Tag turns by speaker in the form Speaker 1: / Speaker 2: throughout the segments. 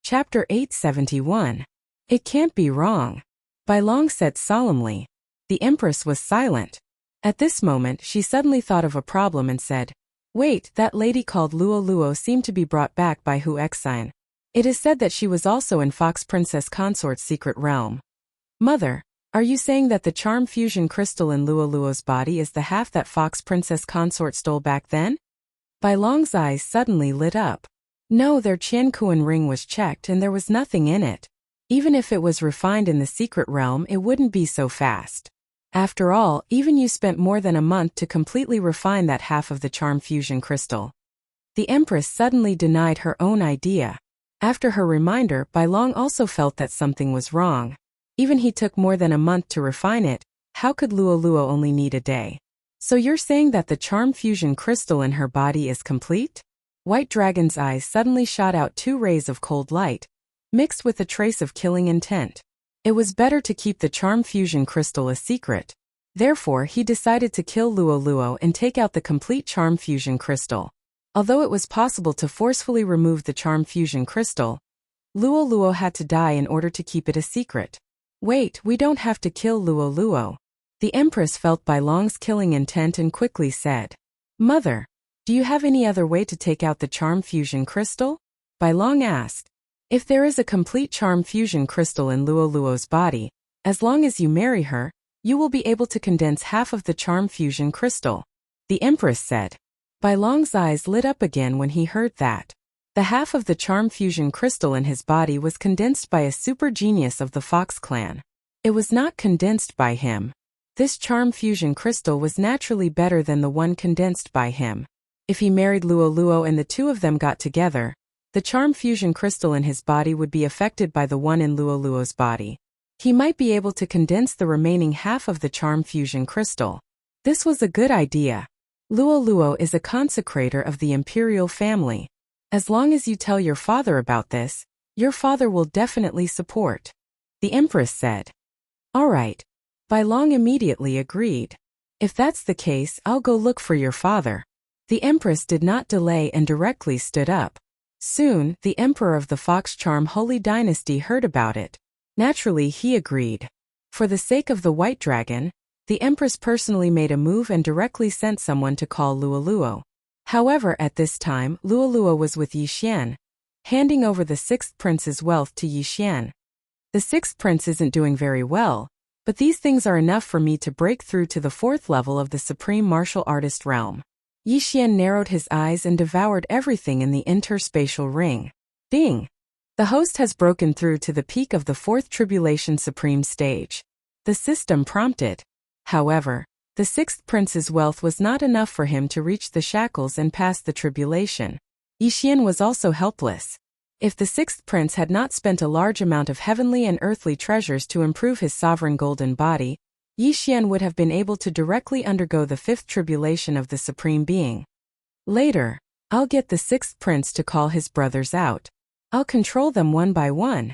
Speaker 1: Chapter 871. It can't be wrong. Bai Long said solemnly. The Empress was silent. At this moment she suddenly thought of a problem and said, "Wait, that lady called Luo Luo seemed to be brought back by Hu Xian. It is said that she was also in Fox Princess Consort's secret realm." Mother, are you saying that the charm fusion crystal in Luo Luo's body is the half that Fox Princess Consort stole back then? Bai Long's eyes suddenly lit up. No, their Qiankuan ring was checked and there was nothing in it. Even if it was refined in the secret realm, it wouldn't be so fast. After all, even you spent more than a month to completely refine that half of the charm fusion crystal. The Empress suddenly denied her own idea. After her reminder, Bai Long also felt that something was wrong. Even he took more than a month to refine it, how could Luo Luo only need a day? So you're saying that the charm fusion crystal in her body is complete? White Dragon's eyes suddenly shot out two rays of cold light, mixed with a trace of killing intent. It was better to keep the charm fusion crystal a secret. Therefore, he decided to kill Luo Luo and take out the complete charm fusion crystal. Although it was possible to forcefully remove the charm fusion crystal, Luo Luo had to die in order to keep it a secret. Wait, we don't have to kill Luo Luo. The Empress felt Bai Long's killing intent and quickly said, "Mother, do you have any other way to take out the charm fusion crystal?" Bai Long asked. If there is a complete charm fusion crystal in Luo Luo's body, as long as you marry her, you will be able to condense half of the charm fusion crystal. The Empress said. Bai Long's eyes lit up again when he heard that. The half of the charm fusion crystal in his body was condensed by a super genius of the Fox clan. It was not condensed by him. This charm fusion crystal was naturally better than the one condensed by him. If he married Luo Luo and the two of them got together, the charm fusion crystal in his body would be affected by the one in Luo Luo's body. He might be able to condense the remaining half of the charm fusion crystal. This was a good idea. Luo Luo is a consecrator of the imperial family. As long as you tell your father about this, your father will definitely support. The Empress said. All right. Bai Long immediately agreed. If that's the case, I'll go look for your father. The Empress did not delay and directly stood up. Soon, the Emperor of the Fox Charm Holy Dynasty heard about it. Naturally, he agreed. For the sake of the White Dragon, the Empress personally made a move and directly sent someone to call Luo Luo. However, at this time, Luo Luo was with Yi Xian, handing over the sixth prince's wealth to Yi Xian. The sixth prince isn't doing very well, but these things are enough for me to break through to the fourth level of the supreme martial artist realm. Yi Xian narrowed his eyes and devoured everything in the interspatial ring. Ding! The host has broken through to the peak of the fourth tribulation supreme stage. The system prompted. However, the sixth prince's wealth was not enough for him to reach the shackles and pass the tribulation. Yi Xian was also helpless. If the sixth prince had not spent a large amount of heavenly and earthly treasures to improve his sovereign golden body, Yi Xian would have been able to directly undergo the fifth tribulation of the Supreme Being. Later, I'll get the sixth prince to call his brothers out. I'll control them one by one.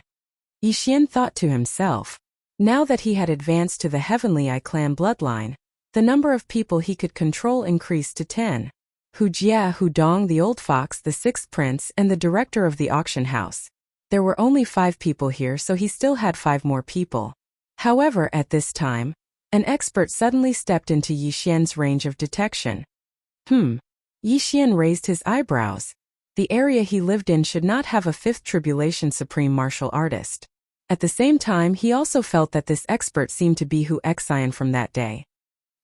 Speaker 1: Yi Xian thought to himself. Now that he had advanced to the Heavenly Eye clan bloodline, the number of people he could control increased to 10. Hu Jia, Hu Dong, the old fox, the sixth prince, and the director of the auction house. There were only 5 people here, so he still had 5 more people. However, at this time, an expert suddenly stepped into Yi Xian's range of detection. Yi Xian raised his eyebrows. The area he lived in should not have a fifth tribulation supreme martial artist. At the same time, he also felt that this expert seemed to be Hu Xian from that day.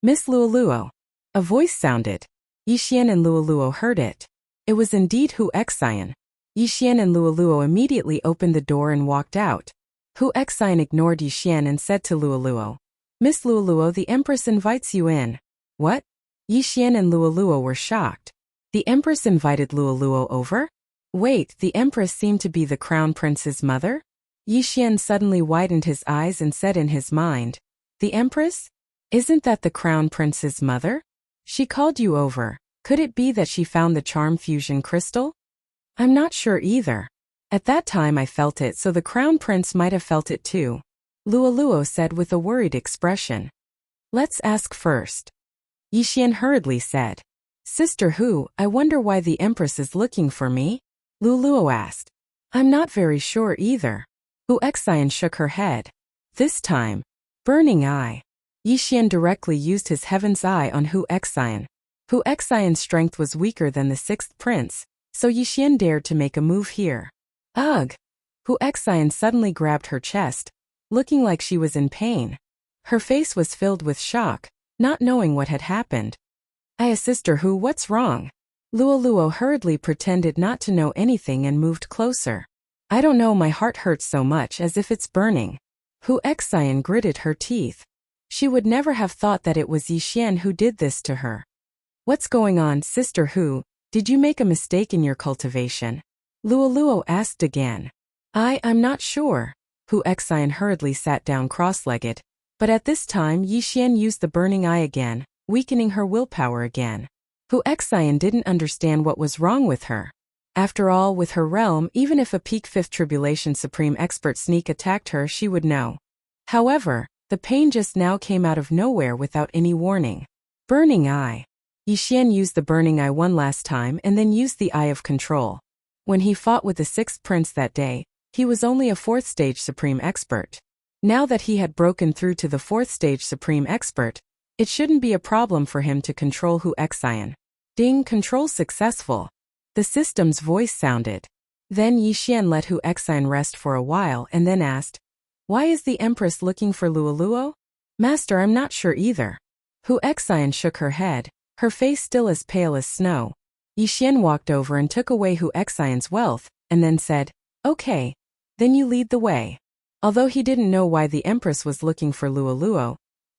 Speaker 1: Miss Luo Luo. A voice sounded. Yi Xian and Luo Luo heard it. It was indeed Hu Xian. Yi Xian and Luo Luo immediately opened the door and walked out. Hu Xian ignored Yi Xian and said to Luo Luo, Miss Luo Luo, the Empress invites you in. What? Yi Xian and Luo Luo were shocked. The Empress invited Luo Luo over? Wait, the Empress seemed to be the Crown Prince's mother? Yi Xian suddenly widened his eyes and said in his mind, The Empress? Isn't that the Crown Prince's mother? She called you over. Could it be that she found the charm fusion crystal? I'm not sure either. At that time I felt it, so the Crown Prince might have felt it too. Luo Luo said with a worried expression. Let's ask first. Yi Xian hurriedly said. Sister Hu, I wonder why the Empress is looking for me? Luo Luo asked. I'm not very sure either. Wuxian shook her head. This time, burning eye. Yixian directly used his heaven's eye on Wuxian. Wuxian's strength was weaker than the sixth prince, so Yixian dared to make a move here. Ugh! Wuxian suddenly grabbed her chest, looking like she was in pain. Her face was filled with shock, not knowing what had happened. Sister Hu, what's wrong? Luoluo hurriedly pretended not to know anything and moved closer. I don't know, my heart hurts so much as if it's burning. Wuxian gritted her teeth. She would never have thought that it was Yixian who did this to her. What's going on, Sister Hu? Did you make a mistake in your cultivation? Luoluo asked again. I'm not sure. Wuxian hurriedly sat down cross-legged, but at this time Yixian used the burning eye again, weakening her willpower again. Wuxian didn't understand what was wrong with her. After all, with her realm, even if a peak Fifth Tribulation Supreme Expert sneak attacked her, she would know. However, the pain just now came out of nowhere without any warning. Burning eye. Yixian used the burning eye one last time and then used the eye of control. When he fought with the sixth prince that day, he was only a fourth stage Supreme Expert. Now that he had broken through to the fourth stage Supreme Expert, it shouldn't be a problem for him to control Wuxian. Ding, control successful. The system's voice sounded. Then Yixian let Wuxian rest for a while and then asked, why is the Empress looking for Luoluo? Master, I'm not sure either. Wuxian shook her head, her face still as pale as snow. Yixian walked over and took away Wuxian's wealth, and then said, okay, then you lead the way. Although he didn't know why the Empress was looking for Luoluo,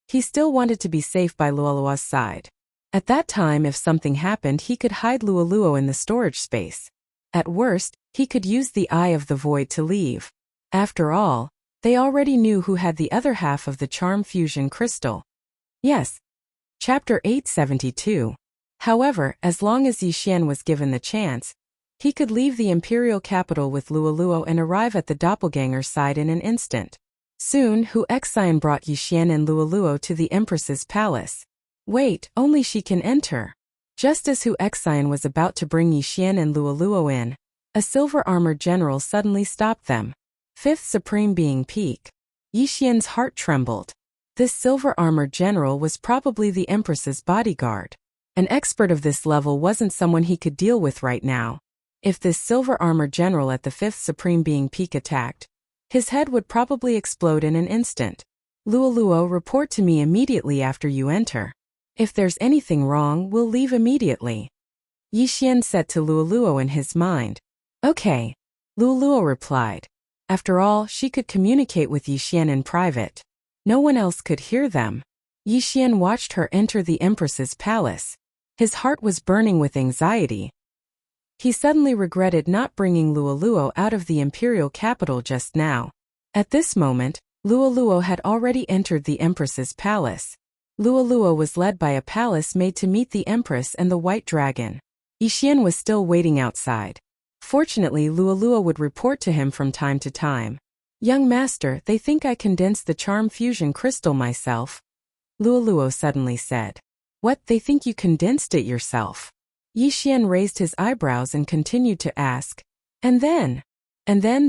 Speaker 1: he still wanted to be safe by Luoluo's side. At that time, if something happened, he could hide Luoluo in the storage space. At worst, he could use the Eye of the Void to leave. After all, they already knew who had the other half of the Charm Fusion Crystal. Yes. Chapter 872. However, as long as Yixian was given the chance, he could leave the imperial capital with Luoluo and arrive at the doppelganger's side in an instant. Soon, Wuxian brought Yixian and Luoluo to the Empress's palace. Wait, only she can enter. Just as Wuxian was about to bring Yixian and Luoluo in, a silver-armored general suddenly stopped them. Fifth Supreme Being Peak. Yixian's heart trembled. This silver-armored general was probably the Empress's bodyguard. An expert of this level wasn't someone he could deal with right now. If this silver-armored general at the Fifth Supreme Being Peak attacked, his head would probably explode in an instant. Luoluo, report to me immediately after you enter. If there's anything wrong, we'll leave immediately. Yixian said to Luoluo in his mind. Okay. Luoluo replied. After all, she could communicate with Yixian in private. No one else could hear them. Yixian watched her enter the Empress's palace. His heart was burning with anxiety. He suddenly regretted not bringing Luoluo out of the imperial capital just now. At this moment, Luoluo had already entered the Empress's palace. Luoluo was led by a palace made to meet the Empress and the White Dragon. Yixian was still waiting outside. Fortunately, Luoluo would report to him from time to time. Young master, they think I condensed the Charm Fusion Crystal myself. Luoluo suddenly said. What, they think you condensed it yourself? Yixian raised his eyebrows and continued to ask. And then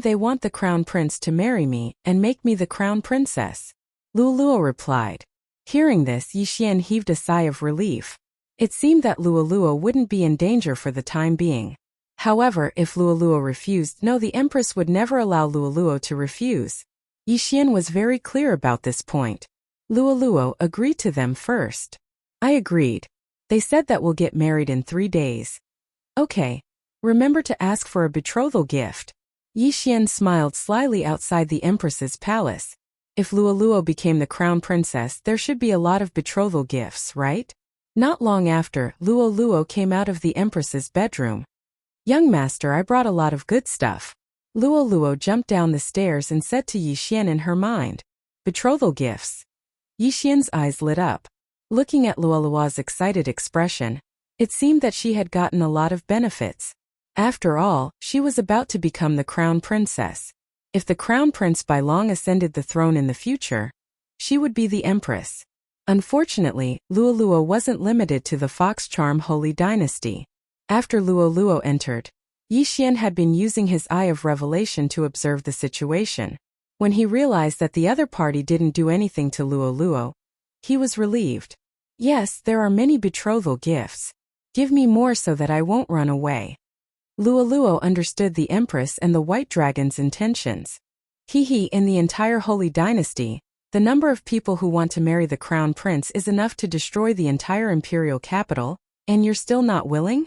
Speaker 1: they want the Crown Prince to marry me and make me the Crown Princess. Luoluo replied. Hearing this, Yixian heaved a sigh of relief. It seemed that Luoluo wouldn't be in danger for the time being. However, if Luoluo refused, no, the Empress would never allow Luoluo to refuse. Yixian was very clear about this point. Luoluo agreed to them first. I agreed. They said that we'll get married in 3 days. Okay. Remember to ask for a betrothal gift. Yixian smiled slyly outside the Empress's palace. If Luoluo became the Crown Princess, there should be a lot of betrothal gifts, right? Not long after, Luoluo came out of the Empress's bedroom. Young master, I brought a lot of good stuff. Luoluo jumped down the stairs and said to Yixian in her mind. Betrothal gifts. Yixian's eyes lit up. Looking at Luoluo's excited expression, it seemed that she had gotten a lot of benefits. After all, she was about to become the Crown Princess. If the Crown Prince by long ascended the throne in the future, she would be the Empress. Unfortunately, Luoluo wasn't limited to the Fox Charm Holy Dynasty. After Luoluo entered, Yi Xian had been using his eye of revelation to observe the situation. When he realized that the other party didn't do anything to Luo Luo, he was relieved. Yes, there are many betrothal gifts. Give me more so that I won't run away. Luo Luo understood the Empress and the White Dragon's intentions. In the entire Holy Dynasty, the number of people who want to marry the Crown Prince is enough to destroy the entire imperial capital, and you're still not willing?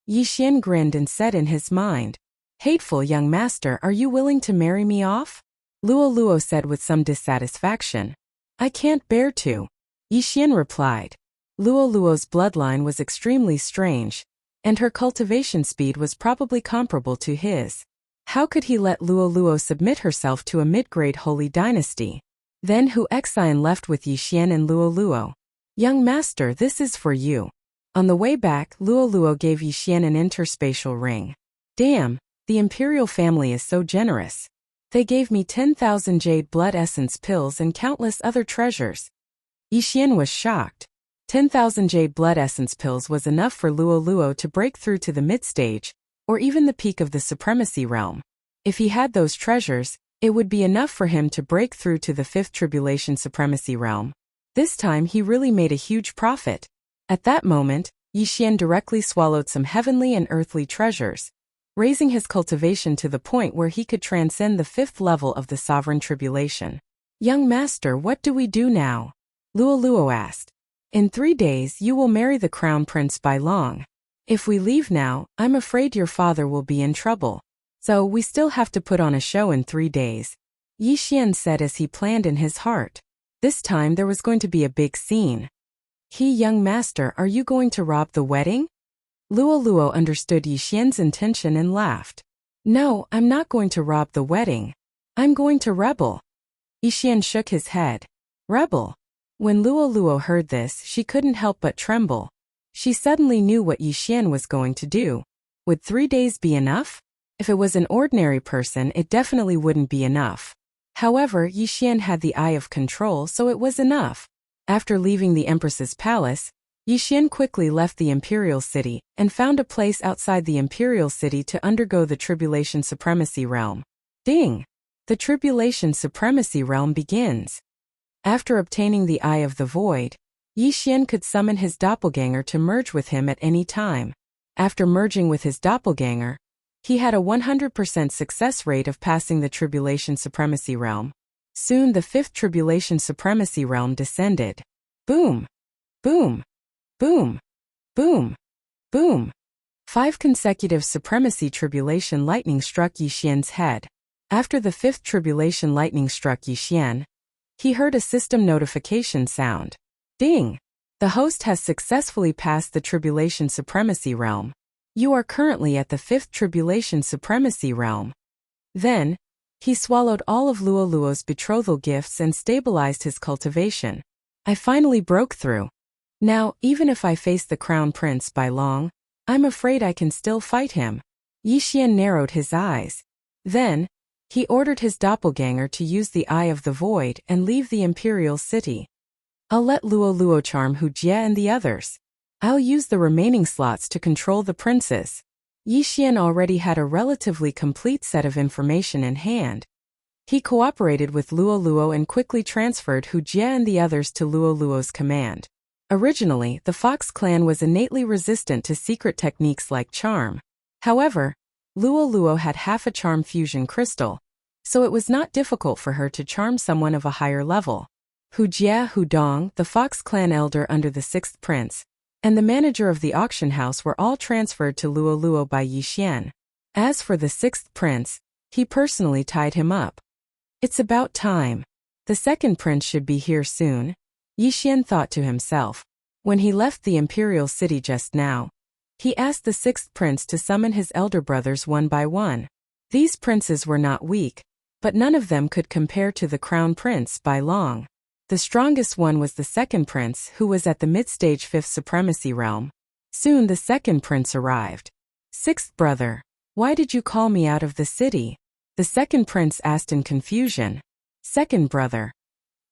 Speaker 1: Yi Xian grinned and said in his mind, "Hateful young master, are you willing to marry me off?" Luo Luo said with some dissatisfaction, "I can't bear to." Yi Xian replied. Luo Luo's bloodline was extremely strange, and her cultivation speed was probably comparable to his. How could he let Luo Luo submit herself to a mid-grade holy dynasty? Then Hu Exine left with Yi Xian and Luo Luo. "Young master, this is for you." On the way back, Luo Luo gave Yi Xian an interspatial ring. Damn, the imperial family is so generous. They gave me 10,000 jade blood essence pills and countless other treasures. Yi Xian was shocked. 10,000 jade blood essence pills was enough for Luo Luo to break through to the mid-stage, or even the peak of the supremacy realm. If he had those treasures, it would be enough for him to break through to the 5th tribulation supremacy realm. This time he really made a huge profit. At that moment, Yi Xian directly swallowed some heavenly and earthly treasures, raising his cultivation to the point where he could transcend the 5th level of the sovereign tribulation. "Young master, what do we do now?" Luo Luo asked. "In 3 days you will marry the crown prince Bai Long. If we leave now, I'm afraid your father will be in trouble. So we still have to put on a show in 3 days," Yi Xian said as he planned in his heart. This time there was going to be a big scene. Young master, are you going to rob the wedding?" Luo Luo understood Yi Xian's intention and laughed. "No, I'm not going to rob the wedding. I'm going to rebel." Yi Xian shook his head. Rebel? When Luo Luo heard this, she couldn't help but tremble. She suddenly knew what Yi Xian was going to do. Would 3 days be enough? If it was an ordinary person, it definitely wouldn't be enough. However, Yi Xian had the eye of control, so it was enough. After leaving the Empress's palace, Yi Xian quickly left the imperial city and found a place outside the imperial city to undergo the tribulation supremacy realm. Ding! The tribulation supremacy realm begins. After obtaining the Eye of the Void, Yi Xian could summon his doppelganger to merge with him at any time. After merging with his doppelganger, he had a 100% success rate of passing the Tribulation Supremacy Realm. Soon the 5th Tribulation Supremacy Realm descended. Boom! Boom! Boom! Boom! Boom! 5 consecutive Supremacy Tribulation lightning struck Yi Xian's head. After the 5th Tribulation lightning struck Yi Xian, he heard a system notification sound. Ding! The host has successfully passed the Tribulation Supremacy Realm. You are currently at the 5th Tribulation Supremacy Realm. Then, he swallowed all of Luo Luo's betrothal gifts and stabilized his cultivation. I finally broke through. Now, even if I face the Crown Prince Bai Long, I'm afraid I can still fight him. Yi Xian narrowed his eyes. Then, he ordered his doppelganger to use the Eye of the Void and leave the imperial city. I'll let Luo Luo charm Hu Jie and the others. I'll use the remaining slots to control the princes. Yi Xian already had a relatively complete set of information in hand. He cooperated with Luo Luo and quickly transferred Hu Jie and the others to Luo Luo's command. Originally, the Fox clan was innately resistant to secret techniques like charm. However, Luo Luo had half a charm fusion crystal, so it was not difficult for her to charm someone of a higher level. Hu Jie, Hu Dong, the Fox clan elder under the 6th prince, and the manager of the auction house were all transferred to Luo Luo by Yi Xian. As for the 6th prince, he personally tied him up. It's about time. The 2nd prince should be here soon, Yi Xian thought to himself. When he left the imperial city just now, he asked the 6th prince to summon his elder brothers one by one. These princes were not weak, but none of them could compare to the crown prince Bai Long. The strongest one was the 2nd prince, who was at the mid-stage 5th supremacy realm. Soon the 2nd prince arrived. 6th brother, why did you call me out of the city? The 2nd prince asked in confusion. 2nd brother,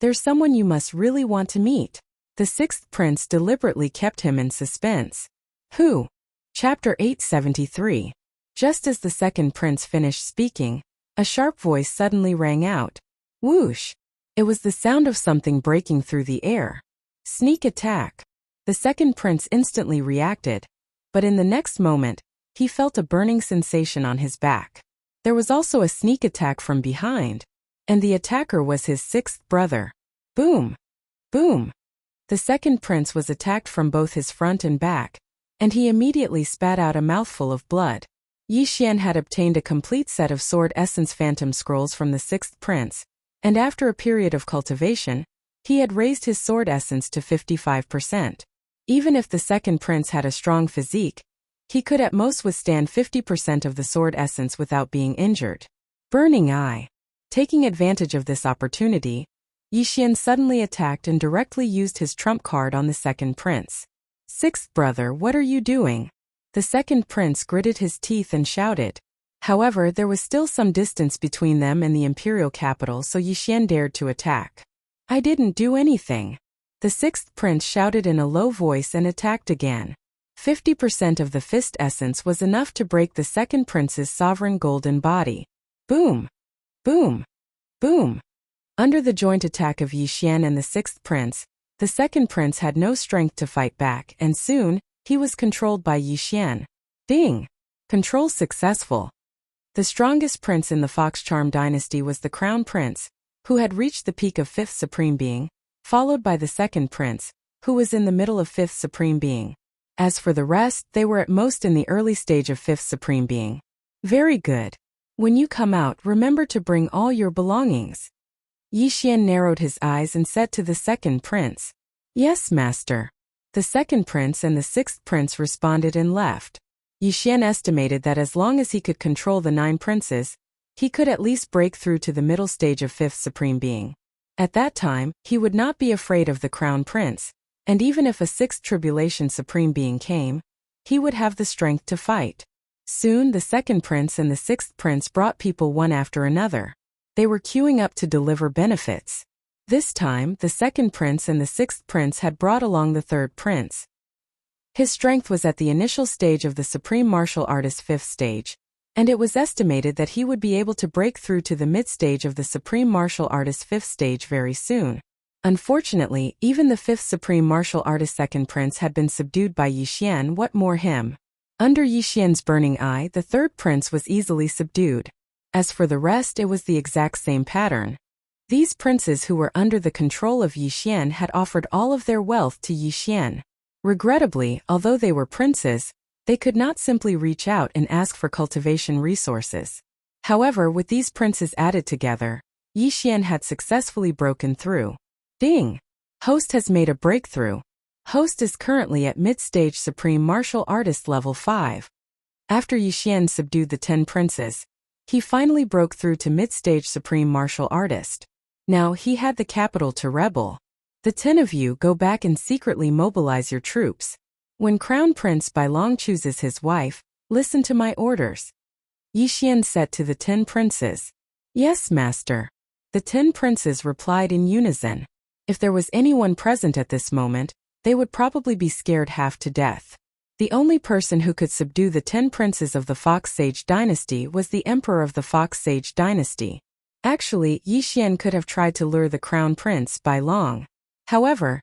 Speaker 1: there's someone you must really want to meet. The 6th prince deliberately kept him in suspense. Who? Chapter 873. Just as the second prince finished speaking, a sharp voice suddenly rang out. Whoosh! It was the sound of something breaking through the air. Sneak attack. The second prince instantly reacted, but in the next moment, he felt a burning sensation on his back. There was also a sneak attack from behind, and the attacker was his sixth brother. Boom! Boom! The second prince was attacked from both his front and back, and he immediately spat out a mouthful of blood. Yi Xian had obtained a complete set of sword essence phantom scrolls from the sixth prince, and after a period of cultivation, he had raised his sword essence to 55%. Even if the second prince had a strong physique, he could at most withstand 50% of the sword essence without being injured. Burning Eye. Taking advantage of this opportunity, Yi Xian suddenly attacked and directly used his trump card on the second prince. Sixth brother, what are you doing? The second prince gritted his teeth and shouted. However, there was still some distance between them and the imperial capital, so Yi Xian dared to attack. I didn't do anything. The sixth prince shouted in a low voice and attacked again. 50% of the fist essence was enough to break the second prince's sovereign golden body. Boom! Boom! Boom! Under the joint attack of Yi Xian and the sixth prince, the second prince had no strength to fight back, and soon, he was controlled by Yi Xian. Ding! Control successful. The strongest prince in the Fox Charm dynasty was the crown prince, who had reached the peak of fifth supreme being, followed by the second prince, who was in the middle of fifth supreme being. As for the rest, they were at most in the early stage of fifth supreme being. Very good. When you come out, remember to bring all your belongings. Yi Xian narrowed his eyes and said to the second prince. Yes, master. The second prince and the sixth prince responded and left. Yi Xian estimated that as long as he could control the 9 princes, he could at least break through to the middle stage of fifth supreme being. At that time, he would not be afraid of the crown prince, and even if a sixth tribulation supreme being came, he would have the strength to fight. Soon the second prince and the sixth prince brought people one after another. They were queuing up to deliver benefits. This time, the second prince and the sixth prince had brought along the third prince. His strength was at the initial stage of the supreme martial artist's fifth stage, and it was estimated that he would be able to break through to the mid-stage of the supreme martial artist's fifth stage very soon. Unfortunately, even the fifth supreme martial artist second prince had been subdued by Yi Xian. What more him? Under Yi Xian's burning eye, the third prince was easily subdued. As for the rest, it was the exact same pattern. These princes who were under the control of Yi Xian had offered all of their wealth to Yi Xian. Regrettably, although they were princes, they could not simply reach out and ask for cultivation resources. However, with these princes added together, Yi Xian had successfully broken through. Ding! Host has made a breakthrough. Host is currently at mid-stage Supreme Martial Artist level 5. After Yi Xian subdued the 10 princes, he finally broke through to mid-stage Supreme Martial Artist. Now he had the capital to rebel. The 10 of you go back and secretly mobilize your troops. When Crown Prince Bailong chooses his wife, listen to my orders. Yi Xian said to the 10 princes. Yes, master. The 10 princes replied in unison. If there was anyone present at this moment, they would probably be scared half to death. The only person who could subdue the 10 princes of the Fox Sage dynasty was the emperor of the Fox Sage dynasty. Actually, Yi Xian could have tried to lure the crown prince Bailong. However,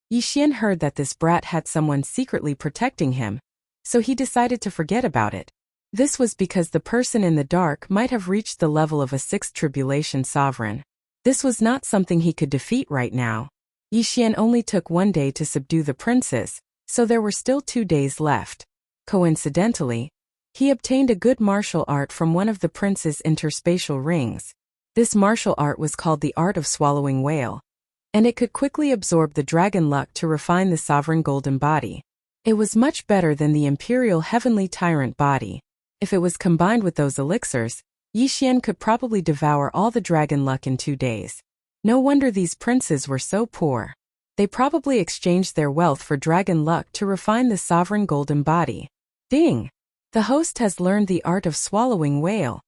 Speaker 1: Yi Xian heard that this brat had someone secretly protecting him, so he decided to forget about it. This was because the person in the dark might have reached the level of a sixth tribulation sovereign. This was not something he could defeat right now. Yi Xian only took 1 day to subdue the princes, so there were still 2 days left. Coincidentally, he obtained a good martial art from one of the prince's interspatial rings. This martial art was called the Art of Swallowing Whale, and it could quickly absorb the dragon luck to refine the sovereign golden body. It was much better than the imperial heavenly tyrant body. If it was combined with those elixirs, Yi Xian could probably devour all the dragon luck in 2 days. No wonder these princes were so poor. They probably exchanged their wealth for dragon luck to refine the sovereign golden body. Ding! The host has learned the art of swallowing whale.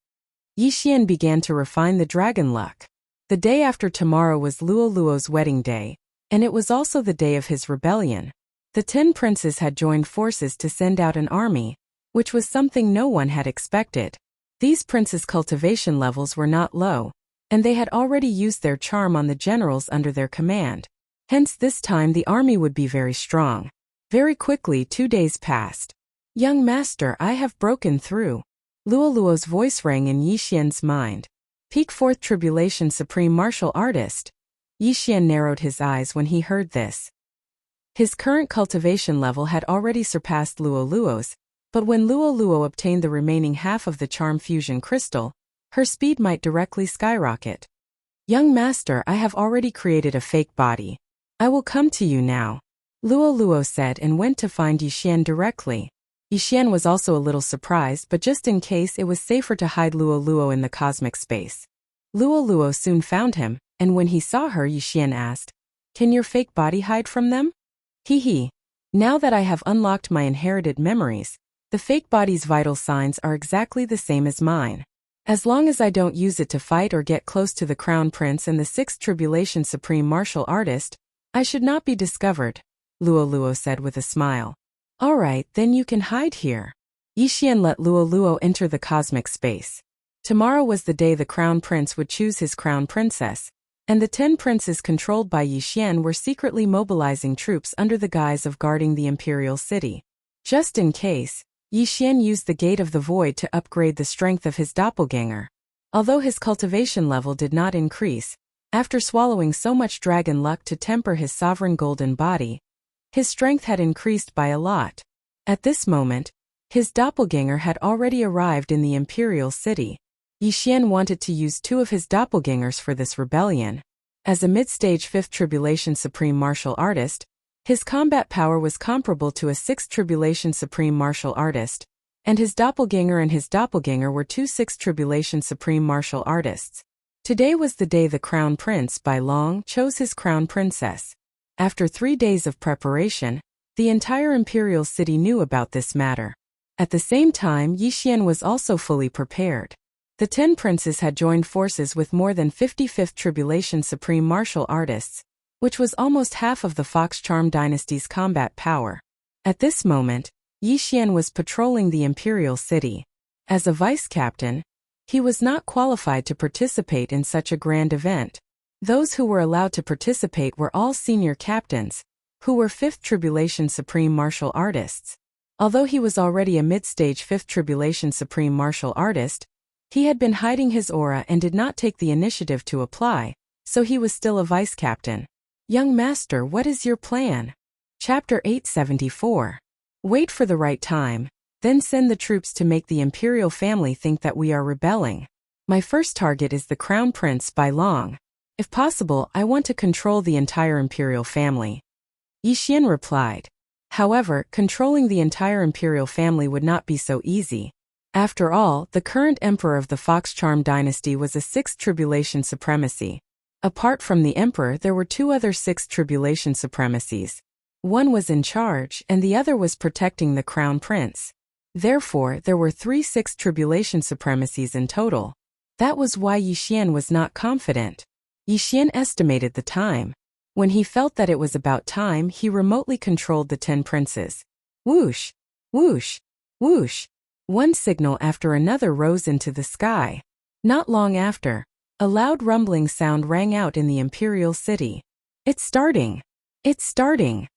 Speaker 1: Yi Xian began to refine the dragon luck. The day after tomorrow was Luo Luo's wedding day, and it was also the day of his rebellion. The 10 princes had joined forces to send out an army, which was something no one had expected. These princes' cultivation levels were not low, and they had already used their charm on the generals under their command. Hence this time the army would be very strong. Very quickly 2 days passed. "Young master, I have broken through." Luoluo's voice rang in Yixian's mind. "Peak Fourth Tribulation Supreme Martial Artist." Yixian narrowed his eyes when he heard this. His current cultivation level had already surpassed Luoluo's, but when Luoluo obtained the remaining half of the charm fusion crystal, her speed might directly skyrocket. "Young master, I have already created a fake body. I will come to you now," Luoluo said and went to find Yixian directly. Yixian was also a little surprised, but just in case it was safer to hide Luoluo in the cosmic space. Luoluo soon found him, and when he saw her, Yixian asked, "Can your fake body hide from them?" "Hee. Now that I have unlocked my inherited memories, the fake body's vital signs are exactly the same as mine. As long as I don't use it to fight or get close to the Crown Prince and the Sixth Tribulation Supreme Martial Artist, I should not be discovered," Luoluo said with a smile. "All right, then you can hide here." Yixian let Luoluo enter the cosmic space. Tomorrow was the day the Crown Prince would choose his Crown Princess, and the 10 princes controlled by Yixian were secretly mobilizing troops under the guise of guarding the imperial city. Just in case, Yixian used the Gate of the Void to upgrade the strength of his doppelganger. Although his cultivation level did not increase, after swallowing so much dragon luck to temper his sovereign golden body, his strength had increased by a lot. At this moment, his doppelganger had already arrived in the imperial city. Yixian wanted to use 2 of his doppelgangers for this rebellion. As a mid-stage 5th Tribulation Supreme Martial Artist, his combat power was comparable to a 6th Tribulation Supreme Martial Artist, and his doppelganger were 2 6th Tribulation Supreme Martial Artists. Today was the day the Crown Prince, by long, chose his Crown Princess. After 3 days of preparation, the entire imperial city knew about this matter. At the same time, Yixian was also fully prepared. The 10 princes had joined forces with more than 55th Tribulation Supreme Martial Artists, which was almost half of the Fox Charm Dynasty's combat power. At this moment, Yixian was patrolling the imperial city. As a vice-captain, he was not qualified to participate in such a grand event. Those who were allowed to participate were all senior captains, who were 5th Tribulation Supreme Martial Artists. Although he was already a mid-stage 5th Tribulation Supreme Martial Artist, he had been hiding his aura and did not take the initiative to apply, so he was still a vice-captain. "Young master, what is your plan?" Chapter 874. "Wait for the right time, then send the troops to make the imperial family think that we are rebelling. My first target is the Crown Prince by long. If possible, I want to control the entire imperial family." Yixian replied. However, controlling the entire imperial family would not be so easy. After all, the current emperor of the Fox Charm Dynasty was a 6th Tribulation Supremacy. Apart from the emperor, there were 2 other 6th Tribulation Supremacies. One was in charge, and the other was protecting the Crown Prince. Therefore, there were 3 6th Tribulation Supremacies in total. That was why Yixian was not confident. Yixian estimated the time. When he felt that it was about time, he remotely controlled the 10 princes. Whoosh! Whoosh! Whoosh! One signal after another rose into the sky. Not long after, a loud rumbling sound rang out in the imperial city. "It's starting! It's starting!"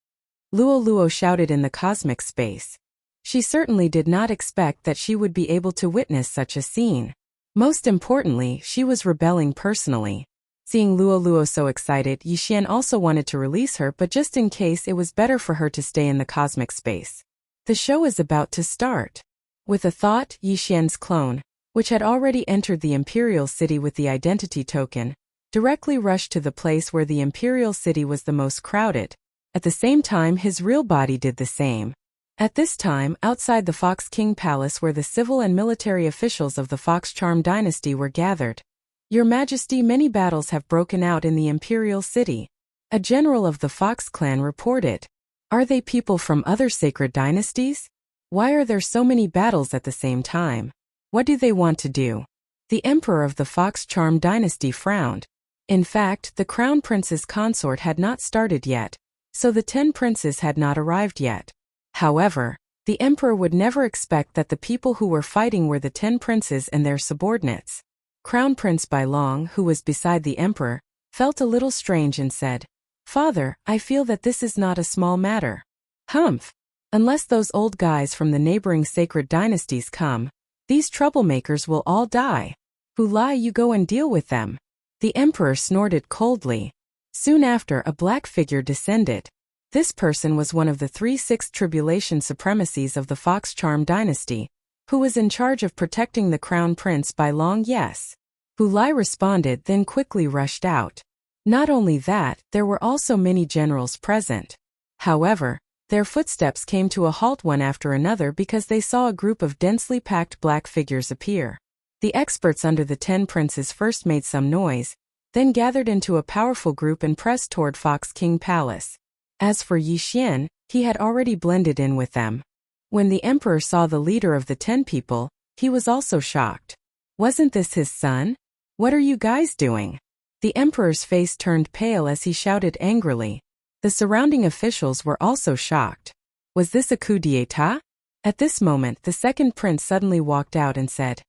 Speaker 1: Luoluo shouted in the cosmic space. She certainly did not expect that she would be able to witness such a scene. Most importantly, she was rebelling personally. Seeing Luoluo so excited, Yixian also wanted to release her, but just in case, it was better for her to stay in the cosmic space. The show is about to start. With a thought, Yixian's clone, which had already entered the imperial city with the identity token, directly rushed to the place where the imperial city was the most crowded. At the same time, his real body did the same. At this time, outside the Fox King Palace where the civil and military officials of the Fox Charm Dynasty were gathered. "Your Majesty, many battles have broken out in the imperial city," a general of the Fox clan reported. "Are they people from other sacred dynasties? Why are there so many battles at the same time? What do they want to do?" The emperor of the Fox Charm Dynasty frowned. In fact, the Crown Prince's consort had not started yet, so the 10 princes had not arrived yet. However, The emperor would never expect that the people who were fighting were the 10 princes and their subordinates. Crown Prince Bailong, who was beside the emperor, felt a little strange and said, "Father, I feel that this is not a small matter." "Humph! Unless those old guys from the neighboring sacred dynasties come, these troublemakers will all die. Hu Lai, you go and deal with them." The emperor snorted coldly. Soon after, a black figure descended. This person was one of the 3 Sixth Tribulation supremacies of the Fox Charm dynasty, who was in charge of protecting the crown prince Bailong. "Yes." Hu Lai responded, then quickly rushed out. Not only that, there were also many generals present. However, their footsteps came to a halt one after another because they saw a group of densely packed black figures appear. The experts under the 10 princes first made some noise, then gathered into a powerful group and pressed toward Fox King Palace. As for Yi Xian, he had already blended in with them. When the emperor saw the leader of the 10 people, he was also shocked. Wasn't this his son? "What are you guys doing?" The emperor's face turned pale as he shouted angrily. The surrounding officials were also shocked. Was this a coup d'état? At this moment, the second prince suddenly walked out and said,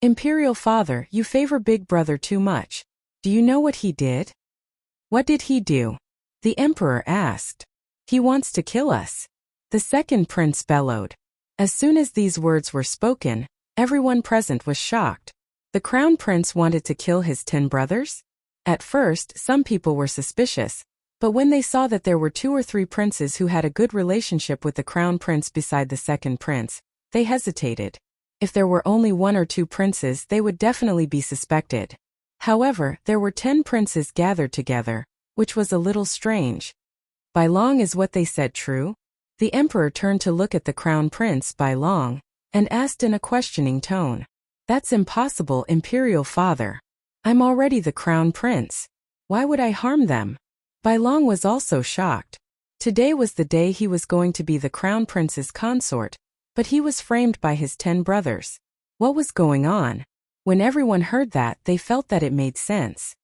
Speaker 1: "Imperial father, you favor Big Brother too much. Do you know what he did?" "What did he do?" the emperor asked. "He wants to kill us," the second prince bellowed. As soon as these words were spoken, everyone present was shocked. The crown prince wanted to kill his 10 brothers? At first, some people were suspicious, but when they saw that there were 2 or 3 princes who had a good relationship with the crown prince beside the second prince, they hesitated. If there were only 1 or 2 princes, they would definitely be suspected. However, there were 10 princes gathered together, which was a little strange. "Bailong, is what they said true?" The emperor turned to look at the crown prince Bailong, and asked in a questioning tone. "That's impossible, imperial father. I'm already the crown prince. Why would I harm them?" Bailong was also shocked. Today was the day he was going to be the crown prince's consort, but he was framed by his 10 brothers. What was going on? When everyone heard that, they felt that it made sense.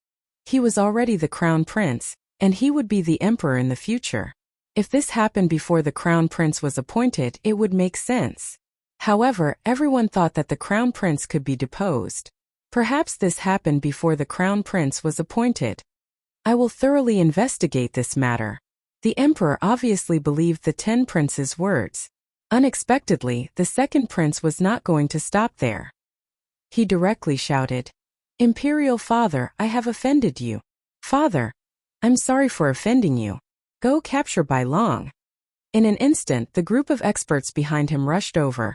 Speaker 1: He was already the crown prince, and he would be the emperor in the future. If this happened before the crown prince was appointed, it would make sense. However, everyone thought that the crown prince could be deposed. Perhaps this happened before the crown prince was appointed. "I will thoroughly investigate this matter." The emperor obviously believed the 10 princes' words. Unexpectedly, the second prince was not going to stop there. He directly shouted, "Imperial father, I have offended you." "Father, I'm sorry for offending you. Go capture Bailong." In an instant, the group of experts behind him rushed over,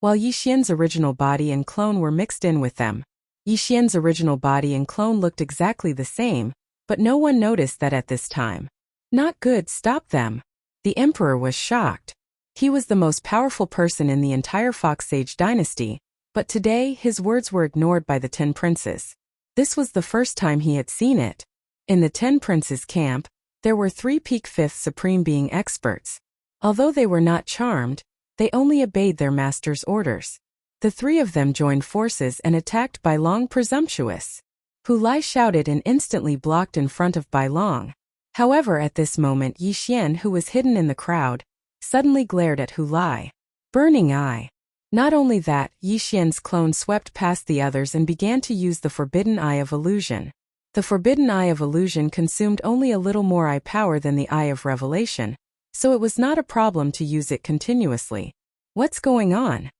Speaker 1: while Yi Xian's original body and clone were mixed in with them. Yi Xian's original body and clone looked exactly the same, but no one noticed that at this time. "Not good, stop them." The emperor was shocked. He was the most powerful person in the entire Fox Sage dynasty, but today his words were ignored by the 10 princes. This was the first time he had seen it. In the 10 princes' camp, there were 3 peak 5th supreme being experts. Although they were not charmed, they only obeyed their master's orders. The 3 of them joined forces and attacked Bailong presumptuous. Hu Lai shouted and instantly blocked in front of Bailong. However, at this moment Yi Xian, who was hidden in the crowd, suddenly glared at Hu Lai. Burning eye. Not only that, Yi Xian's clone swept past the others and began to use the Forbidden Eye of Illusion. The Forbidden Eye of Illusion consumed only a little more eye power than the Eye of Revelation, so it was not a problem to use it continuously. What's going on?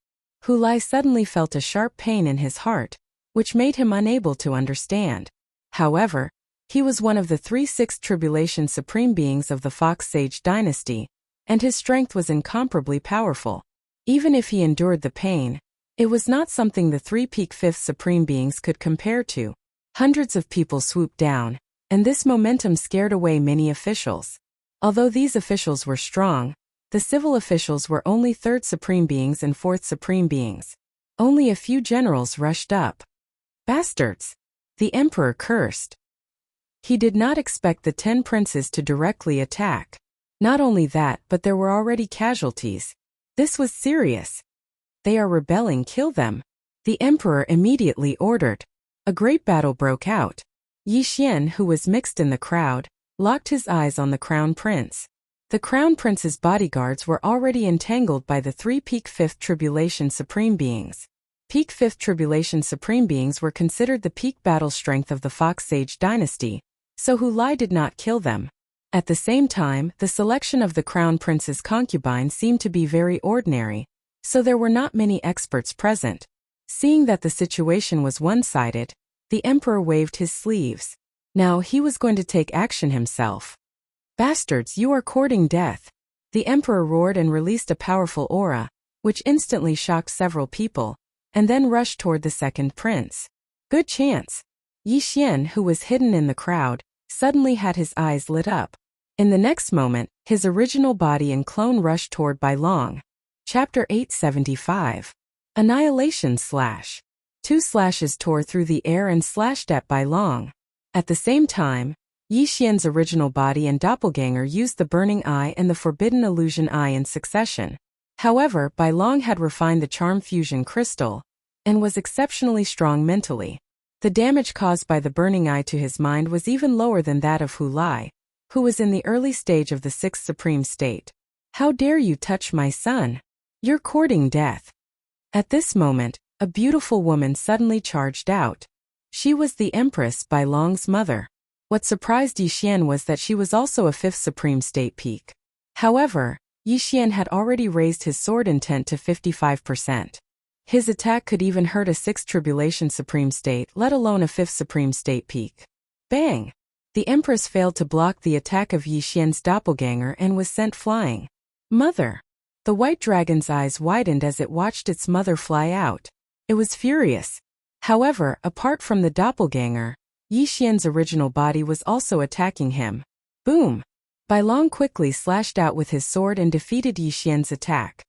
Speaker 1: Hu Lai suddenly felt a sharp pain in his heart, which made him unable to understand. However, he was one of the 3 Sixth Tribulation supreme beings of the Fox Sage dynasty, and his strength was incomparably powerful. Even if he endured the pain, it was not something the 3 peak 5th supreme beings could compare to. Hundreds of people swooped down, and this momentum scared away many officials. Although these officials were strong, the civil officials were only 3rd supreme beings and 4th supreme beings. Only a few generals rushed up. Bastards! The emperor cursed. He did not expect the 10 princes to directly attack. Not only that, but there were already casualties. This was serious. They are rebelling, kill them. The emperor immediately ordered. A great battle broke out. Yi Xian, who was mixed in the crowd, locked his eyes on the crown prince. The Crown Prince's bodyguards were already entangled by the 3 Peak Fifth Tribulation Supreme Beings. Peak Fifth Tribulation Supreme Beings were considered the peak battle strength of the Fox Sage dynasty, so Hu Lai did not kill them. At the same time, the selection of the Crown Prince's concubine seemed to be very ordinary, so there were not many experts present. Seeing that the situation was one-sided, the Emperor waved his sleeves. Now he was going to take action himself. "Bastards, you are courting death." The Emperor roared and released a powerful aura, which instantly shocked several people, and then rushed toward the second prince. Good chance. Yi Xian, who was hidden in the crowd, suddenly had his eyes lit up. In the next moment, his original body and clone rushed toward Bai Long. Chapter 875. Annihilation Slash. 2 slashes tore through the air and slashed at Bai Long. At the same time, Yi Xian's original body and doppelganger used the Burning Eye and the Forbidden Illusion Eye in succession. However, Bai Long had refined the Charm Fusion Crystal and was exceptionally strong mentally. The damage caused by the Burning Eye to his mind was even lower than that of Hu Lai, who was in the early stage of the 6th Supreme State. "How dare you touch my son? You're courting death." At this moment, a beautiful woman suddenly charged out. She was the Empress Bai Long's mother. What surprised Yi Xian was that she was also a 5th Supreme State peak. However, Yi Xian had already raised his sword intent to 55%. His attack could even hurt a 6th Tribulation Supreme State, let alone a 5th Supreme State peak. Bang! The Empress failed to block the attack of Yi Xian's doppelganger and was sent flying. Mother! The white dragon's eyes widened as it watched its mother fly out. It was furious. However, apart from the doppelganger, Yi Xian's original body was also attacking him. Boom! Bai Long quickly slashed out with his sword and defeated Yi Xian's attack.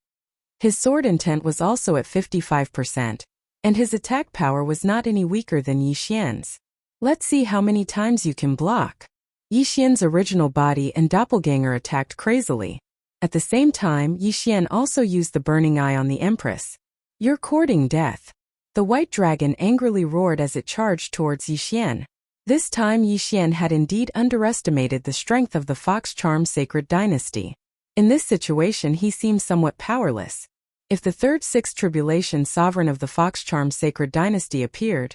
Speaker 1: His sword intent was also at 55%, and his attack power was not any weaker than Yi Xian's. Let's see how many times you can block. Yi Xian's original body and doppelganger attacked crazily. At the same time, Yi Xian also used the Burning Eye on the Empress. "You're courting death." The white dragon angrily roared as it charged towards Yi Xian. This time Yi Xian had indeed underestimated the strength of the Fox Charm Sacred Dynasty. In this situation he seemed somewhat powerless. If the third 6th Tribulation Sovereign of the Fox Charm Sacred Dynasty appeared,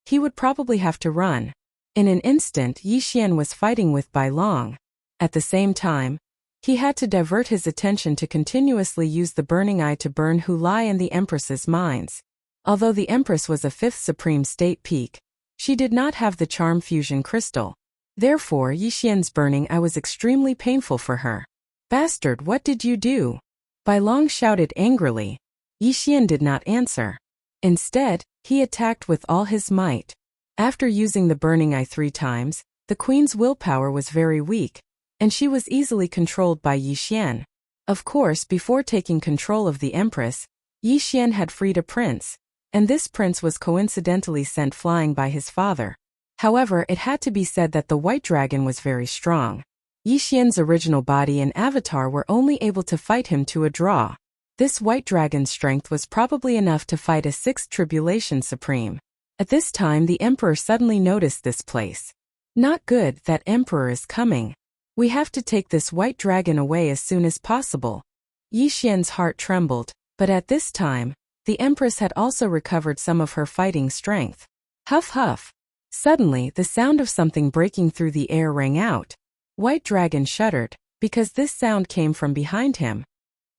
Speaker 1: he would probably have to run. In an instant Yi Xian was fighting with Bai Long. At the same time, he had to divert his attention to continuously use the Burning Eye to burn Hu Lai and the Empress's minds. Although the Empress was a 5th Supreme State peak, she did not have the Charm Fusion Crystal. Therefore, Yi Xian's Burning Eye was extremely painful for her. "Bastard, what did you do?" Bai Long shouted angrily. Yi Xian did not answer. Instead, he attacked with all his might. After using the Burning Eye 3 times, the Queen's willpower was very weak, and she was easily controlled by Yi Xian. Of course, before taking control of the Empress, Yi Xian had freed a prince, and this prince was coincidentally sent flying by his father. However, it had to be said that the white dragon was very strong. Yi Xian's original body and avatar were only able to fight him to a draw. This white dragon's strength was probably enough to fight a 6th Tribulation Supreme. At this time the Emperor suddenly noticed this place. "Not good, that Emperor is coming. We have to take this white dragon away as soon as possible." Yi Xian's heart trembled, but at this time, the Empress had also recovered some of her fighting strength. Huff huff. Suddenly, the sound of something breaking through the air rang out. White Dragon shuddered, because this sound came from behind him.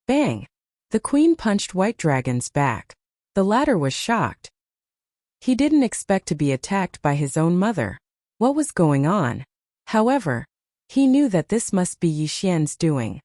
Speaker 1: Bang! The Queen punched White Dragon's back. The latter was shocked. He didn't expect to be attacked by his own mother. What was going on? However, he knew that this must be Yi Xian's doing.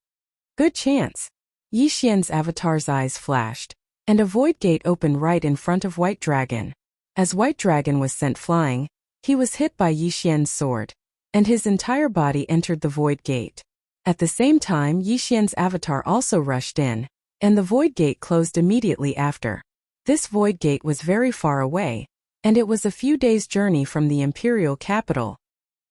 Speaker 1: Good chance. Yi Xian's avatar's eyes flashed, and a void gate opened right in front of White Dragon. As White Dragon was sent flying, he was hit by Yi Xian's sword, and his entire body entered the void gate. At the same time, Yi Xian's avatar also rushed in, and the void gate closed immediately after. This void gate was very far away, and it was a few days' journey from the imperial capital.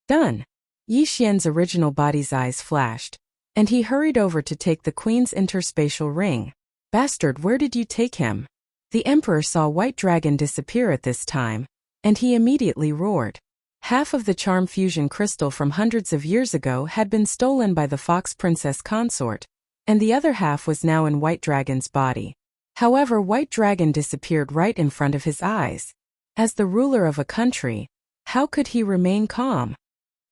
Speaker 1: Done. Yi Xian's original body's eyes flashed, and he hurried over to take the Queen's interspatial ring. Bastard, where did you take him? The Emperor saw White Dragon disappear at this time, and he immediately roared. Half of the charm fusion crystal from hundreds of years ago had been stolen by the fox princess consort, and the other half was now in White Dragon's body. However, White Dragon disappeared right in front of his eyes. As the ruler of a country, how could he remain calm?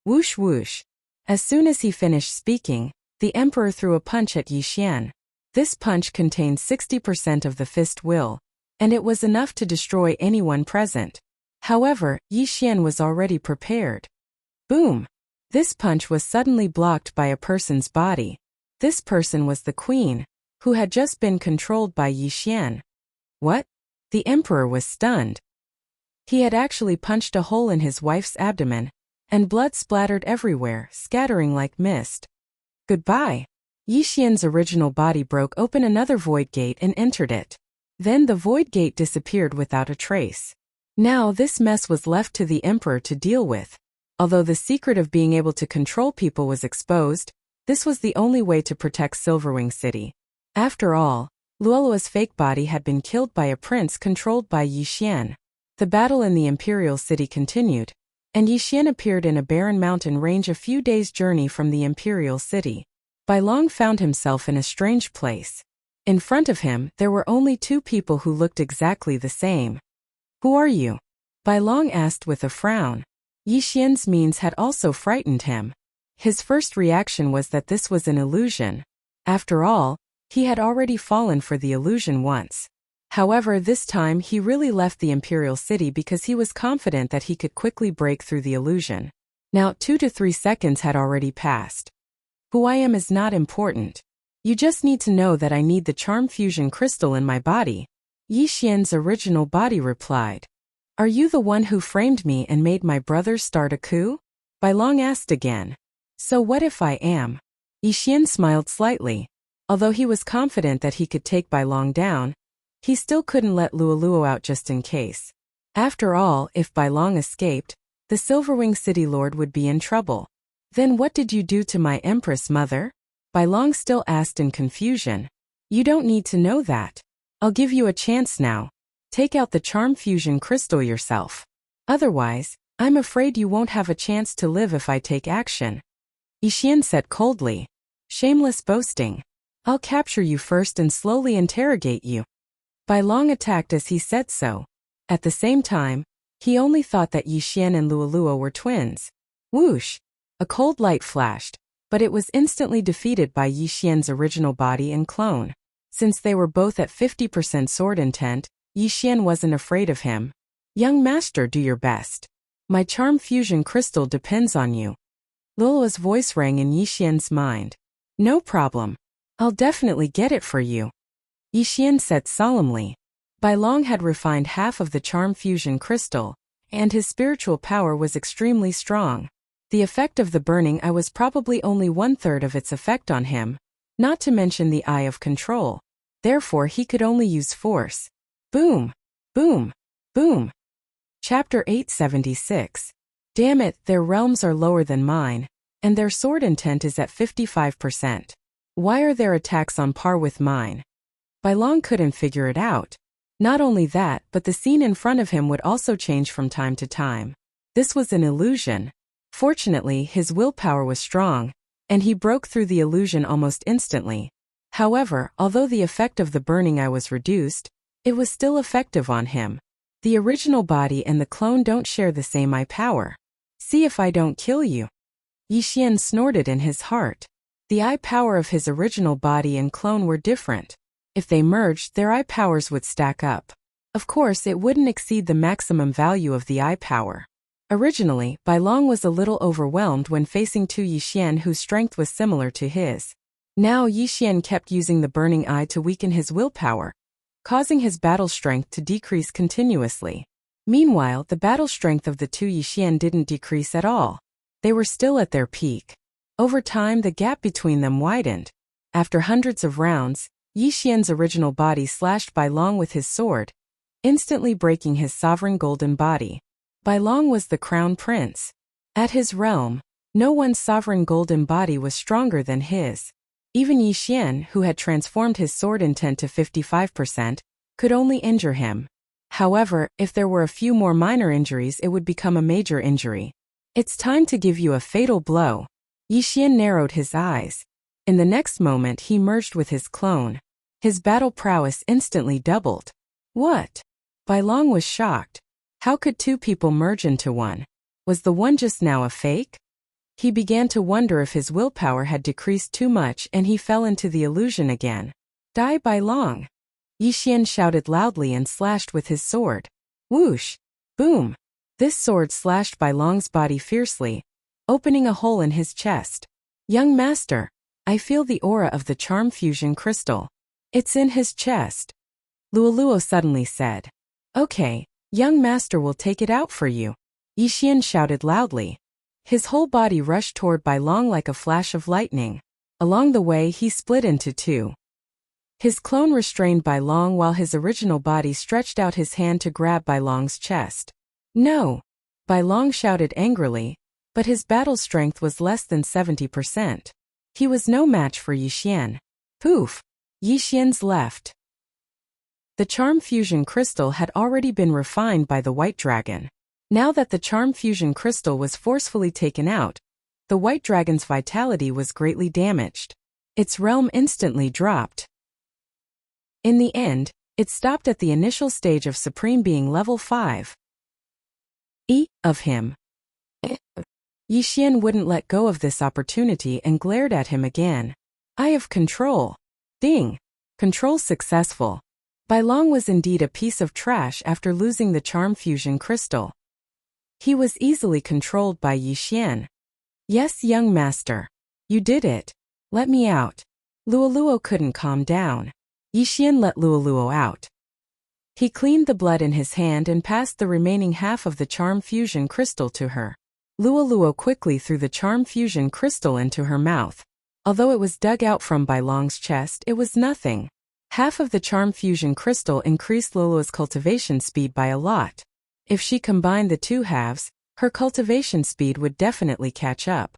Speaker 1: Whoosh whoosh. As soon as he finished speaking, the emperor threw a punch at Yi Xian. This punch contained 60% of the fist will, and it was enough to destroy anyone present. However, Yi Xian was already prepared. Boom! This punch was suddenly blocked by a person's body. This person was the queen, who had just been controlled by Yi Xian. What? The emperor was stunned. He had actually punched a hole in his wife's abdomen, and blood splattered everywhere, scattering like mist. Goodbye. Yi Xian's original body broke open another void gate and entered it. Then the void gate disappeared without a trace. Now this mess was left to the emperor to deal with. Although the secret of being able to control people was exposed, this was the only way to protect Silverwing City. After all, Luolua's fake body had been killed by a prince controlled by Yi Xian. The battle in the Imperial City continued, and Yi Xian appeared in a barren mountain range a few days' journey from the Imperial City. Bai Long found himself in a strange place. In front of him, there were only two people who looked exactly the same. Who are you? Bai Long asked with a frown. Yi Xian's means had also frightened him. His first reaction was that this was an illusion. After all, he had already fallen for the illusion once. However, this time he really left the Imperial City because he was confident that he could quickly break through the illusion. Now 2 to 3 seconds had already passed. Who I am is not important. You just need to know that I need the charm fusion crystal in my body. Yi Xian's original body replied. Are you the one who framed me and made my brothers start a coup? Bai Long asked again. So what if I am? Yi Xian smiled slightly. Although he was confident that he could take Bai Long down, he still couldn't let Luoluo out just in case. After all, if Bai Long escaped, the Silverwing City Lord would be in trouble. Then what did you do to my Empress Mother? Bai Long still asked in confusion. You don't need to know that. I'll give you a chance now. Take out the charm fusion crystal yourself. Otherwise, I'm afraid you won't have a chance to live if I take action. Yi Xian said coldly. Shameless boasting. I'll capture you first and slowly interrogate you. Bai Long attacked as he said so. At the same time, he only thought that Yi Xian and Luoluo were twins. Whoosh! A cold light flashed, but it was instantly defeated by Yi Xian's original body and clone. Since they were both at 50% sword intent, Yi Xian wasn't afraid of him. Young master, do your best. My charm fusion crystal depends on you. Luoluo's voice rang in Yi Xian's mind. No problem. I'll definitely get it for you. Yi Xian said solemnly. Bai Long had refined half of the charm fusion crystal, and his spiritual power was extremely strong. The effect of the burning eye was probably only 1/3 of its effect on him, not to mention the eye of control. Therefore he could only use force. Boom! Boom! Boom! Chapter 876. Damn it, their realms are lower than mine, and their sword intent is at 55%. Why are their attacks on par with mine? Bai Long couldn't figure it out. Not only that, but the scene in front of him would also change from time to time. This was an illusion. Fortunately, his willpower was strong, and he broke through the illusion almost instantly. However, although the effect of the burning eye was reduced, it was still effective on him. The original body and the clone don't share the same eye power. See if I don't kill you. Yi Xian snorted in his heart. The eye power of his original body and clone were different. If they merged, their eye powers would stack up. Of course, it wouldn't exceed the maximum value of the eye power. Originally, Bai Long was a little overwhelmed when facing two Yi Xian whose strength was similar to his. Now Yi Xian kept using the burning eye to weaken his willpower, causing his battle strength to decrease continuously. Meanwhile, the battle strength of the two Yi Xian didn't decrease at all. They were still at their peak. Over time, the gap between them widened. After hundreds of rounds, Yi Xian's original body slashed Bai Long with his sword, instantly breaking his sovereign golden body. Bai Long was the crown prince. At his realm, no one's sovereign golden body was stronger than his. Even Yi Xian, who had transformed his sword intent to 55%, could only injure him. However, if there were a few more minor injuries, it would become a major injury. It's time to give you a fatal blow. Yixian narrowed his eyes. In the next moment he merged with his clone. His battle prowess instantly doubled. What? Bai Long was shocked. How could two people merge into one? Was the one just now a fake? He began to wonder if his willpower had decreased too much and he fell into the illusion again. Die Bai Long! Yixian shouted loudly and slashed with his sword. Whoosh! Boom! This sword slashed Bai Long's body fiercely, opening a hole in his chest. Young master, I feel the aura of the charm fusion crystal. It's in his chest. Luoluo suddenly said. Okay, young master will take it out for you. Yixian shouted loudly. His whole body rushed toward Bai Long like a flash of lightning. Along the way he split into two. His clone restrained Bai Long while his original body stretched out his hand to grab Bai Long's chest. No! Bai Long shouted angrily, but his battle strength was less than 70%. He was no match for Yixian. Poof! Yixian's left. The charm fusion crystal had already been refined by the white dragon. Now that the charm fusion crystal was forcefully taken out, the white dragon's vitality was greatly damaged. Its realm instantly dropped. In the end, it stopped at the initial stage of Supreme Being level 5. Of him. Yixian wouldn't let go of this opportunity and glared at him again. Eye of control. Ding! Control successful. Bai Long was indeed a piece of trash after losing the charm fusion crystal. He was easily controlled by Yixian. Yes, young master. You did it. Let me out. Luoluo couldn't calm down. Yixian let Luoluo out. He cleaned the blood in his hand and passed the remaining half of the charm fusion crystal to her. Luoluo quickly threw the charm fusion crystal into her mouth. Although it was dug out from Bai Long's chest, it was nothing. Half of the charm fusion crystal increased Luoluo's cultivation speed by a lot. If she combined the two halves, her cultivation speed would definitely catch up.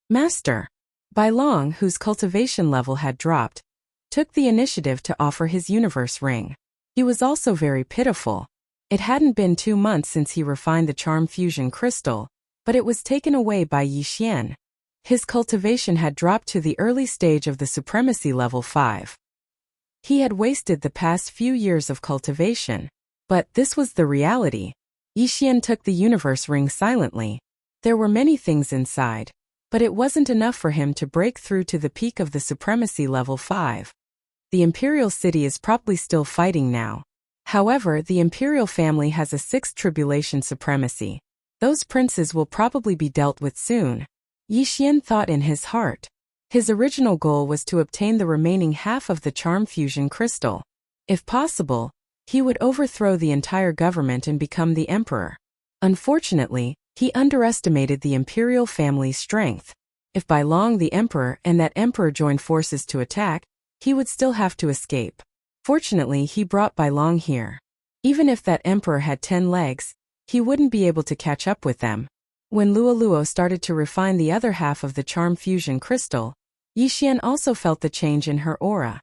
Speaker 1: Master! Bai Long, whose cultivation level had dropped, took the initiative to offer his universe ring. He was also very pitiful. It hadn't been 2 months since he refined the charm fusion crystal, but it was taken away by Yixian. His cultivation had dropped to the early stage of the supremacy level 5. He had wasted the past few years of cultivation. But this was the reality. Yixian took the universe ring silently. There were many things inside, but it wasn't enough for him to break through to the peak of the supremacy level 5. The Imperial City is probably still fighting now. However, the Imperial family has a 6th tribulation supremacy. Those princes will probably be dealt with soon. Yixian thought in his heart. His original goal was to obtain the remaining half of the charm fusion crystal. If possible, he would overthrow the entire government and become the emperor. Unfortunately, he underestimated the imperial family's strength. If Bai Long the emperor and that emperor joined forces to attack, he would still have to escape. Fortunately, he brought Bai Long here. Even if that emperor had 10 legs, he wouldn't be able to catch up with them. When Luoluo started to refine the other half of the charm fusion crystal, Yixian also felt the change in her aura.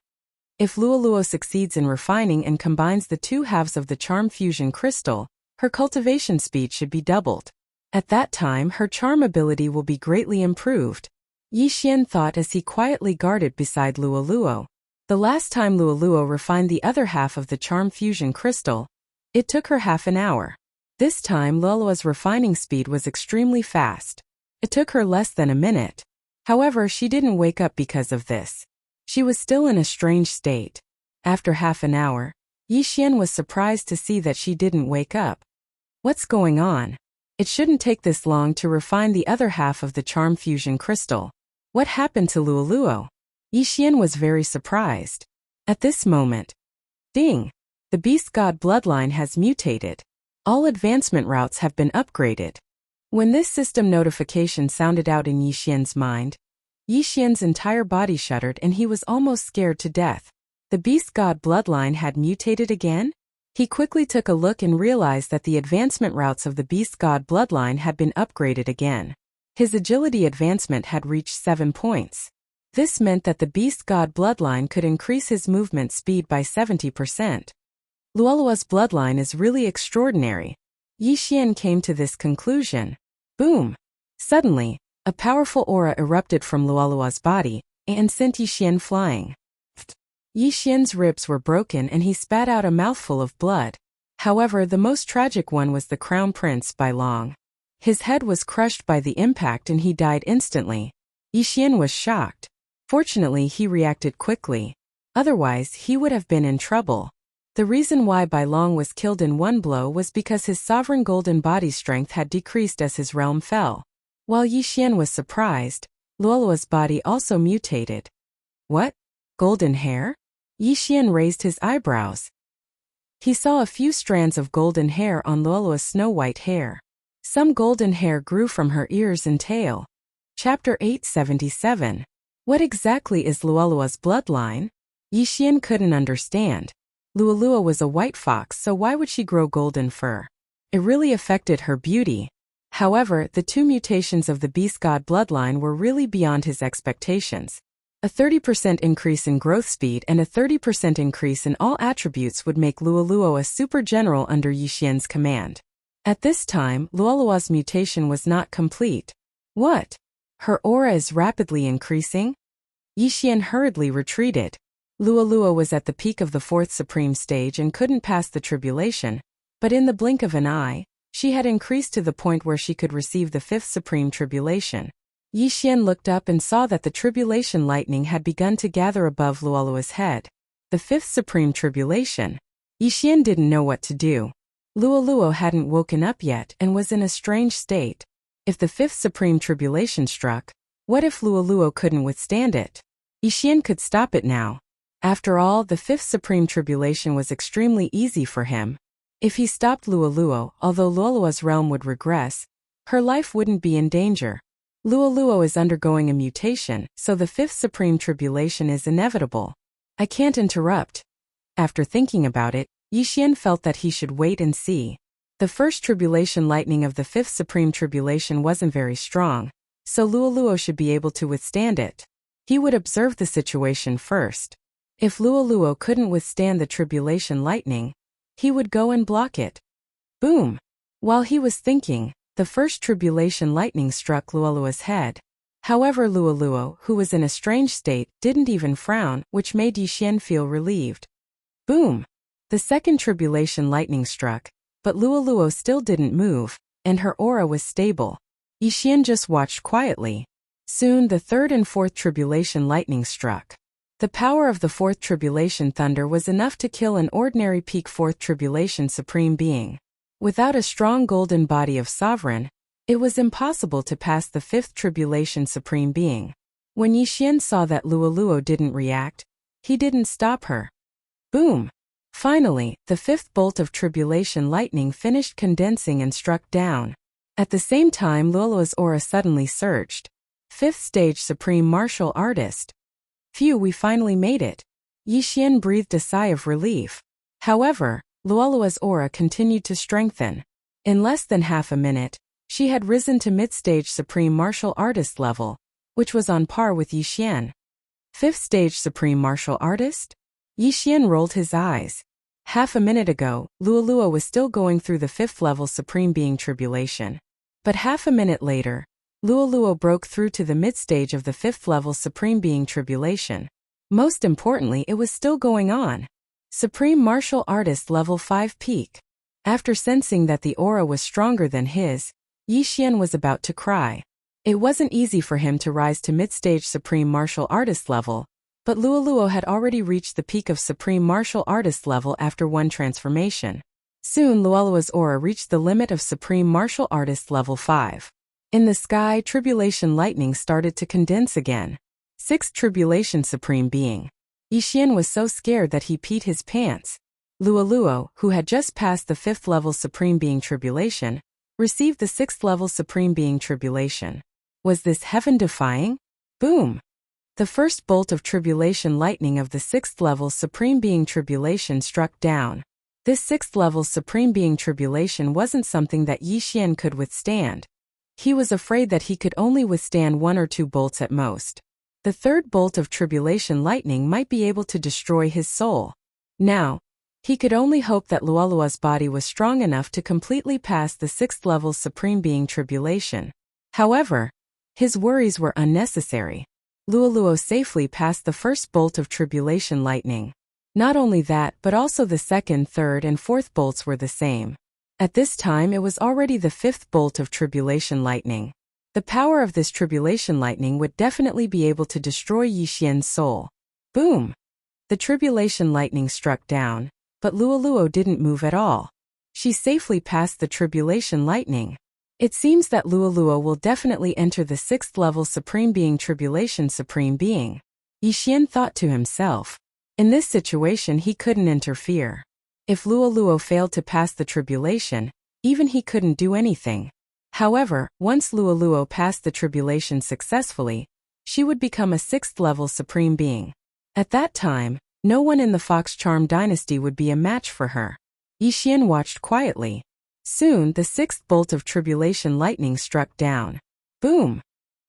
Speaker 1: If Luoluo succeeds in refining and combines the two halves of the charm fusion crystal, her cultivation speed should be doubled. At that time, her charm ability will be greatly improved. Yixian thought as he quietly guarded beside Luoluo. The last time Luoluo refined the other half of the charm fusion crystal, it took her half an hour. This time Luoluo's refining speed was extremely fast. It took her less than a minute. However, she didn't wake up because of this. She was still in a strange state. After half an hour, Yixian was surprised to see that she didn't wake up. What's going on? It shouldn't take this long to refine the other half of the charm fusion crystal. What happened to Luoluo? Yixian was very surprised. At this moment, ding! The beast god bloodline has mutated. All advancement routes have been upgraded. When this system notification sounded out in Yixian's mind, Yixian's entire body shuddered and he was almost scared to death. The beast god bloodline had mutated again? He quickly took a look and realized that the advancement routes of the beast god bloodline had been upgraded again. His agility advancement had reached 7 points. This meant that the beast god bloodline could increase his movement speed by 70%. Luoluo's bloodline is really extraordinary. Yixian came to this conclusion. Boom! Suddenly, a powerful aura erupted from Luolua's body and sent Yixian flying. Yixian's ribs were broken and he spat out a mouthful of blood. However, the most tragic one was the crown prince Bai Long. His head was crushed by the impact and he died instantly. Yixian was shocked. Fortunately, he reacted quickly. Otherwise, he would have been in trouble. The reason why Bai Long was killed in one blow was because his sovereign golden body strength had decreased as his realm fell. While Yixian was surprised, Luolua's body also mutated. What? Golden hair? Yixian raised his eyebrows. He saw a few strands of golden hair on Luolua's snow-white hair. Some golden hair grew from her ears and tail. Chapter 877. What exactly is Luolua's bloodline? Yixian couldn't understand. Luolua was a white fox, so why would she grow golden fur? It really affected her beauty. However, the two mutations of the beast god bloodline were really beyond his expectations. A 30% increase in growth speed and a 30% increase in all attributes would make Luolua a super general under Yixian's command. At this time, Luolua's mutation was not complete. What? Her aura is rapidly increasing? Yixian hurriedly retreated. Luolua was at the peak of the fourth supreme stage and couldn't pass the tribulation, but in the blink of an eye, she had increased to the point where she could receive the fifth supreme tribulation. Yixian looked up and saw that the tribulation lightning had begun to gather above Luolua's head. The fifth supreme tribulation. Yixian didn't know what to do. Luolua hadn't woken up yet and was in a strange state. If the fifth supreme tribulation struck, what if Luolua couldn't withstand it? Yixian could stop it now. After all, the fifth supreme tribulation was extremely easy for him. If he stopped Luolua, although Luolua's realm would regress, her life wouldn't be in danger. Luolua is undergoing a mutation, so the fifth supreme tribulation is inevitable. I can't interrupt. After thinking about it, Yixian felt that he should wait and see. The first tribulation lightning of the fifth supreme tribulation wasn't very strong, so Luolua should be able to withstand it. He would observe the situation first. If Luolua couldn't withstand the tribulation lightning, he would go and block it. Boom! While he was thinking, the first tribulation lightning struck Luolua's head. However, Luolua, who was in a strange state, didn't even frown, which made Yixian feel relieved. Boom! The second tribulation lightning struck, but Luolua still didn't move, and her aura was stable. Yixian just watched quietly. Soon the third and fourth tribulation lightning struck. The power of the fourth tribulation thunder was enough to kill an ordinary peak fourth tribulation supreme being. Without a strong golden body of sovereign, it was impossible to pass the fifth tribulation supreme being. When Yixian saw that Luolua didn't react, he didn't stop her. Boom! Finally, the fifth bolt of tribulation lightning finished condensing and struck down. At the same time, Luolua's aura suddenly surged. Fifth stage supreme martial artist. Phew, we finally made it. Yixian breathed a sigh of relief. However, Luolua's aura continued to strengthen. In less than half a minute, she had risen to mid-stage supreme martial artist level, which was on par with Yixian. Fifth stage supreme martial artist? Yixian rolled his eyes. Half a minute ago, Luolua was still going through the fifth level supreme being tribulation. But half a minute later, Luolua broke through to the mid-stage of the fifth level supreme being tribulation. Most importantly, it was still going on. Supreme martial artist level 5 peak. After sensing that the aura was stronger than his, Yixian was about to cry. It wasn't easy for him to rise to mid-stage supreme martial artist level, but Luolua had already reached the peak of supreme martial artist level after one transformation. Soon Luolua's aura reached the limit of supreme martial artist level 5. In the sky, tribulation lightning started to condense again. Sixth tribulation supreme being. Yixian was so scared that he peed his pants. Luolua, who had just passed the fifth level supreme being tribulation, received the sixth level supreme being tribulation. Was this heaven-defying? Boom! The first bolt of tribulation lightning of the sixth level supreme being tribulation struck down. This sixth level supreme being tribulation wasn't something that Yixian could withstand. He was afraid that he could only withstand one or two bolts at most. The third bolt of tribulation lightning might be able to destroy his soul. Now, he could only hope that Luolua's body was strong enough to completely pass the sixth level supreme being tribulation. However, his worries were unnecessary. Luoluo safely passed the first bolt of tribulation lightning. Not only that, but also the second, third, and fourth bolts were the same. At this time it was already the fifth bolt of tribulation lightning. The power of this tribulation lightning would definitely be able to destroy Yi Xian's soul. Boom! The tribulation lightning struck down, but Luoluo didn't move at all. She safely passed the tribulation lightning. It seems that Luoluo will definitely enter the 6th level Supreme Being Tribulation Supreme Being. Yi Xian thought to himself. In this situation he couldn't interfere. If Luoluo failed to pass the tribulation, even he couldn't do anything. However, once Luoluo passed the tribulation successfully, she would become a 6th level Supreme Being. At that time, no one in the Fox Charm dynasty would be a match for her. Yi Xian watched quietly. Soon the 6th bolt of tribulation lightning struck down. Boom!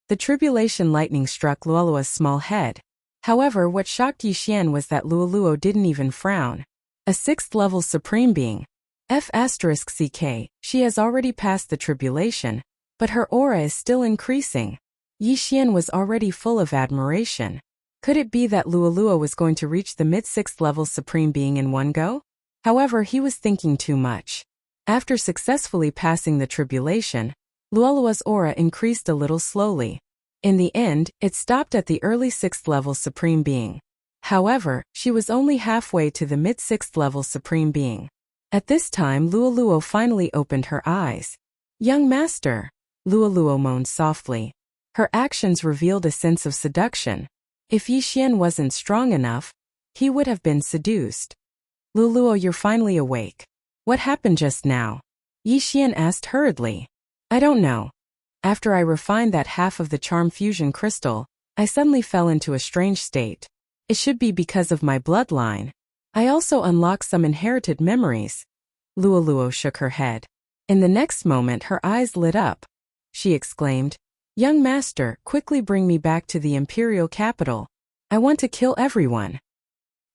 Speaker 1: The tribulation lightning struck Luoluo's small head. However, what shocked Yi Xian was that Luoluo didn't even frown. A 6th level Supreme Being. F***ck, she has already passed the tribulation, but her aura is still increasing. Yi Xian was already full of admiration. Could it be that Luoluo was going to reach the mid-6th level Supreme Being in one go? However, he was thinking too much. After successfully passing the tribulation, Luoluo's aura increased a little slowly. In the end, it stopped at the early 6th level Supreme Being. However, she was only halfway to the mid-6th level Supreme Being. At this time Luoluo finally opened her eyes. "Young master," Luoluo moaned softly. Her actions revealed a sense of seduction. If Yi Xian wasn't strong enough, he would have been seduced. "Luoluo, you're finally awake. What happened just now?" Yi Xian asked hurriedly. "I don't know. After I refined that half of the charm fusion crystal, I suddenly fell into a strange state. It should be because of my bloodline. I also unlocked some inherited memories." Luoluo shook her head. In the next moment her eyes lit up. She exclaimed, "Young master, quickly bring me back to the imperial capital. I want to kill everyone."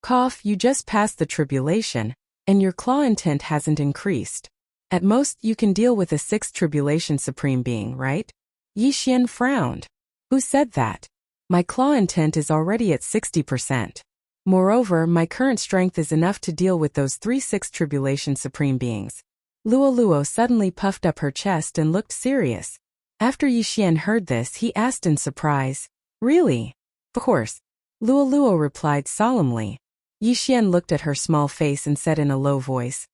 Speaker 1: "Cough, you just passed the tribulation, and your claw intent hasn't increased. At most you can deal with a 6th tribulation Supreme Being, right?" Yi Xian frowned. "Who said that? My claw intent is already at 60%. Moreover, my current strength is enough to deal with those 3 6th tribulation Supreme Beings." Luoluo suddenly puffed up her chest and looked serious. After Yi Xian heard this, he asked in surprise, "Really?" "Of course," Luoluo replied solemnly. Yi Xian looked at her small face and said in a low voice,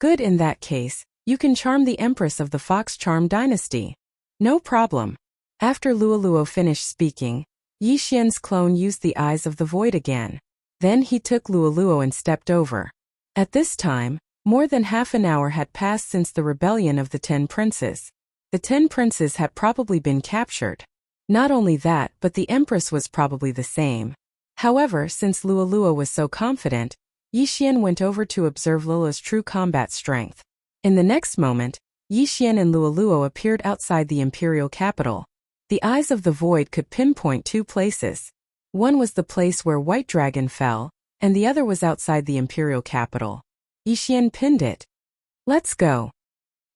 Speaker 1: "Good, in that case, you can charm the Empress of the Fox Charm dynasty." "No problem." After Luoluo finished speaking, Yi Xian's clone used the Eyes of the Void again. Then he took Luoluo and stepped over. At this time, more than half an hour had passed since the rebellion of the 10 princes. The 10 princes had probably been captured. Not only that, but the Empress was probably the same. However, since Luoluo was so confident, Yi Xian went over to observe Luoluo's true combat strength. In the next moment, Yi Xian and Luoluo appeared outside the imperial capital. The Eyes of the Void could pinpoint 2 places. One was the place where White Dragon fell, and the other was outside the imperial capital. Yi Xian pinned it. "Let's go."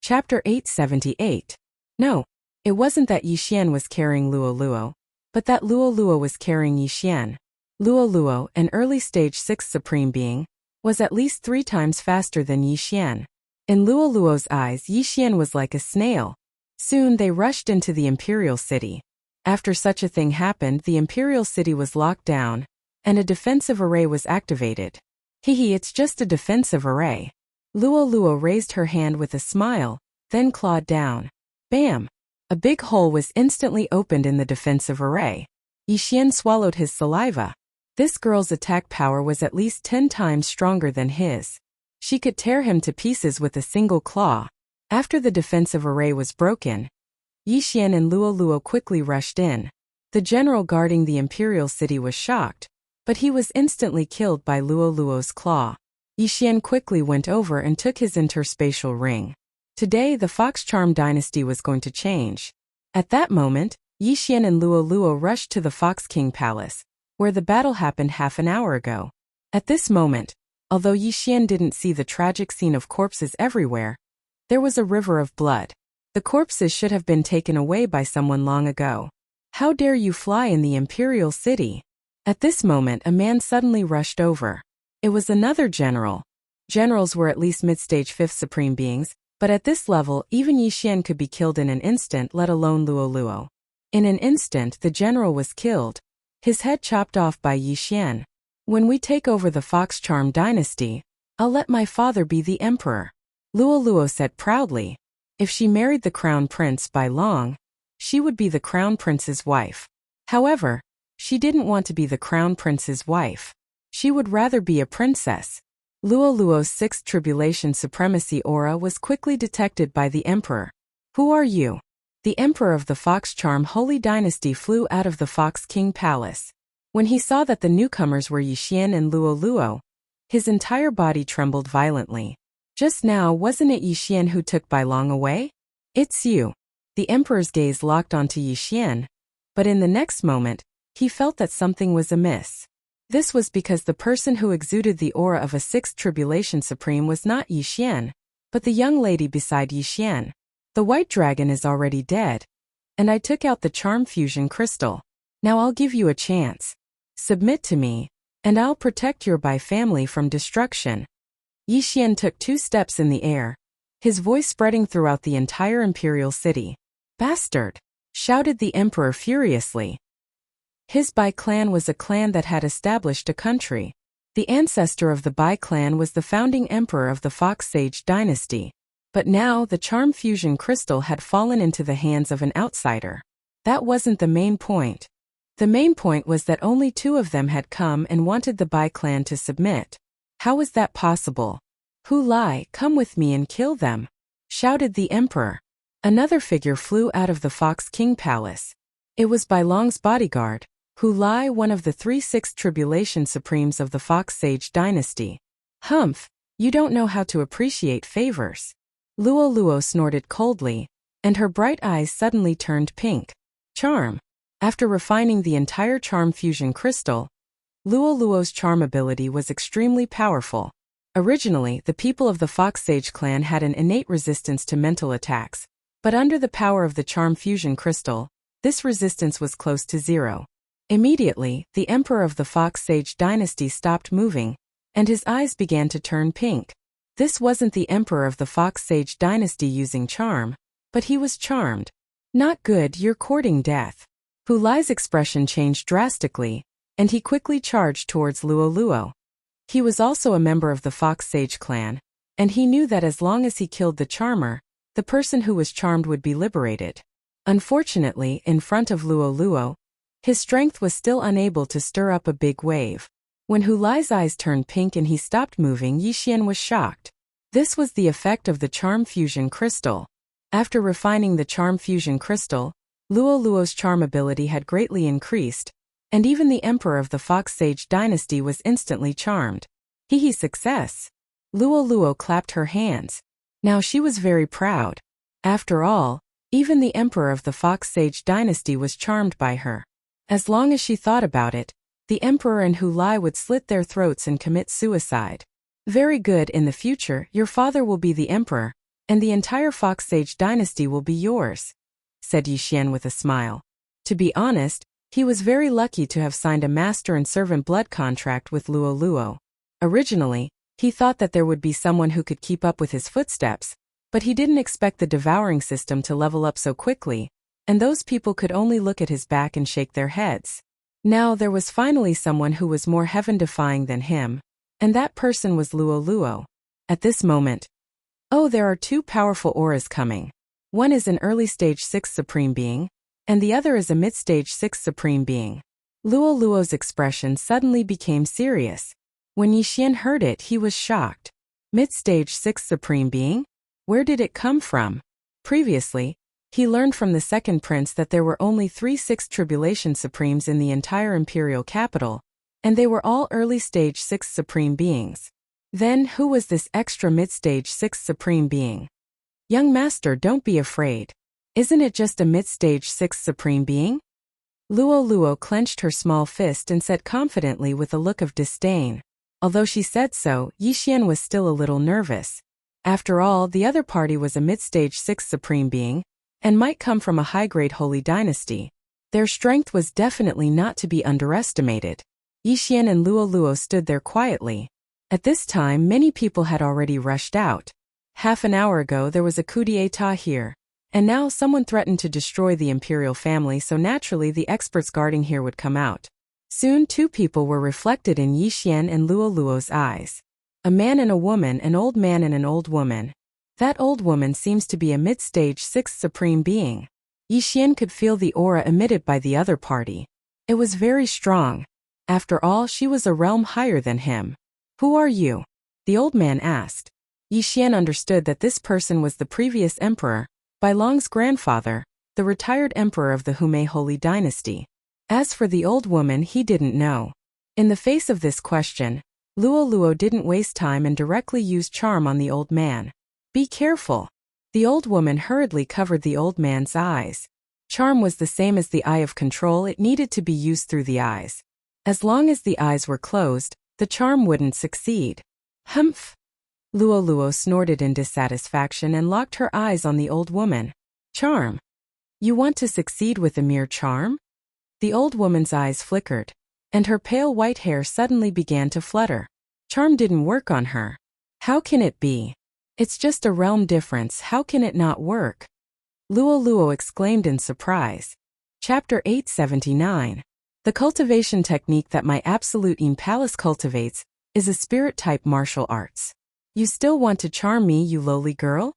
Speaker 1: Chapter 878. No, it wasn't that Yi Xian was carrying Luoluo, but that Luoluo was carrying Yi Xian. Luoluo, an early stage 6th Supreme Being, was at least 3 times faster than Yi Xian. In Luoluo's eyes, Yi Xian was like a snail. Soon they rushed into the imperial city. After such a thing happened, the imperial city was locked down, and a defensive array was activated. "Hehe, it's just a defensive array." Luoluo raised her hand with a smile, then clawed down. Bam! A big hole was instantly opened in the defensive array. Yi Xian swallowed his saliva. This girl's attack power was at least 10 times stronger than his. She could tear him to pieces with a single claw. After the defensive array was broken, Yi Xian and Luoluo quickly rushed in. The general guarding the imperial city was shocked, but he was instantly killed by Luoluo's claw. Yi Xian quickly went over and took his interspatial ring. Today the Fox Charm dynasty was going to change. At that moment, Yi Xian and Luoluo rushed to the Fox King Palace, where the battle happened half an hour ago. At this moment, although Yi Xian didn't see the tragic scene of corpses everywhere, there was a river of blood. The corpses should have been taken away by someone long ago. How dare you fly in the imperial city? At this moment a man suddenly rushed over. It was another general. Generals were at least mid-stage 5th supreme beings, but at this level even Yi Xian could be killed in an instant, let alone Luo Luo. In an instant the general was killed, his head chopped off by Yi Xian. When we take over the Fox Charm dynasty, I'll let my father be the emperor, Luo Luo said proudly. If she married the crown prince by long, she would be the crown prince's wife. However, she didn't want to be the crown prince's wife. She would rather be a princess. Luo Luo's 6th tribulation supremacy aura was quickly detected by the emperor. Who are you? The emperor of the Fox Charm Holy Dynasty flew out of the Fox King Palace. When he saw that the newcomers were Yi Xian and Luo Luo, his entire body trembled violently. Just now wasn't it Yi Xian who took Bai Long away? It's you. The emperor's gaze locked onto Yi Xian, but in the next moment, he felt that something was amiss. This was because the person who exuded the aura of a 6th tribulation supreme was not Yi Xian, but the young lady beside Yi Xian. The white dragon is already dead, and I took out the charm fusion crystal. Now I'll give you a chance. Submit to me, and I'll protect your Bai family from destruction. Yi Xian took 2 steps in the air, his voice spreading throughout the entire imperial city. Bastard! Shouted the emperor furiously. His Bai clan was a clan that had established a country. The ancestor of the Bai clan was the founding emperor of the Fox Sage dynasty. But now the charm fusion crystal had fallen into the hands of an outsider. That wasn't the main point. The main point was that only 2 of them had come and wanted the Bai clan to submit. How was that possible? Hu Lai, come with me and kill them, shouted the emperor. Another figure flew out of the Fox King Palace. It was Bai Long's bodyguard, Hu Lai, one of the 3 6th tribulation supremes of the Fox Sage dynasty. Humph, you don't know how to appreciate favors. Luo Luo snorted coldly, and her bright eyes suddenly turned pink. Charm. After refining the entire charm fusion crystal, Luo Luo's charm ability was extremely powerful. Originally, the people of the Fox Sage clan had an innate resistance to mental attacks, but under the power of the charm fusion crystal, this resistance was close to 0. Immediately, the emperor of the Fox Sage dynasty stopped moving, and his eyes began to turn pink. This wasn't the emperor of the Fox Sage dynasty using charm, but he was charmed. Not good, you're courting death. Hu Lai's expression changed drastically, and he quickly charged towards Luo Luo. He was also a member of the Fox Sage clan, and he knew that as long as he killed the charmer, the person who was charmed would be liberated. Unfortunately, in front of Luo Luo, his strength was still unable to stir up a big wave. When Hu Lai's eyes turned pink and he stopped moving, Yi Xian was shocked. This was the effect of the charm fusion crystal. After refining the charm fusion crystal, Luo Luo's charm ability had greatly increased, and even the emperor of the Fox Sage dynasty was instantly charmed. Hee success! Luo Luo clapped her hands. Now she was very proud. After all, even the emperor of the Fox Sage dynasty was charmed by her. As long as she thought about it, the emperor and Hu Lai would slit their throats and commit suicide. Very good, in the future, your father will be the emperor, and the entire Fox Sage dynasty will be yours, said Yi Xian with a smile. To be honest, he was very lucky to have signed a master and servant blood contract with Luo Luo. Originally, he thought that there would be someone who could keep up with his footsteps, but he didn't expect the devouring system to level up so quickly, and those people could only look at his back and shake their heads. Now there was finally someone who was more heaven-defying than him, and that person was Luo Luo. At this moment, oh, there are 2 powerful auras coming. One is an early-stage 6th supreme being, and the other is a mid-stage 6th supreme being. Luo Luo's expression suddenly became serious. When Yi Xian heard it, he was shocked. Mid-stage 6th supreme being? Where did it come from? Previously, he learned from the second prince that there were only 3 6th tribulation supremes in the entire imperial capital, and they were all early-stage 6th supreme beings. Then, who was this extra mid-stage 6th supreme being? Young master, don't be afraid. Isn't it just a mid-stage 6th supreme being? Luo Luo clenched her small fist and said confidently with a look of disdain. Although she said so, Yi Xian was still a little nervous. After all, the other party was a mid-stage 6th supreme being, and might come from a high-grade holy dynasty. Their strength was definitely not to be underestimated. Yixian and Luoluo stood there quietly. At this time, many people had already rushed out. Half an hour ago there was a coup d'état here, and now someone threatened to destroy the imperial family, so naturally the experts guarding here would come out. Soon 2 people were reflected in Yixian and Luoluo's eyes. A man and a woman, an old man and an old woman. That old woman seems to be a mid-stage 6th supreme being. Yixian could feel the aura emitted by the other party. It was very strong. After all, she was a realm higher than him. "Who are you?" the old man asked. Yixian understood that this person was the previous emperor, Bai Long's grandfather, the retired emperor of the Humei Holy Dynasty. As for the old woman, he didn't know. In the face of this question, Luoluo didn't waste time and directly used charm on the old man. "Be careful." The old woman hurriedly covered the old man's eyes. Charm was the same as the eye of control, it needed to be used through the eyes. As long as the eyes were closed, the charm wouldn't succeed. "Humph!" Luoluo snorted in dissatisfaction and locked her eyes on the old woman. "Charm? You want to succeed with a mere charm?" The old woman's eyes flickered, and her pale white hair suddenly began to flutter. Charm didn't work on her. How can it be? It's just a realm difference, how can it not work? Luoluo exclaimed in surprise. Chapter 879. The cultivation technique that my absolute palace cultivates is a spirit-type martial arts. You still want to charm me, you lowly girl?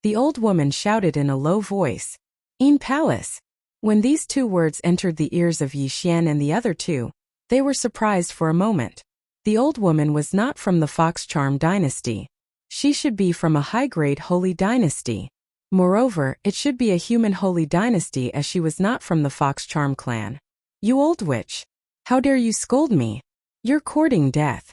Speaker 1: The old woman shouted in a low voice. Palace. When these 2 words entered the ears of Yixian and the other 2, they were surprised for a moment. The old woman was not from the Fox Charm dynasty. She should be from a high-grade holy dynasty. Moreover, it should be a human holy dynasty, as she was not from the Fox Charm clan. "You old witch! How dare you scold me? You're courting death."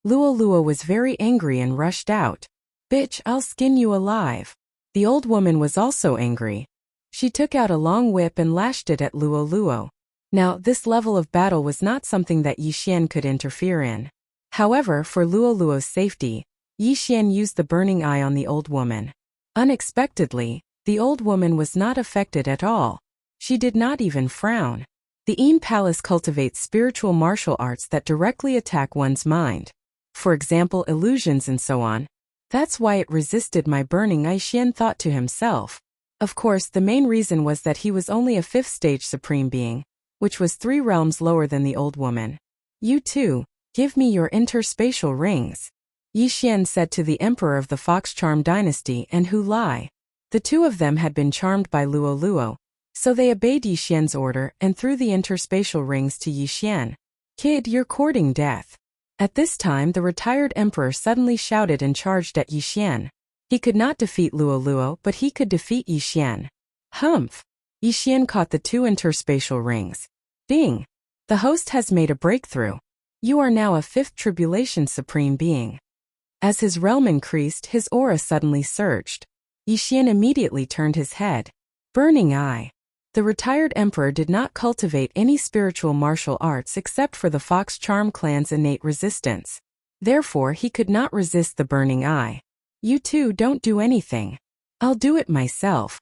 Speaker 1: Luoluo was very angry and rushed out. "Bitch, I'll skin you alive." The old woman was also angry. She took out a long whip and lashed it at Luoluo. Now, this level of battle was not something that Yixian could interfere in. However, for Luoluo's safety, Yixian used the burning eye on the old woman. Unexpectedly, the old woman was not affected at all. She did not even frown. The Palace cultivates spiritual martial arts that directly attack one's mind. For example, illusions and so on. That's why it resisted my burning eye, Xian thought to himself. Of course, the main reason was that he was only a 5th stage supreme being, which was 3 realms lower than the old woman. "You too, give me your interspatial rings," Yixian said to the emperor of the Fox Charm dynasty and Hu Lai. The 2 of them had been charmed by Luoluo, so they obeyed Yixian's order and threw the interspatial rings to Yixian. "Kid, you're courting death." At this time, the retired emperor suddenly shouted and charged at Yixian. He could not defeat Luoluo, but he could defeat Yixian. Humph! Yixian caught the 2 interspatial rings. Ding! The host has made a breakthrough. You are now a 5th tribulation supreme being. As his realm increased, his aura suddenly surged. Yixian immediately turned his head. Burning eye. The retired emperor did not cultivate any spiritual martial arts except for the Fox Charm clan's innate resistance. Therefore, he could not resist the burning eye. "You two don't do anything. I'll do it myself,"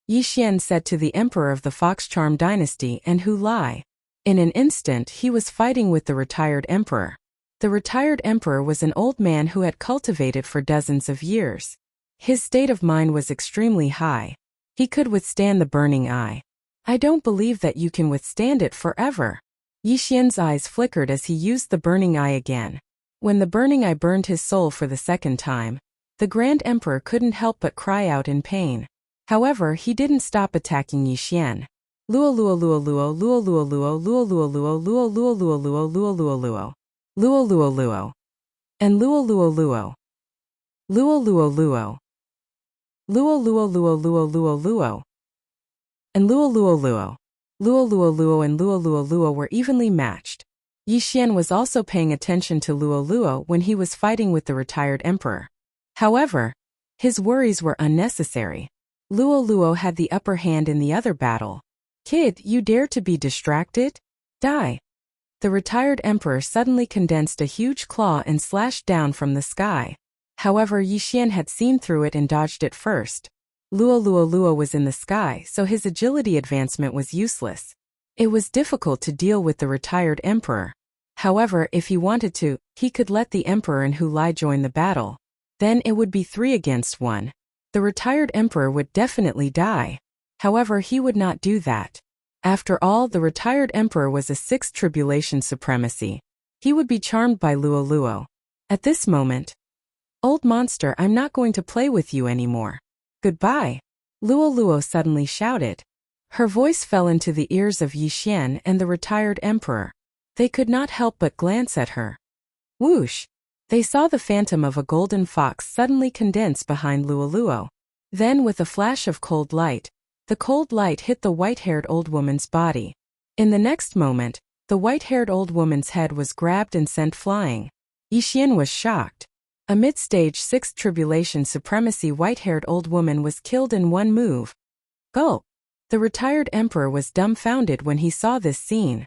Speaker 1: Yixian said to the emperor of the Fox Charm dynasty and Hu Lai. In an instant, he was fighting with the retired emperor. The retired emperor was an old man who had cultivated for dozens of years. His state of mind was extremely high. He could withstand the burning eye. "I don't believe that you can withstand it forever." Yixian's eyes flickered as he used the burning eye again. When the burning eye burned his soul for the second time, the Grand Emperor couldn't help but cry out in pain. However, he didn't stop attacking Yixian. Luoluoluoluo, luoluoluo, luoluoluo, luoluoluoluo, luoluoluo, luoluoluo, and luoluoluo, luoluoluo, luoluoluoluoluoluo, and luoluoluo. Luoluoluo and luoluoluo were evenly matched. Yixian was also paying attention to Luoluo when he was fighting with the retired emperor. However, his worries were unnecessary. Luoluo had the upper hand in the other battle. "Kid, you dare to be distracted? Die!" The retired emperor suddenly condensed a huge claw and slashed down from the sky. However, Yixian had seen through it and dodged it first. Luo was in the sky, so his agility advancement was useless. It was difficult to deal with the retired emperor. However, if he wanted to, he could let the emperor and Hu Lai join the battle. Then it would be 3 against 1. The retired emperor would definitely die. However, he would not do that. After all, the retired emperor was a 6th tribulation supremacy. He would be charmed by Luo. At this moment, "Old monster, I'm not going to play with you anymore. Goodbye," Luo suddenly shouted. Her voice fell into the ears of Yixian and the retired emperor. They could not help but glance at her. Whoosh! They saw the phantom of a golden fox suddenly condense behind Luo. Then, with a flash of cold light, the cold light hit the white-haired old woman's body. In the next moment, the white-haired old woman's head was grabbed and sent flying. Yixian was shocked. A mid-stage 6th tribulation supremacy white-haired old woman was killed in one move. Gulp! The retired emperor was dumbfounded when he saw this scene.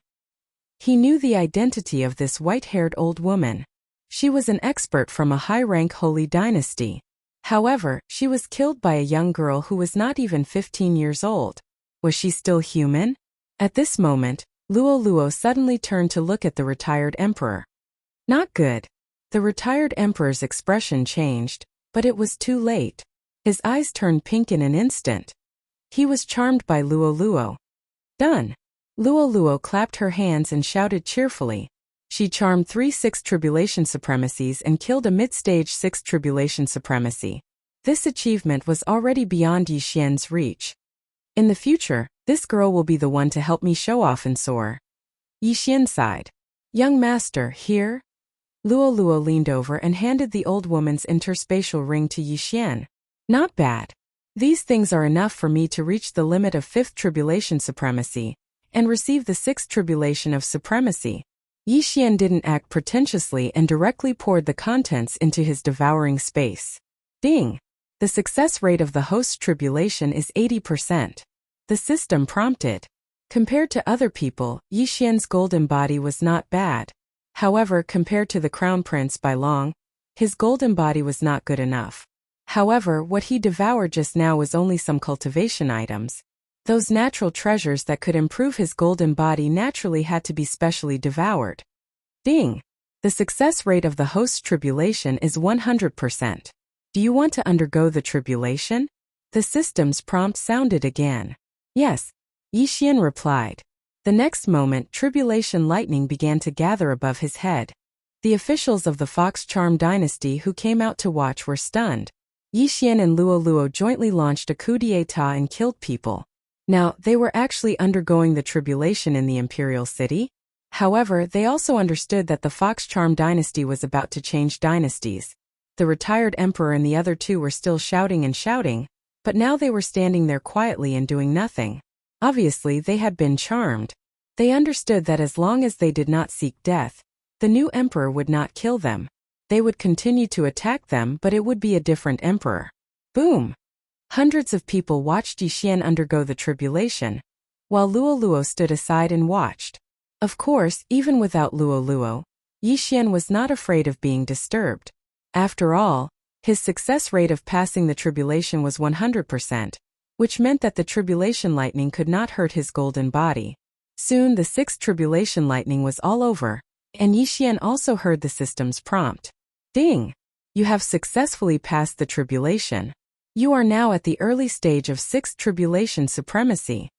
Speaker 1: He knew the identity of this white-haired old woman. She was an expert from a high-rank holy dynasty. However, she was killed by a young girl who was not even 15 years old. Was she still human? At this moment, Luo suddenly turned to look at the retired emperor. Not good. The retired emperor's expression changed, but it was too late. His eyes turned pink in an instant. He was charmed by Luo. Done. Luo clapped her hands and shouted cheerfully. She charmed 3 6th tribulation supremacies and killed a mid-stage 6th tribulation supremacy. This achievement was already beyond Yixian's reach. In the future, this girl will be the one to help me show off and soar. Yixian sighed. Young master, here? Luo leaned over and handed the old woman's interspatial ring to Yixian. Not bad. These things are enough for me to reach the limit of 5th tribulation supremacy and receive the 6th tribulation of supremacy. Yixian didn't act pretentiously and directly poured the contents into his devouring space. Ding! The success rate of the host's tribulation is 80%. The system prompted. Compared to other people, Yixian's golden body was not bad. However, compared to the crown prince by long, his golden body was not good enough. However, what he devoured just now was only some cultivation items. Those natural treasures that could improve his golden body naturally had to be specially devoured. Ding! The success rate of the host's tribulation is 100%. Do you want to undergo the tribulation? The system's prompt sounded again. Yes, Yixian replied. The next moment, tribulation lightning began to gather above his head. The officials of the Fox Charm dynasty who came out to watch were stunned. Yixian and Luo jointly launched a coup d'état and killed people. Now, they were actually undergoing the tribulation in the imperial city. However, they also understood that the Fox Charm dynasty was about to change dynasties. The retired emperor and the other two were still shouting, but now they were standing there quietly and doing nothing. Obviously, they had been charmed. They understood that as long as they did not seek death, the new emperor would not kill them. They would continue to attack them, but it would be a different emperor. Boom! Hundreds of people watched Yixian undergo the tribulation, while Luo stood aside and watched. Of course, even without Luo, Yixian was not afraid of being disturbed. After all, his success rate of passing the tribulation was 100%, which meant that the tribulation lightning could not hurt his golden body. Soon the 6th tribulation lightning was all over, and Yixian also heard the system's prompt. Ding! You have successfully passed the tribulation. You are now at the early stage of 6th tribulation supremacy.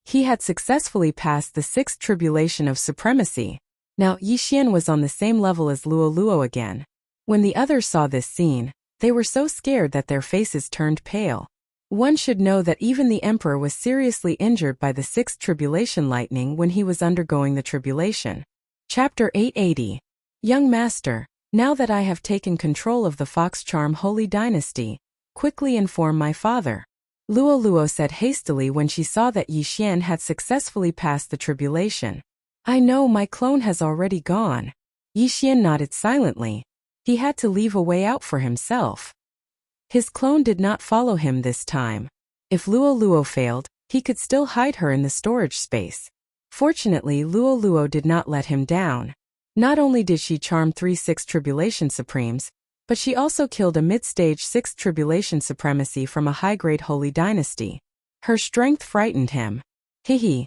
Speaker 1: He had successfully passed the 6th tribulation of supremacy. Now Yixian was on the same level as Luo again. When the others saw this scene, they were so scared that their faces turned pale. One should know that even the emperor was seriously injured by the 6th tribulation lightning when he was undergoing the tribulation. Chapter 880. Young Master, now that I have taken control of the Fox Charm Holy Dynasty, quickly inform my father. Luo said hastily when she saw that Yixian had successfully passed the tribulation. I know my clone has already gone. Yixian nodded silently. He had to leave a way out for himself. His clone did not follow him this time. If Luo failed, he could still hide her in the storage space. Fortunately, Luo did not let him down. Not only did she charm 3 6 tribulation supremes, But she also killed a mid-stage 6th tribulation supremacy from a high-grade holy dynasty. Her strength frightened him. Hehe.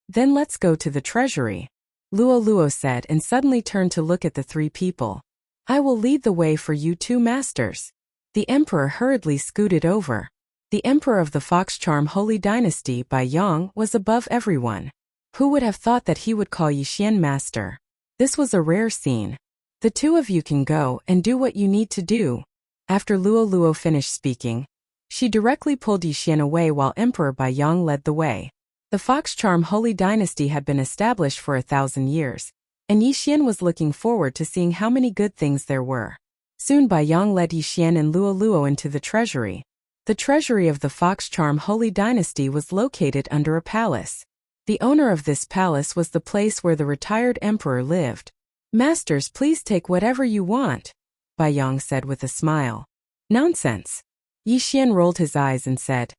Speaker 1: Then let's go to the treasury, Luo said and suddenly turned to look at the three people. I will lead the way for you two masters. The emperor hurriedly scooted over. The emperor of the Fox Charm Holy Dynasty Bai Yang was above everyone. Who would have thought that he would call Yixian master? This was a rare scene. The two of you can go and do what you need to do. After Luo finished speaking, she directly pulled Yixian away while Emperor Bai Yang led the way. The Fox Charm Holy Dynasty had been established for 1,000 years, and Yixian was looking forward to seeing how many good things there were. Soon Bai Yang led Yixian and Luo into the treasury. The treasury of the Fox Charm Holy Dynasty was located under a palace. The owner of this palace was the place where the retired emperor lived. Masters, please take whatever you want, Bai Yang said with a smile. Nonsense. Yixian rolled his eyes and said,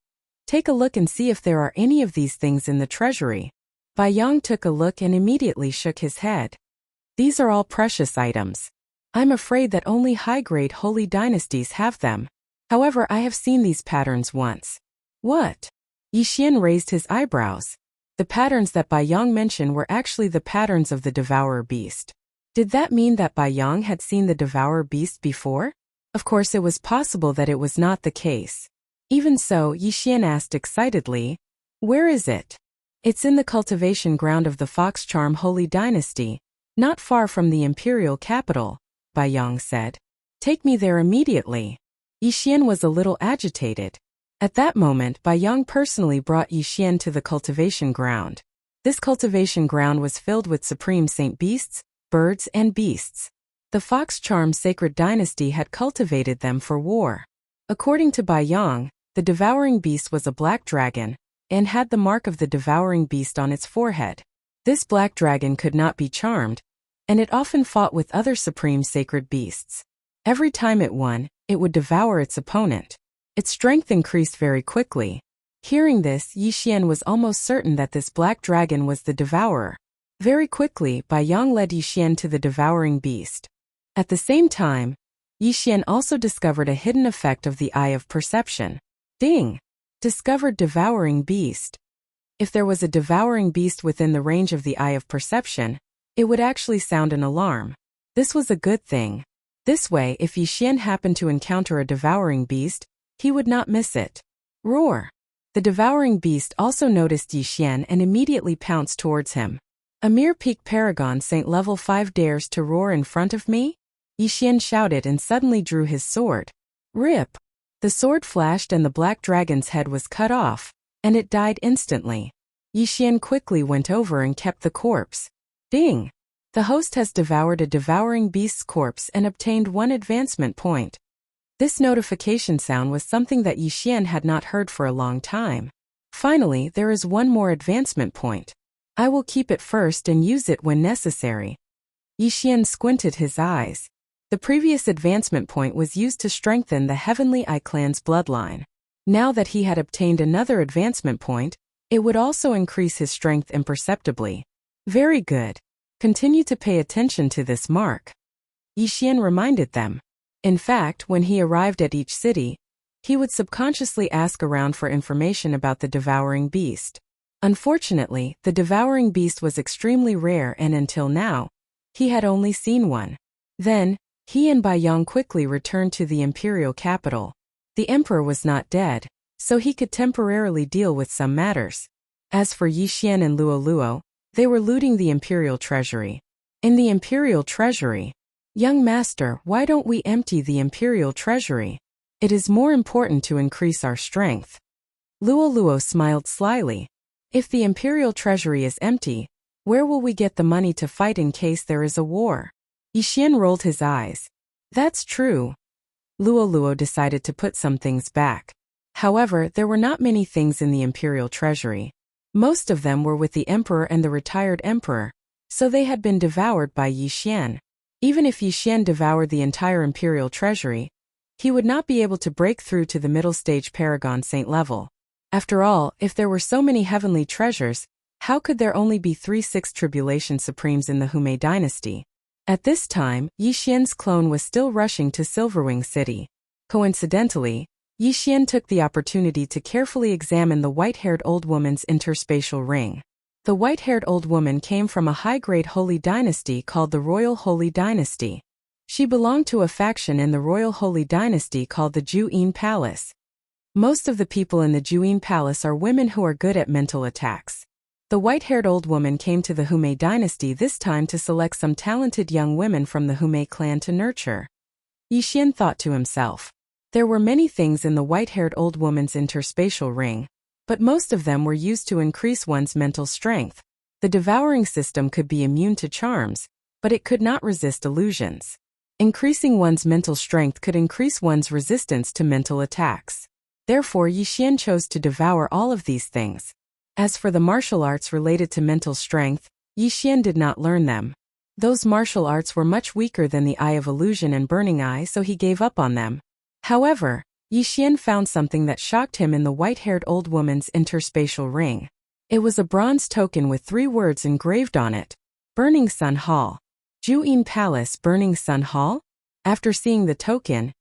Speaker 1: take a look and see if there are any of these things in the treasury. Bai Yang took a look and immediately shook his head. These are all precious items. I'm afraid that only high-grade holy dynasties have them. However, I have seen these patterns once. What? Yixian raised his eyebrows. The patterns that Bai Yang mentioned were actually the patterns of the Devourer Beast. Did that mean that Bai Yang had seen the Devourer Beast before? Of course, it was possible that it was not the case. Even so, Yixian asked excitedly, where is it? It's in the cultivation ground of the Fox Charm Holy Dynasty, not far from the imperial capital, Bai Yang said. Take me there immediately. Yixian was a little agitated. At that moment, Bai Yang personally brought Yixian to the cultivation ground. This cultivation ground was filled with supreme saint beasts, birds and beasts. The Fox Charm Sacred Dynasty had cultivated them for war. According to Bai Yang, the devouring beast was a black dragon, and had the mark of the devouring beast on its forehead. This black dragon could not be charmed, and it often fought with other supreme sacred beasts. Every time it won, it would devour its opponent. Its strength increased very quickly. Hearing this, Yixian was almost certain that this black dragon was the devourer. Very quickly, Bai Yang led Yixian to the devouring beast. At the same time, Yixian also discovered a hidden effect of the Eye of Perception. Ding! Discovered devouring beast. If there was a devouring beast within the range of the Eye of Perception, it would actually sound an alarm. This was a good thing. This way, if Yixian happened to encounter a devouring beast, he would not miss it. Roar! The devouring beast also noticed Yixian and immediately pounced towards him. A mere peak paragon Saint level 5 dares to roar in front of me? Yixian shouted and suddenly drew his sword. Rip! The sword flashed and the black dragon's head was cut off, and it died instantly. Yixian quickly went over and kept the corpse. Ding! The host has devoured a devouring beast's corpse and obtained 1 advancement point. This notification sound was something that Yixian had not heard for a long time. Finally, there is 1 more advancement point. I will keep it first and use it when necessary. Yixian squinted his eyes. The previous advancement point was used to strengthen the Heavenly Eye clan's bloodline. Now that he had obtained another advancement point, it would also increase his strength imperceptibly. Very good. Continue to pay attention to this mark. Yixian reminded them. In fact, when he arrived at each city, he would subconsciously ask around for information about the devouring beast. Unfortunately, the devouring beast was extremely rare and until now, he had only seen one. Then, he and Bai Yang quickly returned to the imperial capital. The emperor was not dead, so he could temporarily deal with some matters. As for Yixian and Luo, they were looting the imperial treasury. In the imperial treasury, young master, why don't we empty the imperial treasury? It is more important to increase our strength. Luo smiled slyly. If the imperial treasury is empty, where will we get the money to fight in case there is a war? Yixian rolled his eyes. That's true. Luo decided to put some things back. However, there were not many things in the imperial treasury. Most of them were with the emperor and the retired emperor, so they had been devoured by Yixian. Even if Yixian devoured the entire imperial treasury, he would not be able to break through to the middle stage paragon saint level. After all, if there were so many heavenly treasures, how could there only be 3 6th tribulation supremes in the Humei dynasty? At this time, Yi Xian's clone was still rushing to Silverwing City. Coincidentally, Yi Xian took the opportunity to carefully examine the white-haired old woman's interspatial ring. The white-haired old woman came from a high-grade holy dynasty called the Royal Holy Dynasty. She belonged to a faction in the Royal Holy Dynasty called the Juyin Palace. Most of the people in the Juyin Palace are women who are good at mental attacks. The white-haired old woman came to the Humei dynasty this time to select some talented young women from the Humei clan to nurture. Yi Xian thought to himself. There were many things in the white-haired old woman's interspatial ring, but most of them were used to increase one's mental strength. The devouring system could be immune to charms, but it could not resist illusions. Increasing one's mental strength could increase one's resistance to mental attacks. Therefore, Yi Xian chose to devour all of these things. As for the martial arts related to mental strength, Yi Xian did not learn them. Those martial arts were much weaker than the Eye of Illusion and Burning Eye, so he gave up on them. However, Yi Xian found something that shocked him in the white-haired old woman's interspatial ring. It was a bronze token with 3 words engraved on it. Burning Sun Hall. Juyin Palace Burning Sun Hall? After seeing the token,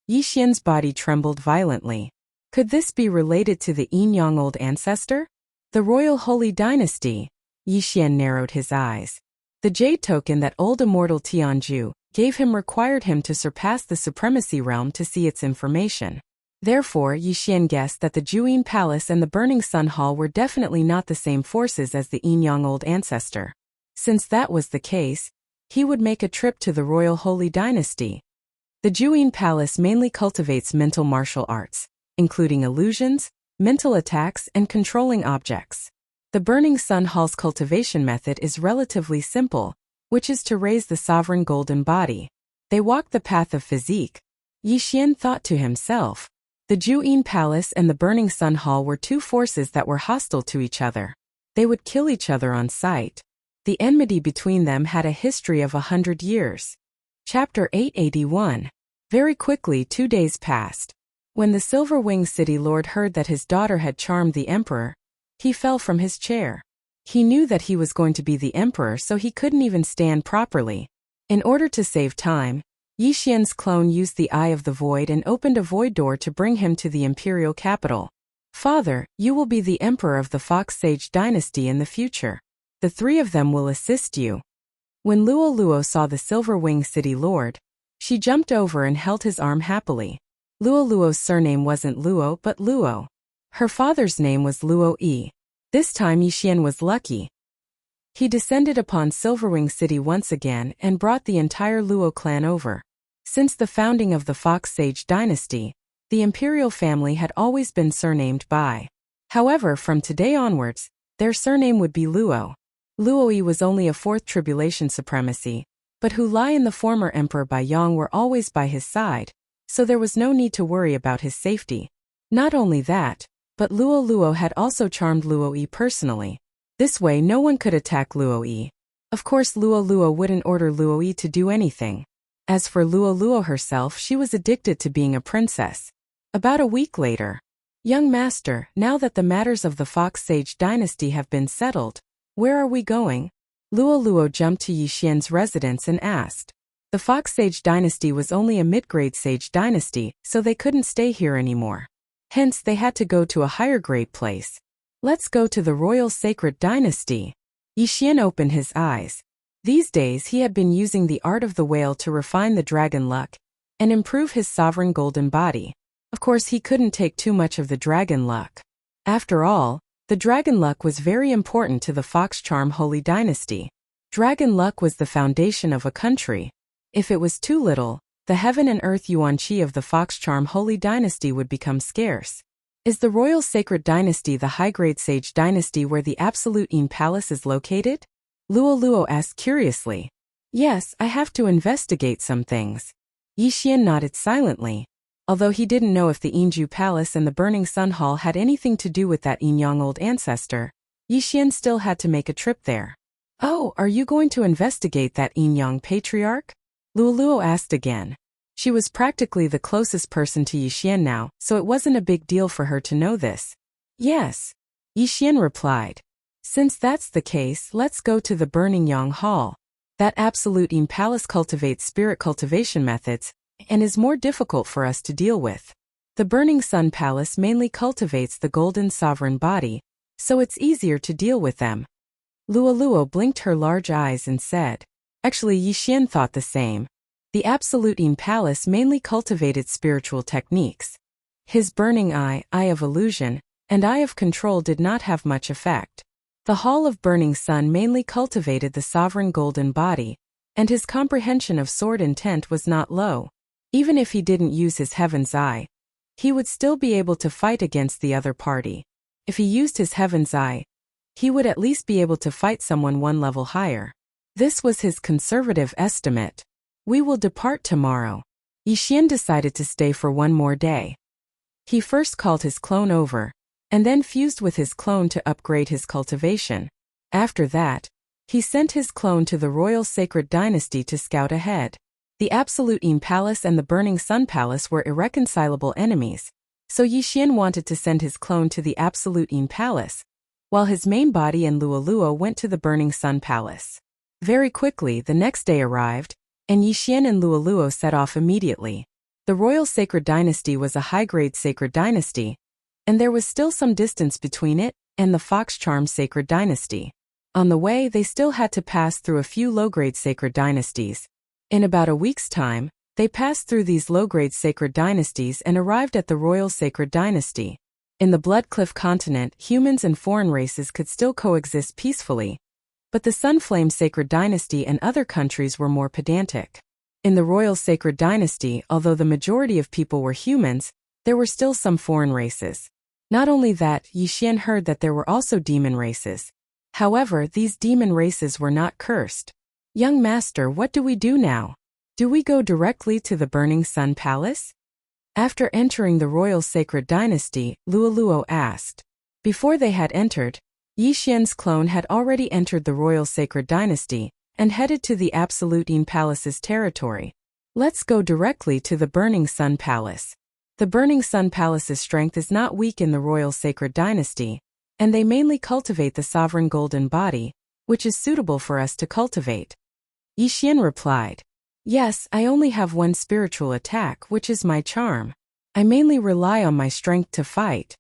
Speaker 1: Yi Xian's body trembled violently. Could this be related to the Yin Yang old ancestor? The Royal Holy Dynasty. Yi Xian narrowed his eyes. The jade token that old immortal Tianju gave him required him to surpass the supremacy realm to see its information. Therefore, Yi Xian guessed that the Juyin Palace and the Burning Sun Hall were definitely not the same forces as the Yin Yang old ancestor. Since that was the case, he would make a trip to the Royal Holy Dynasty. The Juyin Palace mainly cultivates mental martial arts, including illusions, mental attacks, and controlling objects. The Burning Sun Hall's cultivation method is relatively simple, which is to raise the sovereign golden body. They walk the path of physique. Yi Xian thought to himself. The Juyin Palace and the Burning Sun Hall were 2 forces that were hostile to each other. They would kill each other on sight. The enmity between them had a history of 100 years. Chapter 881. Very quickly 2 days passed. When the Silverwing City Lord heard that his daughter had charmed the Emperor, he fell from his chair. He knew that he was going to be the Emperor, so he couldn't even stand properly. In order to save time, Yi Xian's clone used the Eye of the Void and opened a void door to bring him to the imperial capital. Father, you will be the Emperor of the Fox Sage dynasty in the future. The 3 of them will assist you. When Luo Luo saw the Silverwing City Lord, she jumped over and held his arm happily. Luo Luo's surname wasn't Luo but Luo. Her father's name was Luo Yi. This time Yi Xian was lucky. He descended upon Silverwing City once again and brought the entire Luo clan over. Since the founding of the Fox Sage dynasty, the imperial family had always been surnamed Bai. However, from today onwards, their surname would be Luo. Luo Yi was only a 4th tribulation supremacy, but Hu Lai and the former Emperor Bai Yang were always by his side, so there was no need to worry about his safety. Not only that, but Luo Luo had also charmed Luo Yi personally. This way no one could attack Luo Yi. Of course Luo Luo wouldn't order Luo Yi to do anything. As for Luo Luo herself, she was addicted to being a princess. About a week later. Young master, now that the matters of the Fox Sage dynasty have been settled, where are we going? Luo Luo jumped to Yi Xian's residence and asked. The Fox Sage dynasty was only a mid-grade sage dynasty, so they couldn't stay here anymore. Hence they had to go to a higher grade place. Let's go to the Royal Sacred Dynasty. Yi Xian opened his eyes. These days he had been using the art of the whale to refine the dragon luck and improve his sovereign golden body. Of course he couldn't take too much of the dragon luck. After all, the dragon luck was very important to the Fox Charm Holy Dynasty. Dragon luck was the foundation of a country. If it was too little, the heaven and earth yuan qi of the Fox Charm Holy Dynasty would become scarce. Is the Royal Sacred Dynasty the high-grade sage dynasty where the Absolute Yin Palace is located? Luo Luo asked curiously. Yes, I have to investigate some things. Yi Xian nodded silently. Although he didn't know if the Yinju Palace and the Burning Sun Hall had anything to do with that Yin Yang old ancestor, Yi Xian still had to make a trip there. Oh, are you going to investigate that Yin Yang patriarch? Luo Luo asked again. She was practically the closest person to Yi Xian now, so it wasn't a big deal for her to know this. Yes. Yi Xian replied. Since that's the case, let's go to the Burning Yang Hall. That absolute palace cultivates spirit cultivation methods and is more difficult for us to deal with. The Burning Sun Palace mainly cultivates the golden sovereign body, so it's easier to deal with them. Luoluo blinked her large eyes and said. Actually, Yixian thought the same. The Absolute Palace mainly cultivated spiritual techniques. His burning eye of illusion, and eye of control did not have much effect. The Hall of Burning Sun mainly cultivated the sovereign golden body, and his comprehension of sword intent was not low. Even if he didn't use his Heaven's Eye, he would still be able to fight against the other party. If he used his Heaven's Eye, he would at least be able to fight someone one level higher. This was his conservative estimate. We will depart tomorrow. Yixian decided to stay for one more day. He first called his clone over, and then fused with his clone to upgrade his cultivation. After that, he sent his clone to the Royal Sacred Dynasty to scout ahead. The Absolute Palace and the Burning Sun Palace were irreconcilable enemies, so Yixian wanted to send his clone to the Absolute Palace, while his main body and Luoluo went to the Burning Sun Palace. Very quickly, the next day arrived, and Yixian and Luoluo set off immediately. The Royal Sacred Dynasty was a high-grade sacred dynasty, and there was still some distance between it and the Fox Charm Sacred Dynasty. On the way, they still had to pass through a few low-grade sacred dynasties. In about a week's time, they passed through these low-grade sacred dynasties and arrived at the Royal Sacred Dynasty. In the Bloodcliff continent, humans and foreign races could still coexist peacefully, but the Sunflame Sacred Dynasty and other countries were more pedantic. In the Royal Sacred Dynasty, although the majority of people were humans, there were still some foreign races. Not only that, Yixian heard that there were also demon races. However, these demon races were not cursed. Young master, what do we do now? Do we go directly to the Burning Sun Palace? After entering the Royal Sacred Dynasty, Luoluo asked. Before they had entered, Yixian's clone had already entered the Royal Sacred Dynasty and headed to the Absolute Palace's territory. Let's go directly to the Burning Sun Palace. The Burning Sun Palace's strength is not weak in the Royal Sacred Dynasty, and they mainly cultivate the sovereign golden body, which is suitable for us to cultivate. Yixian replied. Yes, I only have one spiritual attack, which is my charm. I mainly rely on my strength to fight.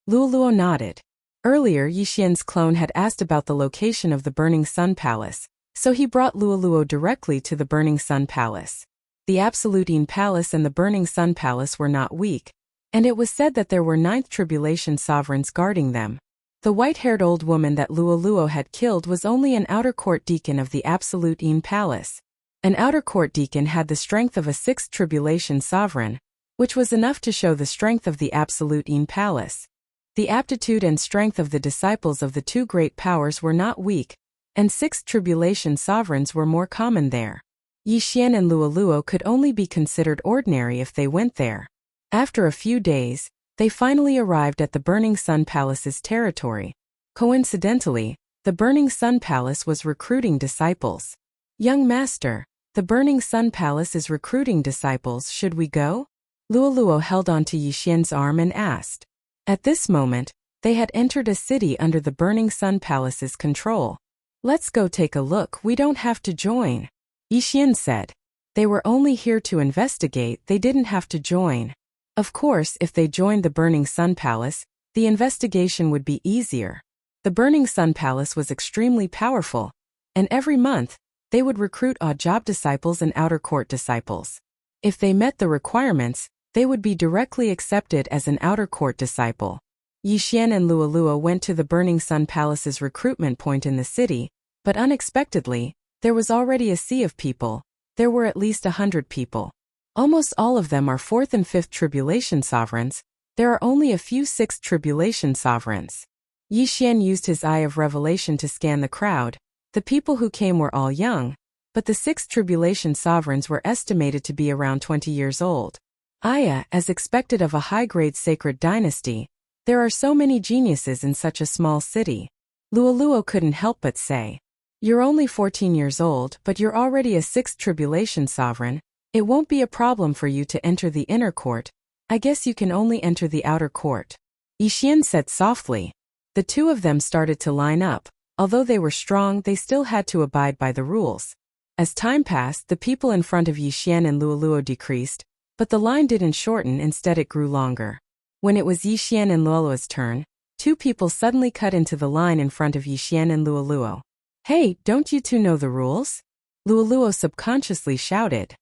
Speaker 1: Luoluo nodded. Earlier, Yixian's clone had asked about the location of the Burning Sun Palace, so he brought Luoluo directly to the Burning Sun Palace. The Absolute Palace and the Burning Sun Palace were not weak, and it was said that there were 9th Tribulation sovereigns guarding them. The white-haired old woman that Luoluo had killed was only an outer court deacon of the Absolute Palace. An outer court deacon had the strength of a 6th Tribulation sovereign, which was enough to show the strength of the Absolute Palace. The aptitude and strength of the disciples of the two great powers were not weak, and 6th Tribulation sovereigns were more common there. Yixian and Luoluo could only be considered ordinary if they went there. After a few days, they finally arrived at the Burning Sun Palace's territory. Coincidentally, the Burning Sun Palace was recruiting disciples. Young master, the Burning Sun Palace is recruiting disciples, should we go? Luoluo held onto Yixian's arm and asked. At this moment, they had entered a city under the Burning Sun Palace's control. Let's go take a look, we don't have to join. Yixian said. They were only here to investigate, they didn't have to join. Of course, if they joined the Burning Sun Palace, the investigation would be easier. The Burning Sun Palace was extremely powerful, and every month, they would recruit odd job disciples and outer court disciples. If they met the requirements, they would be directly accepted as an outer court disciple. Yixian and Luoluo went to the Burning Sun Palace's recruitment point in the city, but unexpectedly, there was already a sea of people. There were at least 100 people. Almost all of them are 4th and 5th Tribulation sovereigns. There are only a few 6th Tribulation sovereigns. Yixian used his eye of revelation to scan the crowd. The people who came were all young, but the 6th Tribulation sovereigns were estimated to be around 20 years old. As expected of a high-grade sacred dynasty, there are so many geniuses in such a small city. Luoluo couldn't help but say. You're only 14 years old, but you're already a 6th Tribulation sovereign. It won't be a problem for you to enter the inner court. I guess you can only enter the outer court. Yixian said softly. The two of them started to line up. Although they were strong, they still had to abide by the rules. As time passed, the people in front of Yixian and Luoluo decreased, but the line didn't shorten, instead it grew longer. When it was Yixian and Luoluo's turn, two people suddenly cut into the line in front of Yixian and Luoluo. Hey, don't you two know the rules? Luoluo subconsciously shouted.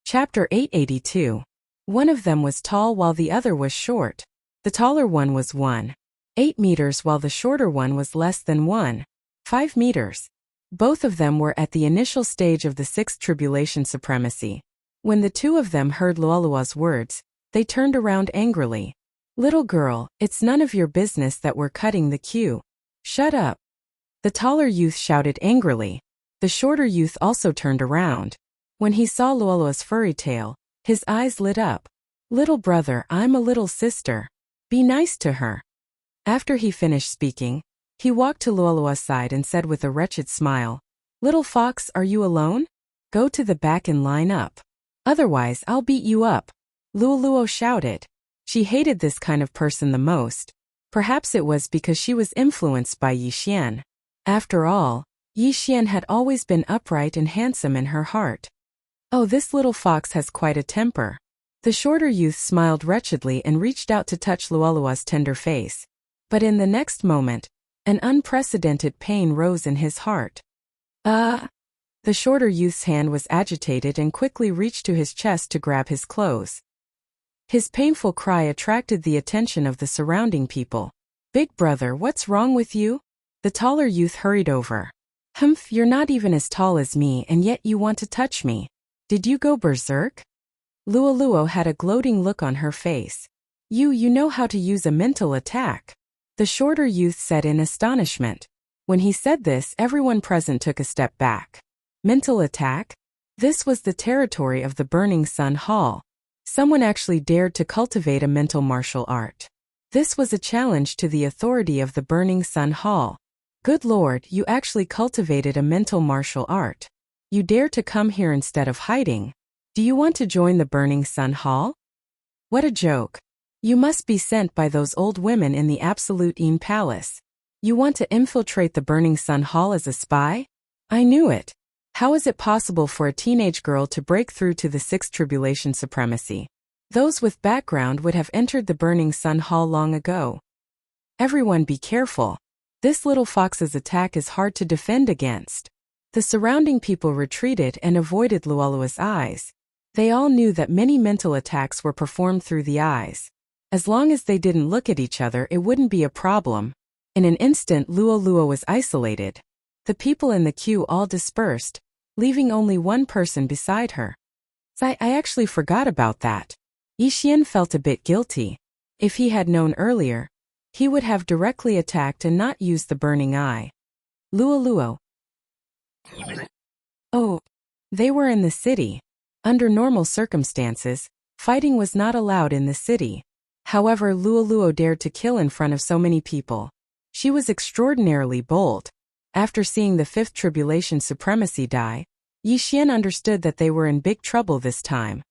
Speaker 1: Chapter 882. One of them was tall while the other was short. The taller one was 1.8 meters while the shorter one was less than 1.5 meters. Both of them were at the initial stage of the sixth tribulation supremacy. When the two of them heard Luoluo's words, they turned around angrily. Little girl, it's none of your business that we're cutting the queue. Shut up. The taller youth shouted angrily. The shorter youth also turned around. When he saw Luoluo's furry tail, his eyes lit up. Little brother, I'm a little sister. Be nice to her. After he finished speaking, he walked to Luoluo's side and said with a wretched smile, Little fox, are you alone? Go to the back and line up. Otherwise, I'll beat you up. Luoluo shouted. She hated this kind of person the most. Perhaps it was because she was influenced by Yixian. After all, Yixian had always been upright and handsome in her heart. Oh, this little fox has quite a temper. The shorter youth smiled wretchedly and reached out to touch Luoluo's tender face. But in the next moment, an unprecedented pain rose in his heart. The shorter youth's hand was agitated and quickly reached to his chest to grab his clothes. His painful cry attracted the attention of the surrounding people. Big brother, what's wrong with you? The taller youth hurried over. Humph, you're not even as tall as me and yet you want to touch me. Did you go berserk? Luoluo had a gloating look on her face. You know how to use a mental attack. The shorter youth said in astonishment. When he said this, everyone present took a step back. Mental attack? This was the territory of the Burning Sun Hall. Someone actually dared to cultivate a mental martial art. This was a challenge to the authority of the Burning Sun Hall. Good Lord, you actually cultivated a mental martial art. You dare to come here instead of hiding. Do you want to join the Burning Sun Hall? What a joke. You must be sent by those old women in the Absolute Een Palace. You want to infiltrate the Burning Sun Hall as a spy? I knew it. How is it possible for a teenage girl to break through to the sixth tribulation supremacy? Those with background would have entered the Burning Sun Hall long ago. Everyone be careful. This little fox's attack is hard to defend against. The surrounding people retreated and avoided Luoluo's eyes. They all knew that many mental attacks were performed through the eyes. As long as they didn't look at each other, it wouldn't be a problem. In an instant, Luoluo was isolated. The people in the queue all dispersed, leaving only one person beside her. I actually forgot about that. Yixian felt a bit guilty. If he had known earlier, he would have directly attacked and not used the burning eye. Luoluo. Oh, they were in the city. Under normal circumstances, fighting was not allowed in the city. However, Luoluo dared to kill in front of so many people. She was extraordinarily bold. After seeing the fifth tribulation supremacy die, Yixian understood that they were in big trouble this time.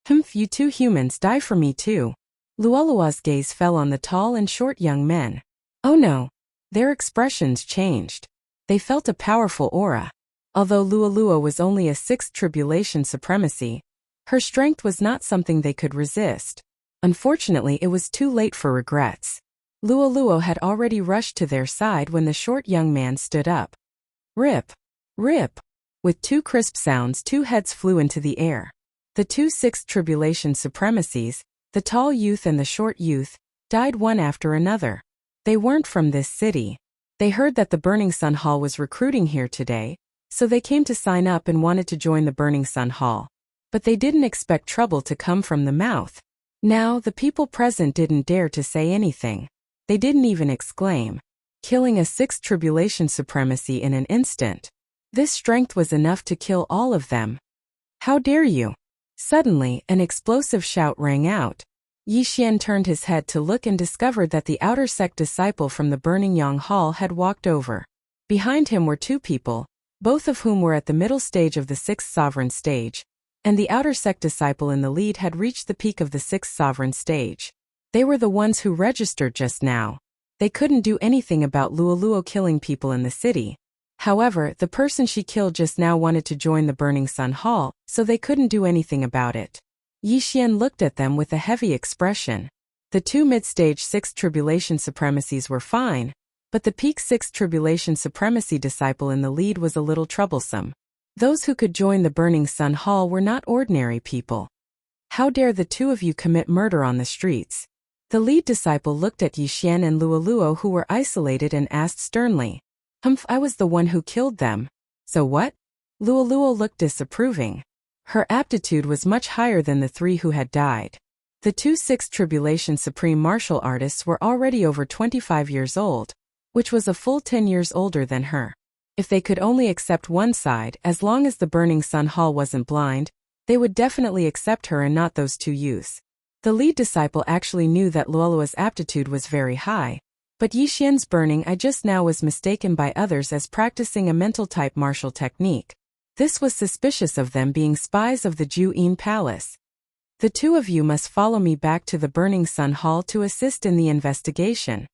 Speaker 1: Humph, you two humans, die for me too. Luoluo's gaze fell on the tall and short young men. Oh no. Their expressions changed. They felt a powerful aura. Although Luoluo was only a sixth tribulation supremacy, her strength was not something they could resist. Unfortunately, it was too late for regrets. Luoluo had already rushed to their side when the short young man stood up. Rip! Rip! With two crisp sounds, two heads flew into the air. The two sixth tribulation supremacies, the tall youth and the short youth, died one after another. They weren't from this city. They heard that the Burning Sun Hall was recruiting here today, so they came to sign up and wanted to join the Burning Sun Hall. But they didn't expect trouble to come from the mouth. Now, the people present didn't dare to say anything. They didn't even exclaim, killing a sixth tribulation supremacy in an instant. This strength was enough to kill all of them. How dare you? Suddenly, an explosive shout rang out. Yixian turned his head to look and discovered that the outer sect disciple from the Burning Yang Hall had walked over. Behind him were two people, both of whom were at the middle stage of the sixth sovereign stage, and the outer sect disciple in the lead had reached the peak of the sixth sovereign stage. They were the ones who registered just now. They couldn't do anything about Luoluo killing people in the city. However, the person she killed just now wanted to join the Burning Sun Hall, so they couldn't do anything about it. Yi Xian looked at them with a heavy expression. The two mid-stage 6th tribulation supremacies were fine, but the peak 6th tribulation supremacy disciple in the lead was a little troublesome. Those who could join the Burning Sun Hall were not ordinary people. How dare the two of you commit murder on the streets? The lead disciple looked at Yi Xian and Luoluo, who were isolated, and asked sternly. I was the one who killed them. So what? Luoluo looked disapproving. Her aptitude was much higher than the three who had died. The two 6th tribulation supreme martial artists were already over 25 years old, which was a full 10 years older than her. If they could only accept one side, as long as the Burning Sun Hall wasn't blind, they would definitely accept her and not those two youths. The lead disciple actually knew that Luoluo's aptitude was very high, but Yi Xian's burning eye just now was mistaken by others as practicing a mental-type martial technique. This was suspicious of them being spies of the Ju-In Palace. The two of you must follow me back to the Burning Sun Hall to assist in the investigation,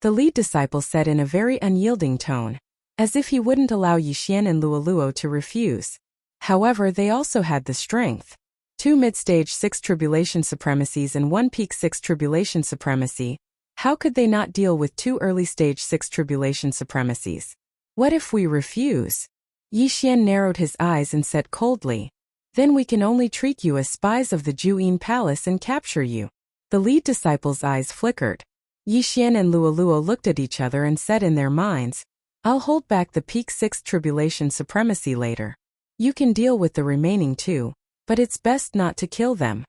Speaker 1: the lead disciple said in a very unyielding tone, as if he wouldn't allow Yi Xian and Luoluo to refuse. However, they also had the strength. Two mid-stage 6th tribulation supremacies and one peak 6th tribulation supremacy. How could they not deal with two early-stage 6th tribulation supremacies? What if we refuse? Yi Xian narrowed his eyes and said coldly, then we can only treat you as spies of the Ju-In Palace and capture you. The lead disciple's eyes flickered. Yi Xian and Luoluo looked at each other and said in their minds, I'll hold back the peak 6th tribulation supremacy later. You can deal with the remaining two, but it's best not to kill them.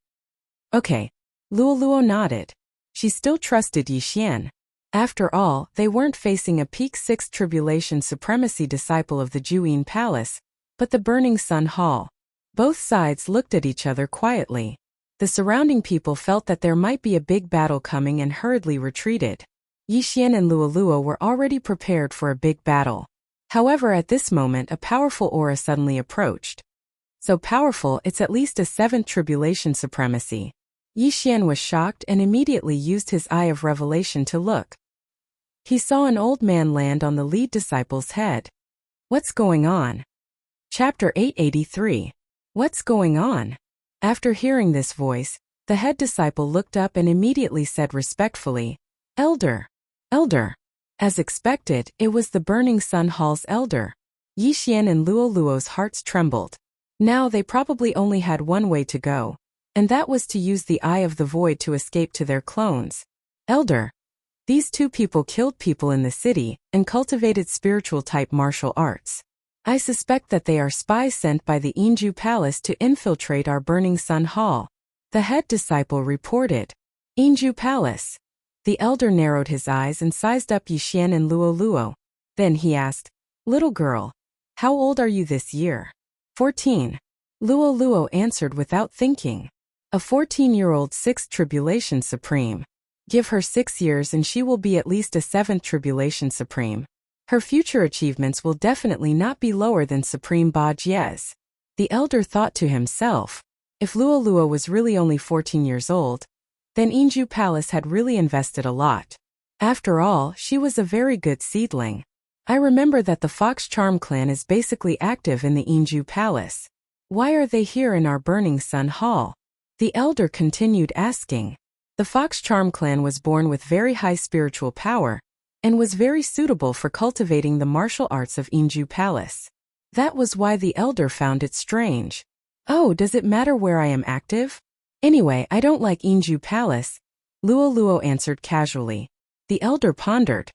Speaker 1: Okay. Luoluo nodded. She still trusted Yi Xian. After all, they weren't facing a peak 6th tribulation supremacy disciple of the Ju-In Palace, but the Burning Sun Hall. Both sides looked at each other quietly. The surrounding people felt that there might be a big battle coming and hurriedly retreated. Yi Xian and Luoluo were already prepared for a big battle. However, at this moment a powerful aura suddenly approached. So powerful it's at least a 7th tribulation supremacy. Yi Xian was shocked and immediately used his eye of revelation to look. He saw an old man land on the lead disciple's head. What's going on? Chapter 883. What's going on? After hearing this voice, the head disciple looked up and immediately said respectfully, Elder. Elder. As expected, it was the Burning Sun Hall's elder. Yi Xian and Luoluo's hearts trembled. Now they probably only had one way to go, and that was to use the Eye of the Void to escape to their clones. Elder. These two people killed people in the city and cultivated spiritual-type martial arts. I suspect that they are spies sent by the Inju Palace to infiltrate our Burning Sun Hall, the head disciple reported. Inju Palace. The elder narrowed his eyes and sized up Yi Xian and Luoluo. Then he asked, Little girl, how old are you this year? 14. Luoluo answered without thinking. A 14-year-old 6th tribulation supreme. Give her 6 years and she will be at least a 7th tribulation supreme. Her future achievements will definitely not be lower than Supreme Ba Jie's. The elder thought to himself, if Luoluo was really only 14 years old, then Inju Palace had really invested a lot. After all, she was a very good seedling. I remember that the Fox Charm clan is basically active in the Inju Palace. Why are they here in our Burning Sun Hall? The elder continued asking. The Fox Charm clan was born with very high spiritual power, and was very suitable for cultivating the martial arts of Inju Palace. That was why the elder found it strange. Oh, does it matter where I am active? Anyway, I don't like Inju Palace, Luoluo answered casually. The elder pondered.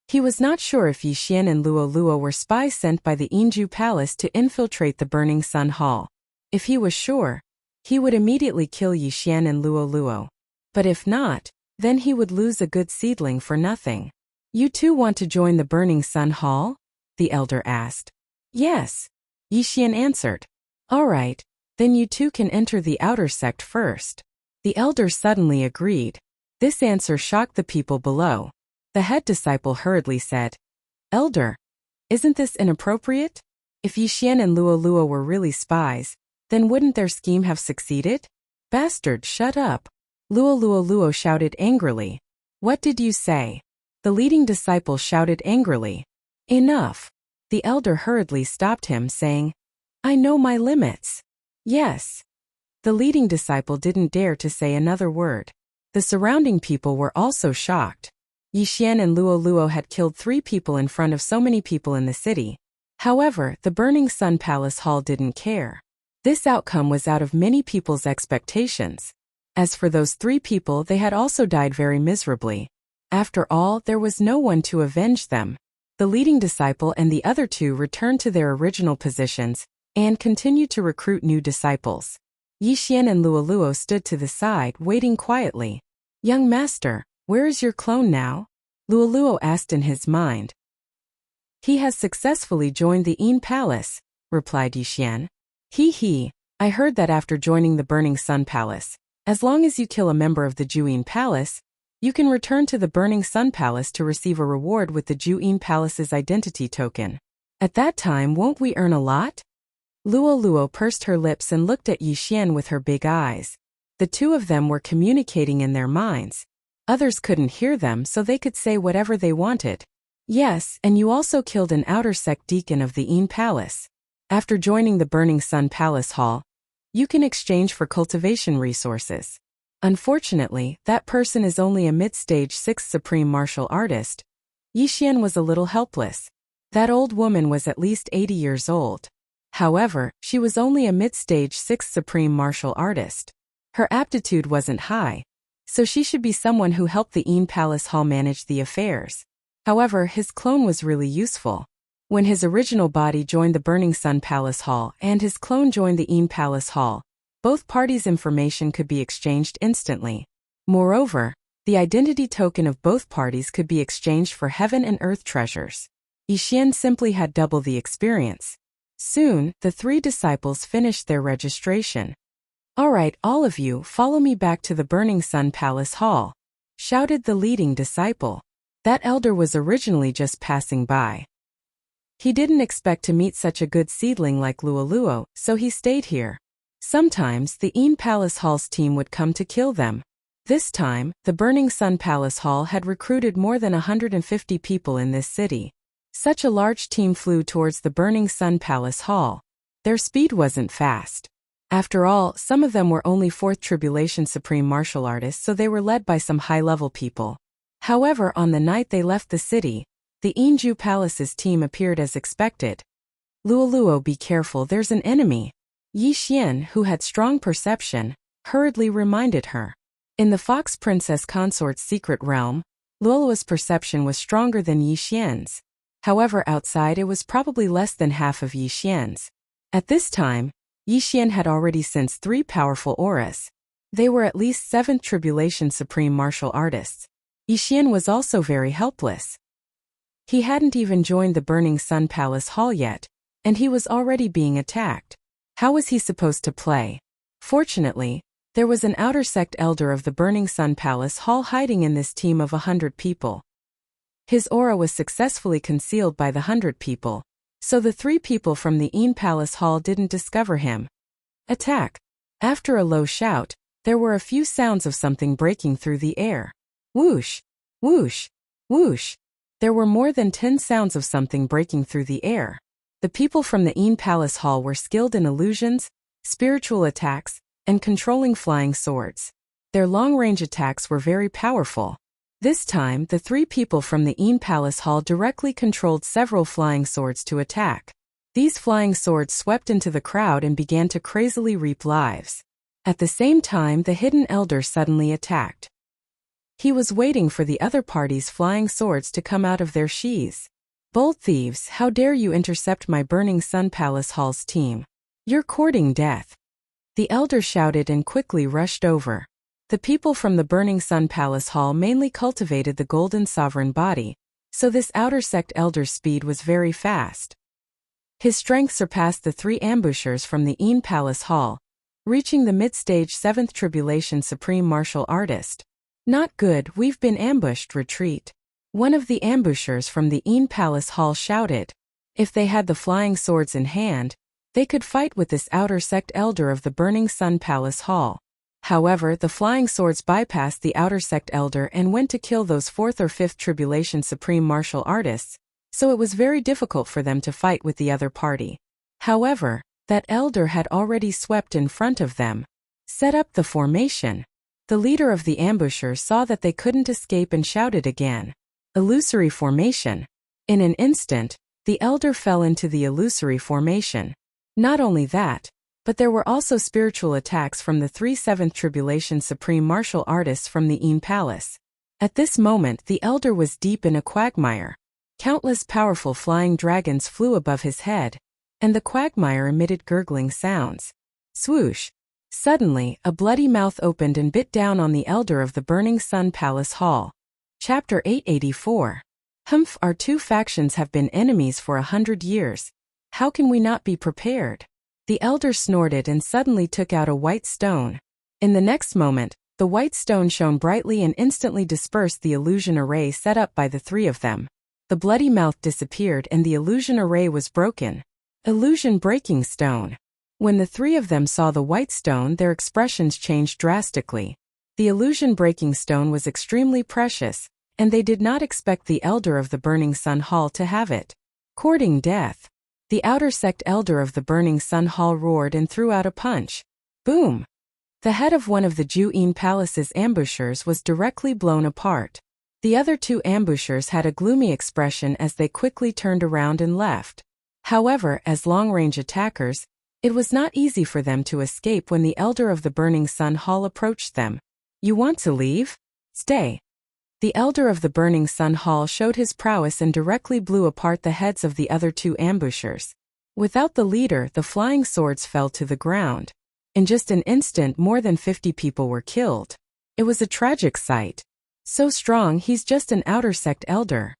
Speaker 1: He was not sure if Yi Xian and Luoluo were spies sent by the Inju Palace to infiltrate the Burning Sun Hall. If he was sure, he would immediately kill Yi Xian and Luoluo. But if not, then he would lose a good seedling for nothing. You two want to join the Burning Sun Hall? The elder asked. Yes, Yi Xian answered. All right, then you two can enter the outer sect first. The elder suddenly agreed. This answer shocked the people below. The head disciple hurriedly said, Elder, isn't this inappropriate? If Yi Xian and Luoluo were really spies, then wouldn't their scheme have succeeded? Bastard, shut up. Luoluo shouted angrily. What did you say? The leading disciple shouted angrily. Enough. The elder hurriedly stopped him, saying, I know my limits. Yes. The leading disciple didn't dare to say another word. The surrounding people were also shocked. Yixian and Luo Luo had killed 3 people in front of so many people in the city. However, the Burning Sun Palace Hall didn't care. This outcome was out of many people's expectations. As for those 3 people, they had also died very miserably. After all, there was no one to avenge them. The leading disciple and the other 2 returned to their original positions and continued to recruit new disciples. Yixian and Luo Luo stood to the side, waiting quietly. Young master, where is your clone now? Luo Luo asked in his mind. He has successfully joined the Yin Palace, replied Yixian. He, I heard that after joining the Burning Sun Palace, as long as you kill a member of the Juyin Palace, you can return to the Burning Sun Palace to receive a reward with the Juyin Palace's identity token. At that time, won't we earn a lot? Luo Luo pursed her lips and looked at Yixian with her big eyes. The 2 of them were communicating in their minds. Others couldn't hear them, so they could say whatever they wanted. Yes, and you also killed an outer sect deacon of the Yin Palace. After joining the Burning Sun Palace Hall, you can exchange for cultivation resources. Unfortunately, that person is only a mid-stage 6th supreme martial artist. Yixian was a little helpless. That old woman was at least 80 years old. However, she was only a mid-stage 6th supreme martial artist. Her aptitude wasn't high, so she should be someone who helped the Yin Palace Hall manage the affairs. However, his clone was really useful. When his original body joined the Burning Sun Palace Hall and his clone joined the Yin Palace Hall, both parties' information could be exchanged instantly. Moreover, the identity token of both parties could be exchanged for heaven and earth treasures. Yixian simply had double the experience. Soon, the 3 disciples finished their registration. All right, all of you, follow me back to the Burning Sun Palace Hall, shouted the leading disciple. That elder was originally just passing by. He didn't expect to meet such a good seedling like Luo Luo, so he stayed here. Sometimes, the Yin Palace Hall's team would come to kill them. This time, the Burning Sun Palace Hall had recruited more than 150 people in this city. Such a large team flew towards the Burning Sun Palace Hall. Their speed wasn't fast. After all, some of them were only 4th Tribulation Supreme Martial Artists, so they were led by some high-level people. However, on the night they left the city, the Yinju Palace's team appeared as expected. Luo Luo, be careful, there's an enemy. Yixian, who had strong perception, hurriedly reminded her. In the Fox Princess Consort's secret realm, Luo Luo's perception was stronger than Yixian's. However, outside it was probably less than half of Yixian's. At this time, Yixian had already sensed 3 powerful auras. They were at least 7th Tribulation Supreme Martial Artists. Yixian was also very helpless. He hadn't even joined the Burning Sun Palace Hall yet, and he was already being attacked. How was he supposed to play? Fortunately, there was an outer sect elder of the Burning Sun Palace Hall hiding in this team of 100 people. His aura was successfully concealed by the 100 people, so the 3 people from the Yin Palace Hall didn't discover him. Attack! After a low shout, there were a few sounds of something breaking through the air. Whoosh! Whoosh! Whoosh! There were more than 10 sounds of something breaking through the air. The people from the Yin Palace Hall were skilled in illusions, spiritual attacks, and controlling flying swords. Their long-range attacks were very powerful. This time, the 3 people from the Yin Palace Hall directly controlled several flying swords to attack. These flying swords swept into the crowd and began to crazily reap lives. At the same time, the hidden elder suddenly attacked. He was waiting for the other party's flying swords to come out of their sheaths. Bold thieves, how dare you intercept my Burning Sun Palace Hall's team? You're courting death. The elder shouted and quickly rushed over. The people from the Burning Sun Palace Hall mainly cultivated the Golden Sovereign body, so this outer sect elder's speed was very fast. His strength surpassed the 3 ambushers from the Yin Palace Hall, reaching the mid-stage 7th Tribulation Supreme Martial Artist. Not good, we've been ambushed, retreat. One of the ambushers from the Yin Palace Hall shouted. If they had the flying swords in hand, they could fight with this outer sect elder of the Burning Sun Palace Hall. However, the flying swords bypassed the outer sect elder and went to kill those 4th or 5th Tribulation Supreme Martial Artists, so it was very difficult for them to fight with the other party. However, that elder had already swept in front of them, set up the formation. The leader of the ambushers saw that they couldn't escape and shouted again, "Illusory formation." In an instant, the elder fell into the illusory formation. Not only that, but there were also spiritual attacks from the 3/7 Tribulation Supreme Martial Artists from the Yin Palace. At this moment the elder was deep in a quagmire. Countless powerful flying dragons flew above his head, and the quagmire emitted gurgling sounds. Swoosh! Suddenly, a bloody mouth opened and bit down on the elder of the Burning Sun Palace Hall. Chapter 884. Humph, our two factions have been enemies for 100 years. How can we not be prepared? The elder snorted and suddenly took out a white stone. In the next moment, the white stone shone brightly and instantly dispersed the illusion array set up by the three of them. The bloody mouth disappeared and the illusion array was broken. Illusion breaking stone. When the three of them saw the white stone, their expressions changed drastically. The illusion-breaking stone was extremely precious, and they did not expect the elder of the Burning Sun Hall to have it. Courting death. The outer sect elder of the Burning Sun Hall roared and threw out a punch. Boom! The head of one of the Ju-In Palace's ambushers was directly blown apart. The other two ambushers had a gloomy expression as they quickly turned around and left. However, as long-range attackers, it was not easy for them to escape when the elder of the Burning Sun Hall approached them. You want to leave? Stay. The elder of the Burning Sun Hall showed his prowess and directly blew apart the heads of the other two ambushers. Without the leader, the flying swords fell to the ground. In just an instant, more than 50 people were killed. It was a tragic sight. So strong, he's just an outer sect elder.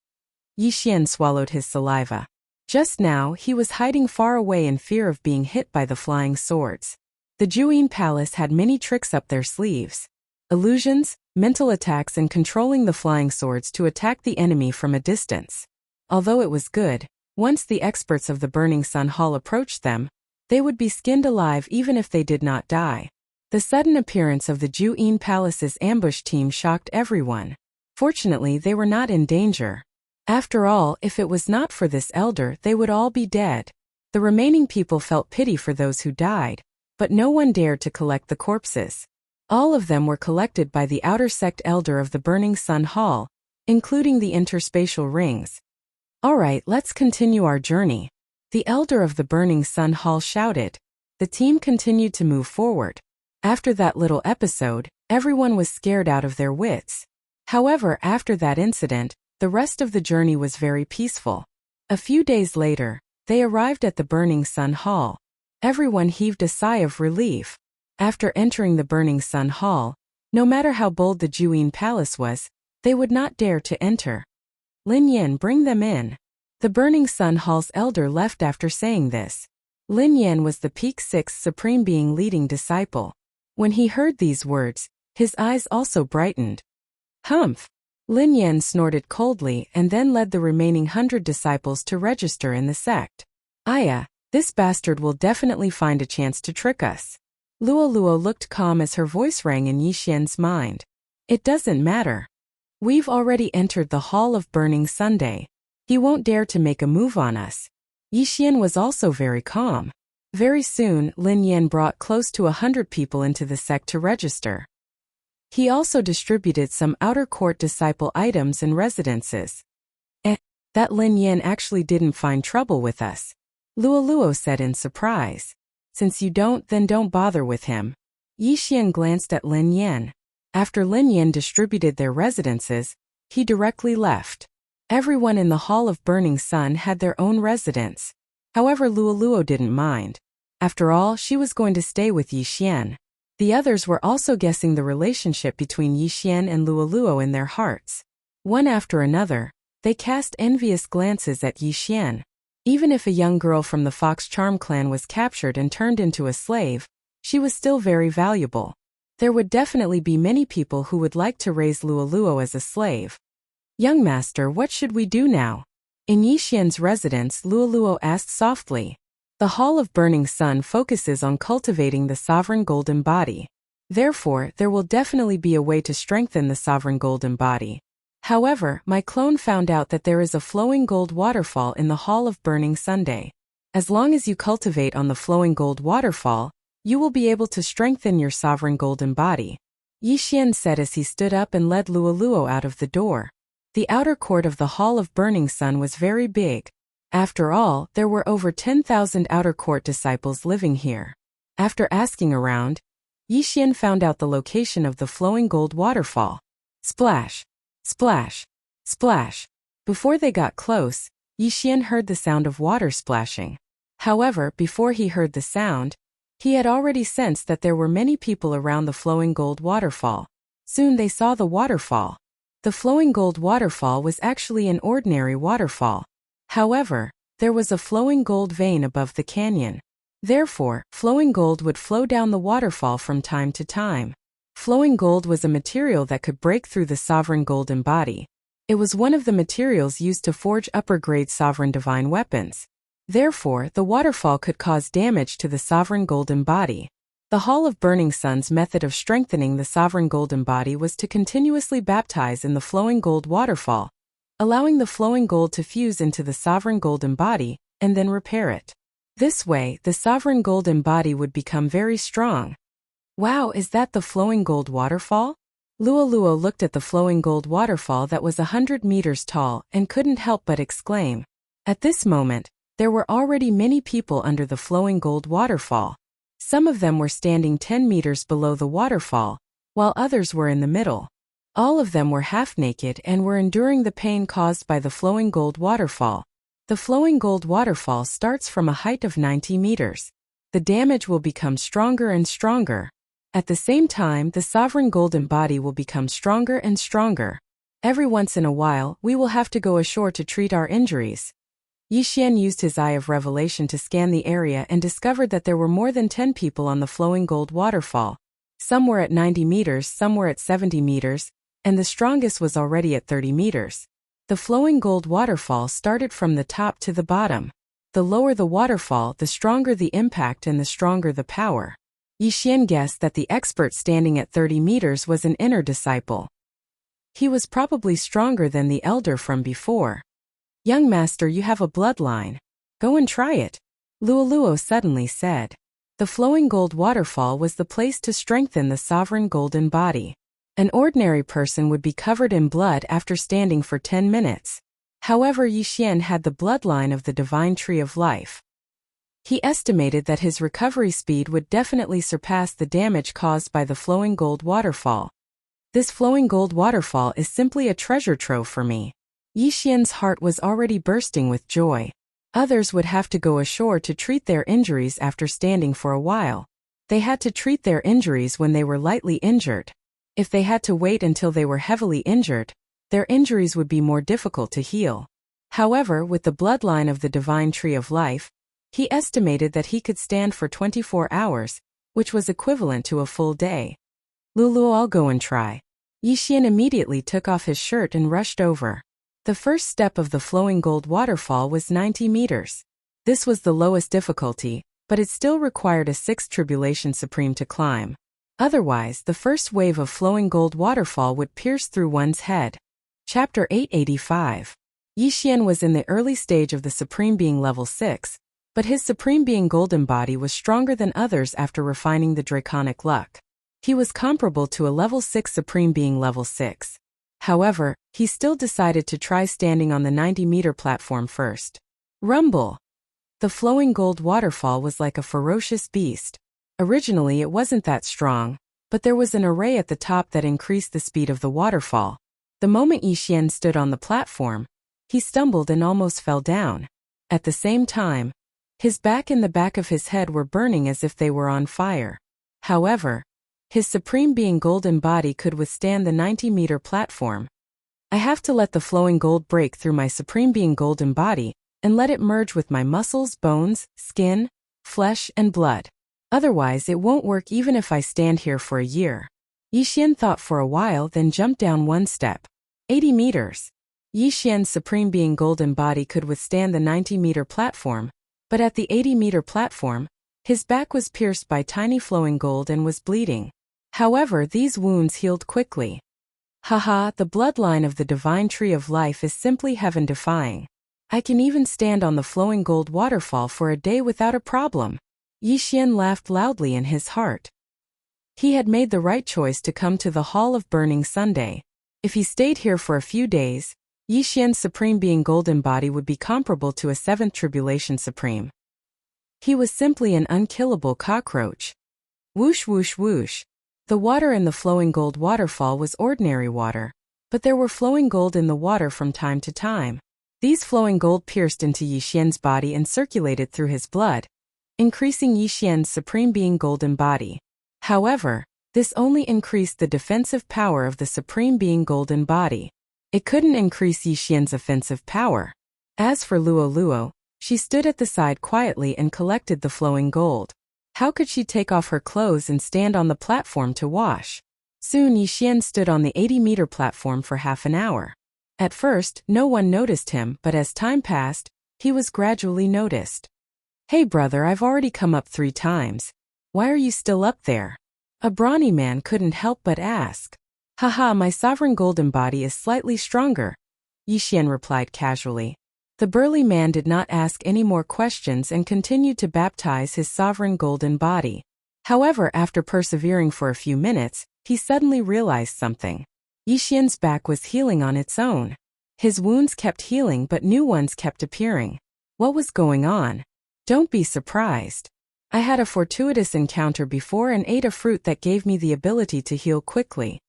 Speaker 1: Yi Xian swallowed his saliva. Just now, he was hiding far away in fear of being hit by the flying swords. The Ju-In Palace had many tricks up their sleeves. Illusions, mental attacks and controlling the flying swords to attack the enemy from a distance. Although it was good, once the experts of the Burning Sun Hall approached them, they would be skinned alive even if they did not die. The sudden appearance of the Ju-In Palace's ambush team shocked everyone. Fortunately, they were not in danger. After all, if it was not for this elder, they would all be dead. The remaining people felt pity for those who died, but no one dared to collect the corpses. All of them were collected by the outer sect elder of the Burning Sun Hall, including the interspatial rings. Alright, let's continue our journey. The elder of the Burning Sun Hall shouted. The team continued to move forward. After that little episode, everyone was scared out of their wits. However, after that incident, the rest of the journey was very peaceful. A few days later, they arrived at the Burning Sun Hall. Everyone heaved a sigh of relief. After entering the Burning Sun Hall, no matter how bold the Ju-In Palace was, they would not dare to enter. Lin Yan, bring them in. The Burning Sun Hall's elder left after saying this. Lin Yan was the Peak 6 Supreme Being leading disciple. When he heard these words, his eyes also brightened. Humph! Lin Yan snorted coldly and then led the remaining 100 disciples to register in the sect. Aya, this bastard will definitely find a chance to trick us. Luo Luo looked calm as her voice rang in Yi Xian's mind. It doesn't matter. We've already entered the Hall of Burning Sunday. He won't dare to make a move on us. Yi Xian was also very calm. Very soon, Lin Yan brought close to 100 people into the sect to register. He also distributed some outer court disciple items and residences. That Lin Yan actually didn't find trouble with us. Luo Luo said in surprise. Since you don't, then don't bother with him. Yi Xian glanced at Lin Yan. After Lin Yan distributed their residences, he directly left. Everyone in the Hall of Burning Sun had their own residence. However, Luo Luo didn't mind. After all, she was going to stay with Yi Xian. The others were also guessing the relationship between Yi Xian and Luo Luo in their hearts. One after another, they cast envious glances at Yi Xian. Even if a young girl from the Fox Charm clan was captured and turned into a slave, she was still very valuable. There would definitely be many people who would like to raise Luo Luo as a slave. Young master, what should we do now? In Yi Xian's residence, Luo Luo asked softly. The Hall of Burning Sun focuses on cultivating the sovereign golden body. Therefore, there will definitely be a way to strengthen the sovereign golden body. However, my clone found out that there is a flowing gold waterfall in the Hall of Burning Sunday. As long as you cultivate on the flowing gold waterfall, you will be able to strengthen your sovereign golden body. Yi Xian said as he stood up and led Luoluo out of the door. The outer court of the Hall of Burning Sun was very big. After all, there were over 10,000 outer court disciples living here. After asking around, Yi Xian found out the location of the flowing gold waterfall. Splash! Splash! Splash! Before they got close, Yi Xian heard the sound of water splashing. However, before he heard the sound, he had already sensed that there were many people around the flowing gold waterfall. Soon they saw the waterfall. The flowing gold waterfall was actually an ordinary waterfall. However, there was a flowing gold vein above the canyon. Therefore, flowing gold would flow down the waterfall from time to time. Flowing gold was a material that could break through the sovereign golden body. It was one of the materials used to forge upper-grade sovereign divine weapons. Therefore, the waterfall could cause damage to the sovereign golden body. The Hall of Burning Sun's method of strengthening the sovereign golden body was to continuously baptize in the flowing gold waterfall, allowing the flowing gold to fuse into the sovereign golden body, and then repair it. This way, the sovereign golden body would become very strong. Wow, is that the flowing gold waterfall? Luoluo looked at the flowing gold waterfall that was 100 meters tall and couldn't help but exclaim. At this moment, there were already many people under the flowing gold waterfall. Some of them were standing 10 meters below the waterfall, while others were in the middle. All of them were half naked and were enduring the pain caused by the flowing gold waterfall. The flowing gold waterfall starts from a height of 90 meters. The damage will become stronger and stronger. At the same time, the sovereign golden body will become stronger and stronger. Every once in a while, we will have to go ashore to treat our injuries. Yi Xian used his eye of revelation to scan the area and discovered that there were more than 10 people on the flowing gold waterfall. Some were at 90 meters, some were at 70 meters, and the strongest was already at 30 meters. The flowing gold waterfall started from the top to the bottom. The lower the waterfall, the stronger the impact and the stronger the power. Yi Xian guessed that the expert standing at 30 meters was an inner disciple. He was probably stronger than the elder from before. Young master, you have a bloodline. Go and try it, Luoluo suddenly said. The flowing gold waterfall was the place to strengthen the sovereign golden body. An ordinary person would be covered in blood after standing for 10 minutes. However, Yi Xian had the bloodline of the divine tree of life. He estimated that his recovery speed would definitely surpass the damage caused by the flowing gold waterfall. This flowing gold waterfall is simply a treasure trove for me. Yi Xian's heart was already bursting with joy. Others would have to go ashore to treat their injuries after standing for a while. They had to treat their injuries when they were lightly injured. If they had to wait until they were heavily injured, their injuries would be more difficult to heal. However, with the bloodline of the divine tree of life, he estimated that he could stand for 24 hours, which was equivalent to a full day. Lulu, I'll go and try. Yi Xian immediately took off his shirt and rushed over. The first step of the flowing gold waterfall was 90 meters. This was the lowest difficulty, but it still required a 6th Tribulation Supreme to climb. Otherwise, the first wave of flowing gold waterfall would pierce through one's head. Chapter 885. Yi Xian was in the early stage of the Supreme Being level 6, but his Supreme Being golden body was stronger than others after refining the draconic luck. He was comparable to a level 6 Supreme Being level 6. However, he still decided to try standing on the 90-meter platform first. Rumble! The flowing gold waterfall was like a ferocious beast. Originally it wasn't that strong, but there was an array at the top that increased the speed of the waterfall. The moment Yi Xian stood on the platform, he stumbled and almost fell down. At the same time, his back and the back of his head were burning as if they were on fire. However, his Supreme Being golden body could withstand the 90-meter platform. I have to let the flowing gold break through my Supreme Being golden body and let it merge with my muscles, bones, skin, flesh, and blood. Otherwise it won't work even if I stand here for a year. Yi Xian thought for a while, then jumped down one step. 80 meters. Yi Xian's Supreme Being golden body could withstand the 90-meter platform, but at the 80-meter platform, his back was pierced by tiny flowing gold and was bleeding. However, these wounds healed quickly. Haha, the bloodline of the divine tree of life is simply heaven-defying. I can even stand on the flowing gold waterfall for a day without a problem. Yixian laughed loudly in his heart. He had made the right choice to come to the Hall of Burning Sunday. If he stayed here for a few days, Yixian's Supreme Being Golden Body would be comparable to a seventh Tribulation Supreme. He was simply an unkillable cockroach. Whoosh whoosh whoosh. The water in the flowing gold waterfall was ordinary water, but there were flowing gold in the water from time to time. These flowing gold pierced into Yixian's body and circulated through his blood, increasing Yixian's Supreme Being Golden Body. However, this only increased the defensive power of the Supreme Being Golden Body. It couldn't increase Yixian's offensive power. As for Luo Luo, she stood at the side quietly and collected the flowing gold. How could she take off her clothes and stand on the platform to wash? Soon Yixian stood on the 80-meter platform for half an hour. At first, no one noticed him, but as time passed, he was gradually noticed. Hey brother, I've already come up 3 times. Why are you still up there? A brawny man couldn't help but ask. Haha, my sovereign golden body is slightly stronger, Yixian replied casually. The burly man did not ask any more questions and continued to baptize his sovereign golden body. However, after persevering for a few minutes, he suddenly realized something. Yixian's back was healing on its own. His wounds kept healing but new ones kept appearing. What was going on? Don't be surprised. I had a fortuitous encounter before and ate a fruit that gave me the ability to heal quickly.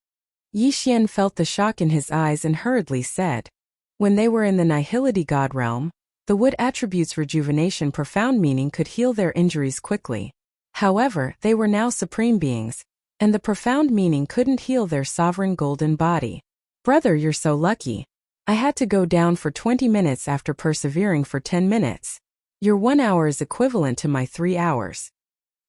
Speaker 1: Yixian felt the shock in his eyes and hurriedly said. When they were in the Nihility God realm, the wood attribute's rejuvenation profound meaning could heal their injuries quickly. However, they were now supreme beings, and the profound meaning couldn't heal their sovereign golden body. Brother, you're so lucky. I had to go down for 20 minutes after persevering for 10 minutes. Your 1 hour is equivalent to my 3 hours.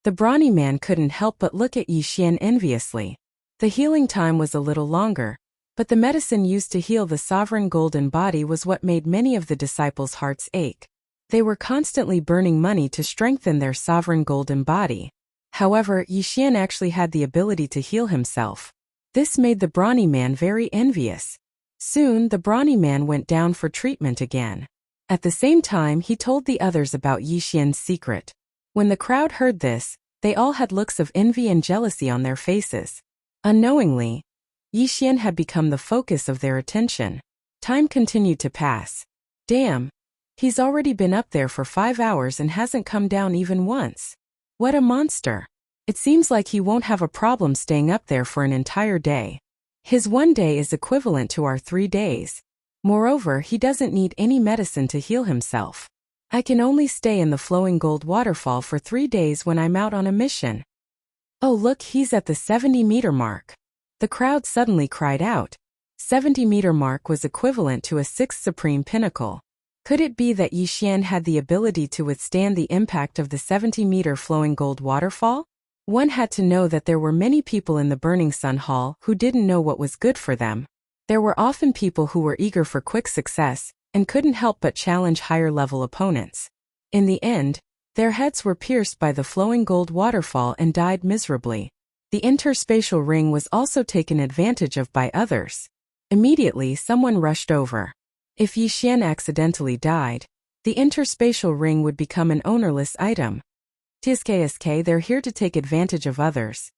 Speaker 1: The brawny man couldn't help but look at Yixian enviously. The healing time was a little longer, but the medicine used to heal the sovereign golden body was what made many of the disciples' hearts ache. They were constantly burning money to strengthen their sovereign golden body. However, Yixian actually had the ability to heal himself. This made the brawny man very envious. Soon, the brawny man went down for treatment again. At the same time, he told the others about Yixian's secret. When the crowd heard this, they all had looks of envy and jealousy on their faces. Unknowingly, Yixian had become the focus of their attention. Time continued to pass. Damn, he's already been up there for 5 hours and hasn't come down even once. What a monster. It seems like he won't have a problem staying up there for an entire day. His 1 day is equivalent to our 3 days. Moreover, he doesn't need any medicine to heal himself. I can only stay in the flowing gold waterfall for 3 days when I'm out on a mission. Oh look, he's at the 70-meter mark. The crowd suddenly cried out. 70-meter mark was equivalent to a 6th supreme pinnacle. Could it be that Yixian had the ability to withstand the impact of the 70-meter flowing gold waterfall? One had to know that there were many people in the Burning Sun Hall who didn't know what was good for them. There were often people who were eager for quick success and couldn't help but challenge higher-level opponents. In the end, their heads were pierced by the flowing gold waterfall and died miserably. The interspatial ring was also taken advantage of by others. Immediately, someone rushed over. If Yixian accidentally died, the interspatial ring would become an ownerless item. TSKSK, they're here to take advantage of others.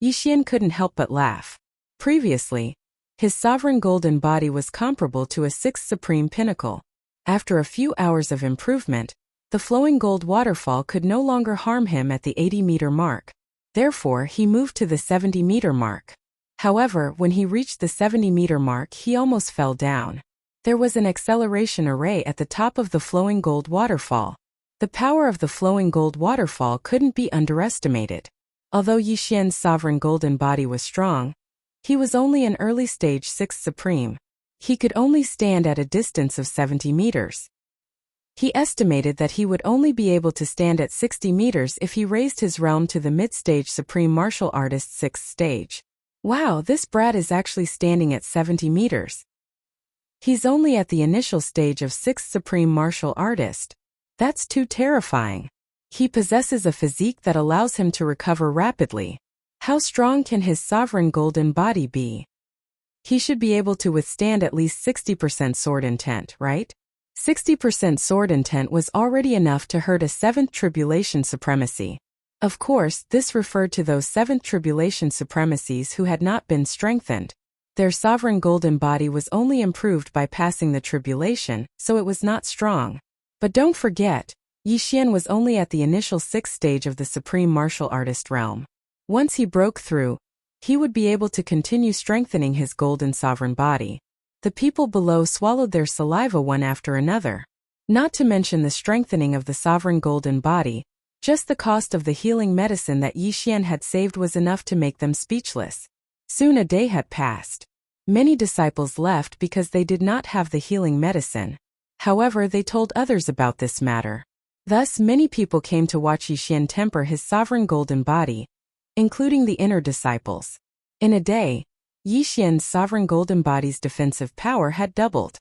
Speaker 1: Yixian couldn't help but laugh. Previously, his sovereign golden body was comparable to a 6th supreme pinnacle. After a few hours of improvement, the flowing gold waterfall could no longer harm him at the 80-meter mark. Therefore, he moved to the 70-meter mark. However, when he reached the 70-meter mark, he almost fell down. There was an acceleration array at the top of the flowing gold waterfall. The power of the flowing gold waterfall couldn't be underestimated. Although Yixian's sovereign golden body was strong, he was only an early-stage 6th supreme. He could only stand at a distance of 70 meters. He estimated that he would only be able to stand at 60 meters if he raised his realm to the mid-stage supreme martial artist 6th stage. Wow, this brat is actually standing at 70 meters. He's only at the initial stage of 6th supreme martial artist. That's too terrifying. He possesses a physique that allows him to recover rapidly. How strong can his sovereign golden body be? He should be able to withstand at least 60% sword intent, right? 60% sword intent was already enough to hurt a 7th tribulation supremacy. Of course, this referred to those 7th tribulation supremacies who had not been strengthened. Their sovereign golden body was only improved by passing the tribulation, so it was not strong. But don't forget, Yi Xian was only at the initial 6th stage of the supreme martial artist realm. Once he broke through, he would be able to continue strengthening his golden sovereign body. The people below swallowed their saliva one after another. Not to mention the strengthening of the sovereign golden body, just the cost of the healing medicine that Yi Xian had saved was enough to make them speechless. Soon a day had passed. Many disciples left because they did not have the healing medicine. However, they told others about this matter. Thus, many people came to watch Yi Xian temper his sovereign golden body, including the inner disciples. In a day, Yi Xian's sovereign golden body's defensive power had doubled.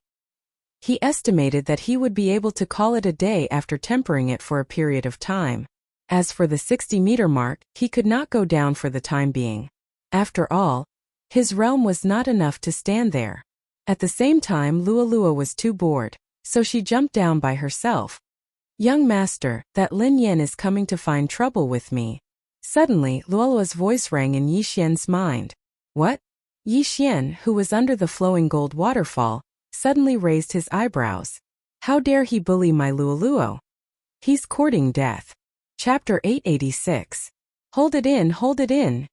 Speaker 1: He estimated that he would be able to call it a day after tempering it for a period of time. As for the 60-meter mark, he could not go down for the time being. After all, his realm was not enough to stand there. At the same time, Luolua was too bored, so she jumped down by herself. "Young master, that Lin Yan is coming to find trouble with me." Suddenly, Luolua's voice rang in Yi Xian's mind. What? Yi Xian, who was under the flowing gold waterfall, suddenly raised his eyebrows. How dare he bully my Luoluo? He's courting death. Chapter 886. Hold it in, hold it in.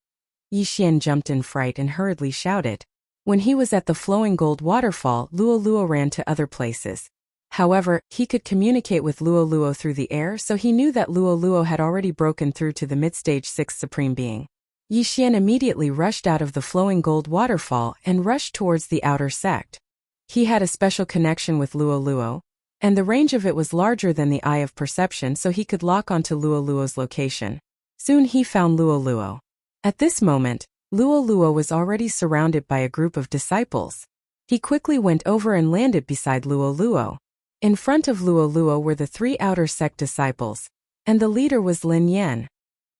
Speaker 1: Yi Xian jumped in fright and hurriedly shouted. When he was at the flowing gold waterfall, Luoluo ran to other places. However, he could communicate with Luoluo through the air, so he knew that Luoluo had already broken through to the mid-stage 6th Supreme Being. Yi Xian immediately rushed out of the flowing gold waterfall and rushed towards the outer sect. He had a special connection with Luoluo, and the range of it was larger than the eye of perception, so he could lock onto Luoluo's location. Soon he found Luoluo. At this moment, Luoluo was already surrounded by a group of disciples. He quickly went over and landed beside Luoluo. In front of Luoluo were the 3 outer sect disciples, and the leader was Lin Yan.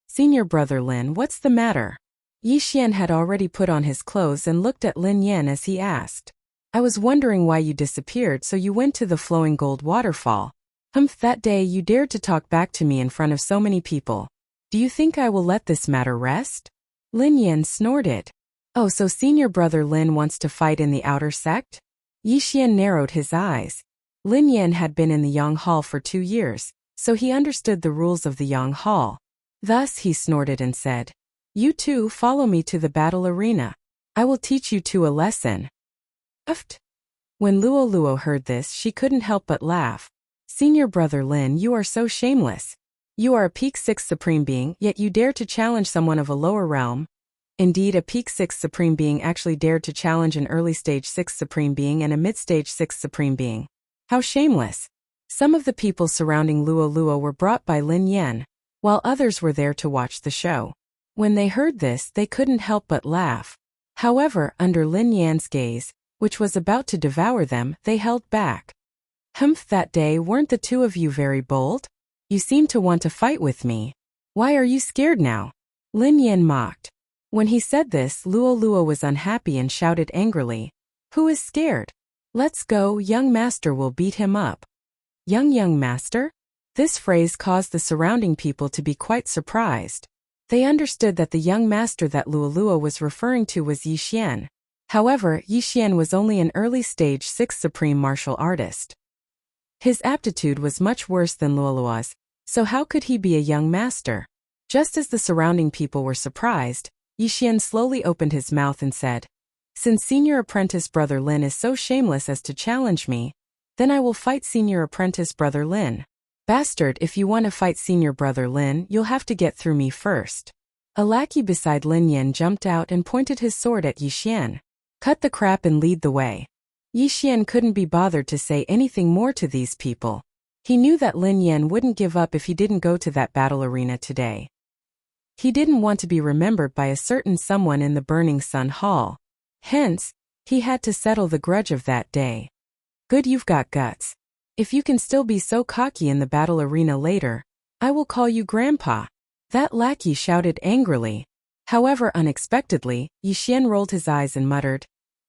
Speaker 1: "Senior brother Lin, what's the matter?" Yi Xian had already put on his clothes and looked at Lin Yan as he asked. "I was wondering why you disappeared, so you went to the flowing gold waterfall. That day you dared to talk back to me in front of so many people. Do you think I will let this matter rest?" Lin Yan snorted. "Oh, so senior brother Lin wants to fight in the outer sect?" Yi Xian narrowed his eyes. Lin Yan had been in the Yang Hall for 2 years, so he understood the rules of the Yang Hall. Thus he snorted and said, "You two follow me to the battle arena. I will teach you two a lesson." Uft. When Luoluo heard this, she couldn't help but laugh. "Senior brother Lin, you are so shameless. You are a peak 6th Supreme Being, yet you dare to challenge someone of a lower realm." Indeed, a peak 6th Supreme Being actually dared to challenge an early stage 6th Supreme Being and a mid-stage 6th Supreme Being. How shameless. Some of the people surrounding Luoluo were brought by Lin Yan, while others were there to watch the show. When they heard this, they couldn't help but laugh. However, under Lin Yan's gaze, which was about to devour them, they held back. That day weren't the two of you very bold? You seem to want to fight with me. Why are you scared now?" Lin Yan mocked. When he said this, Luoluo was unhappy and shouted angrily, "Who is scared? Let's go, young master will beat him up." Young master? This phrase caused the surrounding people to be quite surprised. They understood that the young master that Luoluo was referring to was Yi Xian. However, Yi Xian was only an early stage 6th supreme martial artist. His aptitude was much worse than Luoluo's, so how could he be a young master? Just as the surrounding people were surprised, Yi Xian slowly opened his mouth and said, "Since senior apprentice brother Lin is so shameless as to challenge me, then I will fight senior apprentice brother Lin. Bastard, if you want to fight senior brother Lin, you'll have to get through me first." A lackey beside Lin Yan jumped out and pointed his sword at Yi Xian. "Cut the crap and lead the way." Yi Xian couldn't be bothered to say anything more to these people. He knew that Lin Yan wouldn't give up if he didn't go to that battle arena today. He didn't want to be remembered by a certain someone in the Burning Sun Hall. Hence, he had to settle the grudge of that day. "Good, you've got guts. If you can still be so cocky in the battle arena later, I will call you Grandpa." That lackey shouted angrily. However, unexpectedly, Yi Xian rolled his eyes and muttered,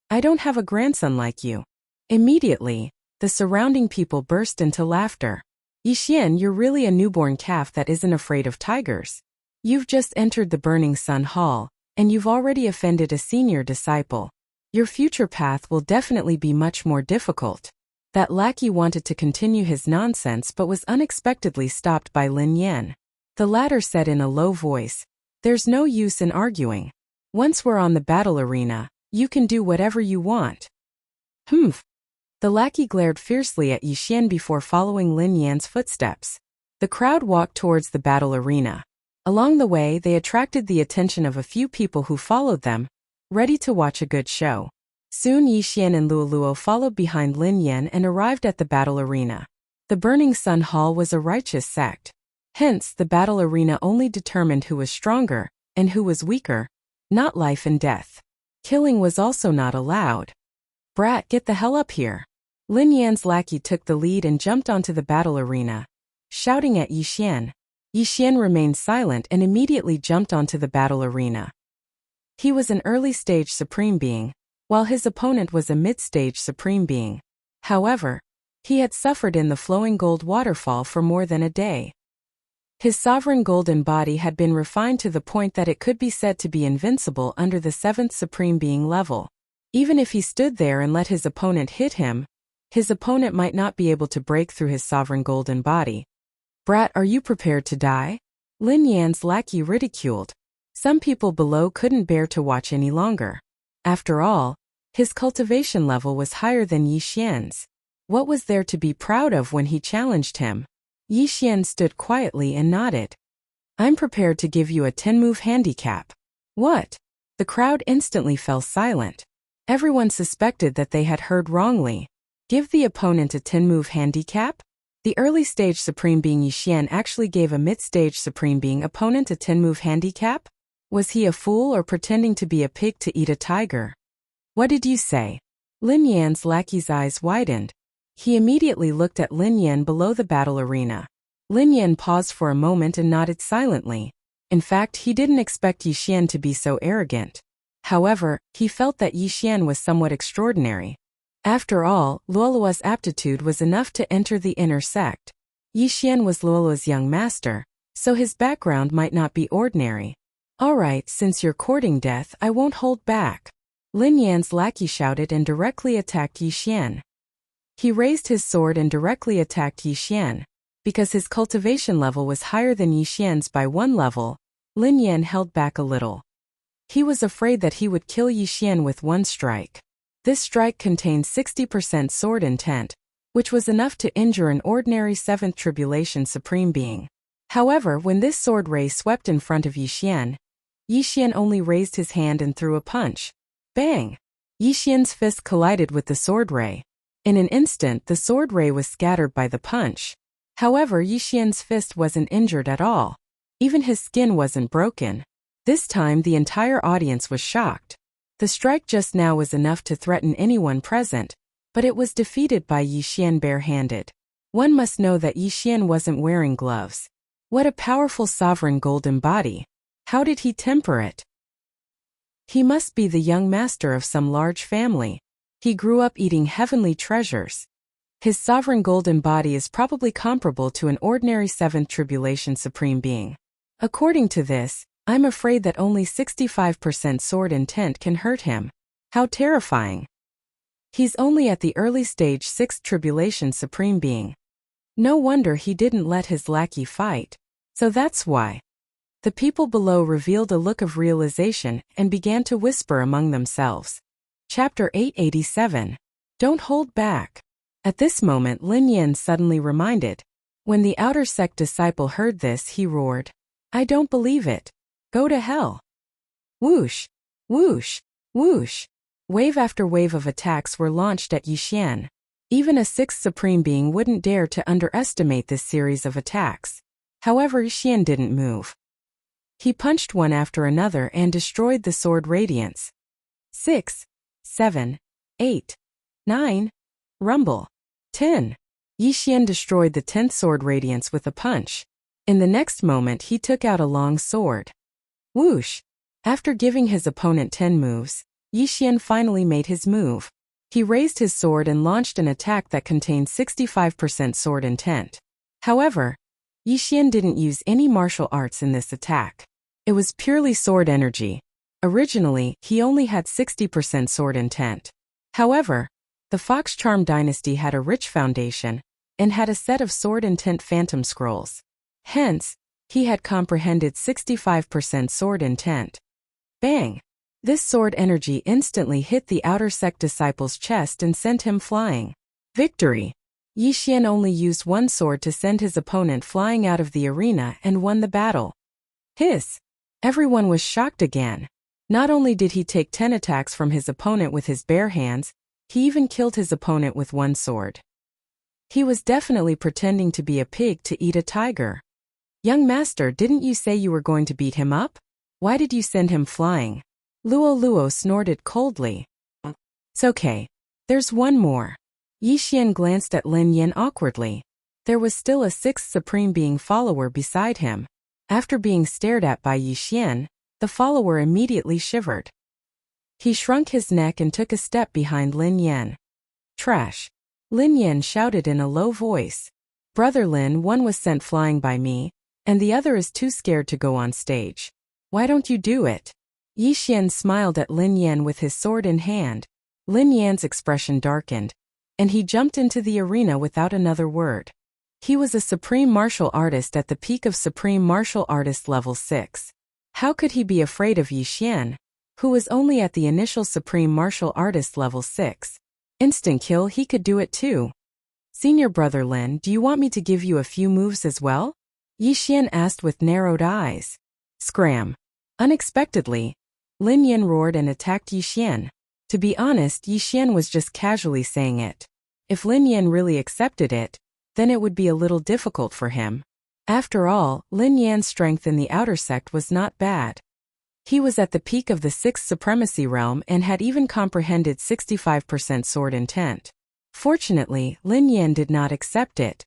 Speaker 1: I don't have a grandson like you. Immediately, the surrounding people burst into laughter. Yixian, you're really a newborn calf that isn't afraid of tigers. You've just entered the Burning Sun Hall, and you've already offended a senior disciple. Your future path will definitely be much more difficult. That lackey wanted to continue his nonsense but was unexpectedly stopped by Lin Yan. The latter said in a low voice, "There's no use in arguing. Once we're on the battle arena, you can do whatever you want." Humph. The lackey glared fiercely at Yixian before following Lin Yan's footsteps. The crowd walked towards the battle arena. Along the way, they attracted the attention of a few people who followed them, ready to watch a good show. Soon Yixian and Luoluo followed behind Lin Yan and arrived at the battle arena. The Burning Sun Hall was a righteous sect. Hence, the battle arena only determined who was stronger and who was weaker, not life and death. Killing was also not allowed. "Brat, get the hell up here." Lin Yan's lackey took the lead and jumped onto the battle arena, shouting at Yixian. Yixian remained silent and immediately jumped onto the battle arena. He was an early-stage Supreme Being, while his opponent was a mid-stage Supreme Being. However, he had suffered in the flowing gold waterfall for more than a day. His sovereign golden body had been refined to the point that it could be said to be invincible under the 7th Supreme Being level. Even if he stood there and let his opponent hit him, his opponent might not be able to break through his sovereign golden body. "Brat, are you prepared to die?" Lin Yan's lackey ridiculed. Some people below couldn't bear to watch any longer. After all, his cultivation level was higher than Yixian's. What was there to be proud of when he challenged him? Yixian stood quietly and nodded. "I'm prepared to give you a 10-move handicap." "What?" The crowd instantly fell silent. Everyone suspected that they had heard wrongly. Give the opponent a 10-move handicap? The early-stage Supreme Being Yixian actually gave a mid-stage Supreme Being opponent a 10-move handicap? Was he a fool or pretending to be a pig to eat a tiger? "What did you say?" Lin Yan's lackey's eyes widened. He immediately looked at Lin Yan below the battle arena. Lin Yan paused for a moment and nodded silently. In fact, he didn't expect Yixian to be so arrogant. However, he felt that Yixian was somewhat extraordinary. After all, Luoluo's aptitude was enough to enter the inner sect. Yixian was Luoluo's young master, so his background might not be ordinary. "Alright, since you're courting death, I won't hold back." Lin Yan's lackey shouted and directly attacked Yixian. He raised his sword and directly attacked Yixian. Because his cultivation level was higher than Yixian's by 1 level, Lin Yan held back a little. He was afraid that he would kill Yixian with 1 strike. This strike contained 60% sword intent, which was enough to injure an ordinary 7th Tribulation Supreme Being. However, when this sword ray swept in front of Yixian, Yixian only raised his hand and threw a punch. Bang! Yixian's fist collided with the sword ray. In an instant, the sword ray was scattered by the punch. However, Yixian's fist wasn't injured at all. Even his skin wasn't broken. This time, the entire audience was shocked. The strike just now was enough to threaten anyone present, but it was defeated by Yixian barehanded. One must know that Yixian wasn't wearing gloves. What a powerful sovereign golden body. How did he temper it? He must be the young master of some large family. He grew up eating heavenly treasures. His sovereign golden body is probably comparable to an ordinary 7th Tribulation Supreme Being. According to this, I'm afraid that only 65% sword intent can hurt him. How terrifying. He's only at the early stage 6th Tribulation Supreme Being. No wonder he didn't let his lackey fight. So that's why. The people below revealed a look of realization and began to whisper among themselves. Chapter 887. Don't hold back. At this moment, Lin Yan suddenly reminded. When the outer sect disciple heard this, he roared, "I don't believe it. Go to hell." Whoosh, whoosh, whoosh. Wave after wave of attacks were launched at Yixian. Even a 6th Supreme Being wouldn't dare to underestimate this series of attacks. However, Yixian didn't move. He punched one after another and destroyed the sword radiance. 6, 7, 8, 9. Rumble. 10. Yixian destroyed the 10th sword radiance with a punch. In the next moment he took out a long sword. Whoosh. After giving his opponent 10 moves, Yixian finally made his move. He raised his sword and launched an attack that contained 65% sword intent. However, Yixian didn't use any martial arts in this attack. It was purely sword energy. Originally, he only had 60% sword intent. However, the Fox Charm dynasty had a rich foundation and had a set of sword intent phantom scrolls. Hence, he had comprehended 65% sword intent. Bang! This sword energy instantly hit the outer sect disciple's chest and sent him flying. Victory! Yixian only used one sword to send his opponent flying out of the arena and won the battle. Hiss! Everyone was shocked again. Not only did he take 10 attacks from his opponent with his bare hands, he even killed his opponent with one sword. He was definitely pretending to be a pig to eat a tiger. Young master, didn't you say you were going to beat him up? Why did you send him flying? Luo snorted coldly. It's okay. There's one more. Yixian glanced at Lin Yan awkwardly. There was still a sixth Supreme Being follower beside him. After being stared at by Yixian, the follower immediately shivered. He shrunk his neck and took a step behind Lin Yan. Trash! Lin Yan shouted in a low voice. Brother Lin, one was sent flying by me, and the other is too scared to go on stage. Why don't you do it? Yixian smiled at Lin Yan with his sword in hand. Lin Yan's expression darkened, and he jumped into the arena without another word. He was a supreme martial artist at the peak of supreme martial artist level 6. How could he be afraid of Yixian, who was only at the initial supreme martial artist level 6? Instant kill, he could do it too. Senior brother Lin, do you want me to give you a few moves as well? Yixian asked with narrowed eyes. Scram! Unexpectedly, Lin Yan roared and attacked Yixian. To be honest, Yixian was just casually saying it. If Lin Yan really accepted it, then it would be a little difficult for him. After all, Lin Yan's strength in the outer sect was not bad. He was at the peak of the 6th supremacy realm and had even comprehended 65% sword intent. Fortunately, Lin Yan did not accept it.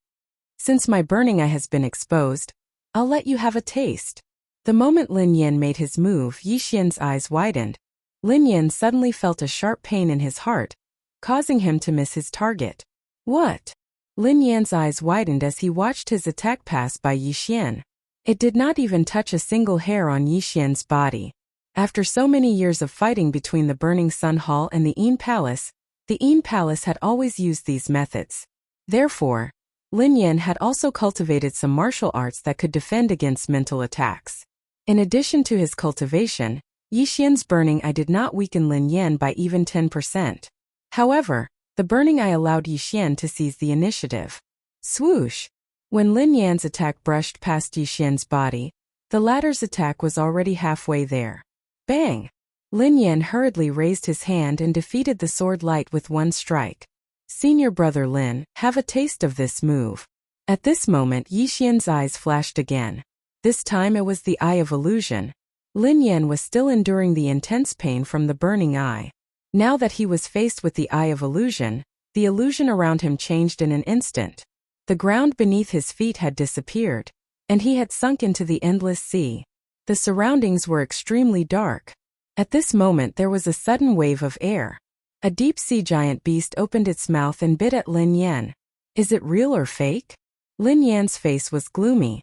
Speaker 1: Since my burning eye has been exposed, I'll let you have a taste. The moment Lin Yan made his move, Yixian's eyes widened. Lin Yan suddenly felt a sharp pain in his heart, causing him to miss his target. What? Lin Yan's eyes widened as he watched his attack pass by Yixian. It did not even touch a single hair on Yixian's body. After so many years of fighting between the Burning Sun Hall and the Yin Palace had always used these methods. Therefore, Lin Yan had also cultivated some martial arts that could defend against mental attacks. In addition to his cultivation, Yixian's burning eye did not weaken Lin Yan by even 10%. However, the burning eye allowed Yixian to seize the initiative. Swoosh! When Lin Yan's attack brushed past Yixian's body, the latter's attack was already halfway there. Bang! Lin Yan hurriedly raised his hand and defeated the sword light with one strike. Senior brother Lin, have a taste of this move. At this moment, Yixian's eyes flashed again. This time it was the Eye of Illusion. Lin Yan was still enduring the intense pain from the burning eye. Now that he was faced with the Eye of Illusion, the illusion around him changed in an instant. The ground beneath his feet had disappeared, and he had sunk into the endless sea. The surroundings were extremely dark. At this moment there was a sudden wave of air. A deep-sea giant beast opened its mouth and bit at Lin Yan. Is it real or fake? Lin Yan's face was gloomy.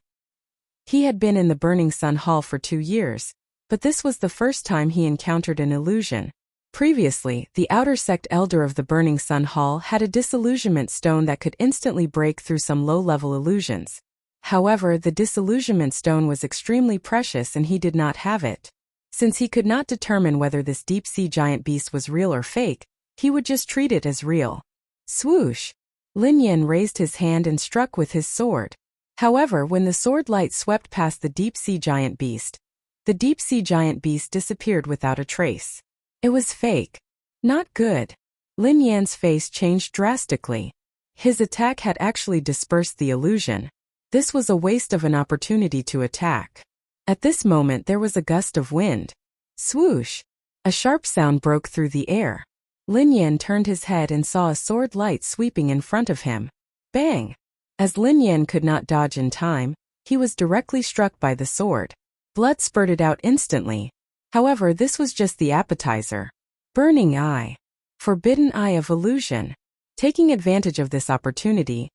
Speaker 1: He had been in the Burning Sun Hall for 2 years, but this was the first time he encountered an illusion. Previously, the outer sect elder of the Burning Sun Hall had a disillusionment stone that could instantly break through some low-level illusions. However, the disillusionment stone was extremely precious and he did not have it. Since he could not determine whether this deep-sea giant beast was real or fake, he would just treat it as real. Swoosh! Lin Yan raised his hand and struck with his sword. However, when the sword light swept past the deep-sea giant beast, the deep-sea giant beast disappeared without a trace. It was fake. Not good. Lin Yan's face changed drastically. His attack had actually dispersed the illusion. This was a waste of an opportunity to attack. At this moment there was a gust of wind. Swoosh! A sharp sound broke through the air. Lin Yan turned his head and saw a sword light sweeping in front of him. Bang! As Lin Yan could not dodge in time, he was directly struck by the sword. Blood spurted out instantly. However, this was just the appetizer. Burning Eye. Forbidden Eye of Illusion. Taking advantage of this opportunity,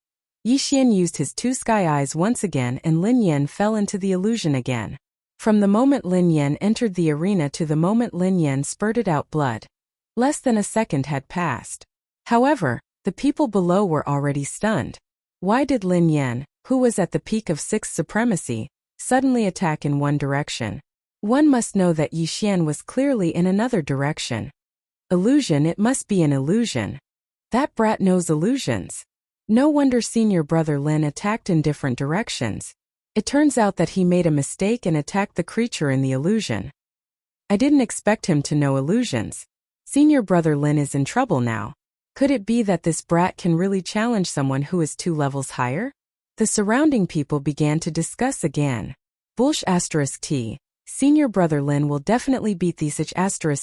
Speaker 1: Yixian used his two sky eyes once again and Lin Yan fell into the illusion again. From the moment Lin Yan entered the arena to the moment Lin Yan spurted out blood, less than a second had passed. However, the people below were already stunned. Why did Lin Yan, who was at the peak of sixth supremacy, suddenly attack in one direction? One must know that Yixian was clearly in another direction. Illusion, it must be an illusion. That brat knows illusions. No wonder senior brother Lin attacked in different directions. It turns out that he made a mistake and attacked the creature in the illusion. I didn't expect him to know illusions. Senior brother Lin is in trouble now. Could it be that this brat can really challenge someone who is 2 levels higher? The surrounding people began to discuss again. Bullsh *T. Senior brother Lin will definitely beat the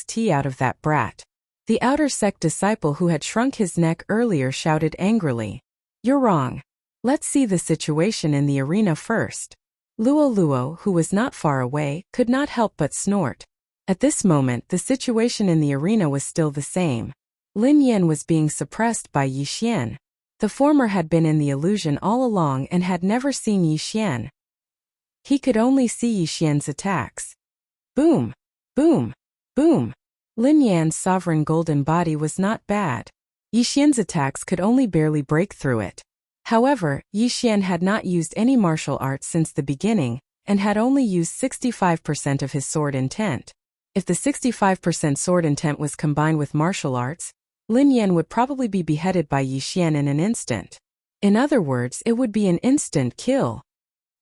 Speaker 1: *T out of that brat. The outer sect disciple who had shrunk his neck earlier shouted angrily. You're wrong. Let's see the situation in the arena first. Luo Luo, who was not far away, could not help but snort. At this moment, the situation in the arena was still the same. Lin Yan was being suppressed by Yixian. The former had been in the illusion all along and had never seen Yixian. He could only see Yixian's attacks. Boom! Boom! Boom! Lin Yan's sovereign golden body was not bad. Yixian's attacks could only barely break through it. However, Yixian had not used any martial arts since the beginning, and had only used 65% of his sword intent. If the 65% sword intent was combined with martial arts, Lin Yan would probably be beheaded by Yixian in an instant. In other words, it would be an instant kill.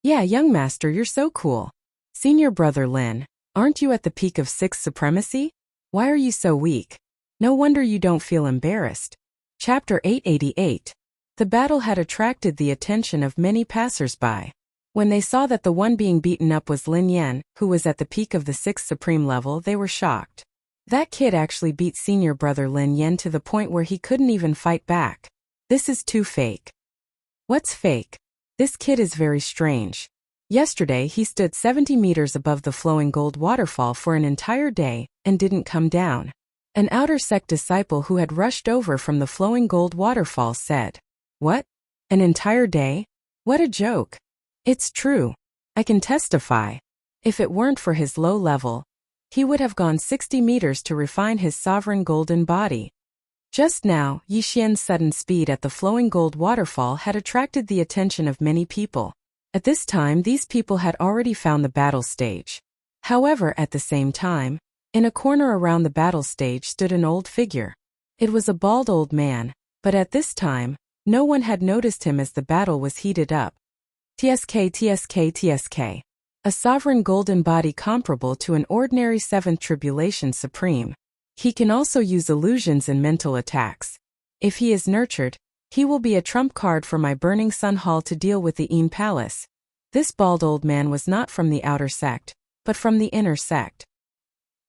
Speaker 1: Yeah, young master, you're so cool. Senior brother Lin, aren't you at the peak of sixth supremacy? Why are you so weak? No wonder you don't feel embarrassed. Chapter 888. The battle had attracted the attention of many passers-by. When they saw that the one being beaten up was Lin Yan, who was at the peak of the 6th supreme level, they were shocked. That kid actually beat senior brother Lin Yan to the point where he couldn't even fight back. This is too fake. What's fake? This kid is very strange. Yesterday he stood 70 meters above the flowing gold waterfall for an entire day, and didn't come down. An outer sect disciple who had rushed over from the flowing gold waterfall said, What? An entire day? What a joke. It's true. I can testify. If it weren't for his low level, he would have gone 60 meters to refine his sovereign golden body. Just now, Yixian's sudden speed at the flowing gold waterfall had attracted the attention of many people. At this time, these people had already found the battle stage. However, at the same time, in a corner around the battle stage stood an old figure. It was a bald old man, but at this time, no one had noticed him as the battle was heated up. TSK. A sovereign golden body comparable to an ordinary 7th tribulation supreme. He can also use illusions and mental attacks. If he is nurtured, he will be a trump card for my Burning Sun Hall to deal with the Een Palace. This bald old man was not from the outer sect, but from the inner sect.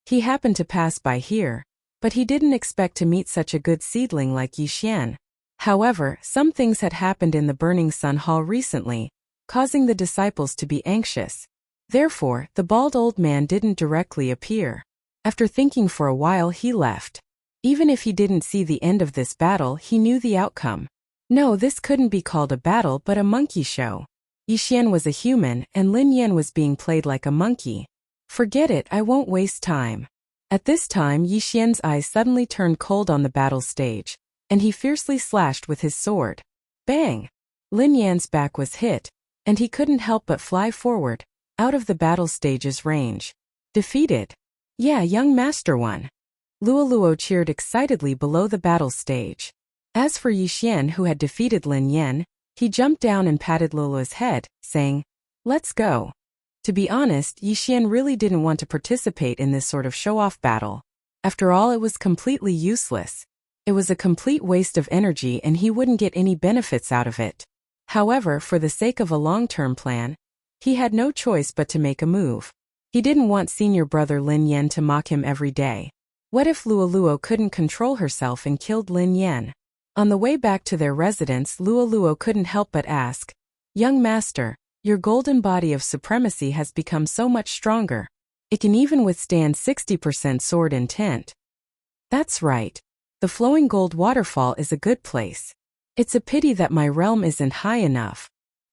Speaker 1: He happened to pass by here, but he didn't expect to meet such a good seedling like Yixian. However, some things had happened in the Burning Sun Hall recently, causing the disciples to be anxious. Therefore, the bald old man didn't directly appear. After thinking for a while, he left. Even if he didn't see the end of this battle, he knew the outcome. No, this couldn't be called a battle but a monkey show. Yixian was a human, and Lin Yan was being played like a monkey. Forget it, I won't waste time. At this time, Yixian's eyes suddenly turned cold on the battle stage, and he fiercely slashed with his sword. Bang! Lin Yan's back was hit, and he couldn't help but fly forward, out of the battle stage's range. Defeated. Yeah, young master won. Luo Luo cheered excitedly below the battle stage. As for Yixian, who had defeated Lin Yan, he jumped down and patted Luo's head, saying, Let's go. To be honest, Yixian really didn't want to participate in this sort of show-off battle. After all, it was completely useless. It was a complete waste of energy and he wouldn't get any benefits out of it. However, for the sake of a long-term plan, he had no choice but to make a move. He didn't want senior brother Lin Yan to mock him every day. What if Luo Luo couldn't control herself and killed Lin Yan? On the way back to their residence, Luo Luo couldn't help but ask, Young master, your golden body of supremacy has become so much stronger. It can even withstand 60% sword intent. That's right. The flowing gold waterfall is a good place. It's a pity that my realm isn't high enough.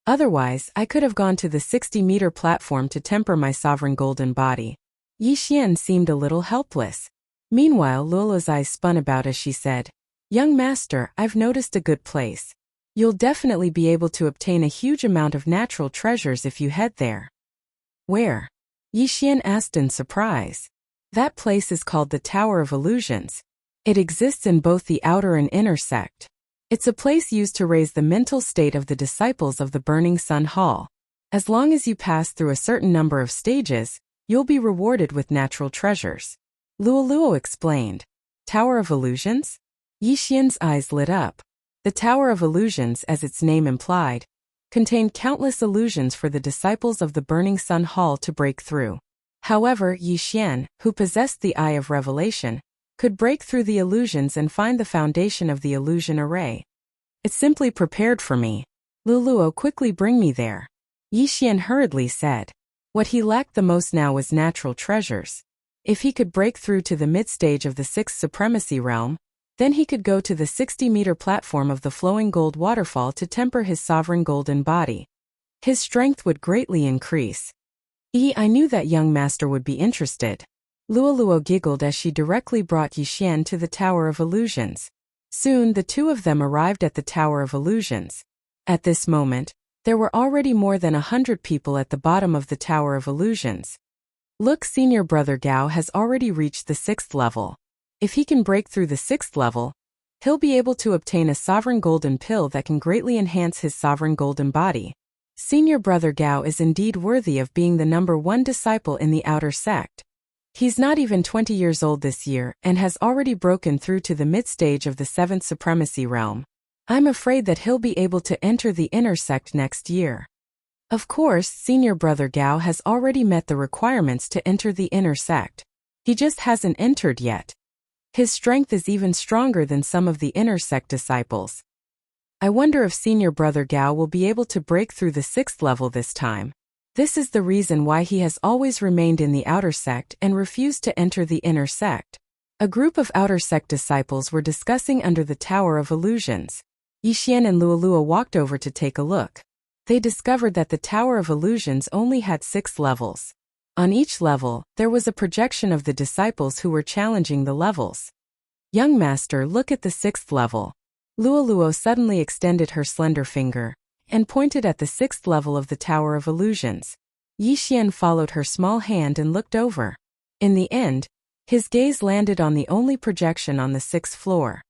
Speaker 1: Otherwise, I could have gone to the 60-meter platform to temper my sovereign golden body. Yi Xian seemed a little helpless. Meanwhile, Luoluo's eyes spun about as she said, "Young master, I've noticed a good place. You'll definitely be able to obtain a huge amount of natural treasures if you head there." "Where?" Yi Xian asked in surprise. "That place is called the Tower of Illusions. It exists in both the outer and inner sect. It's a place used to raise the mental state of the disciples of the Burning Sun Hall. As long as you pass through a certain number of stages, you'll be rewarded with natural treasures." Luoluo explained. "Tower of Illusions?" Yi Xian's eyes lit up. The Tower of Illusions, as its name implied, contained countless illusions for the disciples of the Burning Sun Hall to break through. However, Yi Xian, who possessed the Eye of Revelation, could break through the illusions and find the foundation of the illusion array. "It's simply prepared for me. Luoluo, quickly bring me there," Yi Xian hurriedly said. What he lacked the most now was natural treasures. If he could break through to the mid-stage of the 6th Supremacy Realm, then he could go to the 60-meter platform of the flowing gold waterfall to temper his sovereign golden body. His strength would greatly increase. I knew that young master would be interested." Luoluo giggled as she directly brought Yi Xian to the Tower of Illusions. Soon the two of them arrived at the Tower of Illusions. At this moment, there were already more than 100 people at the bottom of the Tower of Illusions. "Look, senior brother Gao has already reached the 6th level. If he can break through the 6th level, he'll be able to obtain a sovereign golden pill that can greatly enhance his sovereign golden body. Senior brother Gao is indeed worthy of being the #1 disciple in the outer sect. He's not even 20 years old this year and has already broken through to the mid-stage of the 7th Supremacy Realm. I'm afraid that he'll be able to enter the inner sect next year." Of course, senior brother Gao has already met the requirements to enter the inner sect. He just hasn't entered yet. His strength is even stronger than some of the inner sect disciples. I wonder if senior brother Gao will be able to break through the 6th level this time. This is the reason why he has always remained in the outer sect and refused to enter the inner sect. A group of outer sect disciples were discussing under the Tower of Illusions. Yi Xian and Luoluo walked over to take a look. They discovered that the Tower of Illusions only had 6 levels. On each level, there was a projection of the disciples who were challenging the levels. "Young master, look at the 6th level." Luoluo suddenly extended her slender finger and pointed at the 6th level of the Tower of Illusions. Yi Xian followed her small hand and looked over. In the end, his gaze landed on the only projection on the 6th floor.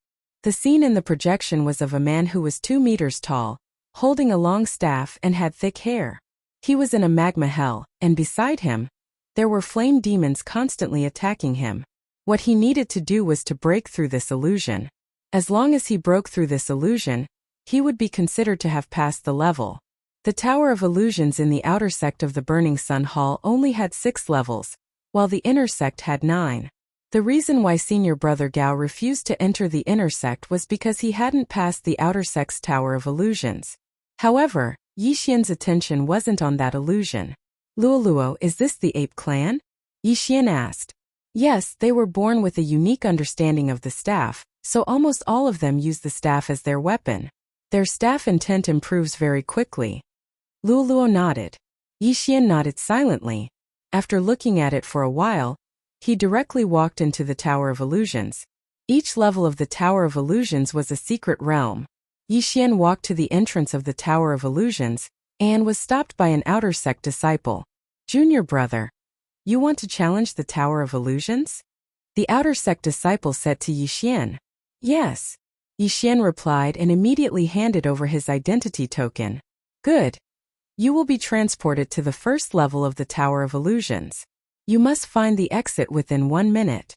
Speaker 1: The scene in the projection was of a man who was 2 meters tall, holding a long staff and had thick hair. He was in a magma hell, and beside him, there were flame demons constantly attacking him. What he needed to do was to break through this illusion. As long as he broke through this illusion, he would be considered to have passed the level. The Tower of Illusions in the outer sect of the Burning Sun Hall only had 6 levels, while the inner sect had 9. The reason why senior brother Gao refused to enter the inner sect was because he hadn't passed the outer sect's Tower of Illusions. However, Yi Xian's attention wasn't on that illusion. "Luoluo, is this the ape clan?" Yi Xian asked. Yes, they were born with a unique understanding of the staff, so almost all of them use the staff as their weapon. Their staff intent improves very quickly. Luoluo nodded. Yi Xian nodded silently. After looking at it for a while, he directly walked into the Tower of Illusions. Each level of the Tower of Illusions was a secret realm. Yi Xian walked to the entrance of the Tower of Illusions and was stopped by an outer sect disciple. "Junior brother, you want to challenge the Tower of Illusions?" The outer sect disciple said to Yi Xian. "Yes." Yi Xian replied and immediately handed over his identity token. "Good. You will be transported to the first level of the Tower of Illusions. You must find the exit within 1 minute."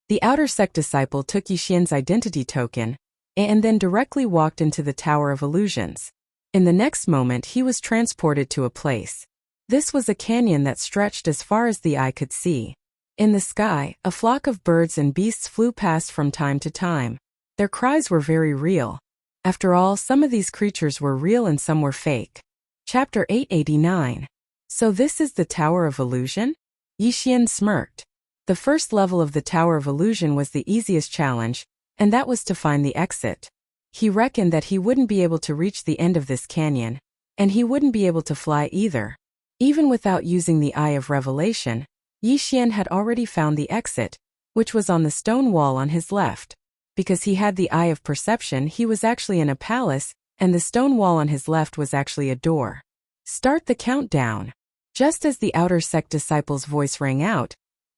Speaker 1: The outer sect disciple took Yi Xian's identity token and then directly walked into the Tower of Illusions. In the next moment he was transported to a place. This was a canyon that stretched as far as the eye could see. In the sky, a flock of birds and beasts flew past from time to time. Their cries were very real. After all, some of these creatures were real and some were fake. Chapter 889. So this is the Tower of Illusion? Yi Xian smirked. The first level of the Tower of Illusion was the easiest challenge, and that was to find the exit. He reckoned that he wouldn't be able to reach the end of this canyon, and he wouldn't be able to fly either. Even without using the Eye of Revelation, Yi Xian had already found the exit, which was on the stone wall on his left. Because he had the Eye of Perception, he was actually in a palace, and the stone wall on his left was actually a door. Start the countdown. Just as the outer sect disciple's voice rang out,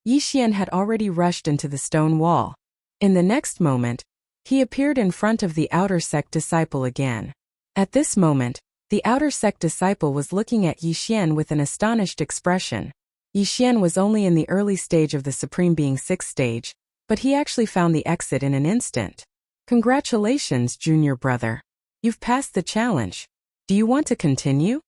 Speaker 1: Yi Xian had already rushed into the stone wall. In the next moment, he appeared in front of the outer sect disciple again. At this moment, the outer sect disciple was looking at Yi Xian with an astonished expression. Yi Xian was only in the early stage of the Supreme Being 6th stage, but he actually found the exit in an instant. Congratulations, junior brother. You've passed the challenge. Do you want to continue?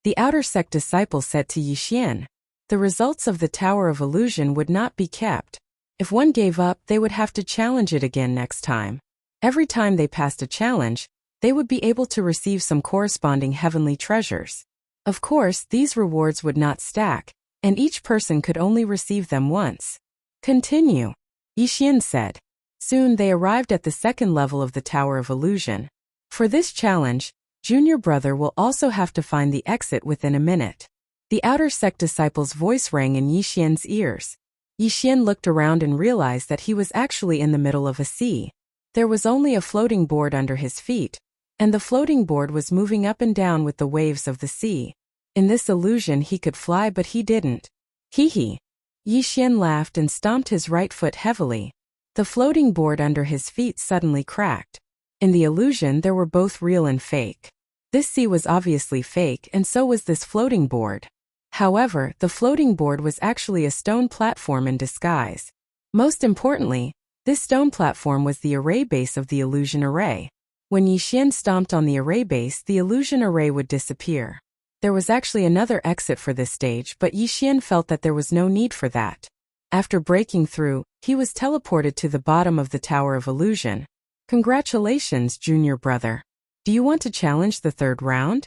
Speaker 1: The outer sect disciple said to Yi Xian. The results of the Tower of Illusion would not be kept. If one gave up, they would have to challenge it again next time. Every time they passed a challenge, they would be able to receive some corresponding heavenly treasures. Of course, these rewards would not stack, and each person could only receive them once. Continue, Yi Xian said. Soon they arrived at the second level of the Tower of Illusion. For this challenge, junior brother will also have to find the exit within a minute. The outer sect disciple's voice rang in Yi Xian's ears. Yi Xian looked around and realized that he was actually in the middle of a sea. There was only a floating board under his feet, and the floating board was moving up and down with the waves of the sea. In this illusion he could fly, but he didn't. Hee. Yi Xian laughed and stomped his right foot heavily. The floating board under his feet suddenly cracked. In the illusion there were both real and fake. This sea was obviously fake, and so was this floating board. However, the floating board was actually a stone platform in disguise. Most importantly, this stone platform was the array base of the illusion array. When Yi Xian stomped on the array base, the illusion array would disappear. There was actually another exit for this stage, but Yi Xian felt that there was no need for that. After breaking through, he was teleported to the bottom of the Tower of Illusion. Congratulations, junior brother. Do you want to challenge the third round?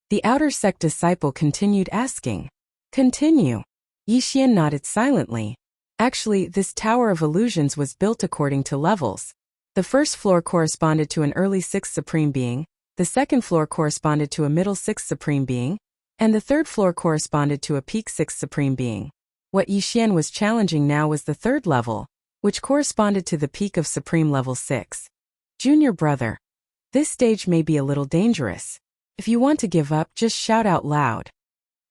Speaker 1: The outer sect disciple continued asking. Continue. Yi Xian nodded silently. Actually, this Tower of Illusions was built according to levels. The first floor corresponded to an early 6th Supreme Being, the second floor corresponded to a middle 6th Supreme Being, and the third floor corresponded to a peak 6th Supreme Being. What Yi Xian was challenging now was the third level, which corresponded to the peak of Supreme Level 6. Junior brother. This stage may be a little dangerous. If you want to give up, just shout out loud.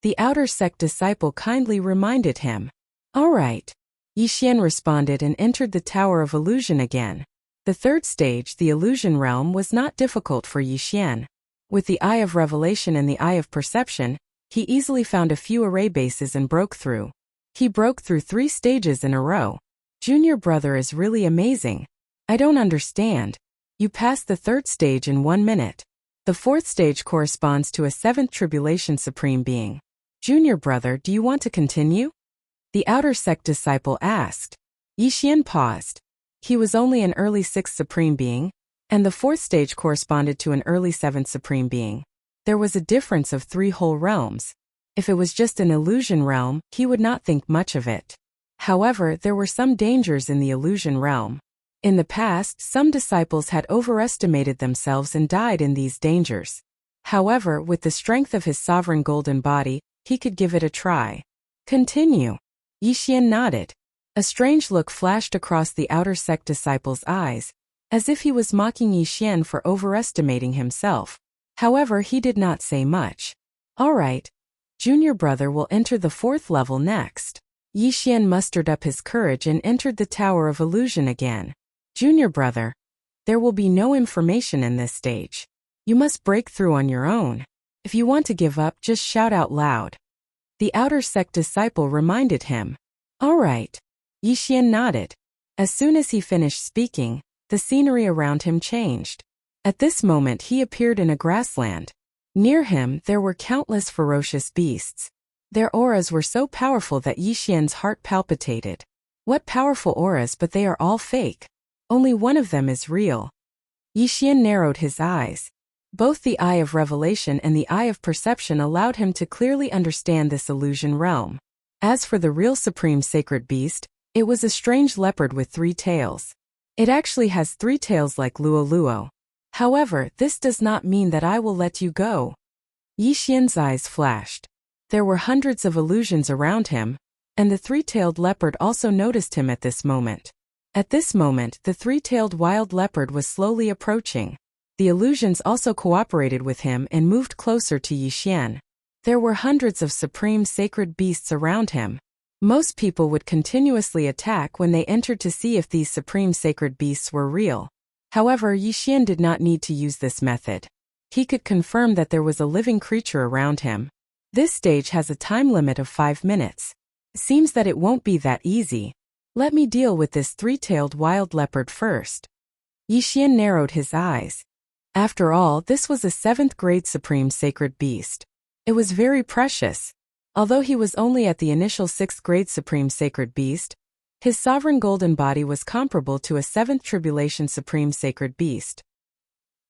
Speaker 1: The outer sect disciple kindly reminded him. All right. Yi Xian responded and entered the Tower of Illusion again. The third stage, the Illusion Realm, was not difficult for Yi Xian. With the Eye of Revelation and the Eye of Perception, he easily found a few array bases and broke through. He broke through 3 stages in a row. Junior brother is really amazing. I don't understand. You passed the third stage in 1 minute. The fourth stage corresponds to a 7th Tribulation Supreme Being. Junior brother, do you want to continue? The outer sect disciple asked. Yi Xian paused. He was only an early 6th Supreme Being, and the fourth stage corresponded to an early 7th Supreme Being. There was a difference of 3 whole realms. If it was just an illusion realm, he would not think much of it. However, there were some dangers in the illusion realm. In the past, some disciples had overestimated themselves and died in these dangers. However, with the strength of his sovereign golden body, he could give it a try. Continue. Yi Xian nodded. A strange look flashed across the outer sect disciple's eyes, as if he was mocking Yi Xian for overestimating himself. However, he did not say much. All right. Junior brother will enter the 4th level next. Yi Xian mustered up his courage and entered the Tower of Illusion again. Junior brother, there will be no information in this stage. You must break through on your own. If you want to give up, just shout out loud. The outer sect disciple reminded him. All right. Yi Xian nodded. As soon as he finished speaking, the scenery around him changed. At this moment he appeared in a grassland. Near him there were countless ferocious beasts. Their auras were so powerful that Yi Xian's heart palpitated. What powerful auras, but they are all fake. Only one of them is real. Yi Xian narrowed his eyes. Both the Eye of Revelation and the Eye of Perception allowed him to clearly understand this illusion realm. As for the real Supreme Sacred Beast, It was a strange leopard with 3 tails. It actually has 3 tails like Luo Luo. However, this does not mean that I will let you go. Yi Xian's eyes flashed. There were hundreds of illusions around him, and the 3-tailed leopard also noticed him at this moment. At this moment, the 3-tailed wild leopard was slowly approaching. The illusions also cooperated with him and moved closer to Yi Xian. There were hundreds of supreme sacred beasts around him. Most people would continuously attack when they entered to see if these supreme sacred beasts were real. However, Yi Xian did not need to use this method. He could confirm that there was a living creature around him. This stage has a time limit of 5 minutes. Seems that it won't be that easy. Let me deal with this 3-tailed wild leopard first. Yi Xian narrowed his eyes. After all, this was a 7th grade supreme sacred beast. It was very precious. Although he was only at the initial 6th grade supreme sacred beast, his sovereign golden body was comparable to a 7th tribulation supreme sacred beast.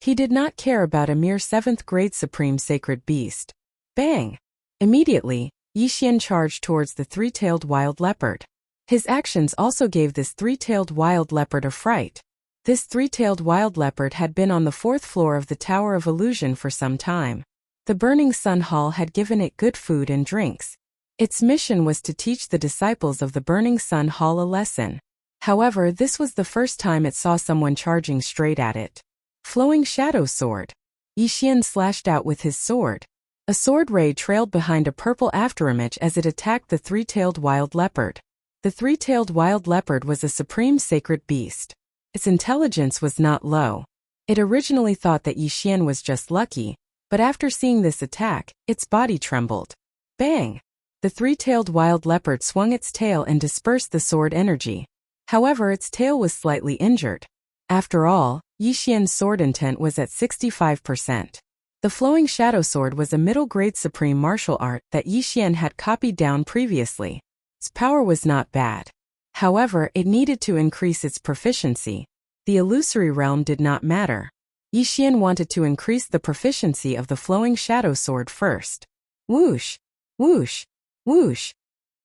Speaker 1: He did not care about a mere 7th grade supreme sacred beast. Bang! Immediately, Yi Xian charged towards the 3-tailed wild leopard. His actions also gave this 3-tailed wild leopard a fright. This 3-tailed wild leopard had been on the 4th floor of the Tower of Illusion for some time. The Burning Sun Hall had given it good food and drinks. Its mission was to teach the disciples of the Burning Sun Hall a lesson. However, this was the first time it saw someone charging straight at it. Flowing Shadow Sword. Yi Xian slashed out with his sword. A sword ray trailed behind a purple afterimage as it attacked the 3-tailed wild leopard. The 3-tailed wild leopard was a supreme sacred beast. Its intelligence was not low. It originally thought that Yi Xian was just lucky, but after seeing this attack, its body trembled. Bang! The 3-tailed wild leopard swung its tail and dispersed the sword energy. However, its tail was slightly injured. After all, Yi Xian's sword intent was at 65%. The Flowing Shadow Sword was a middle-grade supreme martial art that Yi Xian had copied down previously. Its power was not bad. However, it needed to increase its proficiency. The illusory realm did not matter. Yi Xian wanted to increase the proficiency of the Flowing Shadow Sword first. Whoosh! Whoosh! Whoosh!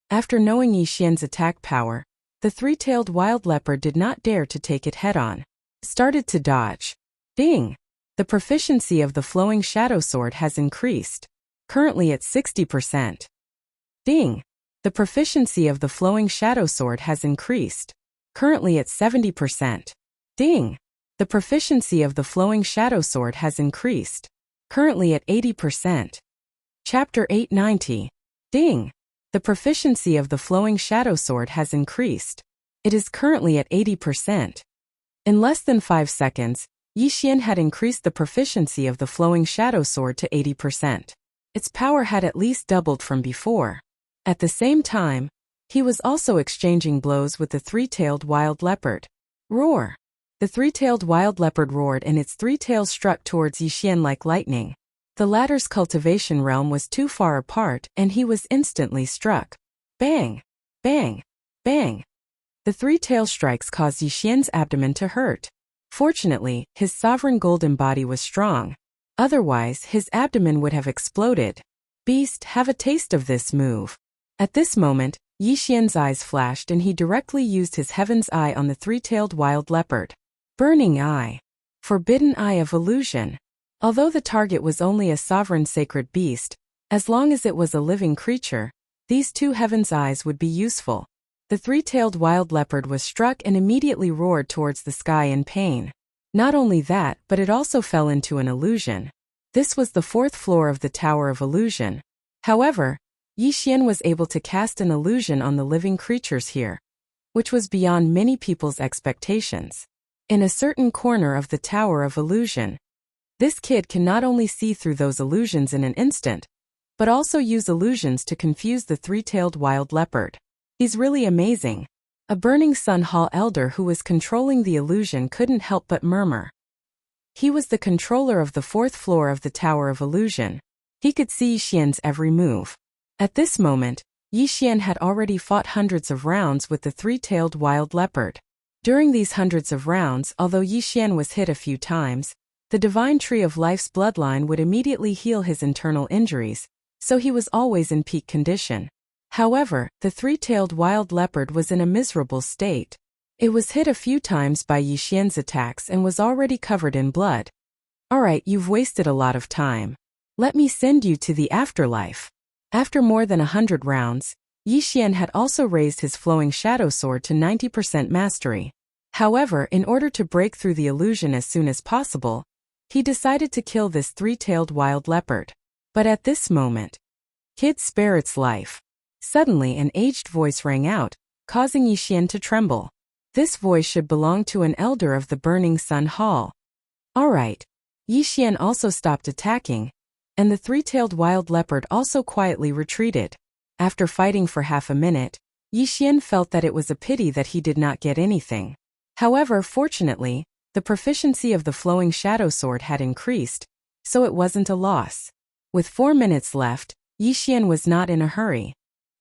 Speaker 1: After knowing Yi Xian's attack power, the 3-tailed wild leopard did not dare to take it head-on. It started to dodge. Ding! The proficiency of the Flowing Shadow Sword has increased. Currently at 60%. Ding! The proficiency of the Flowing Shadow Sword has increased. Currently at 70%. Ding! The proficiency of the Flowing Shadow Sword has increased. Currently at 80%. Chapter 890. Ding! The proficiency of the Flowing Shadow Sword has increased. It is currently at 80%. In less than 5 seconds, Yi Xian had increased the proficiency of the Flowing Shadow Sword to 80%. Its power had at least doubled from before. At the same time, he was also exchanging blows with the 3-tailed wild leopard. Roar! The 3-tailed wild leopard roared and its 3 tails struck towards Yi Xian like lightning. The latter's cultivation realm was too far apart and he was instantly struck. Bang! Bang! Bang! The 3 tail strikes caused Yi Xian's abdomen to hurt. Fortunately, his sovereign golden body was strong. Otherwise, his abdomen would have exploded. Beast, have a taste of this move. At this moment, Yi Xian's eyes flashed and he directly used his Heaven's Eye on the 3-tailed wild leopard. Burning Eye. Forbidden Eye of Illusion. Although the target was only a sovereign sacred beast, as long as it was a living creature, these 2 Heaven's Eyes would be useful. The 3-tailed wild leopard was struck and immediately roared towards the sky in pain. Not only that, but it also fell into an illusion. This was the 4th floor of the Tower of Illusion. However, Yi Xian was able to cast an illusion on the living creatures here, which was beyond many people's expectations. In a certain corner of the Tower of Illusion, this kid can not only see through those illusions in an instant, but also use illusions to confuse the 3-tailed wild leopard. He's really amazing. A Burning Sun Hall elder who was controlling the illusion couldn't help but murmur. He was the controller of the 4th floor of the Tower of Illusion. He could see Yi Xian's every move. At this moment, Yi Xian had already fought hundreds of rounds with the 3-tailed wild leopard. During these hundreds of rounds, although Yi Xian was hit a few times, the Divine Tree of Life's bloodline would immediately heal his internal injuries, so he was always in peak condition. However, the three-tailed wild leopard was in a miserable state. It was hit a few times by Yixian's attacks and was already covered in blood. Alright, you've wasted a lot of time. Let me send you to the afterlife. After more than 100 rounds, Yixian had also raised his flowing shadow sword to 90% mastery. However, in order to break through the illusion as soon as possible, he decided to kill this three-tailed wild leopard. But at this moment, kid, spare its life. Suddenly an aged voice rang out, causing Yixian to tremble. This voice should belong to an elder of the Burning Sun Hall. Alright. Yixian also stopped attacking, and the three-tailed wild leopard also quietly retreated. After fighting for half a minute, Yixian felt that it was a pity that he did not get anything. However, fortunately, the proficiency of the flowing shadow sword had increased, so it wasn't a loss. With 4 minutes left, Yixian was not in a hurry.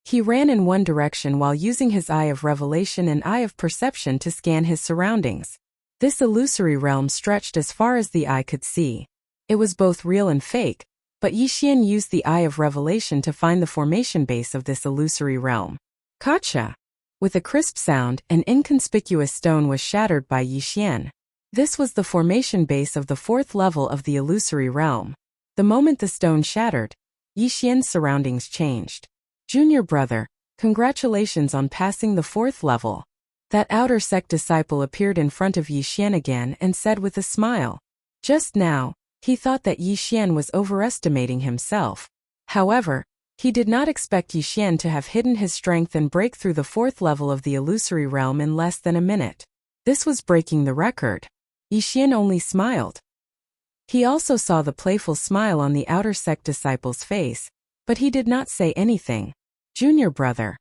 Speaker 1: He ran in one direction while using his Eye of Revelation and Eye of Perception to scan his surroundings. This illusory realm stretched as far as the eye could see. It was both real and fake, but Yixian used the Eye of Revelation to find the formation base of this illusory realm. Gotcha! With a crisp sound, an inconspicuous stone was shattered by Yixian. This was the formation base of the 4th level of the illusory realm. The moment the stone shattered, Yixian's surroundings changed. Junior brother, congratulations on passing the 4th level. That outer sect disciple appeared in front of Yixian again and said with a smile. Just now, he thought that Yixian was overestimating himself. However, he did not expect Yixian to have hidden his strength and break through the 4th level of the illusory realm in less than a minute. This was breaking the record. Yixian only smiled. He also saw the playful smile on the outer sect disciple's face, but he did not say anything. Junior brother,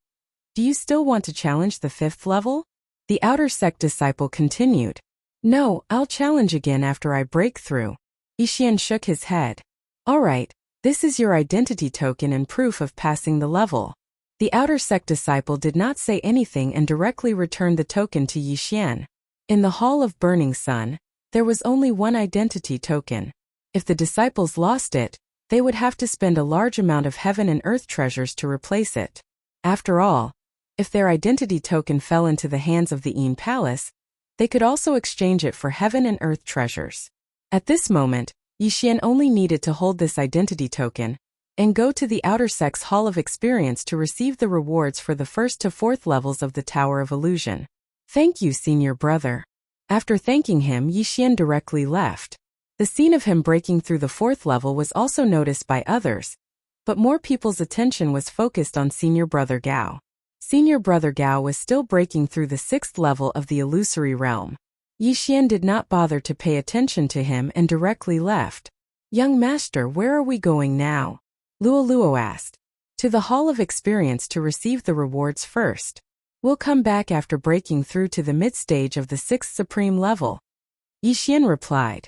Speaker 1: do you still want to challenge the 5th level? The outer sect disciple continued. No, I'll challenge again after I break through. Yixian shook his head. Alright, this is your identity token and proof of passing the level. The outer sect disciple did not say anything and directly returned the token to Yixian. In the Hall of Burning Sun, there was only one identity token. If the disciples lost it, they would have to spend a large amount of heaven and earth treasures to replace it. After all, if their identity token fell into the hands of the Yin Palace, they could also exchange it for heaven and earth treasures. At this moment, Yixian only needed to hold this identity token and go to the outer sect's Hall of Experience to receive the rewards for the 1st to 4th levels of the Tower of Illusion. Thank you, senior brother. After thanking him, Yixian directly left. The scene of him breaking through the 4th level was also noticed by others, but more people's attention was focused on senior brother Gao. Senior brother Gao was still breaking through the 6th level of the illusory realm. Yixian did not bother to pay attention to him and directly left. Young master, where are we going now? Luo asked. To the Hall of Experience to receive the rewards first. We'll come back after breaking through to the mid-stage of the 6th supreme level. Yixian replied.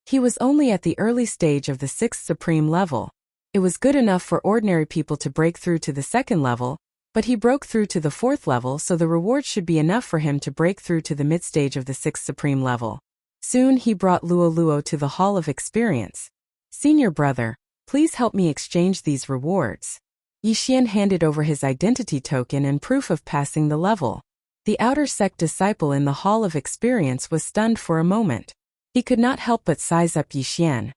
Speaker 1: He was only at the early stage of the 6th supreme level. It was good enough for ordinary people to break through to the 2nd level, but he broke through to the 4th level, so the reward should be enough for him to break through to the mid-stage of the 6th supreme level. Soon he brought Luo to the Hall of Experience. Senior brother, please help me exchange these rewards. Yixian handed over his identity token and proof of passing the level. The outer sect disciple in the Hall of Experience was stunned for a moment. He could not help but size up Yixian.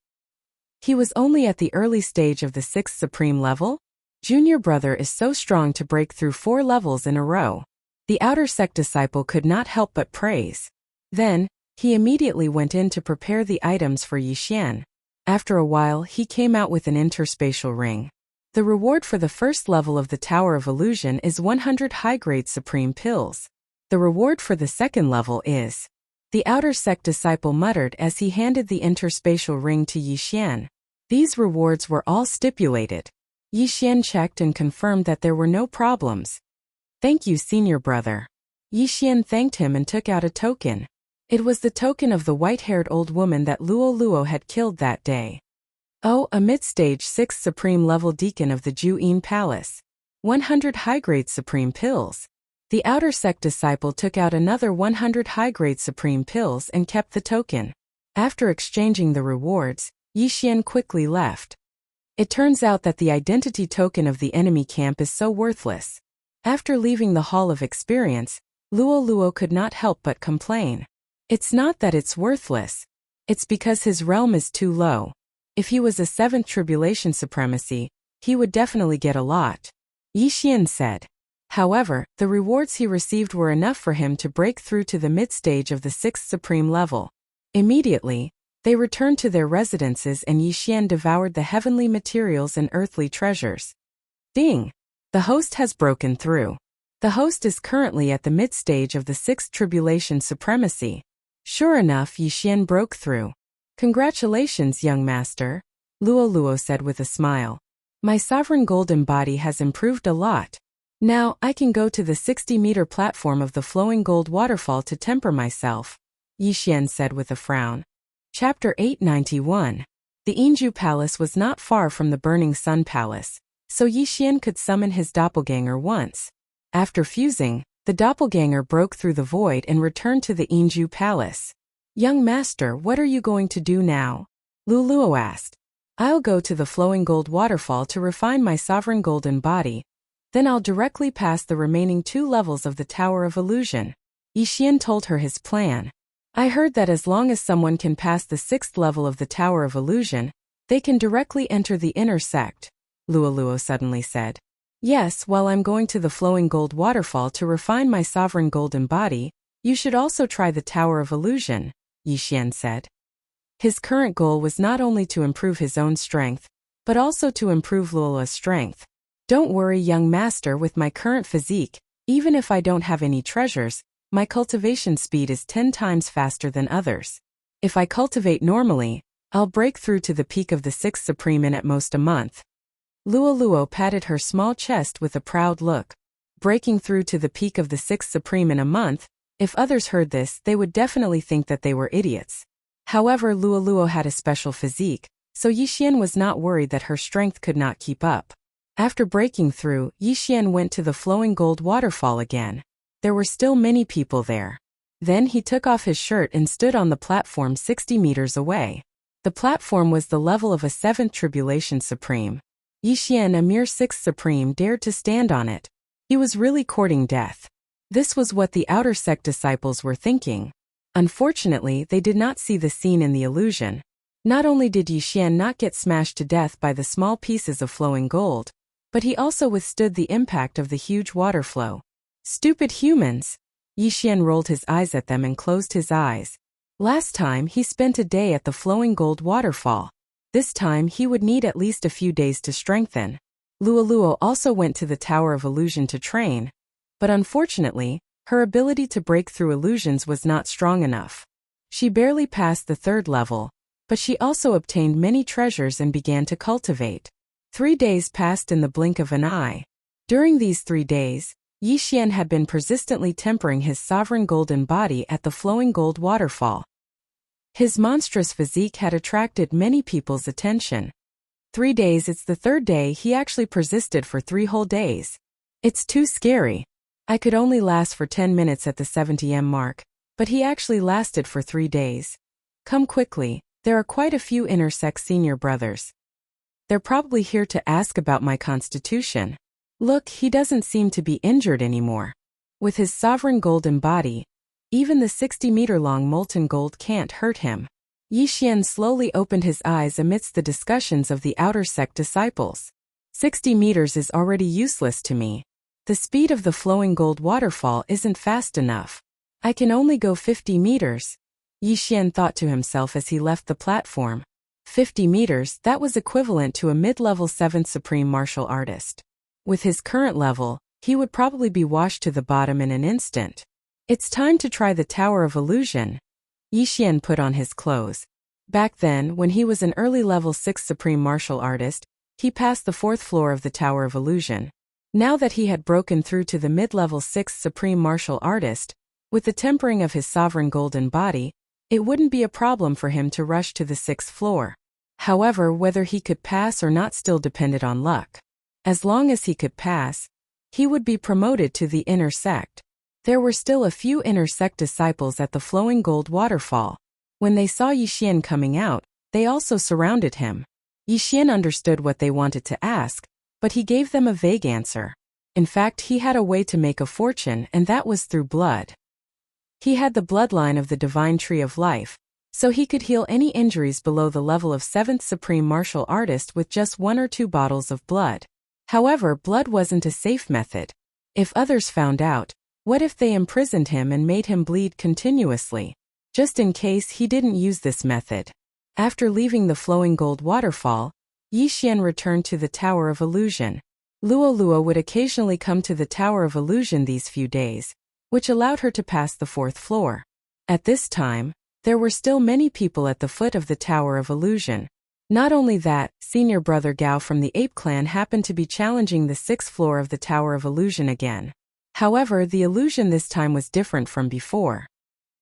Speaker 1: He was only at the early stage of the 6th supreme level? Junior brother is so strong to break through 4 levels in a row. The outer sect disciple could not help but praise. Then, he immediately went in to prepare the items for Yixian. After a while, he came out with an interspatial ring. The reward for the 1st level of the Tower of Illusion is 100 high-grade supreme pills. The reward for the 2nd level is... The outer sect disciple muttered as he handed the interspatial ring to Yixian. These rewards were all stipulated. Yixian checked and confirmed that there were no problems. Thank you, senior brother. Yixian thanked him and took out a token. It was the token of the white-haired old woman that Luo had killed that day. Oh, a mid-stage 6th supreme level deacon of the Ju-Yin Palace. 100 high-grade supreme pills. The outer sect disciple took out another 100 high-grade supreme pills and kept the token. After exchanging the rewards, Yixian quickly left. It turns out that the identity token of the enemy camp is so worthless. After leaving the Hall of Experience, Luo Luo could not help but complain. It's not that it's worthless. It's because his realm is too low. If he was a 7th tribulation supremacy, he would definitely get a lot. Yi Xian said. However, the rewards he received were enough for him to break through to the mid-stage of the 6th supreme level. Immediately, they returned to their residences and Yi Xian devoured the heavenly materials and earthly treasures. Ding! The host has broken through. The host is currently at the mid-stage of the 6th tribulation supremacy. Sure enough, Yi Xian broke through. Congratulations, young master, Luo Luo said with a smile. My sovereign golden body has improved a lot. Now, I can go to the 60-meter platform of the flowing gold waterfall to temper myself, Yi Xian said with a frown. Chapter 891. The Yinju Palace was not far from the Burning Sun Palace, so Yi Xian could summon his doppelganger once. After fusing, the doppelganger broke through the void and returned to the Yinju Palace. Young master, what are you going to do now? Lu Luo asked. I'll go to the flowing gold waterfall to refine my sovereign golden body. Then I'll directly pass the remaining 2 levels of the Tower of Illusion. Yi Xian told her his plan. I heard that as long as someone can pass the 6th level of the Tower of Illusion, they can directly enter the inner sect, Luo Luo suddenly said. Yes, while I'm going to the flowing gold waterfall to refine my sovereign golden body, you should also try the Tower of Illusion, Yi Xian said. His current goal was not only to improve his own strength, but also to improve Luola's strength. Don't worry, young master, with my current physique, even if I don't have any treasures, my cultivation speed is 10 times faster than others. If I cultivate normally, I'll break through to the peak of the 6th supreme in at most a month. Luo Luo patted her small chest with a proud look. Breaking through to the peak of the 6th supreme in a month, if others heard this, they would definitely think that they were idiots. However, Luo Luo had a special physique, so Yi Xian was not worried that her strength could not keep up. After breaking through, Yi Xian went to the flowing gold waterfall again. There were still many people there. Then he took off his shirt and stood on the platform 60 meters away. The platform was the level of a 7th tribulation supreme. Yi Xian, a mere 6th supreme, dared to stand on it. He was really courting death. This was what the outer sect disciples were thinking. Unfortunately, they did not see the scene in the illusion. Not only did Yi Xian not get smashed to death by the small pieces of flowing gold, but he also withstood the impact of the huge water flow. Stupid humans! Yi Xian rolled his eyes at them and closed his eyes. Last time he spent a day at the flowing gold waterfall. This time he would need at least a few days to strengthen. Luo Luo also went to the Tower of Illusion to train, but unfortunately, her ability to break through illusions was not strong enough. She barely passed the 3rd level, but she also obtained many treasures and began to cultivate. 3 days passed in the blink of an eye. During these 3 days, Yi Xian had been persistently tempering his sovereign golden body at the flowing gold waterfall. His monstrous physique had attracted many people's attention. 3 days, it's the 3rd day he actually persisted for 3 whole days. It's too scary. I could only last for 10 minutes at the 70m mark, but he actually lasted for 3 days. Come quickly, there are quite a few inner sect senior brothers. They're probably here to ask about my constitution. Look, he doesn't seem to be injured anymore. With his sovereign golden body, even the 60-meter-long molten gold can't hurt him. Yi Xian slowly opened his eyes amidst the discussions of the outer sect disciples. 60 meters is already useless to me. The speed of the flowing gold waterfall isn't fast enough. I can only go 50 meters. Yi Xian thought to himself as he left the platform. 50 meters, that was equivalent to a mid-level 7th supreme martial artist. With his current level, he would probably be washed to the bottom in an instant. It's time to try the Tower of Illusion. Yi Xian put on his clothes. Back then, when he was an early level 6th supreme martial artist, he passed the 4th floor of the Tower of Illusion. Now that he had broken through to the mid-level 6th supreme martial artist, with the tempering of his sovereign golden body, it wouldn't be a problem for him to rush to the 6th floor. However, whether he could pass or not still depended on luck. As long as he could pass, he would be promoted to the inner sect. There were still a few inner sect disciples at the flowing gold waterfall. When they saw Yi Xian coming out, they also surrounded him. Yixian understood what they wanted to ask, but he gave them a vague answer. In fact, he had a way to make a fortune, and that was through blood. He had the bloodline of the divine tree of life, so he could heal any injuries below the level of 7th supreme martial artist with just 1 or 2 bottles of blood. However, blood wasn't a safe method. If others found out, what if they imprisoned him and made him bleed continuously? Just in case he didn't use this method. After leaving the flowing gold waterfall, Yixian returned to the Tower of Illusion. Luo would occasionally come to the Tower of Illusion these few days, which allowed her to pass the 4th floor. At this time, there were still many people at the foot of the Tower of Illusion. Not only that, senior brother Gao from the Ape Clan happened to be challenging the 6th floor of the Tower of Illusion again. However, the illusion this time was different from before.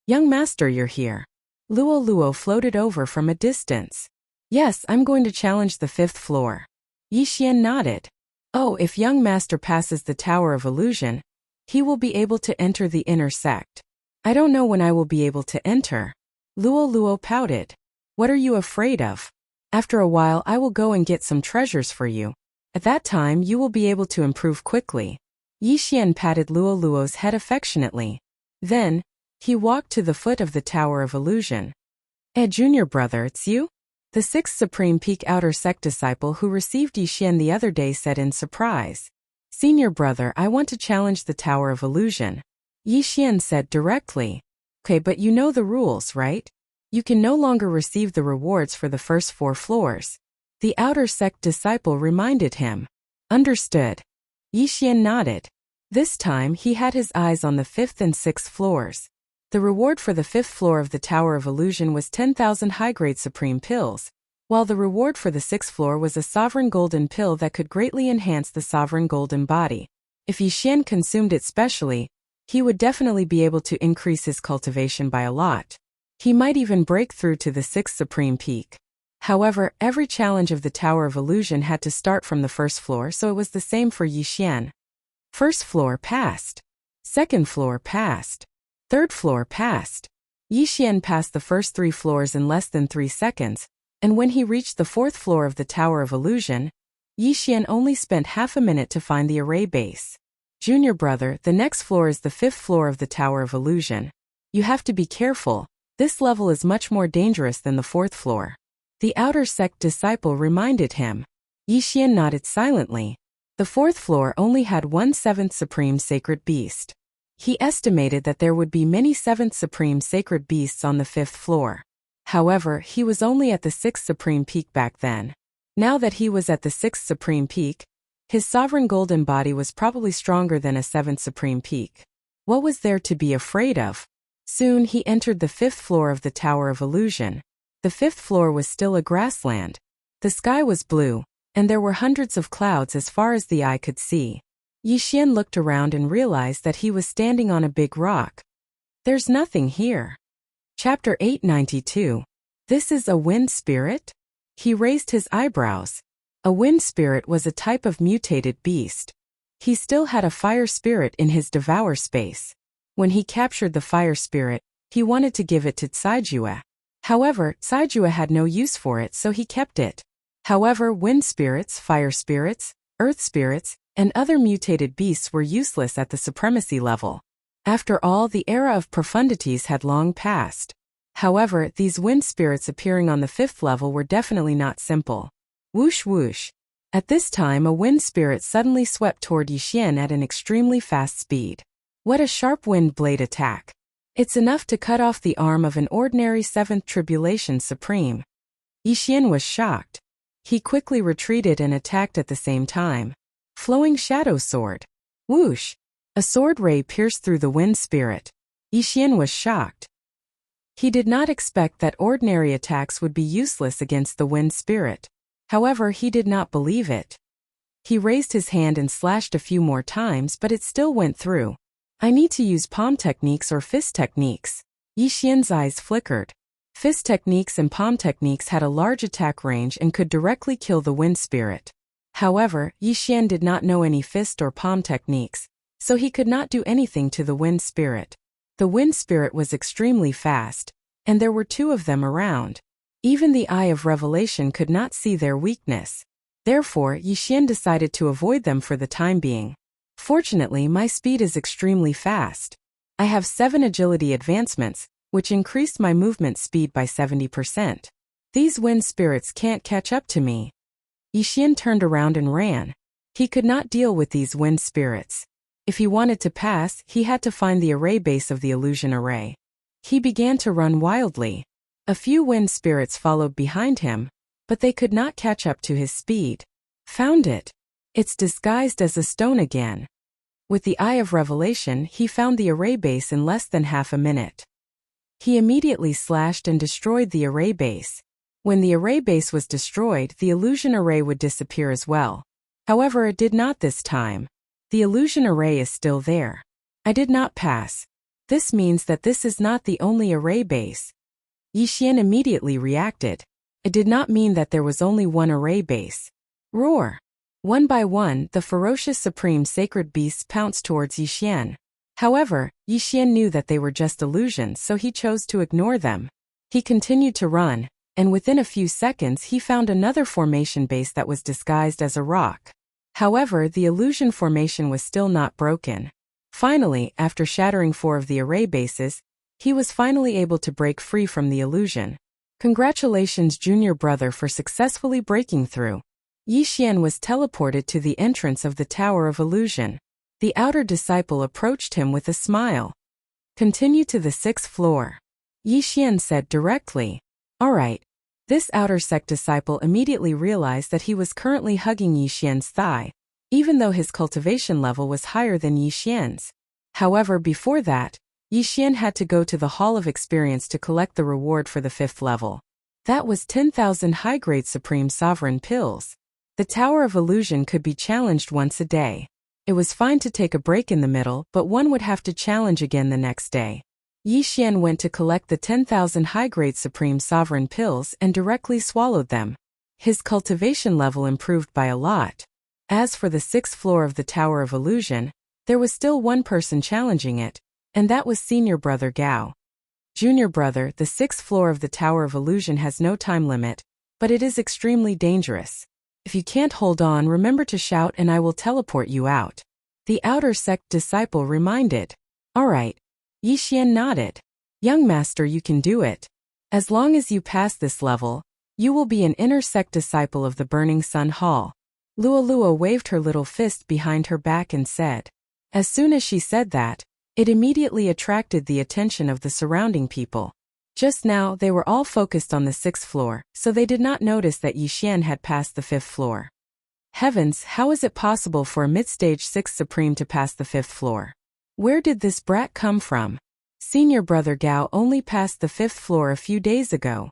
Speaker 1: "Young master, you're here." Luo floated over from a distance. "Yes, I'm going to challenge the 5th floor." Yixian nodded. "Oh, if young master passes the Tower of Illusion, he will be able to enter the inner sect. I don't know when I will be able to enter." Luo pouted. "What are you afraid of? After a while I will go and get some treasures for you. At that time you will be able to improve quickly." Yixian patted Luo's head affectionately. Then, he walked to the foot of the Tower of Illusion. Junior brother, it's you?" The 6th Supreme Peak Outer Sect disciple who received Yixian the other day said in surprise. "Senior brother, I want to challenge the Tower of Illusion." Yixian said directly. "Okay, but you know the rules, right? You can no longer receive the rewards for the first 4 floors. The Outer Sect disciple reminded him. "Understood." Yixian nodded. This time he had his eyes on the 5th and 6th floors. The reward for the 5th floor of the Tower of Illusion was 10,000 high-grade supreme pills, while the reward for the 6th floor was a sovereign golden pill that could greatly enhance the sovereign golden body. If Yixian consumed it specially, he would definitely be able to increase his cultivation by a lot. He might even break through to the 6th Supreme Peak. However, every challenge of the Tower of Illusion had to start from the 1st floor, so it was the same for Yixian. 1st floor passed. 2nd floor passed. 3rd floor passed. Yixian passed the first 3 floors in less than 3 seconds, and when he reached the 4th floor of the Tower of Illusion, Yixian only spent half a minute to find the array base. "Junior brother, the next floor is the 5th floor of the Tower of Illusion. You have to be careful. This level is much more dangerous than the 4th floor." The Outer Sect disciple reminded him. Yixian nodded silently. The 4th floor only had 1 7th Supreme Sacred Beast. He estimated that there would be many 7th Supreme Sacred Beasts on the 5th floor. However, he was only at the 6th Supreme Peak back then. Now that he was at the 6th Supreme Peak, his sovereign golden body was probably stronger than a 7th Supreme Peak. What was there to be afraid of? Soon he entered the 5th floor of the Tower of Illusion. The 5th floor was still a grassland. The sky was blue, and there were hundreds of clouds as far as the eye could see. Yixian looked around and realized that he was standing on a big rock. "There's nothing here." Chapter 892. This is a wind spirit? He raised his eyebrows. A wind spirit was a type of mutated beast. He still had a fire spirit in his devour space. When he captured the fire spirit, he wanted to give it to Caijue. However, Caijue had no use for it, so he kept it. However, wind spirits, fire spirits, earth spirits, and other mutated beasts were useless at the supremacy level. After all, the era of profundities had long passed. However, these wind spirits appearing on the 5th level were definitely not simple. Whoosh whoosh. At this time a wind spirit suddenly swept toward Yixian at an extremely fast speed. What a sharp wind blade attack. It's enough to cut off the arm of an ordinary 7th Tribulation Supreme. Yixian was shocked. He quickly retreated and attacked at the same time. Flowing Shadow Sword. Whoosh. A sword ray pierced through the wind spirit. Yixian was shocked. He did not expect that ordinary attacks would be useless against the wind spirit. However, he did not believe it. He raised his hand and slashed a few more times, but it still went through. I need to use palm techniques or fist techniques. Yixian's eyes flickered. Fist techniques and palm techniques had a large attack range and could directly kill the wind spirit. However, Yixian did not know any fist or palm techniques, so he could not do anything to the wind spirit. The wind spirit was extremely fast, and there were 2 of them around. Even the Eye of Revelation could not see their weakness. Therefore, Yixian decided to avoid them for the time being. Fortunately, my speed is extremely fast. I have 7 agility advancements, which increased my movement speed by 70%. These wind spirits can't catch up to me. Yixian turned around and ran. He could not deal with these wind spirits. If he wanted to pass, he had to find the array base of the illusion array. He began to run wildly. A few wind spirits followed behind him, but they could not catch up to his speed. Found it. It's disguised as a stone again. With the Eye of Revelation, he found the array base in less than half a minute. He immediately slashed and destroyed the array base. When the array base was destroyed, the illusion array would disappear as well. However, it did not this time. The illusion array is still there. I did not pass. This means that this is not the only array base. Yixian immediately reacted. It did not mean that there was only one array base. Roar! One by one, the ferocious supreme sacred beasts pounced towards Yixian. However, Yixian knew that they were just illusions, so he chose to ignore them. He continued to run, and within a few seconds he found another formation base that was disguised as a rock. However, the illusion formation was still not broken. Finally, after shattering 4 of the array bases, he was finally able to break free from the illusion. Congratulations, junior brother, for successfully breaking through. Yixian was teleported to the entrance of the Tower of Illusion. The outer disciple approached him with a smile. Continue to the 6th floor. Yixian said directly. Alright. This outer sect disciple immediately realized that he was currently hugging Yixian's thigh, even though his cultivation level was higher than Yixian's. However, before that, Yixian had to go to the Hall of Experience to collect the reward for the 5th level. That was 10,000 high-grade Supreme Sovereign pills. The Tower of Illusion could be challenged once a day. It was fine to take a break in the middle, but one would have to challenge again the next day. Yixian went to collect the 10,000 high-grade Supreme Sovereign pills and directly swallowed them. His cultivation level improved by a lot. As for the 6th floor of the Tower of Illusion, there was still one person challenging it, and that was senior brother Gao. Junior brother, the 6th floor of the Tower of Illusion has no time limit, but it is extremely dangerous. If you can't hold on, remember to shout and I will teleport you out. The outer sect disciple reminded. Alright. Yixian nodded. Young master, you can do it. As long as you pass this level, you will be an inner sect disciple of the Burning Sun Hall. Lua waved her little fist behind her back and said. As soon as she said that, it immediately attracted the attention of the surrounding people. Just now, they were all focused on the 6th floor, so they did not notice that Yixian had passed the 5th floor. Heavens, how is it possible for a mid-stage 6th Supreme to pass the 5th floor? Where did this brat come from? Senior brother Gao only passed the 5th floor a few days ago.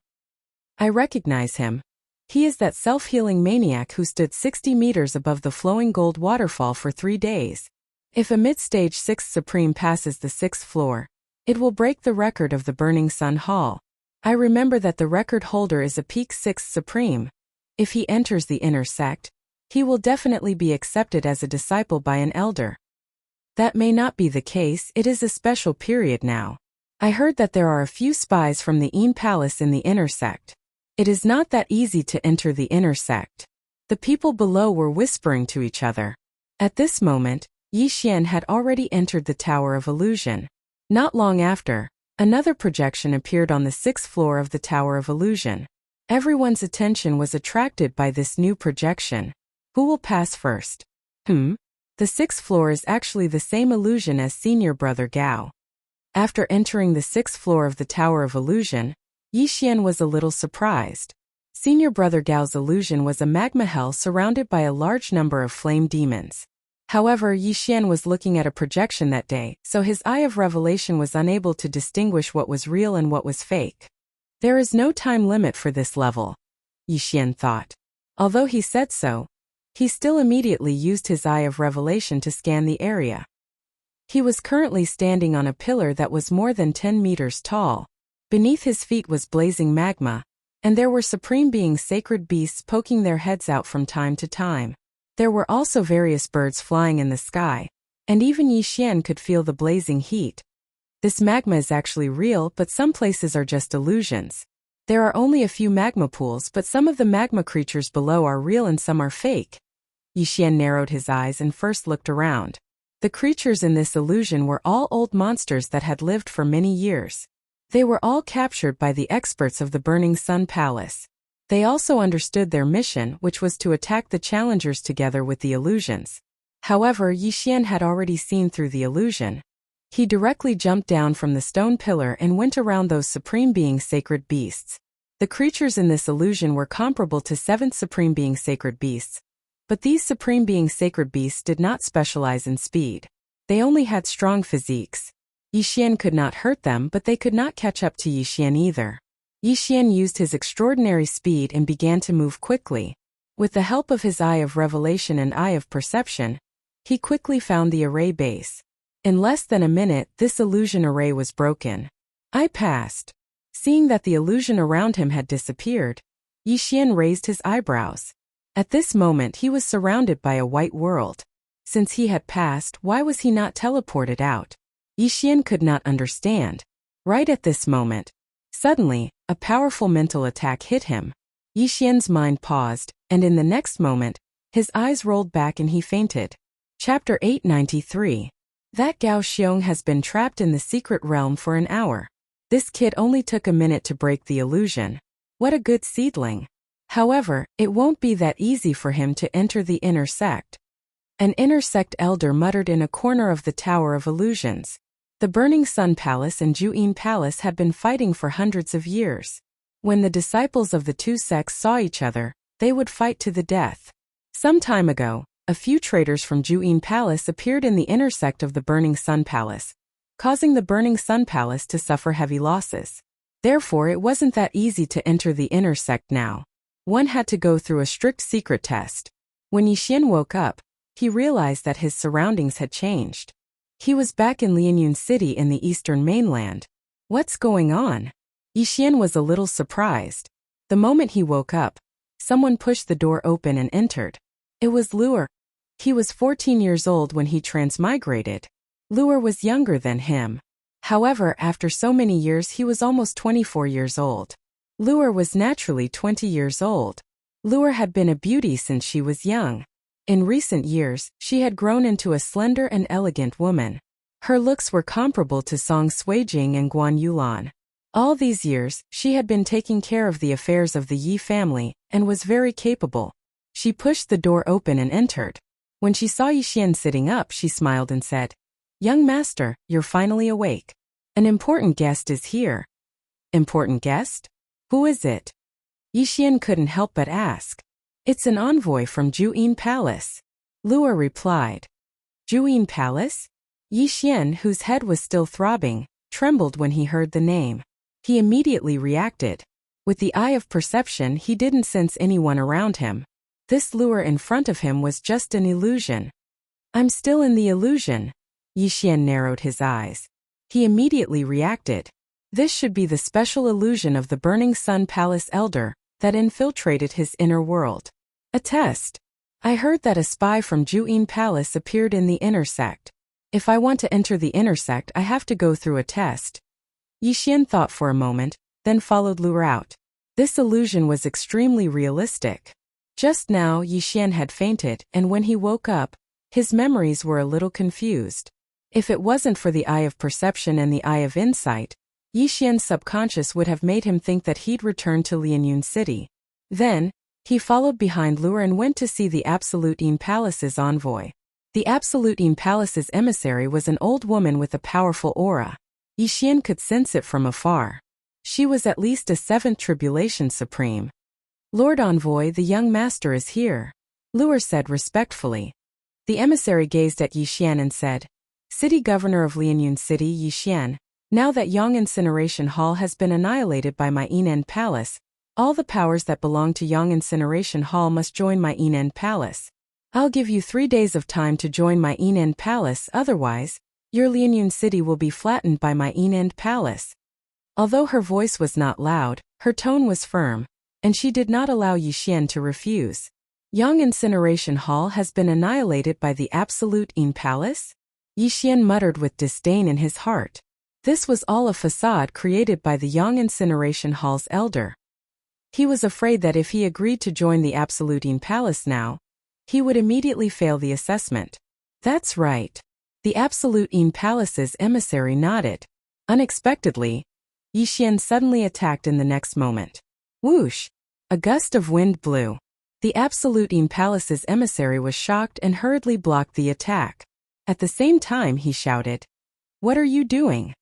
Speaker 1: I recognize him. He is that self-healing maniac who stood 60 meters above the flowing gold waterfall for 3 days. If a mid-stage 6th Supreme passes the 6th floor, it will break the record of the Burning Sun Hall. I remember that the record holder is a peak 6th Supreme. If he enters the inner sect, he will definitely be accepted as a disciple by an elder. That may not be the case, it is a special period now. I heard that there are a few spies from the Een Palace in the inner sect. It is not that easy to enter the inner sect. The people below were whispering to each other. At this moment, Yixian had already entered the Tower of Illusion. Not long after, another projection appeared on the 6th floor of the Tower of Illusion. Everyone's attention was attracted by this new projection. Who will pass first? The 6th floor is actually the same illusion as senior brother Gao. After entering the 6th floor of the Tower of Illusion, Yixian was a little surprised. Senior brother Gao's illusion was a magma hell surrounded by a large number of flame demons. However, Yixian was looking at a projection that day, so his Eye of Revelation was unable to distinguish what was real and what was fake. There is no time limit for this level, Yixian thought. Although he said so, he still immediately used his Eye of Revelation to scan the area. He was currently standing on a pillar that was more than 10 meters tall. Beneath his feet was blazing magma, and there were supreme beings, sacred beasts poking their heads out from time to time. There were also various birds flying in the sky, and even Yixian could feel the blazing heat. This magma is actually real, but some places are just illusions. There are only a few magma pools, but some of the magma creatures below are real and some are fake. Yixian narrowed his eyes and first looked around. The creatures in this illusion were all old monsters that had lived for many years. They were all captured by the experts of the Burning Sun Palace. They also understood their mission, which was to attack the challengers together with the illusions. However, Yixian had already seen through the illusion. He directly jumped down from the stone pillar and went around those Supreme Being sacred beasts. The creatures in this illusion were comparable to 7th Supreme Being sacred beasts. But these Supreme Being sacred beasts did not specialize in speed. They only had strong physiques. Yixian could not hurt them, but they could not catch up to Yixian either. Yixian used his extraordinary speed and began to move quickly. With the help of his Eye of Revelation and Eye of Perception, he quickly found the array base. In less than a minute, this illusion array was broken. I passed. Seeing that the illusion around him had disappeared, Yixian raised his eyebrows. At this moment he was surrounded by a white world. Since he had passed, why was he not teleported out? Yixian could not understand. Right at this moment, suddenly, a powerful mental attack hit him. Yixian's mind paused, and in the next moment, his eyes rolled back and he fainted. Chapter 893. That Gao Xiong has been trapped in the secret realm for an hour. This kid only took a minute to break the illusion. What a good seedling. However, it won't be that easy for him to enter the inner sect. An inner sect elder muttered in a corner of the Tower of Illusions. The Burning Sun Palace and Juyin Palace had been fighting for hundreds of years. When the disciples of the two sects saw each other, they would fight to the death. Some time ago, a few traitors from Juyin Palace appeared in the inner sect of the Burning Sun Palace, causing the Burning Sun Palace to suffer heavy losses. Therefore, it wasn't that easy to enter the inner sect now. One had to go through a strict secret test. When Yixian woke up, he realized that his surroundings had changed. He was back in Lianyun City in the eastern mainland. What's going on? Yixian was a little surprised. The moment he woke up, someone pushed the door open and entered. It was Luer. He was 14 years old when he transmigrated. Luer was younger than him. However, after so many years he was almost 24 years old. Luer was naturally 20 years old. Luer had been a beauty since she was young. In recent years, she had grown into a slender and elegant woman. Her looks were comparable to Song Suijing and Guan Yulan. All these years, she had been taking care of the affairs of the Yi family, and was very capable. She pushed the door open and entered. When she saw Yixian sitting up, she smiled and said, "Young master, you're finally awake. An important guest is here." Important guest? Who is it? Yixian couldn't help but ask. It's an envoy from Juyin Palace. Luer replied. Juyin Palace? Yixian, whose head was still throbbing, trembled when he heard the name. He immediately reacted. With the Eye of Perception, he didn't sense anyone around him. This Luer in front of him was just an illusion. I'm still in the illusion. Yixian narrowed his eyes. He immediately reacted. This should be the special illusion of the Burning Sun Palace Elder that infiltrated his inner world. A test. I heard that a spy from Juyin Palace appeared in the inner sect. If I want to enter the inner sect, I have to go through a test. Yixian thought for a moment, then followed Luer out. This illusion was extremely realistic. Just now, Yixian had fainted, and when he woke up, his memories were a little confused. If it wasn't for the Eye of Perception and the Eye of Insight, Yixian's subconscious would have made him think that he'd returned to Lianyun City. Then, he followed behind Luer and went to see the Absolute Yin Palace's envoy. The Absolute Yin Palace's emissary was an old woman with a powerful aura. Yixian could sense it from afar. She was at least a 7th Tribulation Supreme. Lord Envoy, the young master is here, Luer said respectfully. The emissary gazed at Yixian and said, City Governor of Lianyun City Yixian, now that Yang Incineration Hall has been annihilated by my Yinan Palace, all the powers that belong to Yang Incineration Hall must join my Yinan Palace. I'll give you 3 days of time to join my Yinan Palace, otherwise, your Lianyun City will be flattened by my Yinan Palace. Although her voice was not loud, her tone was firm, and she did not allow Yixian to refuse. Yang Incineration Hall has been annihilated by the Absolute Yin Palace? Yixian muttered with disdain in his heart. This was all a facade created by the Yang Incineration Hall's elder. He was afraid that if he agreed to join the Absolutine Palace now, he would immediately fail the assessment. That's right. The Absolutine Palace's emissary nodded. Unexpectedly, Yixian suddenly attacked in the next moment. Whoosh! A gust of wind blew. The Absolutine Palace's emissary was shocked and hurriedly blocked the attack. At the same time he shouted, "What are you doing?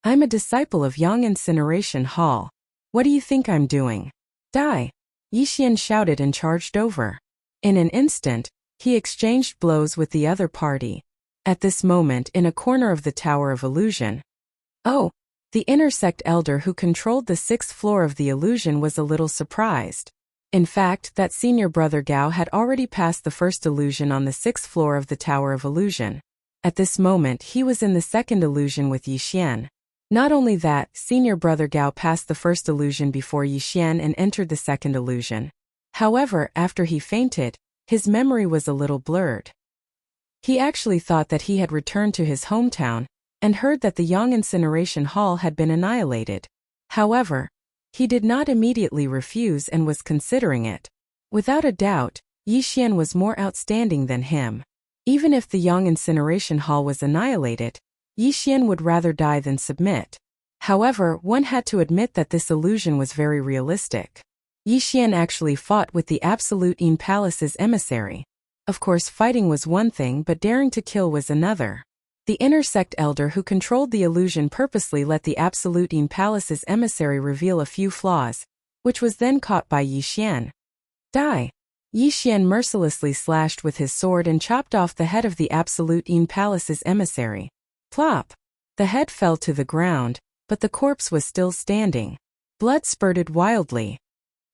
Speaker 1: I'm a disciple of Yang Incineration Hall. What do you think I'm doing? Die!" Yixian shouted and charged over. In an instant, he exchanged blows with the other party. At this moment, in a corner of the Tower of Illusion, the inner sect elder who controlled the 6th floor of the illusion was a little surprised. In fact, that senior brother Gao had already passed the first illusion on the 6th floor of the Tower of Illusion. At this moment, he was in the second illusion with Yixian. Not only that, senior brother Gao passed the first illusion before Yixian and entered the second illusion. However, after he fainted, his memory was a little blurred. He actually thought that he had returned to his hometown and heard that the Yang Incineration Hall had been annihilated. However, he did not immediately refuse and was considering it. Without a doubt, Yixian was more outstanding than him. Even if the Yang Incineration Hall was annihilated, Yixian would rather die than submit. However, one had to admit that this illusion was very realistic. Yixian actually fought with the Absolutine Palace's emissary. Of course, fighting was one thing, but daring to kill was another. The inner sect elder who controlled the illusion purposely let the Absolutine Palace's emissary reveal a few flaws, which was then caught by Yixian. Die! Yixian mercilessly slashed with his sword and chopped off the head of the Absolutine Palace's emissary. Plop! The head fell to the ground, but the corpse was still standing. Blood spurted wildly.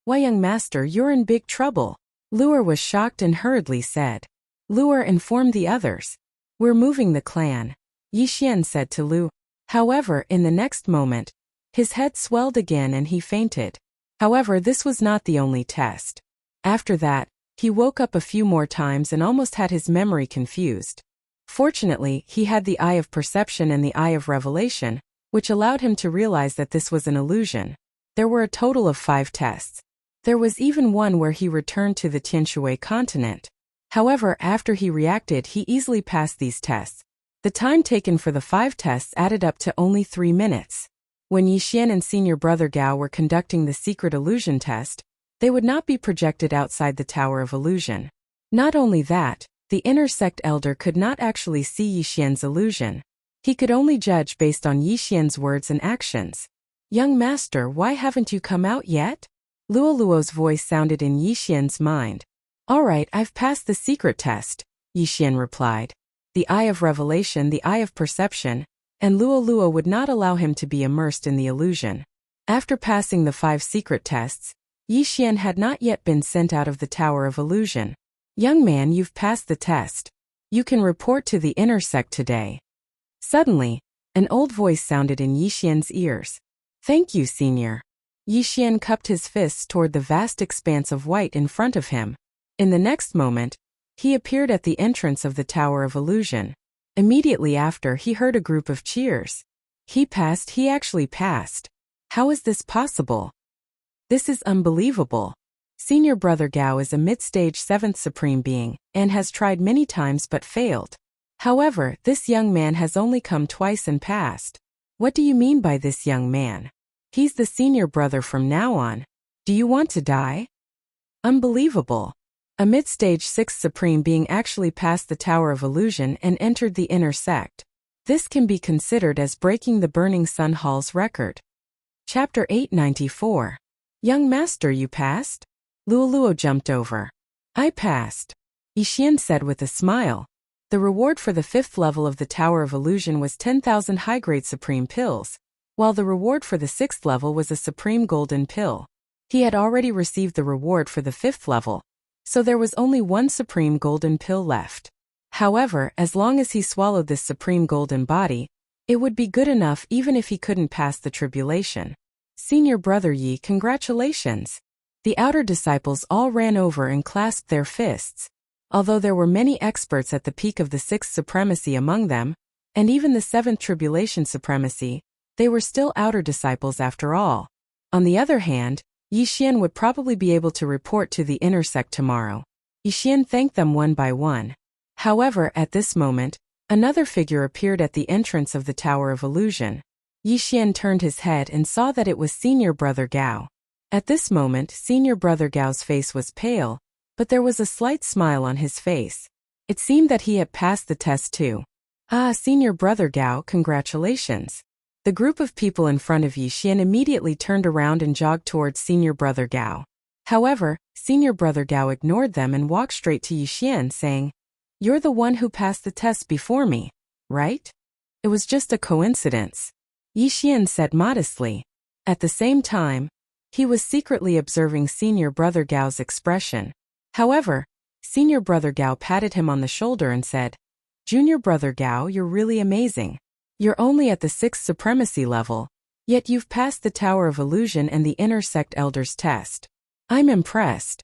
Speaker 1: "Why, young master, you're in big trouble," Luer was shocked and hurriedly said. Luer informed the others. "We're moving the clan," Yixian said to Lu. However, in the next moment, his head swelled again and he fainted. However, this was not the only test. After that, he woke up a few more times and almost had his memory confused. Fortunately, he had the Eye of Perception and the Eye of Revelation, which allowed him to realize that this was an illusion. There were a total of 5 tests. There was even one where he returned to the Tianshui continent. However, after he reacted, he easily passed these tests. The time taken for the 5 tests added up to only 3 minutes. When Yixian and senior brother Gao were conducting the secret illusion test, they would not be projected outside the Tower of Illusion. Not only that, the inner sect elder could not actually see Yixian's illusion. He could only judge based on Yixian's words and actions. "Young master, why haven't you come out yet?" Luoluo's voice sounded in Yixian's mind. "All right, I've passed the secret test," Yixian replied. The Eye of Revelation, the Eye of Perception, and Luoluo would not allow him to be immersed in the illusion. After passing the 5 secret tests, Yixian had not yet been sent out of the Tower of Illusion. "Young man, you've passed the test. You can report to the inner sect today." Suddenly, an old voice sounded in Yixian's ears. "Thank you, senior." Yixian cupped his fists toward the vast expanse of white in front of him. In the next moment, he appeared at the entrance of the Tower of Illusion. Immediately after, he heard a group of cheers. He actually passed. How is this possible? This is unbelievable. Senior brother Gao is a mid-stage 7th supreme being, and has tried many times but failed. However, this young man has only come twice and passed. What do you mean by this young man? He's the senior brother from now on. Do you want to die? Unbelievable. A mid-stage 6th supreme being actually passed the Tower of Illusion and entered the inner sect. This can be considered as breaking the Burning Sun Hall's record. Chapter 894. Young master, you passed? Luoluo jumped over. I passed, Yixian said with a smile. The reward for the 5th level of the Tower of Illusion was 10,000 high-grade supreme pills, while the reward for the 6th level was a supreme golden pill. He had already received the reward for the 5th level, so there was only one supreme golden pill left. However, as long as he swallowed this supreme golden body, it would be good enough even if he couldn't pass the tribulation. Senior brother Yi, congratulations. The outer disciples all ran over and clasped their fists. Although there were many experts at the peak of the 6th supremacy among them, and even the 7th tribulation supremacy, They were still outer disciples after all. On the other hand, Yi Xian would probably be able to report to the inner sect tomorrow. Yi Xian thanked them one by one. However, at this moment, another figure appeared at the entrance of the Tower of Illusion. Yi Xian turned his head and saw that it was Senior Brother Gao. At this moment, Senior Brother Gao's face was pale, but there was a slight smile on his face. It seemed that he had passed the test too. Ah, Senior Brother Gao, congratulations. The group of people in front of Yi Xian immediately turned around and jogged towards Senior Brother Gao. However, Senior Brother Gao ignored them and walked straight to Yi Xian, saying, "You're the one who passed the test before me, right? It was just a coincidence," Yi Xian said modestly. At the same time, he was secretly observing Senior Brother Gao's expression. However, Senior Brother Gao patted him on the shoulder and said, "Junior Brother Gao, you're really amazing. You're only at the 6th supremacy level, yet you've passed the Tower of Illusion and the Inner Sect Elders test. I'm impressed."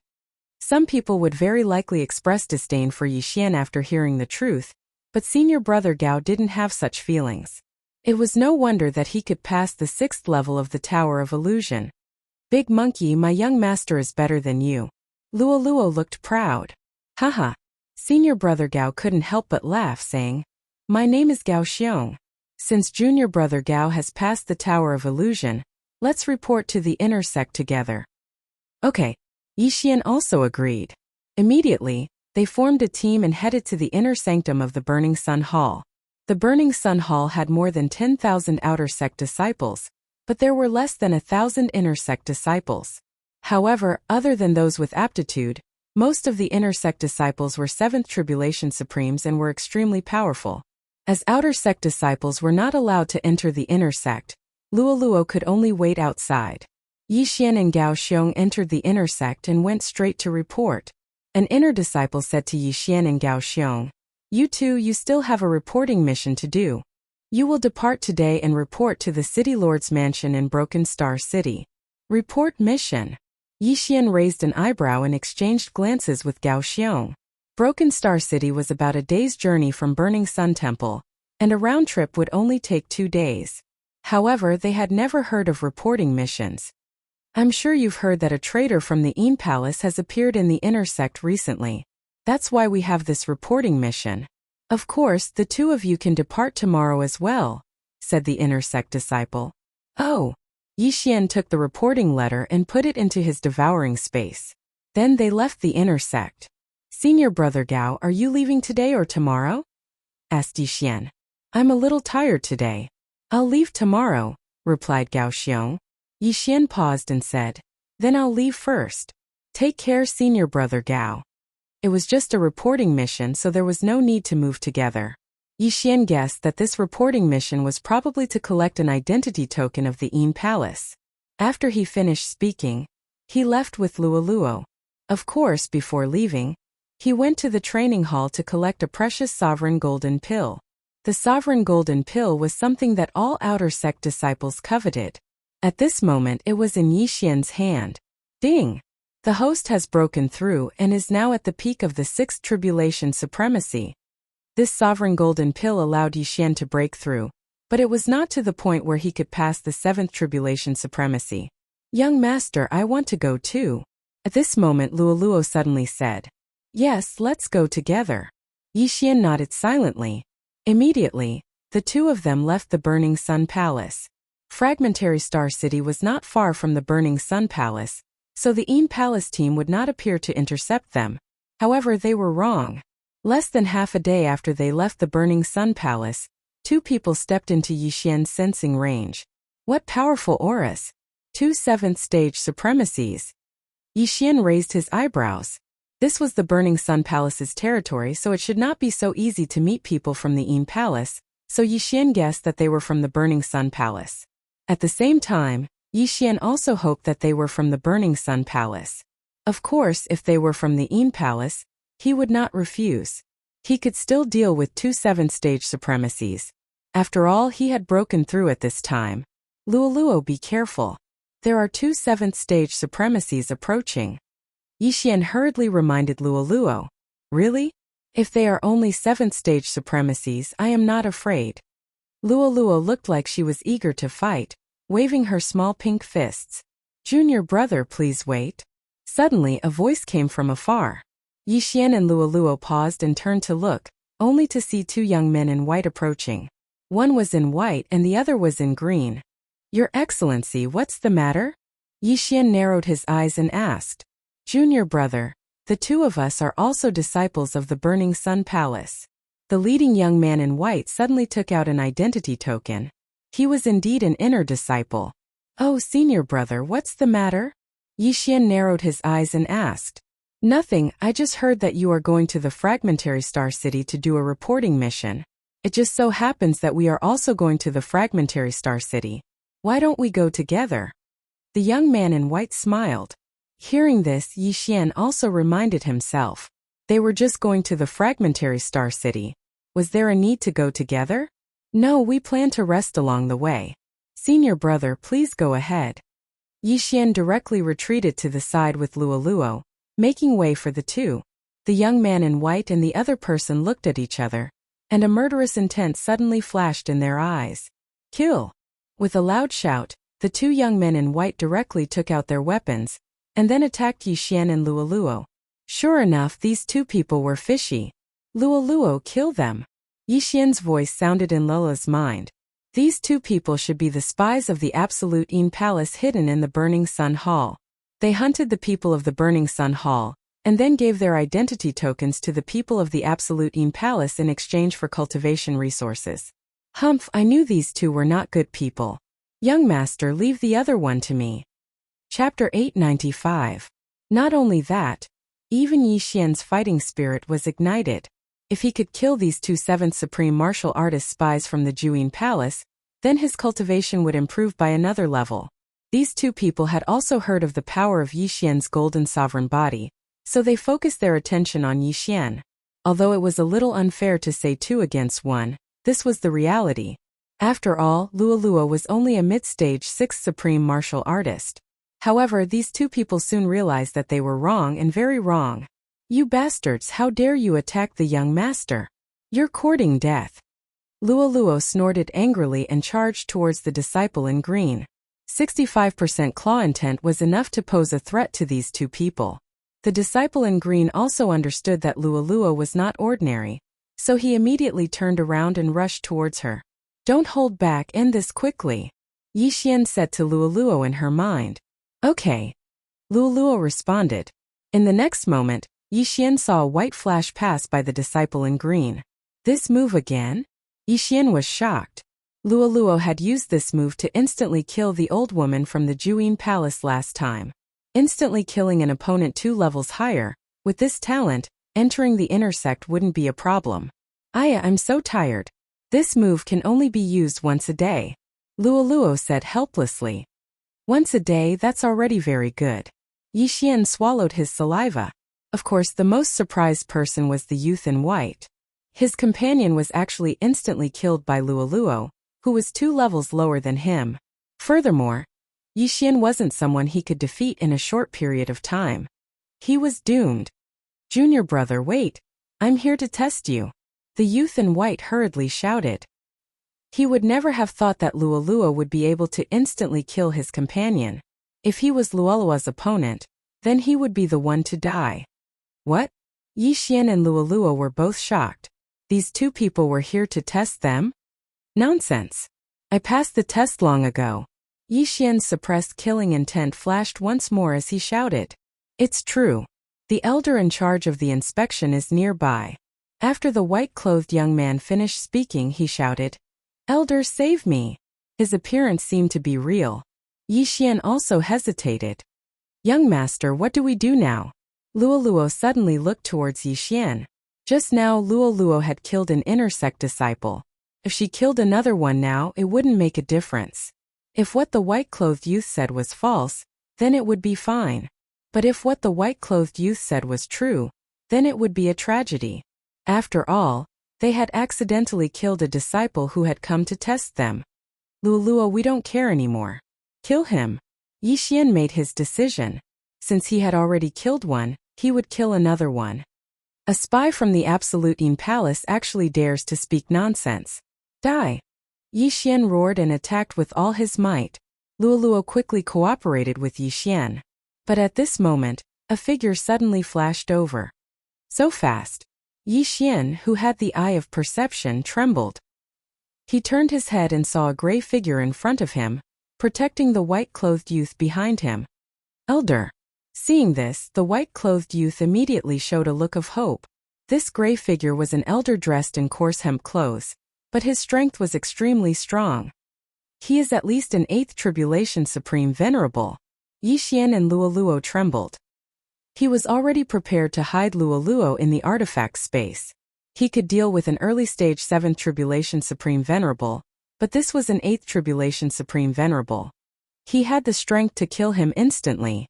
Speaker 1: Some people would very likely express disdain for Yi Xian after hearing the truth, but Senior Brother Gao didn't have such feelings. It was no wonder that he could pass the 6th level of the Tower of Illusion. "Big Monkey, my young master is better than you." Luo Luo looked proud. Haha. Senior Brother Gao couldn't help but laugh, saying, "My name is Gao Xiong. Since Junior Brother Gao has passed the Tower of Illusion, let's report to the inner sect together." Okay. Yi Xian also agreed. Immediately, they formed a team and headed to the inner sanctum of the Burning Sun Hall. The Burning Sun Hall had more than 10,000 outer sect disciples, but there were less than 1,000 inner sect disciples. However, other than those with aptitude, most of the inner sect disciples were 7th Tribulation Supremes and were extremely powerful. As outer sect disciples were not allowed to enter the inner sect, Luo Luo could only wait outside. Yi Xian and Gao Xiong entered the inner sect and went straight to report. An inner disciple said to Yi Xian and Gao Xiong, "You two, you still have a reporting mission to do. You will depart today and report to the City Lord's mansion in Broken Star City." Report mission. Yi Xian raised an eyebrow and exchanged glances with Gao Xiong. Broken Star City was about a day's journey from Burning Sun Temple, and a round trip would only take 2 days. However, they had never heard of reporting missions. "I'm sure you've heard that a traitor from the Yin Palace has appeared in the inner sect recently. That's why we have this reporting mission. Of course, the two of you can depart tomorrow as well," said the inner sect disciple. "Oh." Yi Xian took the reporting letter and put it into his devouring space. Then they left the inner sect. "Senior Brother Gao, are you leaving today or tomorrow?" asked Yi Xian. "I'm a little tired today. I'll leave tomorrow," replied Gao Xiong. Yi Xian paused and said, "Then I'll leave first. Take care, Senior Brother Gao." It was just a reporting mission, so there was no need to move together. Yi Xian guessed that this reporting mission was probably to collect an identity token of the Yin Palace. After he finished speaking, he left with Luo Luo. Of course, before leaving, he went to the training hall to collect a precious sovereign golden pill. The sovereign golden pill was something that all outer sect disciples coveted. At this moment it was in Yi Xian's hand. Ding! The host has broken through and is now at the peak of the 6th Tribulation Supremacy. This sovereign golden pill allowed Yi Xian to break through, but it was not to the point where he could pass the 7th Tribulation Supremacy. "Young master, I want to go too." At this moment Luo Luo suddenly said, "Yes, let's go together." Yi Xian nodded silently. Immediately, the two of them left the Burning Sun Palace. Fragmentary Star City was not far from the Burning Sun Palace, so the Yin Palace team would not appear to intercept them. However, they were wrong. Less than half a day after they left the Burning Sun Palace, 2 people stepped into Yi Xian's sensing range. What powerful auras! 2 7th stage supremacies. Yi Xian raised his eyebrows. This was the Burning Sun Palace's territory, so it should not be so easy to meet people from the Yin Palace, so Yi Xian guessed that they were from the Burning Sun Palace. At the same time, Yi Xian also hoped that they were from the Burning Sun Palace. Of course, if they were from the Yin Palace, he would not refuse. He could still deal with 2 7th stage supremacies. After all, he had broken through at this time. Luo Luo, be careful. There are 2 7th stage supremacies approaching. Yi Xian hurriedly reminded Luo Luo. Really? If they are only 7th stage supremacies, I am not afraid. Luolua looked like she was eager to fight, waving her small pink fists. "Junior brother, please wait." Suddenly a voice came from afar. Yixian and Luoluo paused and turned to look, only to see two young men in white approaching. One was in white and the other was in green. "Your Excellency, what's the matter?" Yixian narrowed his eyes and asked. "Junior brother, the two of us are also disciples of the Burning Sun Palace." The leading young man in white suddenly took out an identity token. He was indeed an inner disciple. "Oh, senior brother, what's the matter?" Yixian narrowed his eyes and asked. "Nothing, I just heard that you are going to the Fragmentary Star City to do a reporting mission. It just so happens that we are also going to the Fragmentary Star City. Why don't we go together?" The young man in white smiled. Hearing this, Yixian also reminded himself. They were just going to the Fragmentary Star City. Was there a need to go together? "No, we plan to rest along the way. Senior brother, please go ahead." Yixian directly retreated to the side with Luoluo, making way for the two. The young man in white and the other person looked at each other, and a murderous intent suddenly flashed in their eyes. "Kill!" With a loud shout, the two young men in white directly took out their weapons, and then attacked Yixian and Luoluo. Sure enough, these two people were fishy. "Luoluo, kill them!" Yixian's voice sounded in Lola's mind. These two people should be the spies of the Absolute Yin Palace hidden in the Burning Sun Hall. They hunted the people of the Burning Sun Hall, and then gave their identity tokens to the people of the Absolute Yin Palace in exchange for cultivation resources. Humph, I knew these two were not good people. Young master, leave the other one to me. Chapter 895. Not only that, even Yixian's fighting spirit was ignited. If he could kill these two 7th Supreme Martial Artist spies from the Juyin Palace, then his cultivation would improve by another level. These two people had also heard of the power of Yixian's golden sovereign body, so they focused their attention on Yixian. Although it was a little unfair to say 2 against 1, this was the reality. After all, Luoluo was only a mid-stage 6th Supreme Martial Artist. However, these two people soon realized that they were wrong and very wrong. "You bastards, how dare you attack the young master? You're courting death." Luoluo snorted angrily and charged towards the disciple in green. 65% claw intent was enough to pose a threat to these two people. The disciple in green also understood that Luoluo was not ordinary, so he immediately turned around and rushed towards her. "Don't hold back, end this quickly," Yixian said to Luoluo in her mind. "Okay." Luoluo responded. In the next moment, Yixian saw a white flash pass by the disciple in green. This move again? Yixian was shocked. Luoluo had used this move to instantly kill the old woman from the Juyin Palace last time. Instantly killing an opponent 2 levels higher, with this talent, entering the intersect wouldn't be a problem. I'm so tired. This move can only be used once a day," Luoluo said helplessly. "Once a day, that's already very good." Yixian swallowed his saliva. Of course, the most surprised person was the youth in white. His companion was actually instantly killed by Luoluo, who was 2 levels lower than him. Furthermore, Yixian wasn't someone he could defeat in a short period of time. He was doomed. "Junior brother, wait. I'm here to test you," the youth in white hurriedly shouted. He would never have thought that Luoluo would be able to instantly kill his companion. If he was Luoluo's opponent, then he would be the one to die. What? Yixian and Luoluo were both shocked. These two people were here to test them? Nonsense. I passed the test long ago. Yixian's suppressed killing intent flashed once more as he shouted. It's true. The elder in charge of the inspection is nearby. After the white-clothed young man finished speaking, he shouted, Elder, save me. His appearance seemed to be real. Yixian also hesitated. Young master, what do we do now? Luoluo suddenly looked towards Yixian. Just now Luoluo had killed an intersect disciple. If she killed another one now, it wouldn't make a difference. If what the white-clothed youth said was false, then it would be fine. But if what the white-clothed youth said was true, then it would be a tragedy. After all, they had accidentally killed a disciple who had come to test them. Luoluo, we don't care anymore. Kill him. Yixian made his decision. Since he had already killed one, he would kill another one. A spy from the Absolute Yin Palace actually dares to speak nonsense. Die. Yi Xian roared and attacked with all his might. Luoluo quickly cooperated with Yi Xian. But at this moment, a figure suddenly flashed over. So fast. Yi Xian, who had the eye of perception, trembled. He turned his head and saw a gray figure in front of him, protecting the white-clothed youth behind him. Elder. Seeing this, the white-clothed youth immediately showed a look of hope. This gray figure was an elder dressed in coarse hemp clothes, but his strength was extremely strong. He is at least an 8th Tribulation Supreme Venerable. Yi Xian and Luoluo trembled. He was already prepared to hide Luoluo in the artifact space. He could deal with an early-stage 7th Tribulation Supreme Venerable, but this was an 8th Tribulation Supreme Venerable. He had the strength to kill him instantly.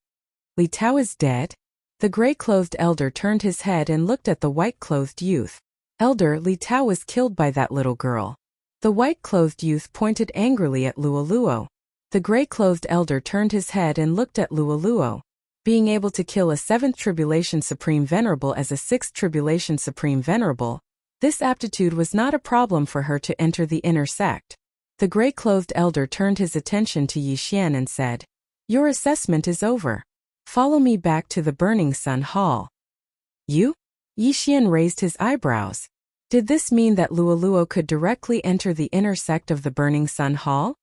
Speaker 1: Li Tao is dead? The gray-clothed elder turned his head and looked at the white-clothed youth. Elder, Li Tao was killed by that little girl. The white-clothed youth pointed angrily at Luoluo. The gray-clothed elder turned his head and looked at Luoluo. Being able to kill a 7th Tribulation Supreme Venerable as a 6th Tribulation Supreme Venerable, this aptitude was not a problem for her to enter the inner sect. The gray-clothed elder turned his attention to Yi Xian and said, "Your assessment is over. Follow me back to the Burning Sun Hall." You? Yi Xian raised his eyebrows. Did this mean that Luoluo could directly enter the inner sect of the Burning Sun Hall?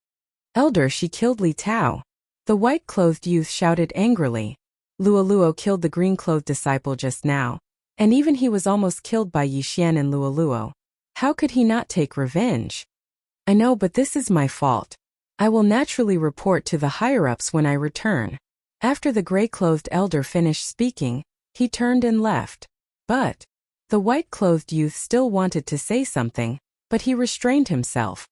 Speaker 1: Elder, she killed Li Tao. The white-clothed youth shouted angrily. Luoluo killed the green-clothed disciple just now, and even he was almost killed by Yi Xian and Luoluo. How could he not take revenge? I know, but this is my fault. I will naturally report to the higher-ups when I return. After the gray-clothed elder finished speaking, he turned and left. But the white-clothed youth still wanted to say something, but he restrained himself.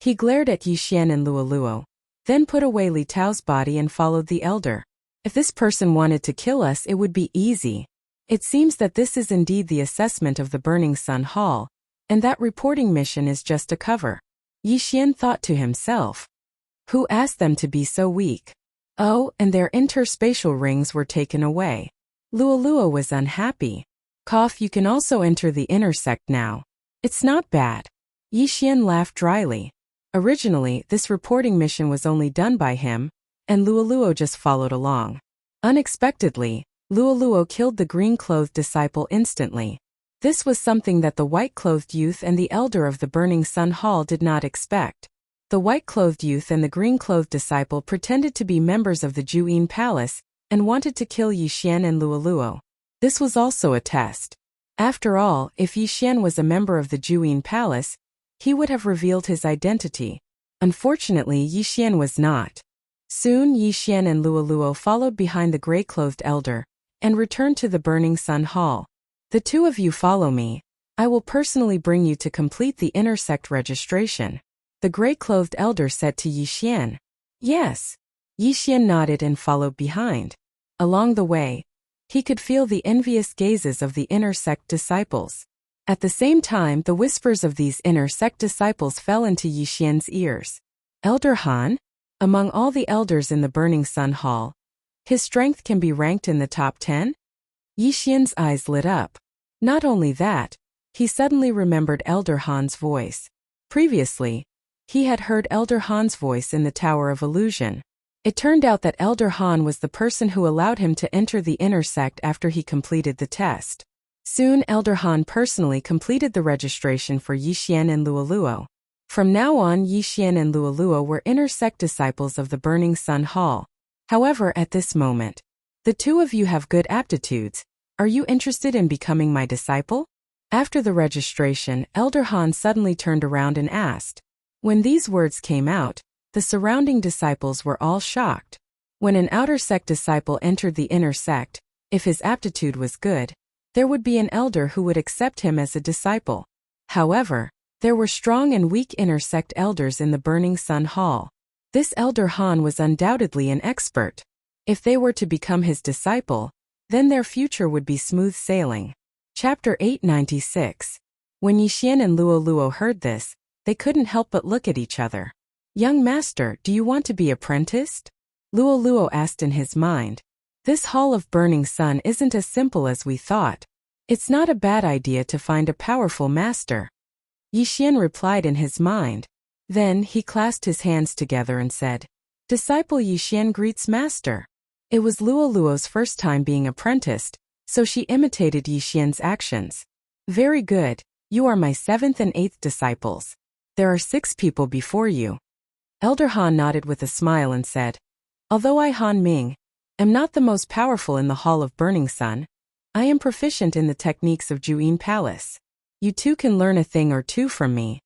Speaker 1: He glared at Yi Xian and Luoluo, then put away Li Tao's body and followed the elder. If this person wanted to kill us, it would be easy. It seems that this is indeed the assessment of the Burning Sun Hall, and that reporting mission is just a cover. Yi Xian thought to himself. Who asked them to be so weak? Oh, and their interspatial rings were taken away. Luoluo was unhappy. Cough, you can also enter the inner sect now. It's not bad. Yi Xian laughed dryly. Originally, this reporting mission was only done by him, and Luoluo just followed along. Unexpectedly, Luoluo killed the green-clothed disciple instantly. This was something that the white-clothed youth and the elder of the Burning Sun Hall did not expect. The white-clothed youth and the green-clothed disciple pretended to be members of the Juyin Palace and wanted to kill Yi Xian and Luoluo. This was also a test. After all, if Yi Xian was a member of the Juyin Palace, he would have revealed his identity. Unfortunately, Yi Xian was not. Soon Yi Xian and Luoluo followed behind the gray-clothed elder and returned to the Burning Sun Hall. The two of you follow me. I will personally bring you to complete the inner sect registration. The gray-clothed elder said to Yi Xian. Yes. Yi Xian nodded and followed behind. Along the way, he could feel the envious gazes of the inner sect disciples. At the same time, the whispers of these inner sect disciples fell into Yi Xian's ears. Elder Han? Among all the elders in the Burning Sun Hall, his strength can be ranked in the top 10? Yi Xian's eyes lit up. Not only that, he suddenly remembered Elder Han's voice. Previously, he had heard Elder Han's voice in the Tower of Illusion. It turned out that Elder Han was the person who allowed him to enter the inner sect after he completed the test. Soon Elder Han personally completed the registration for Yi Xian and Luoluo. From now on, Yi Xian and Luoluo were inner sect disciples of the Burning Sun Hall. However, at this moment, the two of you have good aptitudes. Are you interested in becoming my disciple? After the registration, Elder Han suddenly turned around and asked. When these words came out, the surrounding disciples were all shocked. When an outer sect disciple entered the inner sect, if his aptitude was good, there would be an elder who would accept him as a disciple. However, there were strong and weak inner sect elders in the Burning Sun Hall. This Elder Han was undoubtedly an expert. If they were to become his disciple, then their future would be smooth sailing. Chapter 896. When Yi Xian and Luoluo heard this, they couldn't help but look at each other. Young master, do you want to be apprenticed? Luoluo asked in his mind. This Hall of Burning Sun isn't as simple as we thought. It's not a bad idea to find a powerful master. Yi Xian replied in his mind. Then he clasped his hands together and said, "Disciple Yixian greets master." It was Luoluo's first time being apprenticed, so she imitated Yixian's actions. "Very good, you are my 7th and 8th disciples. There are 6 people before you." Elder Han nodded with a smile and said, "Although I, Han Ming, am not the most powerful in the Hall of Burning Sun, I am proficient in the techniques of Juyin Palace. You too can learn a thing or two from me."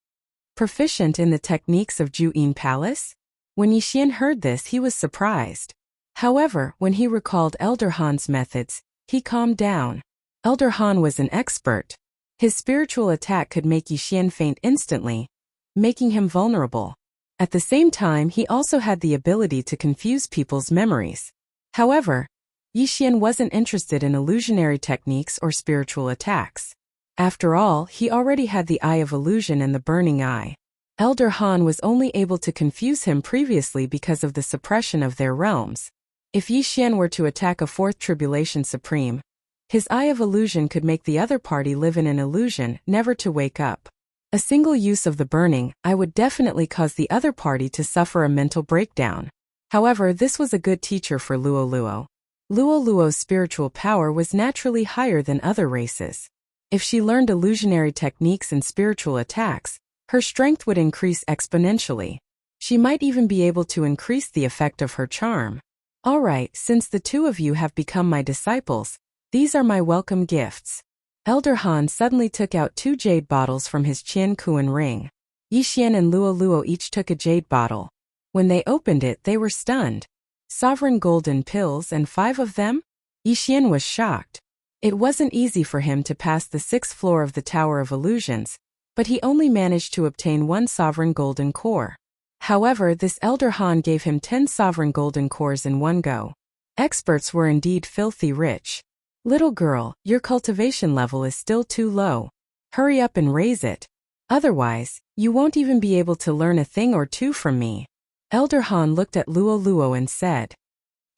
Speaker 1: Proficient in the techniques of Juyin Palace? When Yixian heard this, he was surprised. However, when he recalled Elder Han's methods, he calmed down. Elder Han was an expert. His spiritual attack could make Yixian faint instantly, making him vulnerable. At the same time, he also had the ability to confuse people's memories. However, Yixian wasn't interested in illusionary techniques or spiritual attacks. After all, he already had the Eye of Illusion and the Burning Eye. Elder Han was only able to confuse him previously because of the suppression of their realms. If Yixian were to attack a 4th Tribulation Supreme, his Eye of Illusion could make the other party live in an illusion, never to wake up. A single use of the Burning Eye would definitely cause the other party to suffer a mental breakdown. However, this was a good teacher for Luoluo. Luoluo's spiritual power was naturally higher than other races. If she learned illusionary techniques and spiritual attacks, her strength would increase exponentially. She might even be able to increase the effect of her charm. "Alright, since the 2 of you have become my disciples, these are my welcome gifts." Elder Han suddenly took out 2 jade bottles from his Qian Kuan ring. Yixian and Luoluo each took a jade bottle. When they opened it, they were stunned. Sovereign golden pills, and 5 of them? Yixian was shocked. It wasn't easy for him to pass the 6th floor of the Tower of Illusions, but he only managed to obtain 1 sovereign golden core. However, this Elder Han gave him 10 sovereign golden cores in one go. Experts were indeed filthy rich. "Little girl, your cultivation level is still too low. Hurry up and raise it. Otherwise, you won't even be able to learn a thing or two from me." Elder Han looked at Luoluo and said,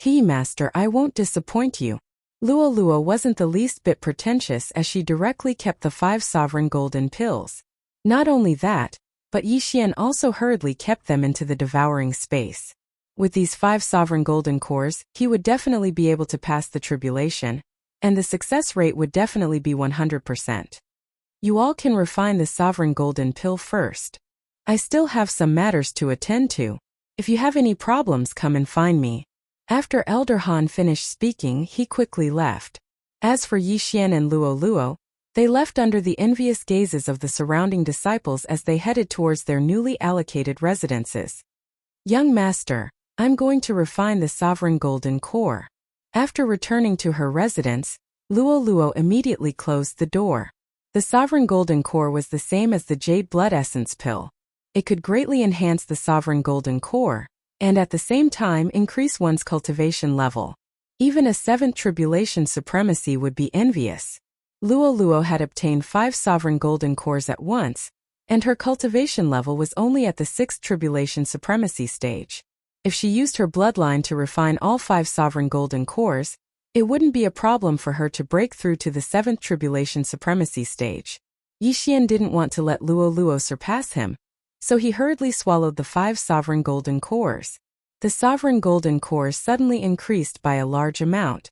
Speaker 1: Master, I won't disappoint you." Luoluo wasn't the least bit pretentious as she directly kept the 5 sovereign golden pills. Not only that, but Yixian also hurriedly kept them into the devouring space. With these 5 sovereign golden cores, he would definitely be able to pass the tribulation, and the success rate would definitely be 100%. You all can refine the sovereign golden pill first. I still have some matters to attend to. If you have any problems, come and find me. After Elder Han finished speaking, he quickly left. As for Yixian and Luoluo, they left under the envious gazes of the surrounding disciples as they headed towards their newly allocated residences. "Young master, I'm going to refine the sovereign golden core." After returning to her residence, Luoluo immediately closed the door. The sovereign golden core was the same as the jade blood essence pill. It could greatly enhance the sovereign golden core, and at the same time increase one's cultivation level. Even a 7th tribulation supremacy would be envious. Luoluo had obtained 5 sovereign golden cores at once, and her cultivation level was only at the 6th tribulation supremacy stage. If she used her bloodline to refine all 5 sovereign golden cores, it wouldn't be a problem for her to break through to the 7th tribulation supremacy stage. Yixian didn't want to let Luoluo surpass him, so he hurriedly swallowed the 5 sovereign golden cores. The sovereign golden cores suddenly increased by a large amount.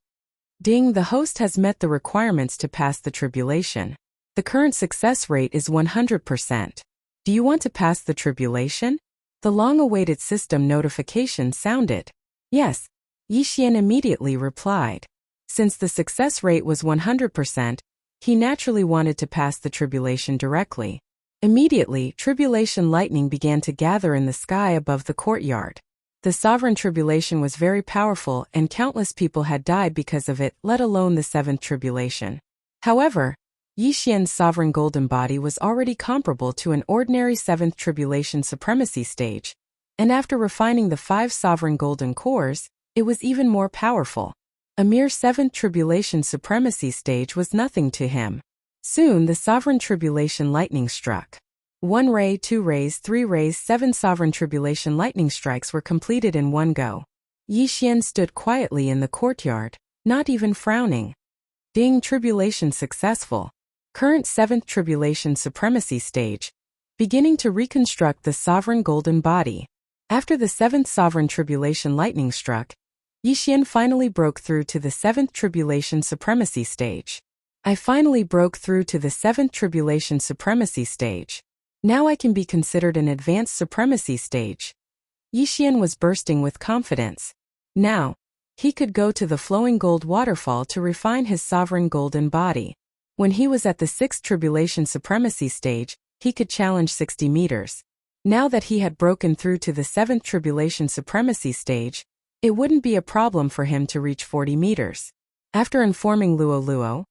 Speaker 1: Ding, the host has met the requirements to pass the tribulation. The current success rate is 100%. Do you want to pass the tribulation? The long-awaited system notification sounded. Yes, Yixian immediately replied. Since the success rate was 100%, he naturally wanted to pass the tribulation directly. Immediately, tribulation lightning began to gather in the sky above the courtyard. The sovereign tribulation was very powerful and countless people had died because of it, let alone the 7th tribulation. However, Yixian's sovereign golden body was already comparable to an ordinary 7th tribulation supremacy stage, and after refining the 5 sovereign golden cores, it was even more powerful. A mere 7th tribulation supremacy stage was nothing to him. Soon the sovereign tribulation lightning struck. 1 ray, 2 rays, 3 rays, 7 sovereign tribulation lightning strikes were completed in one go. Yixian stood quietly in the courtyard, not even frowning. Ding, tribulation successful. Current 7th tribulation supremacy stage. beginning to reconstruct the sovereign golden body. After the seventh sovereign tribulation lightning struck, Yixian finally broke through to the seventh tribulation supremacy stage. I finally broke through to the seventh tribulation supremacy stage. Now I can be considered an advanced supremacy stage. Yixian was bursting with confidence. Now, he could go to the flowing gold waterfall to refine his sovereign golden body. When he was at the sixth tribulation supremacy stage, he could challenge 60 meters. Now that he had broken through to the seventh tribulation supremacy stage, it wouldn't be a problem for him to reach 40 meters. After informing Luo,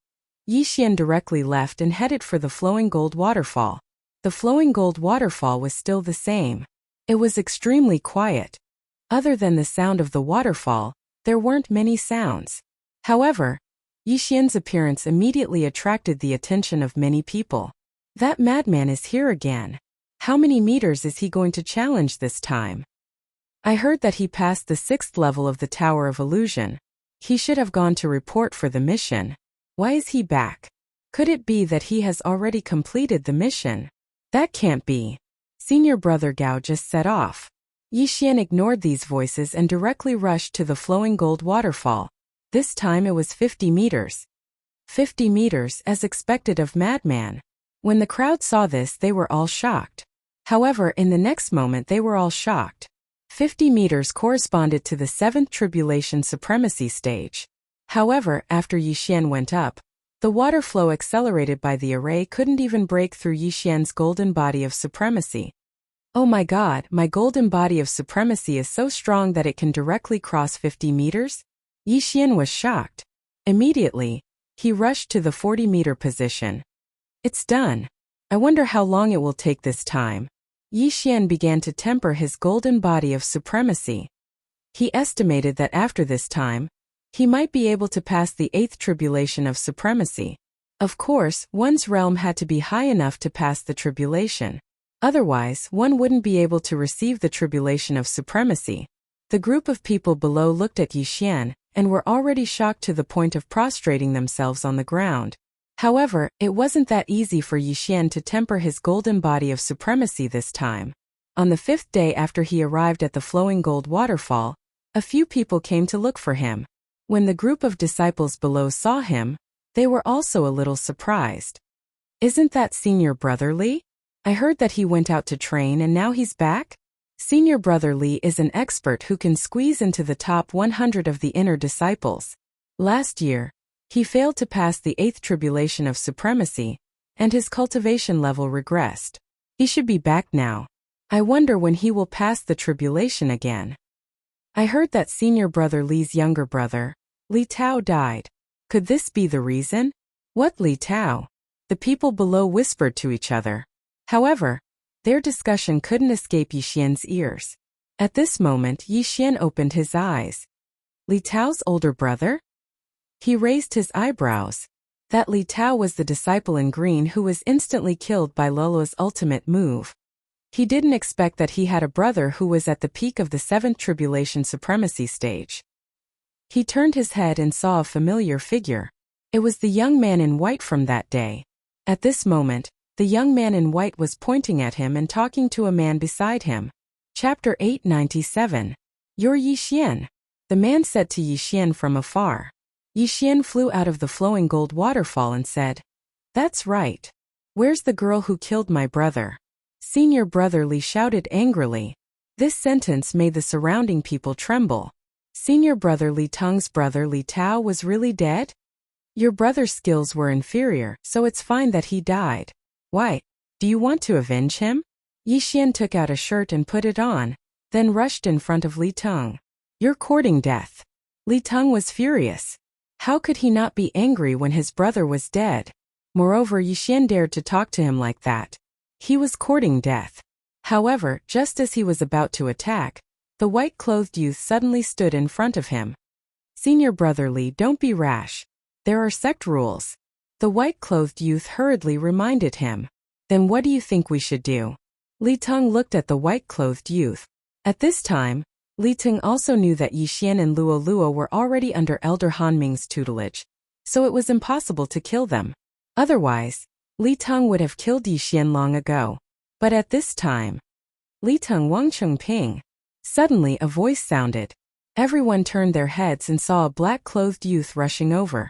Speaker 1: Yixian directly left and headed for the flowing gold waterfall. The flowing gold waterfall was still the same. It was extremely quiet. Other than the sound of the waterfall, there weren't many sounds. However, Yixian's appearance immediately attracted the attention of many people. That madman is here again. How many meters is he going to challenge this time? I heard that he passed the 6th level of the Tower of Illusion. He should have gone to report for the mission. Why is he back? Could it be that he has already completed the mission? That can't be. Senior brother Gao just set off. Yixian ignored these voices and directly rushed to the flowing gold waterfall. This time it was 50 meters. 50 meters, as expected of madman. When the crowd saw this, they were all shocked. However, in the next moment they were all shocked. 50 meters corresponded to the 7th tribulation supremacy stage. However, after Yixian went up, the water flow accelerated by the array couldn't even break through Yixian's golden body of supremacy. Oh my god, my golden body of supremacy is so strong that it can directly cross 50 meters? Yixian was shocked. Immediately, he rushed to the 40-meter position. It's done. I wonder how long it will take this time. Yixian began to temper his golden body of supremacy. He estimated that after this time, he might be able to pass the 8th tribulation of supremacy. Of course, one's realm had to be high enough to pass the tribulation. Otherwise, one wouldn't be able to receive the tribulation of supremacy. The group of people below looked at Yixian and were already shocked to the point of prostrating themselves on the ground. However, it wasn't that easy for Yixian to temper his golden body of supremacy this time. On the 5th day after he arrived at the flowing gold waterfall, a few people came to look for him. When the group of disciples below saw him, they were also a little surprised. Isn't that Senior Brother Li? I heard that he went out to train and now he's back? Senior Brother Li is an expert who can squeeze into the top 100 of the inner disciples. Last year, he failed to pass the 8th tribulation of supremacy, and his cultivation level regressed. He should be back now. I wonder when he will pass the tribulation again. I heard that Senior Brother Li's younger brother, Li Tao, died. Could this be the reason? What Li Tao? The people below whispered to each other. However, their discussion couldn't escape Yixian's ears. At this moment, Yixian opened his eyes. Li Tao's older brother? He raised his eyebrows. That Li Tao was the disciple in green who was instantly killed by Lolo's ultimate move. He didn't expect that he had a brother who was at the peak of the 7th tribulation supremacy stage. He turned his head and saw a familiar figure. It was the young man in white from that day. At this moment, the young man in white was pointing at him and talking to a man beside him. Chapter 897. You're Yixian. The man said to Yixian from afar. Yixian flew out of the flowing gold waterfall and said, "That's right. Where's the girl who killed my brother?" Senior Brother Li shouted angrily. This sentence made the surrounding people tremble. Senior Brother Li Teng's brother Li Tao was really dead? Your brother's skills were inferior, so it's fine that he died. Why? Do you want to avenge him? Yixian took out a shirt and put it on, then rushed in front of Li Teng. You're courting death. Li Teng was furious. How could he not be angry when his brother was dead? Moreover, Yixian dared to talk to him like that. He was courting death. However, just as he was about to attack, the white-clothed youth suddenly stood in front of him. Senior Brother Li, don't be rash. There are sect rules. The white-clothed youth hurriedly reminded him. Then what do you think we should do? Li Teng looked at the white-clothed youth. At this time, Li Teng also knew that Yixian and Luo were already under Elder Han Ming's tutelage, so it was impossible to kill them. Otherwise, Li Teng would have killed Yixian long ago. But at this time, Li Teng Wangcheng Ping. Suddenly a voice sounded. Everyone turned their heads and saw a black-clothed youth rushing over.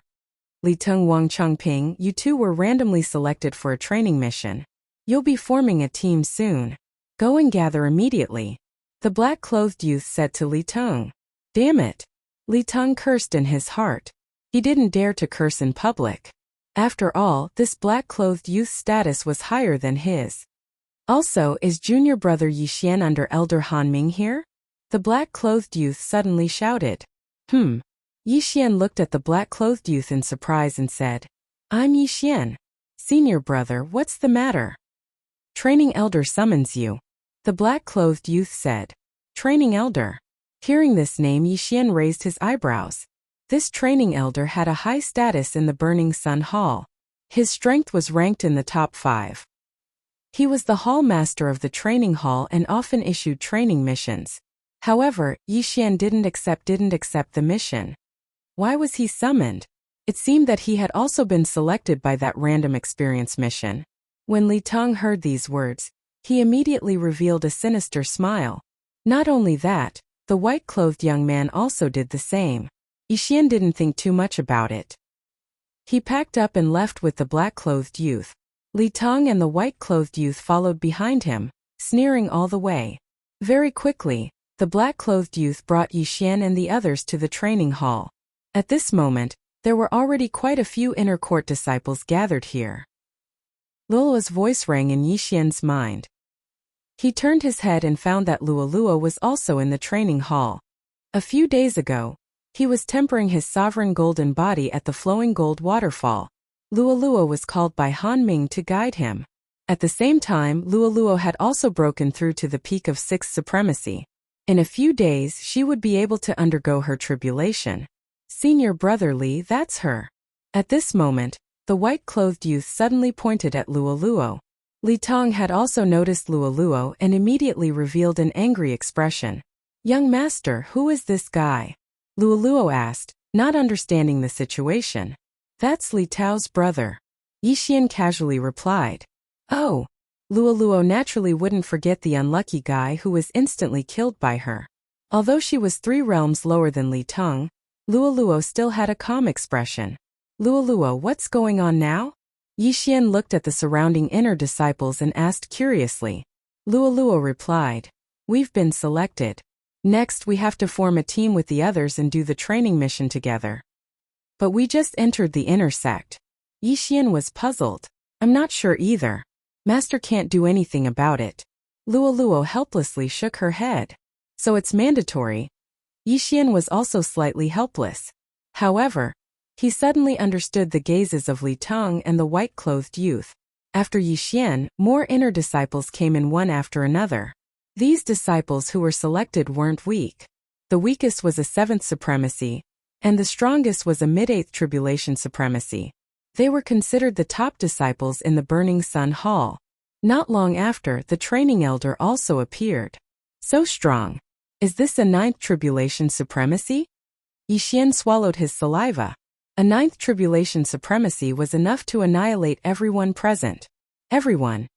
Speaker 1: Li Teng Wangcheng Ping, you two were randomly selected for a training mission. You'll be forming a team soon. Go and gather immediately. The black-clothed youth said to Li Teng. Damn it. Li Teng cursed in his heart. He didn't dare to curse in public. After all, this black-clothed youth's status was higher than his. Also, is junior brother Yixian under Elder Han Ming here? The black-clothed youth suddenly shouted. Yixian looked at the black-clothed youth in surprise and said, I'm Yixian. Senior brother, what's the matter? Training elder summons you. The black-clothed youth said. Training elder. Hearing this name, Yixian raised his eyebrows. This training elder had a high status in the Burning Sun Hall. His strength was ranked in the top 5. He was the hall master of the training hall and often issued training missions. However, Yixian didn't accept the mission. Why was he summoned? It seemed that he had also been selected by that random experience mission. When Li Teng heard these words, he immediately revealed a sinister smile. Not only that, the white-clothed young man also did the same. Yixian didn't think too much about it. He packed up and left with the black-clothed youth. Li Teng and the white-clothed youth followed behind him, sneering all the way. Very quickly, the black-clothed youth brought Yixian and the others to the training hall. At this moment, there were already quite a few inner court disciples gathered here. Luoluo's voice rang in Yixian's mind. He turned his head and found that Luoluo was also in the training hall. A few days ago, he was tempering his sovereign golden body at the flowing gold waterfall. Luoluo was called by Han Ming to guide him. At the same time, Luoluo had also broken through to the peak of 6th supremacy. In a few days, she would be able to undergo her tribulation. Senior brother Li, that's her. At this moment, the white-clothed youth suddenly pointed at Luoluo. Li Teng had also noticed Luoluo and immediately revealed an angry expression. Young master, who is this guy? Luoluo asked, not understanding the situation. That's Li Tao's brother. Yixian casually replied. Oh. Luoluo naturally wouldn't forget the unlucky guy who was instantly killed by her. Although she was 3 realms lower than Li Teng, Luoluo still had a calm expression. Luoluo, what's going on now? Yixian looked at the surrounding inner disciples and asked curiously. Luoluo replied. We've been selected. Next, we have to form a team with the others and do the training mission together. But we just entered the inner sect. Yixian was puzzled. I'm not sure either. Master can't do anything about it. Luoluo helplessly shook her head. So it's mandatory. Yixian was also slightly helpless. However, he suddenly understood the gazes of Li Teng and the white-clothed youth. After Yixian, more inner disciples came in one after another. These disciples who were selected weren't weak. The weakest was a 7th supremacy, and the strongest was a mid-8th tribulation supremacy. They were considered the top disciples in the Burning Sun Hall. Not long after, the training elder also appeared. So strong. Is this a 9th tribulation supremacy? Yixian swallowed his saliva. A 9th tribulation supremacy was enough to annihilate everyone present. Everyone.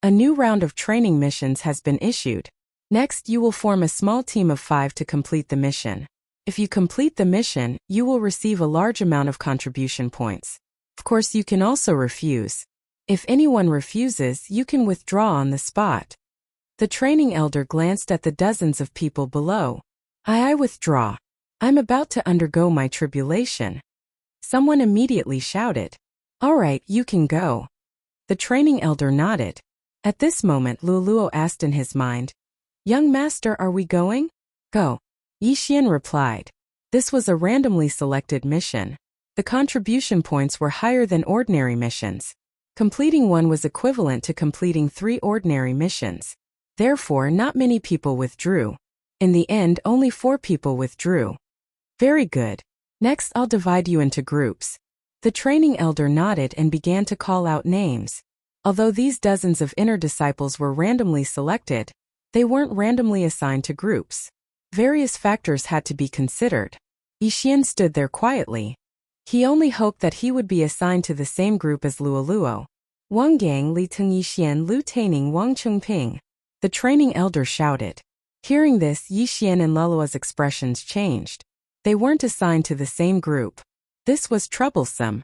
Speaker 1: A new round of training missions has been issued. Next, you will form a small team of 5 to complete the mission. If you complete the mission, you will receive a large amount of contribution points. Of course, you can also refuse. If anyone refuses, you can withdraw on the spot. The training elder glanced at the dozens of people below. I withdraw. I'm about to undergo my tribulation. Someone immediately shouted. All right, you can go. The training elder nodded. At this moment, Luoluo asked in his mind, Young master, are we going? Go. Yixian replied. This was a randomly selected mission. The contribution points were higher than ordinary missions. Completing one was equivalent to completing 3 ordinary missions. Therefore, not many people withdrew. In the end, only 4 people withdrew. Very good. Next, I'll divide you into groups. The training elder nodded and began to call out names. Although these dozens of inner disciples were randomly selected, they weren't randomly assigned to groups. Various factors had to be considered. Yixian stood there quietly. He only hoped that he would be assigned to the same group as Luoluo. Wang Gang, Li Teng Yixian, Lu Taining, Wang Chengping. The training elder shouted. Hearing this, Yixian and Lelua's expressions changed. They weren't assigned to the same group. This was troublesome.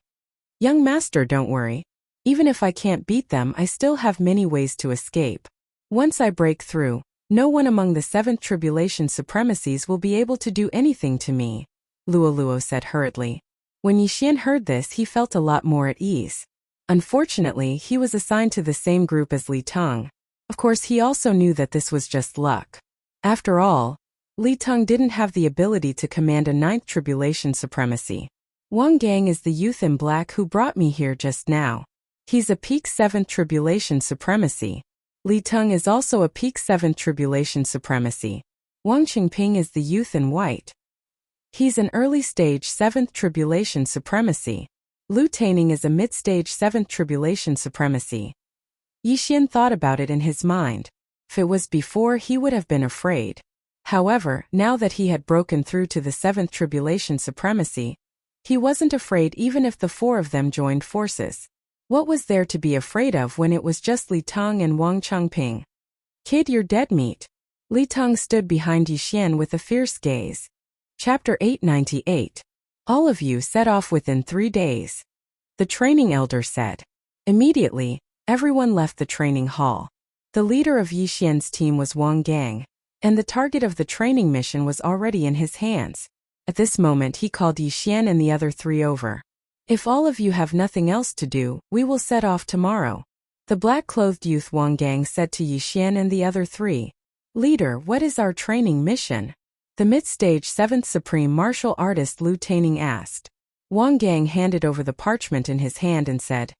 Speaker 1: Young master, don't worry. Even if I can't beat them, I still have many ways to escape. Once I break through, no one among the seventh tribulation supremacies will be able to do anything to me, Luo said hurriedly. When Yixian heard this, he felt a lot more at ease. Unfortunately, he was assigned to the same group as Li Teng. Of course, he also knew that this was just luck. After all, Li Teng didn't have the ability to command a ninth tribulation supremacy. Wang Gang is the youth in black who brought me here just now. He's a peak 7th tribulation supremacy. Li Teng is also a peak 7th tribulation supremacy. Wang Qingping is the youth in white. He's an early stage 7th tribulation supremacy. Lu Taining is a mid-stage 7th tribulation supremacy. Yixian thought about it in his mind. If it was before, he would have been afraid. However, now that he had broken through to the 7th tribulation supremacy, he wasn't afraid even if the four of them joined forces. What was there to be afraid of when it was just Li Teng and Wang Chengping? Kid, you're dead meat. Li Teng stood behind Yixian with a fierce gaze. Chapter 898. All of you set off within 3 days. The training elder said. Immediately, everyone left the training hall. The leader of Yixian's team was Wang Gang, and the target of the training mission was already in his hands. At this moment, he called Yixian and the other 3 over. If all of you have nothing else to do, we will set off tomorrow. The black-clothed youth Wang Gang said to Yixian and the other 3. Leader, what is our training mission? The mid-stage 7th Supreme Martial Artist Lu Taining asked. Wang Gang handed over the parchment in his hand and said,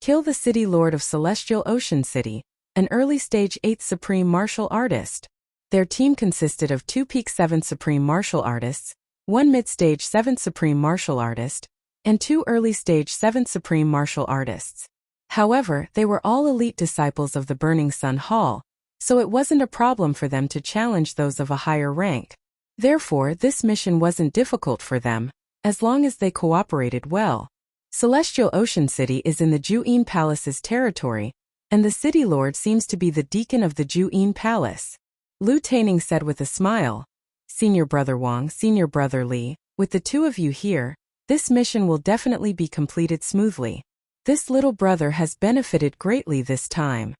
Speaker 1: Kill the City Lord of Celestial Ocean City, an early-stage 8th Supreme Martial Artist. Their team consisted of 2 peak 7th Supreme Martial Artists, 1 mid-stage 7th Supreme Martial Artist, and 2 early-stage 7th Supreme Martial Artists. However, they were all elite disciples of the Burning Sun Hall, so it wasn't a problem for them to challenge those of a higher rank. Therefore, this mission wasn't difficult for them, as long as they cooperated well. Celestial Ocean City is in the Juyin Palace's territory, and the City Lord seems to be the deacon of the Juyin Palace. Lu Taining said with a smile. Senior Brother Wang, Senior Brother Li, with the 2 of you here, this mission will definitely be completed smoothly. This little brother has benefited greatly this time.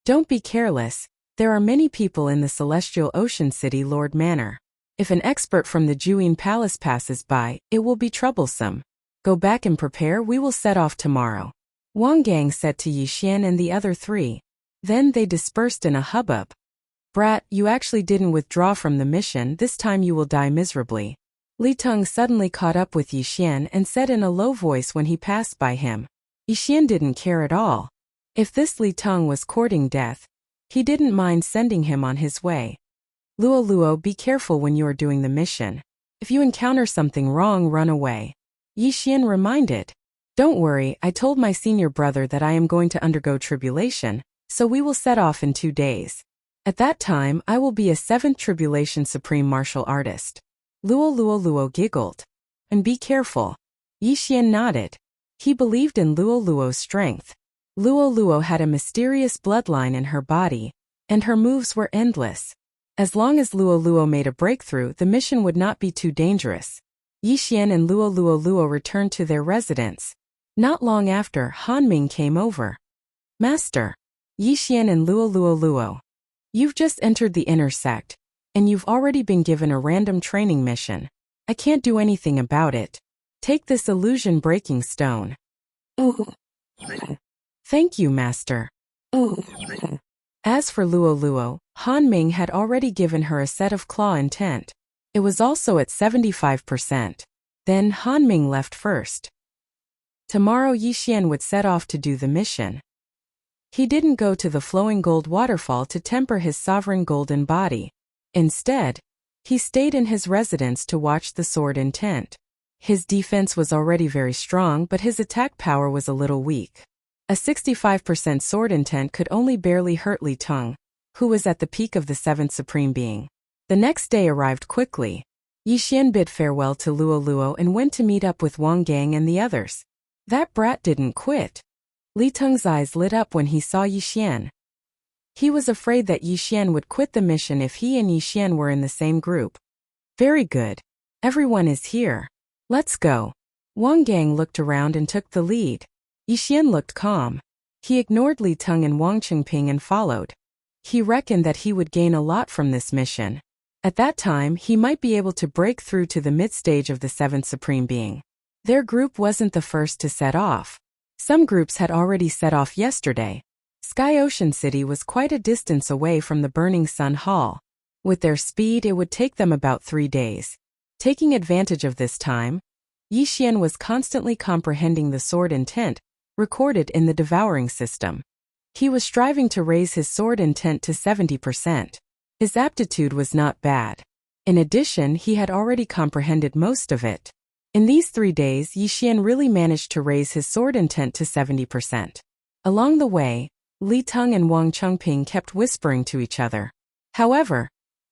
Speaker 1: Don't be careless, there are many people in the Celestial Ocean City Lord Manor. If an expert from the Juyin Palace passes by, it will be troublesome. Go back and prepare, we will set off tomorrow. Wang Gang said to Yixian and the other 3. Then they dispersed in a hubbub. Brat, you actually didn't withdraw from the mission, this time you will die miserably. Li Teng suddenly caught up with Yixian and said in a low voice when he passed by him. Yixian didn't care at all. If this Li Teng was courting death, he didn't mind sending him on his way. Luo, be careful when you are doing the mission. If you encounter something wrong, run away. Yixian reminded. Don't worry, I told my senior brother that I am going to undergo tribulation, so we will set off in 2 days. At that time, I will be a 7th tribulation supreme martial artist. Luo giggled. And be careful. Yixian nodded. He believed in Luo's strength. Luo had a mysterious bloodline in her body, and her moves were endless. As long as Luo made a breakthrough, the mission would not be too dangerous. Yixian and Luo returned to their residence. Not long after, Hanming came over. Master. Yixian and Luo. You've just entered the inner sect, and you've already been given a random training mission. I can't do anything about it. Take this illusion-breaking stone. Thank you, Master. As for Luo, Hanming had already given her a set of claw intent. It was also at 75%. Then Hanming left first. Tomorrow Yixian would set off to do the mission. He didn't go to the flowing gold waterfall to temper his sovereign golden body. Instead, he stayed in his residence to watch the sword intent. His defense was already very strong, but his attack power was a little weak. A 65% sword intent could only barely hurt Li Teng, who was at the peak of the 7th Supreme Being. The next day arrived quickly. Yixian bid farewell to Luo and went to meet up with Wang Gang and the others. That brat didn't quit. Li Teng's eyes lit up when he saw Yi Xian. He was afraid that Yi Xian would quit the mission if he and Yi Xian were in the same group. Very good. Everyone is here. Let's go. Wang Gang looked around and took the lead. Yi Xian looked calm. He ignored Li Teng and Wang Qingping and followed. He reckoned that he would gain a lot from this mission. At that time, he might be able to break through to the mid-stage of the seventh Supreme Being. Their group wasn't the first to set off. Some groups had already set off yesterday. Sky Ocean City was quite a distance away from the Burning Sun Hall. With their speed, it would take them about 3 days. Taking advantage of this time, Yi Xian was constantly comprehending the sword intent, recorded in the devouring system. He was striving to raise his sword intent to 70%. His aptitude was not bad. In addition, he had already comprehended most of it. In these 3 days, Yi Xian really managed to raise his sword intent to 70%. Along the way, Li Teng and Wang Qingping kept whispering to each other. However,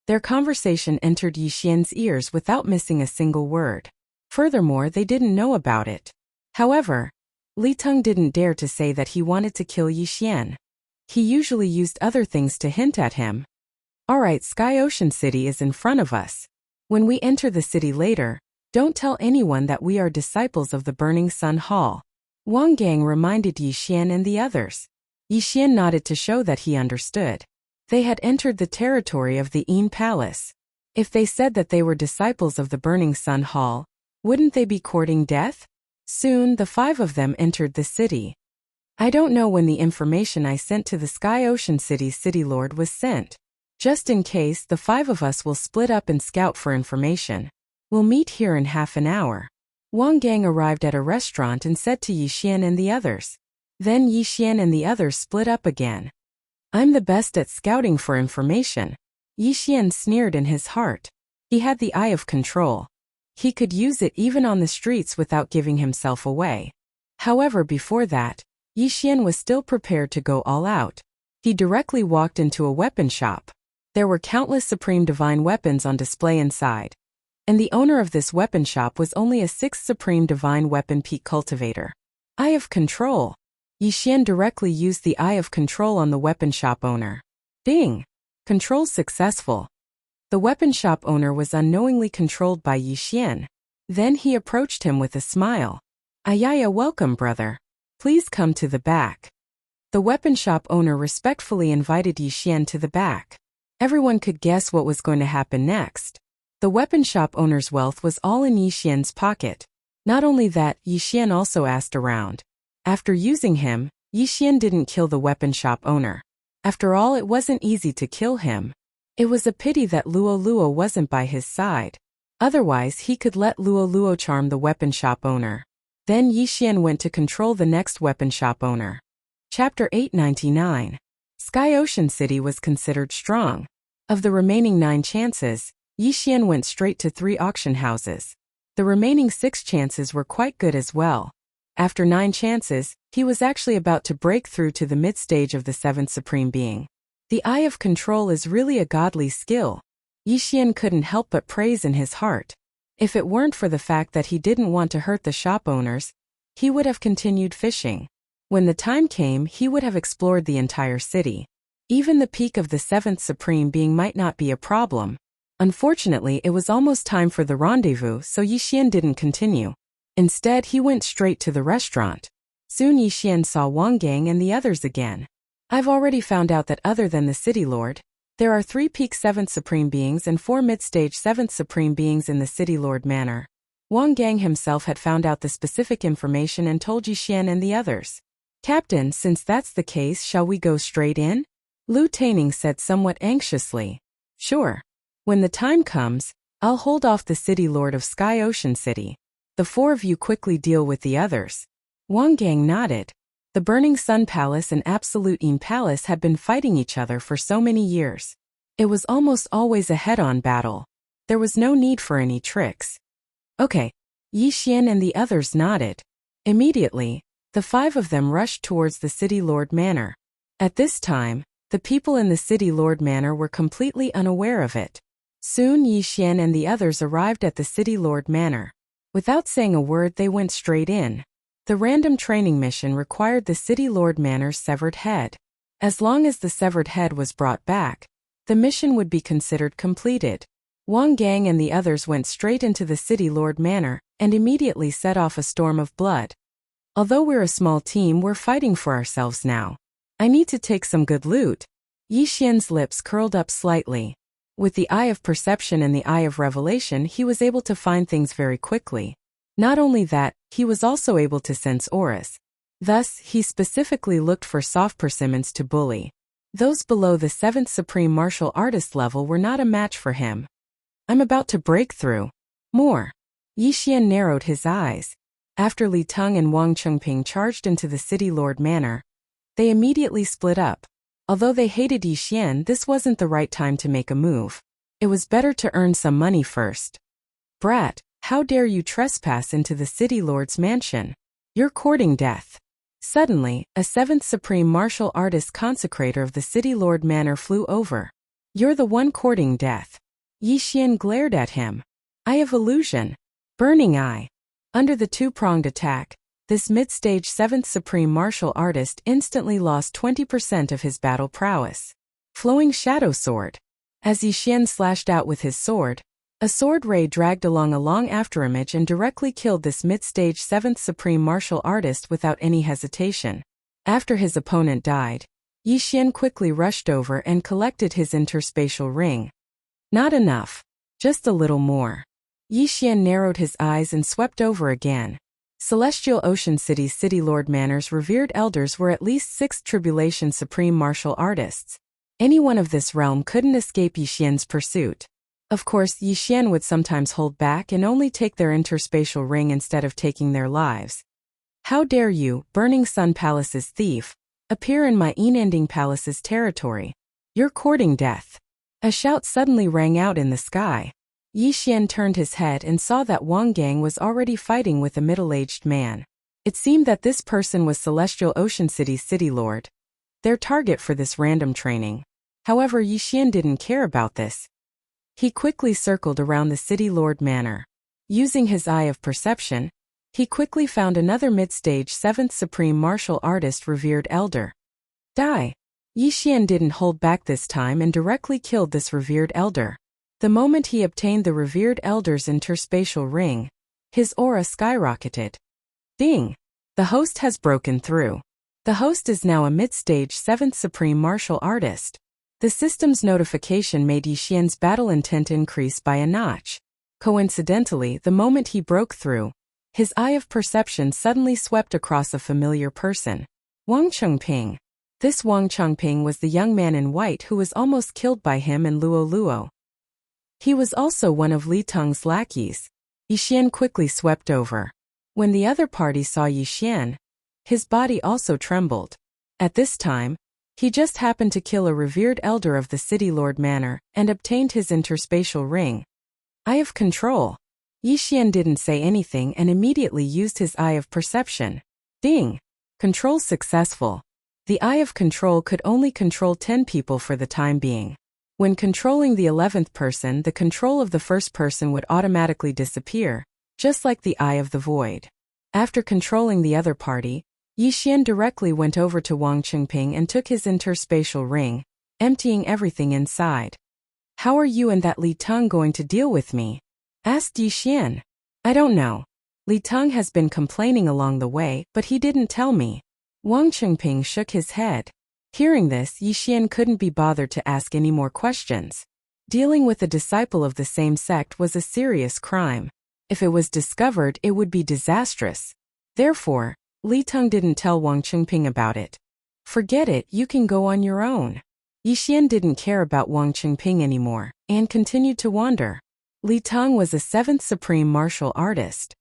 Speaker 1: their conversation entered Yi Xian's ears without missing a single word. Furthermore, they didn't know about it. However, Li Teng didn't dare to say that he wanted to kill Yi Xian. He usually used other things to hint at him. Alright, Sky Ocean City is in front of us. When we enter the city later, don't tell anyone that we are disciples of the Burning Sun Hall. Wang Gang reminded Yi Xian and the others. Yi Xian nodded to show that he understood. They had entered the territory of the Yin Palace. If they said that they were disciples of the Burning Sun Hall, wouldn't they be courting death? Soon, the 5 of them entered the city. I don't know when the information I sent to the Sky Ocean City's City Lord was sent. Just in case, the 5 of us will split up and scout for information. We'll meet here in half an hour. Wang Gang arrived at a restaurant and said to Yi Xian and the others. Then Yi Xian and the others split up again. I'm the best at scouting for information. Yi Xian sneered in his heart. He had the eye of control. He could use it even on the streets without giving himself away. However, before that, Yi Xian was still prepared to go all out. He directly walked into a weapon shop. There were countless supreme divine weapons on display inside. And the owner of this weapon shop was only a 6th supreme divine weapon peak cultivator. Eye of control. Yi Xian directly used the eye of control on the weapon shop owner. Ding! Control successful. The weapon shop owner was unknowingly controlled by Yi Xian. Then he approached him with a smile. Ayaya, welcome, brother. Please come to the back. The weapon shop owner respectfully invited Yi Xian to the back. Everyone could guess what was going to happen next. The weapon shop owner's wealth was all in Yi Xian's pocket. Not only that, Yi Xian also asked around. After using him, Yi Xian didn't kill the weapon shop owner. After all, it wasn't easy to kill him. It was a pity that Luo Luo wasn't by his side. Otherwise, he could let Luo Luo charm the weapon shop owner. Then Yi Xian went to control the next weapon shop owner. Chapter 899. Sky Ocean City was considered strong. Of the remaining 9 chances, Yi Xian went straight to 3 auction houses. The remaining 6 chances were quite good as well. After 9 chances, he was actually about to break through to the mid-stage of the 7th Supreme Being. The eye of control is really a godly skill. Yi Xian couldn't help but praise in his heart. If it weren't for the fact that he didn't want to hurt the shop owners, he would have continued fishing. When the time came, he would have explored the entire city. Even the peak of the 7th Supreme Being might not be a problem. Unfortunately, it was almost time for the rendezvous, so Yi Xian didn't continue. Instead, he went straight to the restaurant. Soon Yi Xian saw Wang Gang and the others again. I've already found out that other than the City Lord, there are 3 peak 7th Supreme Beings and 4 mid-stage 7th Supreme Beings in the City Lord Manor. Wang Gang himself had found out the specific information and told Yi Xian and the others. Captain, since that's the case, shall we go straight in? Lu Taining said somewhat anxiously. Sure. When the time comes, I'll hold off the City Lord of Sky Ocean City. The 4 of you quickly deal with the others. Wang Gang nodded. The Burning Sun Palace and Absolute Yin Palace had been fighting each other for so many years. It was almost always a head-on battle. There was no need for any tricks. Okay. Yi Xian and the others nodded. Immediately, the 5 of them rushed towards the City Lord Manor. At this time, the people in the City Lord Manor were completely unaware of it. Soon Yi Xian and the others arrived at the City Lord Manor. Without saying a word, they went straight in. The random training mission required the city lord manor's severed head. As long as the severed head was brought back, the mission would be considered completed. Wang Gang and the others went straight into the city lord manor and immediately set off a storm of blood. Although we're a small team, we're fighting for ourselves now. I need to take some good loot. Yi Xian's lips curled up slightly. With the eye of perception and the eye of revelation, he was able to find things very quickly. Not only that, he was also able to sense auras. Thus, he specifically looked for soft persimmons to bully. Those below the 7th Supreme Martial Artist level were not a match for him. I'm about to break through. More. Yi Xian narrowed his eyes. After Li Teng and Wang Chengping charged into the city lord manor, they immediately split up. Although they hated Yi Xian, this wasn't the right time to make a move. It was better to earn some money first. Brat, how dare you trespass into the city lord's mansion? You're courting death. Suddenly, a 7th Supreme Martial Artist consecrator of the city lord manor flew over. You're the one courting death. Yi Xian glared at him. Eye of illusion. Burning eye. Under the two-pronged attack, this mid-stage 7th Supreme Martial Artist instantly lost 20% of his battle prowess. Flowing Shadow Sword. As Yi Xian slashed out with his sword, a sword ray dragged along a long afterimage and directly killed this mid-stage 7th Supreme Martial Artist without any hesitation. After his opponent died, Yi Xian quickly rushed over and collected his interspatial ring. Not enough. Just a little more. Yi Xian narrowed his eyes and swept over again. Celestial Ocean City's City Lord Manor's revered elders were at least 6 Tribulation Supreme Martial Artists. Anyone of this realm couldn't escape Yi Xian's pursuit. Of course, Yi Xian would sometimes hold back and only take their interspatial ring instead of taking their lives. How dare you, Burning Sun Palace's thief, appear in my Unending Palace's territory? You're courting death. A shout suddenly rang out in the sky. Yi Xian turned his head and saw that Wang Gang was already fighting with a middle-aged man. It seemed that this person was Celestial Ocean City's city lord, their target for this random training. However, Yi Xian didn't care about this. He quickly circled around the city lord manor. Using his eye of perception, he quickly found another mid-stage 7th Supreme Martial Artist revered elder. Die! Yi Xian didn't hold back this time and directly killed this revered elder. The moment he obtained the revered elder's interspatial ring, his aura skyrocketed. Ding! The host has broken through. The host is now a mid-stage 7th Supreme Martial Artist. The system's notification made Yi Xian's battle intent increase by a notch. Coincidentally, the moment he broke through, his eye of perception suddenly swept across a familiar person. Wang Chengping. This Wang Chengping was the young man in white who was almost killed by him and Luo Luo. He was also one of Li Teng's lackeys. Yi Xian quickly swept over. When the other party saw Yi Xian, his body also trembled. At this time, he just happened to kill a revered elder of the City Lord Manor and obtained his interspatial ring. Eye of control. Yi Xian didn't say anything and immediately used his eye of perception. Ding! Control successful. The eye of control could only control 10 people for the time being. When controlling the 11th person, the control of the first person would automatically disappear, just like the eye of the void. After controlling the other party, Yi Xian directly went over to Wang Chengping and took his interspatial ring, emptying everything inside. How are you and that Li Teng going to deal with me? Asked Yi Xian. I don't know. Li Teng has been complaining along the way, but he didn't tell me. Wang Chengping shook his head. Hearing this, Yi Xian couldn't be bothered to ask any more questions. Dealing with a disciple of the same sect was a serious crime. If it was discovered, it would be disastrous. Therefore, Li Teng didn't tell Wang Chengping about it. Forget it, you can go on your own. Yi Xian didn't care about Wang Chengping anymore, and continued to wander. Li Teng was a 7th Supreme Martial Artist.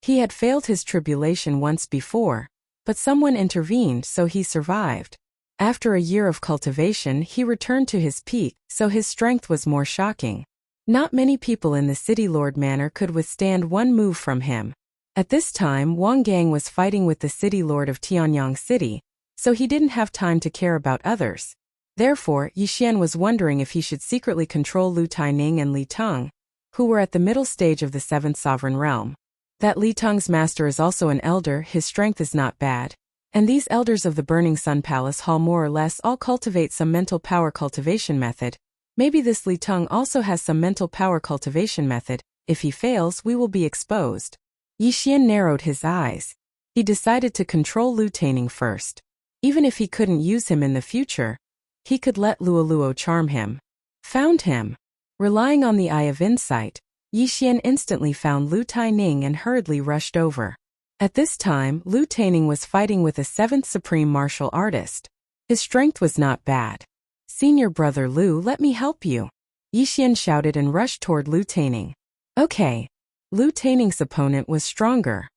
Speaker 1: He had failed his tribulation once before, but someone intervened so he survived. After a year of cultivation, he returned to his peak, so his strength was more shocking. Not many people in the City Lord Manor could withstand one move from him. At this time, Wang Gang was fighting with the City Lord of Tianyang City, so he didn't have time to care about others. Therefore, Yi Xian was wondering if he should secretly control Lu Taining and Li Teng, who were at the middle stage of the 7th Sovereign Realm. That Li Teng's master is also an elder, his strength is not bad. And these elders of the Burning Sun Palace Hall more or less all cultivate some mental power cultivation method. Maybe this Li Teng also has some mental power cultivation method. If he fails, we will be exposed. Yi Xian narrowed his eyes. He decided to control Lu Taining first. Even if he couldn't use him in the future, he could let Luoluo charm him. Found him. Relying on the eye of insight, Yi Xian instantly found Lu Taining and hurriedly rushed over. At this time, Lu Taining was fighting with a 7th Supreme Martial Artist. His strength was not bad. "Senior brother Lu, let me help you," Yi Xian shouted and rushed toward Lu Taining. Okay. Lu Taining's opponent was stronger.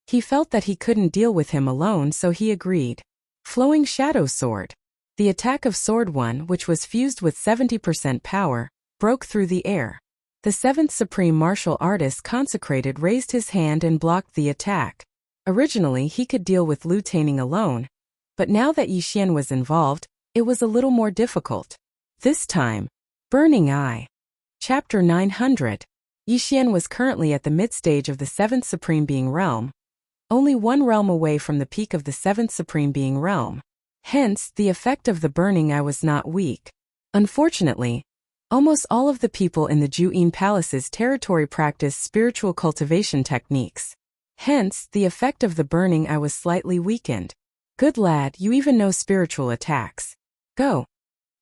Speaker 1: He felt that he couldn't deal with him alone, so he agreed. Flowing Shadow Sword. The attack of Sword 1, which was fused with 70% power, broke through the air. The 7th Supreme Martial Artist consecrated raised his hand and blocked the attack. Originally he could deal with Lu Taining alone, but now that Yi Xian was involved, it was a little more difficult. This time, Burning Eye. Chapter 900. Yi Xian was currently at the mid-stage of the 7th Supreme Being Realm, only one realm away from the peak of the 7th Supreme Being Realm. Hence, the effect of the Burning Eye was not weak. Unfortunately, almost all of the people in the Juyin Palace's territory practice spiritual cultivation techniques. Hence, the effect of the Burning Eye was slightly weakened. Good lad, you even know spiritual attacks. Go.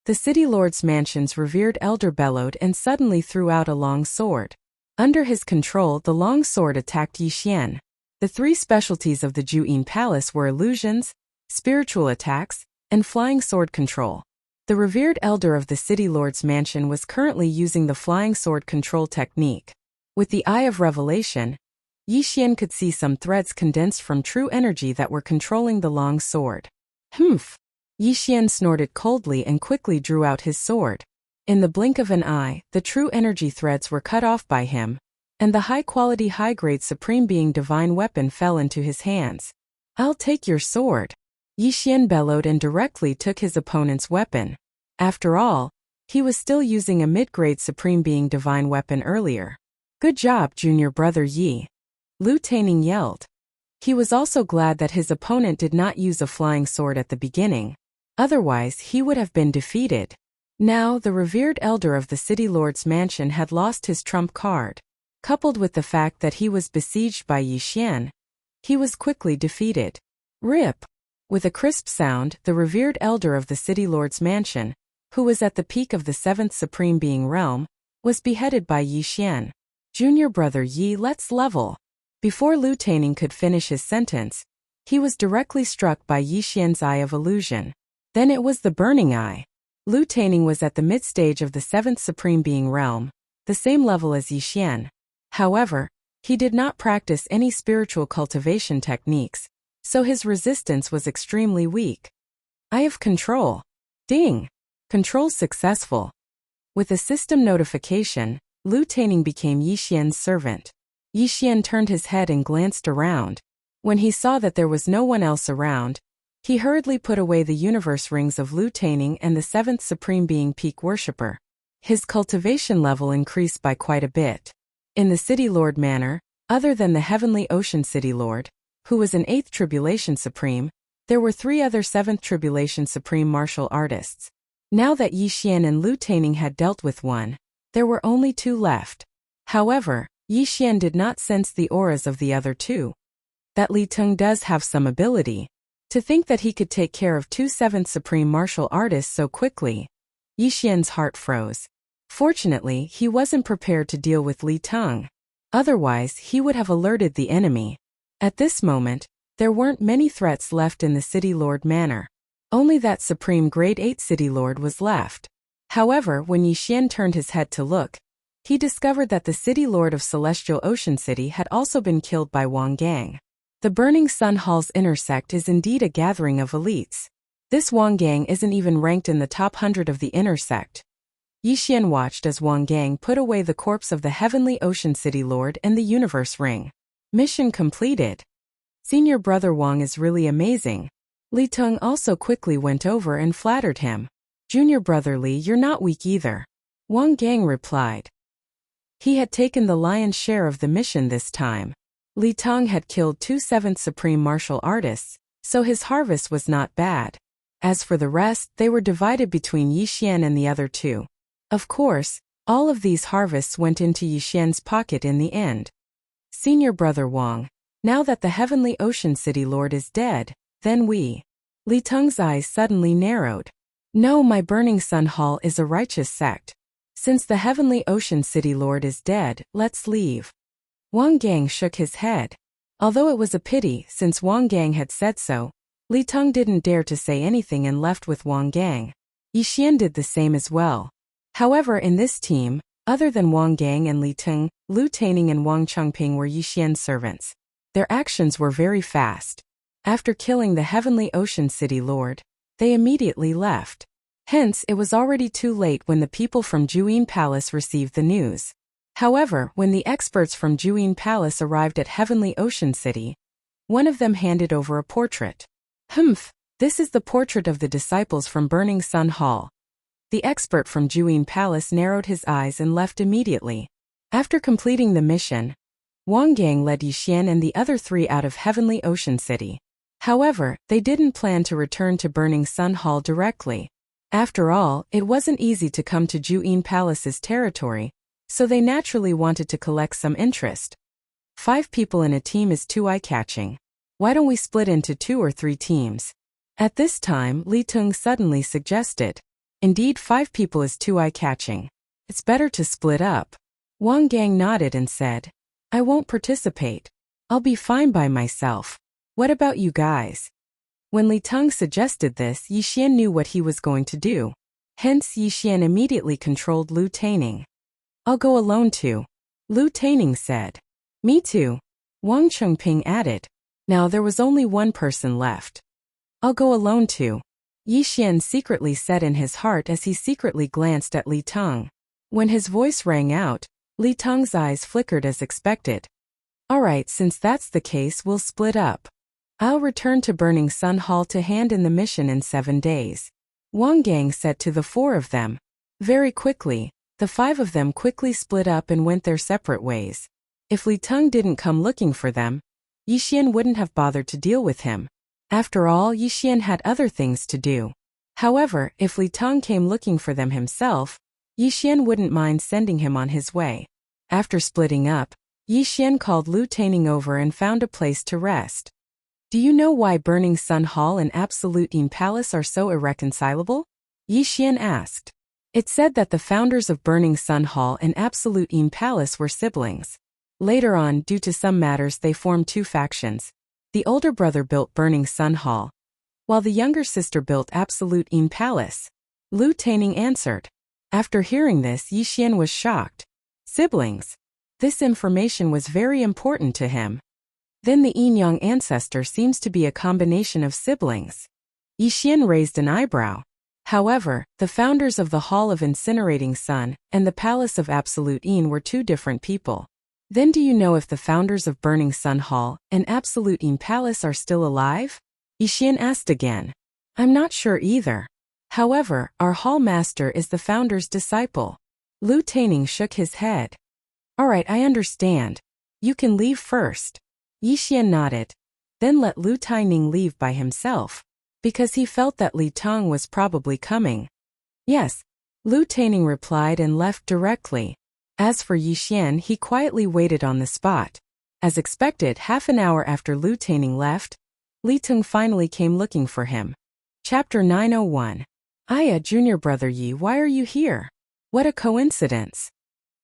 Speaker 1: The city lord's mansion's revered elder bellowed and suddenly threw out a long sword. Under his control, the long sword attacked Yi Xian. The 3 specialties of the Juyin Palace were illusions, spiritual attacks, and flying sword control. The revered elder of the city lord's mansion was currently using the flying sword control technique. With the Eye of Revelation, Yi Xian could see some threads condensed from true energy that were controlling the long sword. Humph! Yi Xian snorted coldly and quickly drew out his sword. In the blink of an eye, the true energy threads were cut off by him, and the high-quality high-grade Supreme Being Divine Weapon fell into his hands. "I'll take your sword," Yi Xian bellowed and directly took his opponent's weapon. After all, he was still using a mid-grade Supreme Being Divine Weapon earlier. "Good job, junior brother Yi," Lu Taining yelled. He was also glad that his opponent did not use a flying sword at the beginning. Otherwise, he would have been defeated. Now, the revered elder of the city lord's mansion had lost his trump card. Coupled with the fact that he was besieged by Yi Xian, he was quickly defeated. Rip! With a crisp sound, the revered elder of the city lord's mansion, who was at the peak of the 7th Supreme Being Realm, was beheaded by Yi Xian. "Junior brother Yi, let's level." Before Lu Taining could finish his sentence, he was directly struck by Yi Xian's Eye of Illusion. Then it was the Burning Eye. Lu Taining was at the mid-stage of the 7th Supreme Being Realm, the same level as Yi Xian. However, he did not practice any spiritual cultivation techniques, so his resistance was extremely weak. Eye of Control. Ding! Control successful. With a system notification, Lu Taining became Yi Xian's servant. Yi Xian turned his head and glanced around. When he saw that there was no one else around, he hurriedly put away the universe rings of Lu Taining and the 7th Supreme Being Peak Worshipper. His cultivation level increased by quite a bit. In the City Lord Manor, other than the Heavenly Ocean City Lord, who was an 8th Tribulation Supreme, there were 3 other 7th Tribulation Supreme Martial Artists. Now that Yi Xian and Lu Taining had dealt with one, there were only 2 left. However, Yi Xian did not sense the auras of the other 2. That Li Teng does have some ability. To think that he could take care of 2 7th Supreme Martial Artists so quickly. Yi Xian's heart froze. Fortunately, he wasn't prepared to deal with Li Teng. Otherwise, he would have alerted the enemy. At this moment, there weren't many threats left in the City Lord Manor. Only that Supreme Grade 8 City Lord was left. However, when Yi Xian turned his head to look, he discovered that the City Lord of Celestial Ocean City had also been killed by Wang Gang. The Burning Sun Hall's inner sect is indeed a gathering of elites. This Wang Gang isn't even ranked in the top 100 of the inner sect. Yi Xian watched as Wang Gang put away the corpse of the Heavenly Ocean City Lord and the Universe Ring. Mission completed. Senior brother Wang is really amazing. Li Teng also quickly went over and flattered him. Junior brother Li, you're not weak either. Wang Gang replied. He had taken the lion's share of the mission this time. Li Tong had killed 2 seventh supreme martial artists, so his harvest was not bad. As for the rest, they were divided between Yixian and the other 2. Of course, all of these harvests went into Yixian's pocket in the end. Senior brother Wang, now that the Heavenly Ocean City Lord is dead, then we. Li Tong's eyes suddenly narrowed. No, my Burning Sun Hall is a righteous sect. Since the Heavenly Ocean City Lord is dead, let's leave. Wang Gang shook his head. Although it was a pity, since Wang Gang had said so, Li Tong didn't dare to say anything and left with Wang Gang. Yixian did the same as well. However, in this team, other than Wang Gang and Li Tong, Lu Taining and Wang Chongping were Yixian's servants. Their actions were very fast. After killing the Heavenly Ocean City Lord, they immediately left. Hence, it was already too late when the people from Juyin Palace received the news. However, when the experts from Juyin Palace arrived at Heavenly Ocean City, one of them handed over a portrait. Humph, this is the portrait of the disciples from Burning Sun Hall. The expert from Juyin Palace narrowed his eyes and left immediately. After completing the mission, Wang Gang led Yixian and the other 3 out of Heavenly Ocean City. However, they didn't plan to return to Burning Sun Hall directly. After all, it wasn't easy to come to Juyin Palace's territory, so they naturally wanted to collect some interest. 5 people in a team is too eye-catching. Why don't we split into 2 or 3 teams? At this time, Li Tong suddenly suggested. Indeed, 5 people is too eye-catching. It's better to split up. Wang Gang nodded and said, I won't participate. I'll be fine by myself. What about you guys? When Li Tong suggested this, Yixian knew what he was going to do. Hence, Yixian immediately controlled Lu Taining. I'll go alone too. Lu Taining said. Me too. Wang Chongping added. Now there was only one person left. I'll go alone too. Yixian secretly said in his heart as he secretly glanced at Li Tong. When his voice rang out, Li Tong's eyes flickered as expected. Alright, since that's the case, we'll split up. I'll return to Burning Sun Hall to hand in the mission in 7 days. Wang Gang said to the 4 of them. Very quickly, the 5 of them quickly split up and went their separate ways. If Li Tong didn't come looking for them, Yixian wouldn't have bothered to deal with him. After all, Yixian had other things to do. However, if Li Tong came looking for them himself, Yixian wouldn't mind sending him on his way. After splitting up, Yixian called Lu Taining over and found a place to rest. Do you know why Burning Sun Hall and Absolute Yin Palace are so irreconcilable? Yixian asked. It said that the founders of Burning Sun Hall and Absolute Yin Palace were siblings. Later on, due to some matters, they formed 2 factions. The older brother built Burning Sun Hall, while the younger sister built Absolute Yin Palace. Lu Taining answered. After hearing this, Yixian was shocked. Siblings. This information was very important to him. Then the Yin-Yang ancestor seems to be a combination of siblings. Yixian raised an eyebrow. However, the founders of the Hall of Incinerating Sun and the Palace of Absolute Yin were 2 different people. Then do you know if the founders of Burning Sun Hall and Absolute Yin Palace are still alive? Yixian asked again. I'm not sure either. However, our hall master is the founder's disciple. Lu Taining shook his head. Alright, I understand. You can leave first. Yixian nodded. Then let Lu Taining leave by himself, because he felt that Li Tong was probably coming. Yes, Lu Taining replied and left directly. As for Yixian, he quietly waited on the spot. As expected, half an hour after Lu Taining left, Li Tong finally came looking for him. Chapter 901. Aya, junior brother Yi, why are you here? What a coincidence.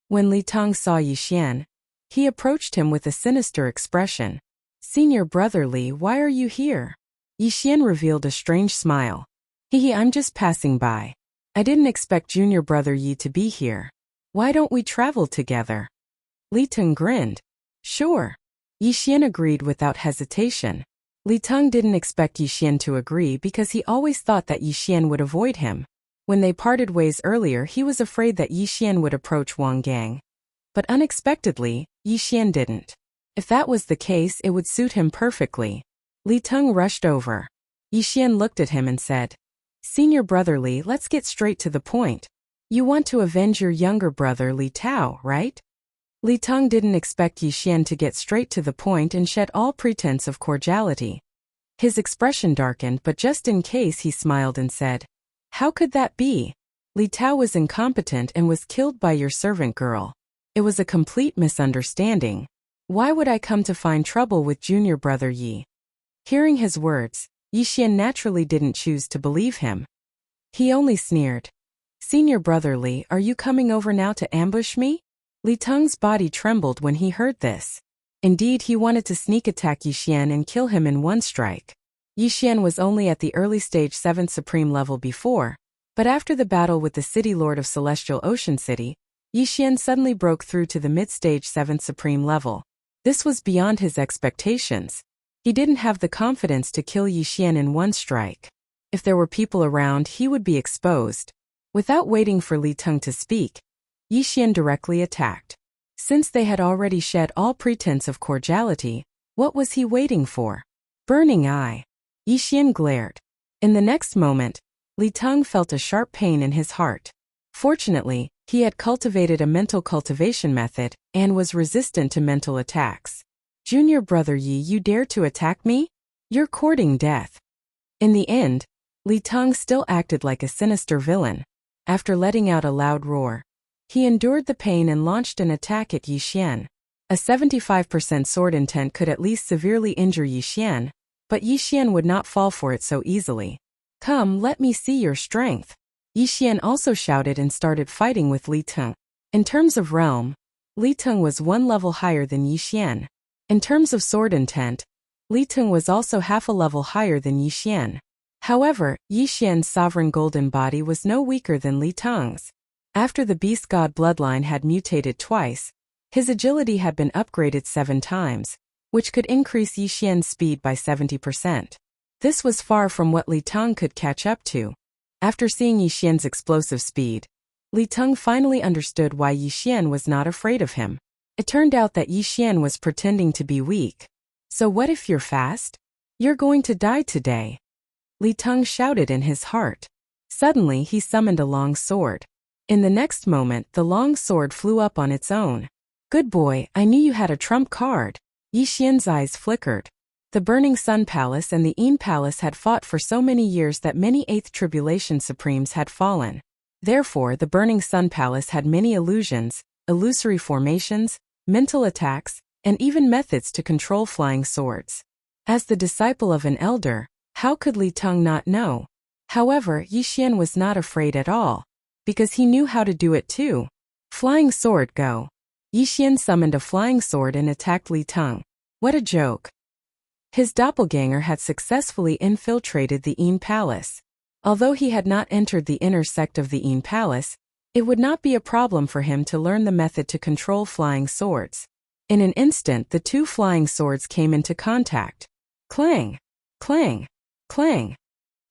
Speaker 1: When Li Tong saw Yixian, he approached him with a sinister expression. Senior brother Li, why are you here? Yixian revealed a strange smile. Hehe, I'm just passing by. I didn't expect junior brother Yi to be here. Why don't we travel together? Li Tong grinned. Sure. Yixian agreed without hesitation. Li Tong didn't expect Yixian to agree because he always thought that Yixian would avoid him. When they parted ways earlier, he was afraid that Yixian would approach Wang Gang. But unexpectedly, Yixian didn't. If that was the case, it would suit him perfectly. Li Tong rushed over. Yixian looked at him and said, Senior brother Li, let's get straight to the point. You want to avenge your younger brother Li Tao, right? Li Teng didn't expect Yi Xian to get straight to the point and shed all pretense of cordiality. His expression darkened, but just in case he smiled and said, "How could that be? Li Tao was incompetent and was killed by your servant girl. It was a complete misunderstanding. Why would I come to find trouble with junior brother Yi?" Hearing his words, Yi Xian naturally didn't choose to believe him. He only sneered. "Senior brother Li, are you coming over now to ambush me?" Li Teng's body trembled when he heard this. Indeed, he wanted to sneak attack Yi Xian and kill him in one strike. Yi Xian was only at the early stage 7th Supreme level before, but after the battle with the City Lord of Celestial Ocean City, Yi Xian suddenly broke through to the mid-stage 7th Supreme level. This was beyond his expectations. He didn't have the confidence to kill Yi Xian in one strike. If there were people around, he would be exposed. Without waiting for Li Teng to speak, Yi Xian directly attacked. Since they had already shed all pretense of cordiality, what was he waiting for? Burning eye. Yi Xian glared. In the next moment, Li Teng felt a sharp pain in his heart. Fortunately, he had cultivated a mental cultivation method and was resistant to mental attacks. "Junior brother Yi, you dare to attack me? You're courting death." In the end, Li Teng still acted like a sinister villain. After letting out a loud roar, he endured the pain and launched an attack at Yi Xian. A 75% sword intent could at least severely injure Yi Xian, but Yi Xian would not fall for it so easily. "Come, let me see your strength." Yi Xian also shouted and started fighting with Li Teng. In terms of realm, Li Teng was one level higher than Yi Xian. In terms of sword intent, Li Teng was also half a level higher than Yi Xian. However, Yi Xian's sovereign golden body was no weaker than Li Teng's. After the beast god bloodline had mutated twice, his agility had been upgraded 7 times, which could increase Yi Xian's speed by 70%. This was far from what Li Teng could catch up to. After seeing Yi Xian's explosive speed, Li Teng finally understood why Yi Xian was not afraid of him. It turned out that Yi Xian was pretending to be weak. "So what if you're fast? You're going to die today," Li Teng shouted in his heart. Suddenly he summoned a long sword. In the next moment, the long sword flew up on its own. "Good boy, I knew you had a trump card." Yi Xian's eyes flickered. The Burning Sun Palace and the Yin Palace had fought for so many years that many 8th Tribulation Supremes had fallen. Therefore, the Burning Sun Palace had many illusions, illusory formations, mental attacks, and even methods to control flying swords. As the disciple of an elder, how could Li Teng not know? However, Yi Xian was not afraid at all, because he knew how to do it too. "Flying sword, go." Yi Xian summoned a flying sword and attacked Li Teng. What a joke. His doppelganger had successfully infiltrated the Yin Palace. Although he had not entered the inner sect of the Yin Palace, it would not be a problem for him to learn the method to control flying swords. In an instant, the two flying swords came into contact. Clang! Clang! Clang!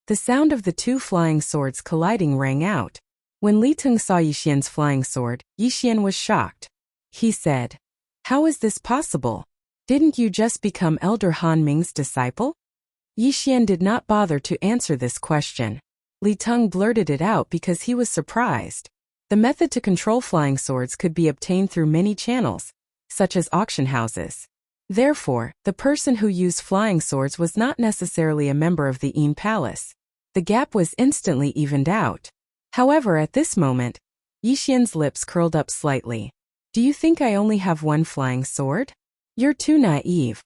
Speaker 1: The sound of the two flying swords colliding rang out. When Li Teng saw Yi Xian's flying sword, Yi Xian was shocked. He said, "How is this possible? Didn't you just become Elder Han Ming's disciple?" Yi Xian did not bother to answer this question. Li Teng blurted it out because he was surprised. The method to control flying swords could be obtained through many channels, such as auction houses. Therefore, the person who used flying swords was not necessarily a member of the Yin Palace. The gap was instantly evened out. However, at this moment, Yi Xian's lips curled up slightly. "Do you think I only have one flying sword? You're too naive."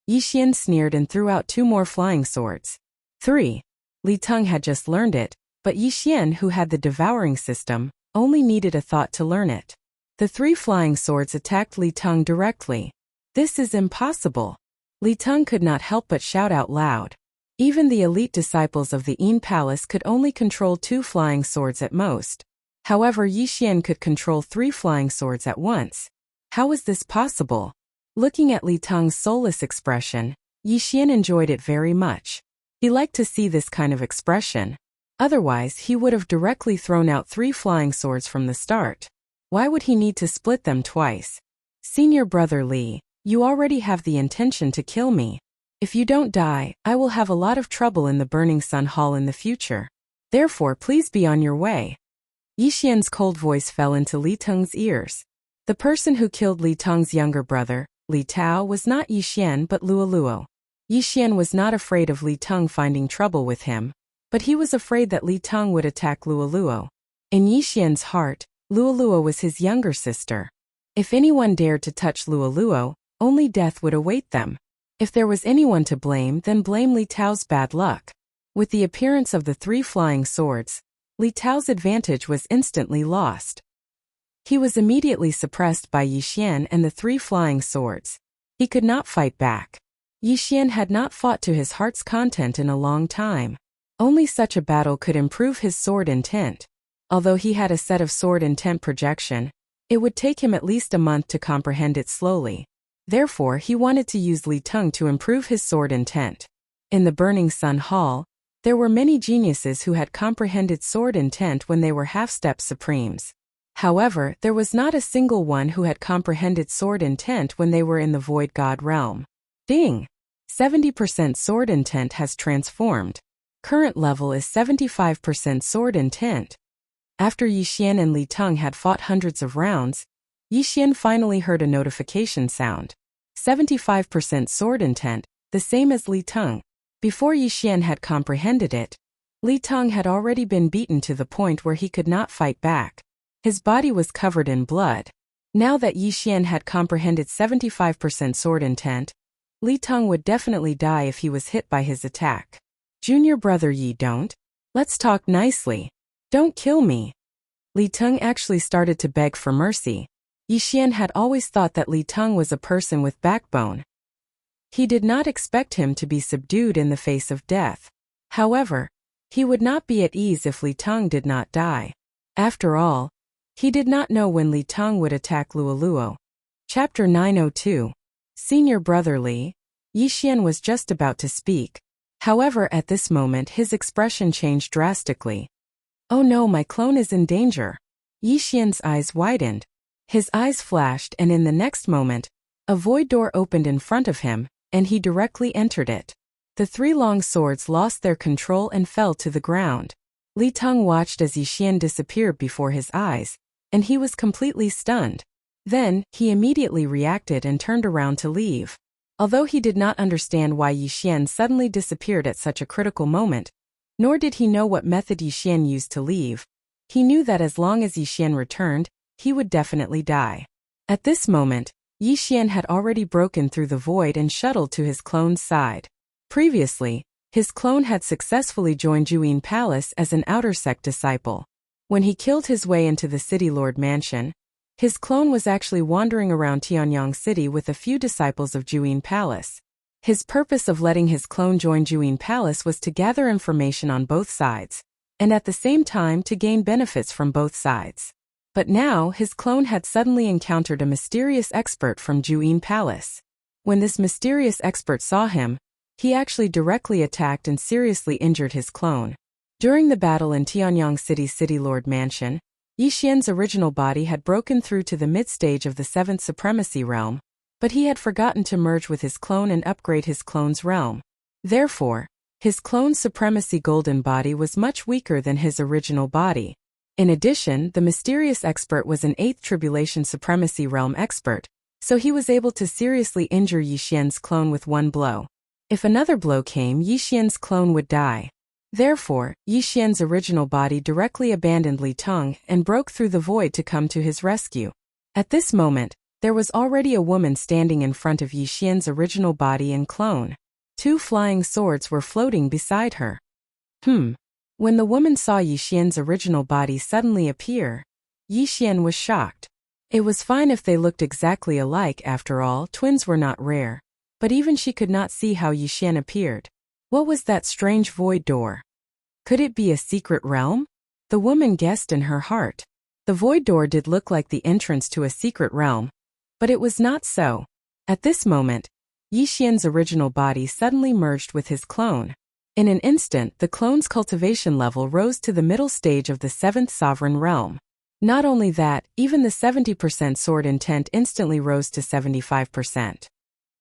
Speaker 1: Yi Xian sneered and threw out 2 more flying swords. 3. Li Teng had just learned it, but Yi Xian, who had the devouring system, only needed a thought to learn it. The 3 flying swords attacked Li Teng directly. "This is impossible." Li Teng could not help but shout out loud. Even the elite disciples of the Yin Palace could only control 2 flying swords at most. However, Yi Xian could control 3 flying swords at once. How was this possible? Looking at Li Teng's soulless expression, Yi Xian enjoyed it very much. He liked to see this kind of expression. Otherwise, he would have directly thrown out 3 flying swords from the start. Why would he need to split them twice? "Senior brother Li, you already have the intention to kill me. If you don't die, I will have a lot of trouble in the Burning Sun Hall in the future. Therefore, please be on your way." Yi Xian's cold voice fell into Li Teng's ears. The person who killed Li Tong's younger brother, Li Tao, was not Yixian but Luoluo. Yixian was not afraid of Li Tong finding trouble with him, but he was afraid that Li Tong would attack Luoluo. In Yixian's heart, Luoluo was his younger sister. If anyone dared to touch Luoluo, only death would await them. If there was anyone to blame, then blame Li Tao's bad luck. With the appearance of the 3 flying swords, Li Tao's advantage was instantly lost. He was immediately suppressed by Yixian and the 3 flying swords. He could not fight back. Yixian had not fought to his heart's content in a long time. Only such a battle could improve his sword intent. Although he had a set of sword intent projection, it would take him at least a month to comprehend it slowly. Therefore, he wanted to use Li Tong to improve his sword intent. In the Burning Sun Hall, there were many geniuses who had comprehended sword intent when they were half-step supremes. However, there was not a single one who had comprehended sword intent when they were in the Void God realm. Ding! 70% sword intent has transformed. Current level is 75% sword intent. After Yixian and Li Tong had fought hundreds of rounds, Yixian finally heard a notification sound. 75% sword intent, the same as Li Tong. Before Yixian had comprehended it, Li Tong had already been beaten to the point where he could not fight back. His body was covered in blood. Now that Yixian had comprehended 75% sword intent, Li Tong would definitely die if he was hit by his attack. Junior brother Yi, don't. Let's talk nicely. Don't kill me. Li Tong actually started to beg for mercy. Yixian had always thought that Li Tong was a person with backbone. He did not expect him to be subdued in the face of death. However, he would not be at ease if Li Tong did not die. After all, he did not know when Li Tong would attack Luoluo. Chapter 902. Senior Brother Li. Yixian was just about to speak. However, at this moment his expression changed drastically. Oh no, my clone is in danger. Yixian's eyes widened. His eyes flashed, and in the next moment, a void door opened in front of him, and he directly entered it. The 3 long swords lost their control and fell to the ground. Li Tong watched as Yixian disappeared before his eyes, and he was completely stunned. Then, he immediately reacted and turned around to leave. Although he did not understand why Yixian suddenly disappeared at such a critical moment, nor did he know what method Yixian used to leave, he knew that as long as Yixian returned, he would definitely die. At this moment, Yixian had already broken through the void and shuttled to his clone's side. Previously, his clone had successfully joined Juyin Palace as an outer sect disciple. When he killed his way into the City Lord Mansion, his clone was actually wandering around Tianyang City with a few disciples of Juyin Palace. His purpose of letting his clone join Juyin Palace was to gather information on both sides, and at the same time to gain benefits from both sides. But now, his clone had suddenly encountered a mysterious expert from Juyin Palace. When this mysterious expert saw him, he actually directly attacked and seriously injured his clone. During the battle in Tianyang City's City Lord Mansion, Yixian's original body had broken through to the mid-stage of the 7th Supremacy Realm, but he had forgotten to merge with his clone and upgrade his clone's realm. Therefore, his clone's Supremacy Golden body was much weaker than his original body. In addition, the mysterious expert was an 8th Tribulation Supremacy Realm expert, so he was able to seriously injure Yixian's clone with one blow. If another blow came, Yixian's clone would die. Therefore, Yixian's original body directly abandoned Li Tong and broke through the void to come to his rescue. At this moment, there was already a woman standing in front of Yixian's original body and clone. 2 flying swords were floating beside her. When the woman saw Yixian's original body suddenly appear, Yixian was shocked. It was fine if they looked exactly alike, after all, twins were not rare. But even she could not see how Yixian appeared. What was that strange void door? Could it be a secret realm? The woman guessed in her heart. The void door did look like the entrance to a secret realm, but it was not so. At this moment, Yixian's original body suddenly merged with his clone. In an instant, the clone's cultivation level rose to the middle stage of the 7th Sovereign Realm. Not only that, even the 70% sword intent instantly rose to 75%.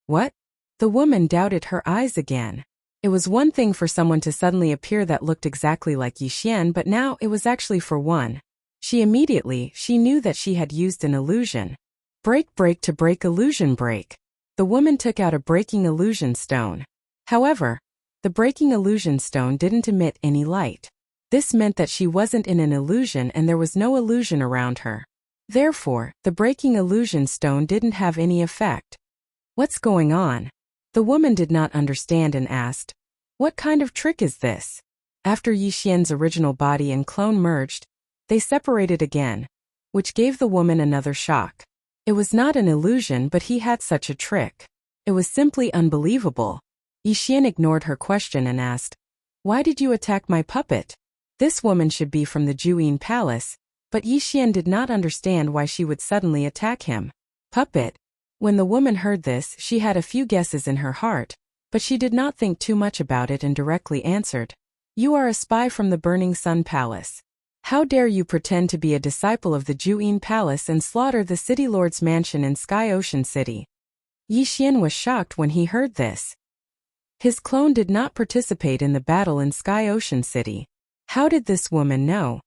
Speaker 1: What? The woman doubted her eyes again. It was one thing for someone to suddenly appear that looked exactly like Yixian, but now it was actually for one. She knew that she had used an illusion. Break break to break illusion break. The woman took out a breaking illusion stone. However, the breaking illusion stone didn't emit any light. This meant that she wasn't in an illusion and there was no illusion around her. Therefore, the breaking illusion stone didn't have any effect. What's going on? The woman did not understand and asked, "What kind of trick is this?" After Yixian's original body and clone merged, they separated again, which gave the woman another shock. It was not an illusion, but he had such a trick. It was simply unbelievable. Yixian ignored her question and asked, "Why did you attack my puppet?" This woman should be from the Juyin Palace, but Yixian did not understand why she would suddenly attack him. Puppet. When the woman heard this, she had a few guesses in her heart, but she did not think too much about it and directly answered, "You are a spy from the Burning Sun Palace. How dare you pretend to be a disciple of the Juyin Palace and slaughter the City Lord's mansion in Sky Ocean City?" Yixian was shocked when he heard this. His clone did not participate in the battle in Sky Ocean City. How did this woman know?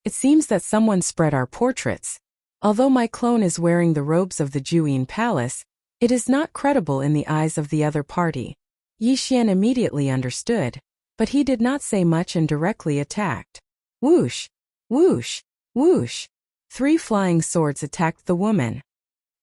Speaker 1: It seems that someone spread our portraits. Although my clone is wearing the robes of the Juyin Palace, it is not credible in the eyes of the other party. Yixian immediately understood, but he did not say much and directly attacked. Whoosh! Whoosh! Whoosh! 3 flying swords attacked the woman.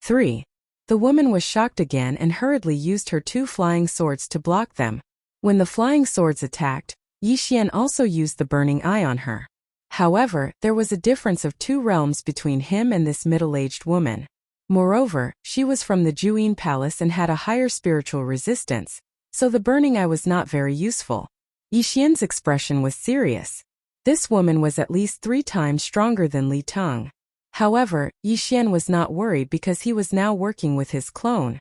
Speaker 1: 3. The woman was shocked again and hurriedly used her 2 flying swords to block them. When the flying swords attacked, Yixian also used the burning eye on her. However, there was a difference of 2 realms between him and this middle-aged woman. Moreover, she was from the Juyin Palace and had a higher spiritual resistance, so the burning eye was not very useful. Yixian's expression was serious. This woman was at least 3 times stronger than Li Teng. However, Yixian was not worried because he was now working with his clone.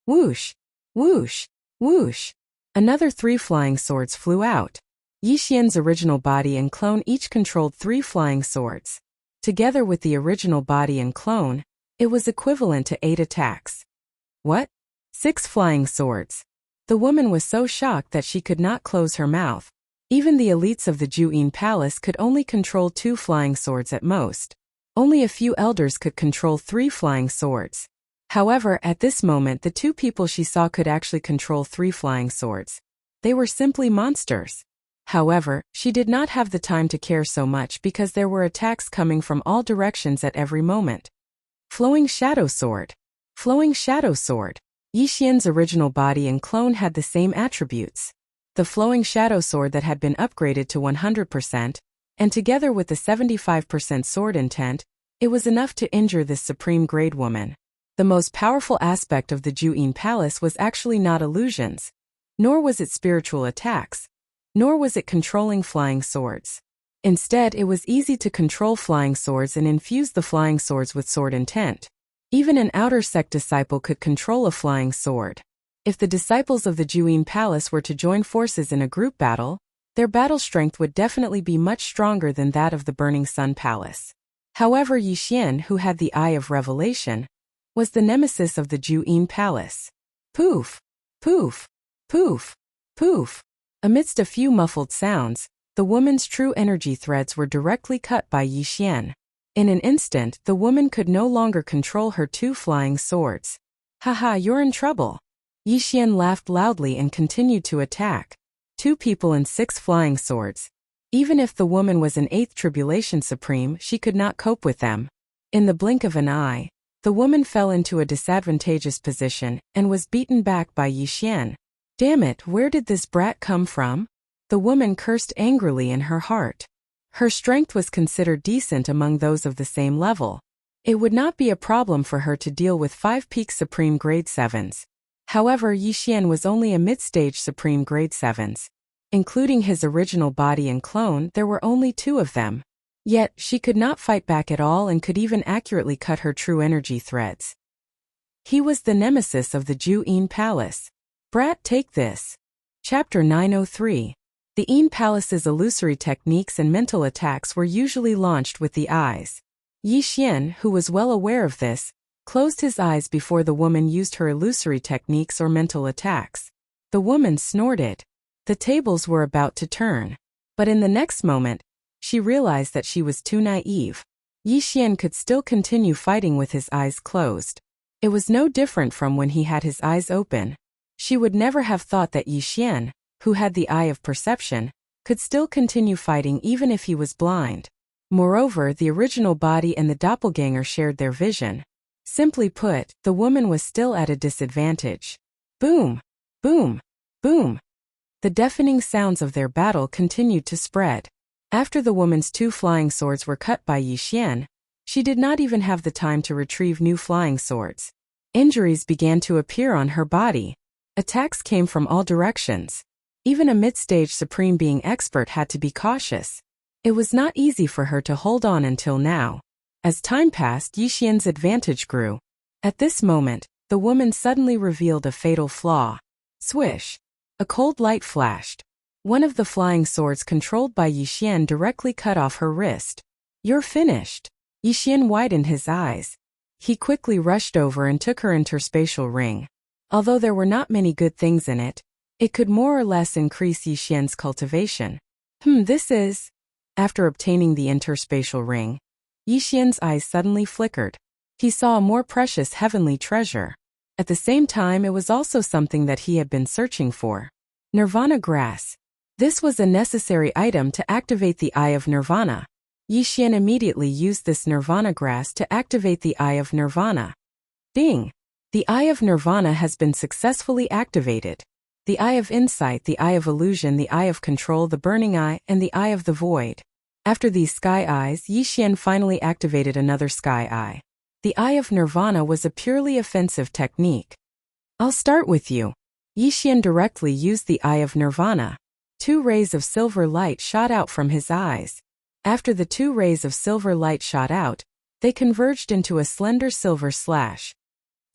Speaker 1: Whoosh! Whoosh! Whoosh! Another 3 flying swords flew out. Yixian's original body and clone each controlled 3 flying swords. Together with the original body and clone, it was equivalent to 8 attacks. What? 6 flying swords. The woman was so shocked that she could not close her mouth. Even the elites of the Juyin Palace could only control 2 flying swords at most. Only a few elders could control 3 flying swords. However, at this moment the 2 people she saw could actually control 3 flying swords. They were simply monsters. However, she did not have the time to care so much because there were attacks coming from all directions at every moment. Flowing Shadow Sword. Flowing Shadow Sword. Yixian's original body and clone had the same attributes. The flowing shadow sword that had been upgraded to 100%, and together with the 75% sword intent, it was enough to injure this supreme grade woman. The most powerful aspect of the Juyin Palace was actually not illusions, nor was it spiritual attacks, nor was it controlling flying swords. Instead, it was easy to control flying swords and infuse the flying swords with sword intent. Even an outer sect disciple could control a flying sword. If the disciples of the Juyin Palace were to join forces in a group battle, their battle strength would definitely be much stronger than that of the Burning Sun Palace. However, Yixian, who had the Eye of Revelation, was the nemesis of the Juyin Palace. Poof! Poof! Poof! Poof! Amidst a few muffled sounds, the woman's true energy threads were directly cut by Yixian. In an instant, the woman could no longer control her 2 flying swords. Haha, you're in trouble. Yixian laughed loudly and continued to attack. 2 people and 6 flying swords. Even if the woman was an 8th Tribulation Supreme, she could not cope with them. In the blink of an eye, the woman fell into a disadvantageous position and was beaten back by Yixian. Damn it, where did this brat come from? The woman cursed angrily in her heart. Her strength was considered decent among those of the same level. It would not be a problem for her to deal with 5 peak Supreme Grade 7s. However, Yixian was only a mid-stage Supreme Grade 7s. Including his original body and clone, there were only 2 of them. Yet, she could not fight back at all and could even accurately cut her true energy threads. He was the nemesis of the Juyin Palace. Brat, take this. Chapter 903. The Yin Palace's illusory techniques and mental attacks were usually launched with the eyes. Yixian, who was well aware of this, closed his eyes before the woman used her illusory techniques or mental attacks. The woman snorted. The tables were about to turn. But in the next moment, she realized that she was too naive. Yi Xian could still continue fighting with his eyes closed. It was no different from when he had his eyes open. She would never have thought that Yi Xian, who had the eye of perception, could still continue fighting even if he was blind. Moreover, the original body and the doppelganger shared their vision. Simply put, the woman was still at a disadvantage. Boom! Boom! Boom! The deafening sounds of their battle continued to spread. After the woman's 2 flying swords were cut by Yi Xian, she did not even have the time to retrieve new flying swords. Injuries began to appear on her body. Attacks came from all directions. Even a mid-stage Supreme Being expert had to be cautious. It was not easy for her to hold on until now. As time passed, Yi Xian's advantage grew. At this moment, the woman suddenly revealed a fatal flaw. Swish! A cold light flashed. One of the flying swords controlled by Yi Xian directly cut off her wrist. "You're finished." Yi Xian widened his eyes. He quickly rushed over and took her interspatial ring. Although there were not many good things in it, it could more or less increase Yi Xian's cultivation. This is... After obtaining the interspatial ring, Yi Xian's eyes suddenly flickered. He saw a more precious heavenly treasure. At the same time, it was also something that he had been searching for. Nirvana grass. This was a necessary item to activate the Eye of Nirvana. Yi Xian immediately used this Nirvana grass to activate the Eye of Nirvana. Ding! The Eye of Nirvana has been successfully activated. The Eye of Insight, the Eye of Illusion, the Eye of Control, the Burning Eye, and the Eye of the Void. After these Sky Eyes, Yi Xian finally activated another Sky Eye. The Eye of Nirvana was a purely offensive technique. "I'll start with you." Yi Xian directly used the Eye of Nirvana. 2 rays of silver light shot out from his eyes. After the 2 rays of silver light shot out, they converged into a slender silver slash.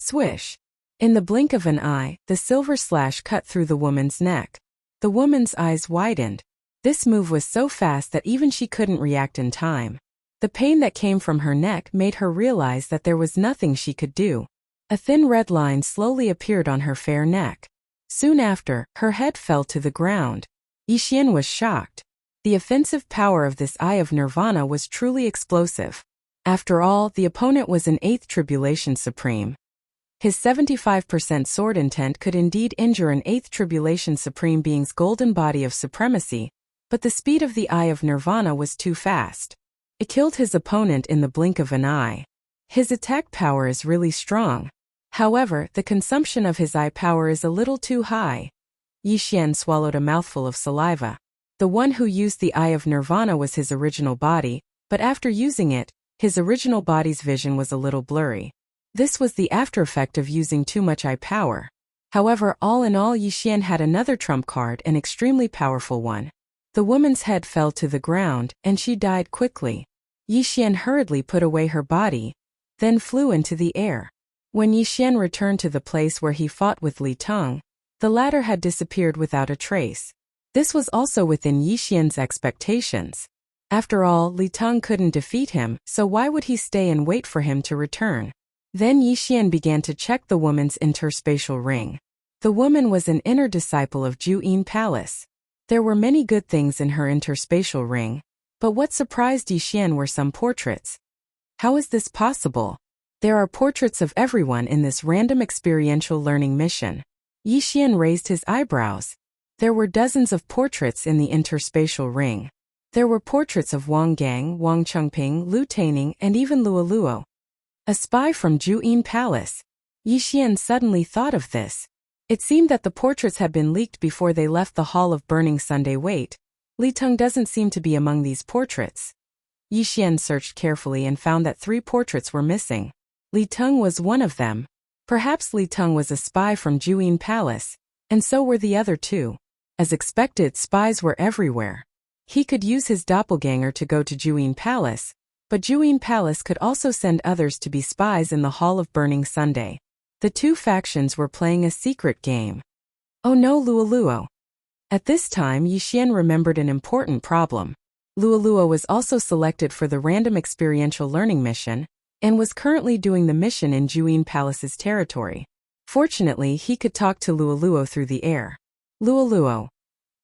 Speaker 1: Swish! In the blink of an eye, the silver slash cut through the woman's neck. The woman's eyes widened. This move was so fast that even she couldn't react in time. The pain that came from her neck made her realize that there was nothing she could do. A thin red line slowly appeared on her fair neck. Soon after, her head fell to the ground. Yi Xian was shocked. The offensive power of this Eye of Nirvana was truly explosive. After all, the opponent was an 8th Tribulation Supreme. His 75% sword intent could indeed injure an 8th Tribulation Supreme Being's golden body of supremacy, but the speed of the Eye of Nirvana was too fast. It killed his opponent in the blink of an eye. His attack power is really strong. However, the consumption of his eye power is a little too high. Yi Xian swallowed a mouthful of saliva. The one who used the Eye of Nirvana was his original body, but after using it, his original body's vision was a little blurry. This was the after effect of using too much eye power. However, all in all, Yi Xian had another trump card, an extremely powerful one. The woman's head fell to the ground, and she died quickly. Yi Xian hurriedly put away her body, then flew into the air. When Yi Xian returned to the place where he fought with Li Teng, the latter had disappeared without a trace. This was also within Yi Xian's expectations. After all, Li Teng couldn't defeat him, so why would he stay and wait for him to return? Then Yi Xian began to check the woman's interspatial ring. The woman was an inner disciple of Juyin Palace. There were many good things in her interspatial ring, but what surprised Yi Xian were some portraits. How is this possible? There are portraits of everyone in this random experiential learning mission. Yi Xian raised his eyebrows. There were dozens of portraits in the interspatial ring. There were portraits of Wang Gang, Wang Chengping, Lu Taining, and even Luoluo. A spy from Juyin Palace. Yi Xian suddenly thought of this. It seemed that the portraits had been leaked before they left the Hall of Burning Sunday. Wait, Li Teng doesn't seem to be among these portraits. Yi Xian searched carefully and found that 3 portraits were missing. Li Teng was one of them. Perhaps Li Teng was a spy from Juyin Palace, and so were the other 2. As expected, spies were everywhere. He could use his doppelganger to go to Juyin Palace, but Juyin Palace could also send others to be spies in the Hall of Burning Sunday. The 2 factions were playing a secret game. Oh no, Luoluo. At this time, Yi Xian remembered an important problem. Luoluo was also selected for the random experiential learning mission, and was currently doing the mission in Juyin Palace's territory. Fortunately, he could talk to Luoluo through the air. Luoluo,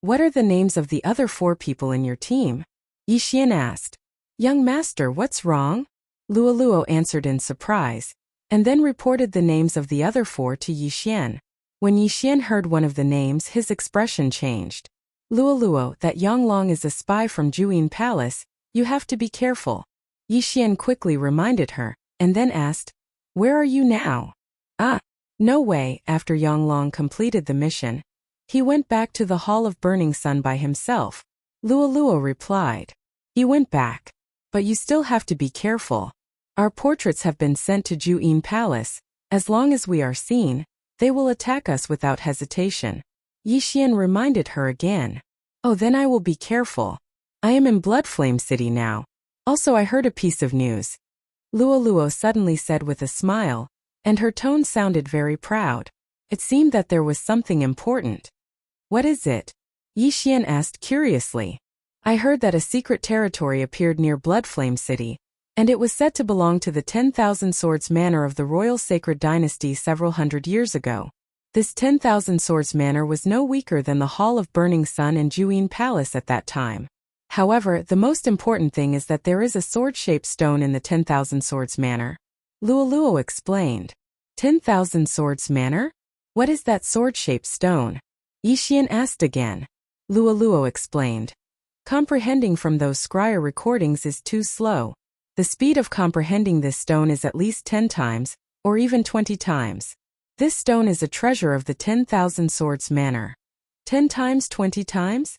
Speaker 1: what are the names of the other 4 people in your team? Yi Xian asked. Young master, what's wrong? Luoluo answered in surprise, and then reported the names of the other 4 to Yixian. When Yixian heard one of the names, his expression changed. Luoluo, that Yanglong is a spy from Juyin Palace, you have to be careful. Yixian quickly reminded her, and then asked, where are you now? Ah, no way. After Yanglong completed the mission, he went back to the Hall of Burning Sun by himself. Luoluo replied, he went back. But you still have to be careful. Our portraits have been sent to Juyin Palace. As long as we are seen, they will attack us without hesitation. Yixian reminded her again. Oh, then I will be careful. I am in Bloodflame City now. Also, I heard a piece of news. Luoluo suddenly said with a smile, and her tone sounded very proud. It seemed that there was something important. What is it? Yixian asked curiously. I heard that a secret territory appeared near Bloodflame City, and it was said to belong to the 10,000 Swords Manor of the Royal Sacred Dynasty several hundred years ago. This 10,000 Swords Manor was no weaker than the Hall of Burning Sun and Juyin Palace at that time. However, the most important thing is that there is a sword-shaped stone in the 10,000 Swords Manor. Luoluo explained. 10,000 Swords Manor? What is that sword-shaped stone? Yixian asked again. Luoluo explained. Comprehending from those scryer recordings is too slow. The speed of comprehending this stone is at least 10 times, or even 20 times. This stone is a treasure of the 10,000 Swords Manor. 10 times 20 times?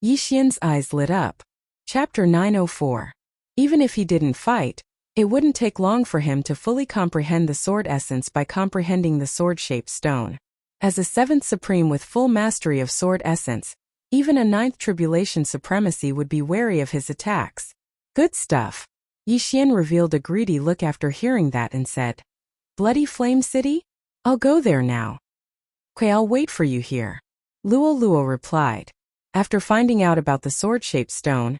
Speaker 1: Yixian's eyes lit up. Chapter 904. Even if he didn't fight, it wouldn't take long for him to fully comprehend the sword essence by comprehending the sword-shaped stone. As a 7th Supreme with full mastery of sword essence, even a 9th Tribulation Supremacy would be wary of his attacks. Good stuff. Yixian revealed a greedy look after hearing that and said, Bloody Flame City? I'll go there now. Okay, I'll wait for you here. Luoluo replied. After finding out about the sword-shaped stone,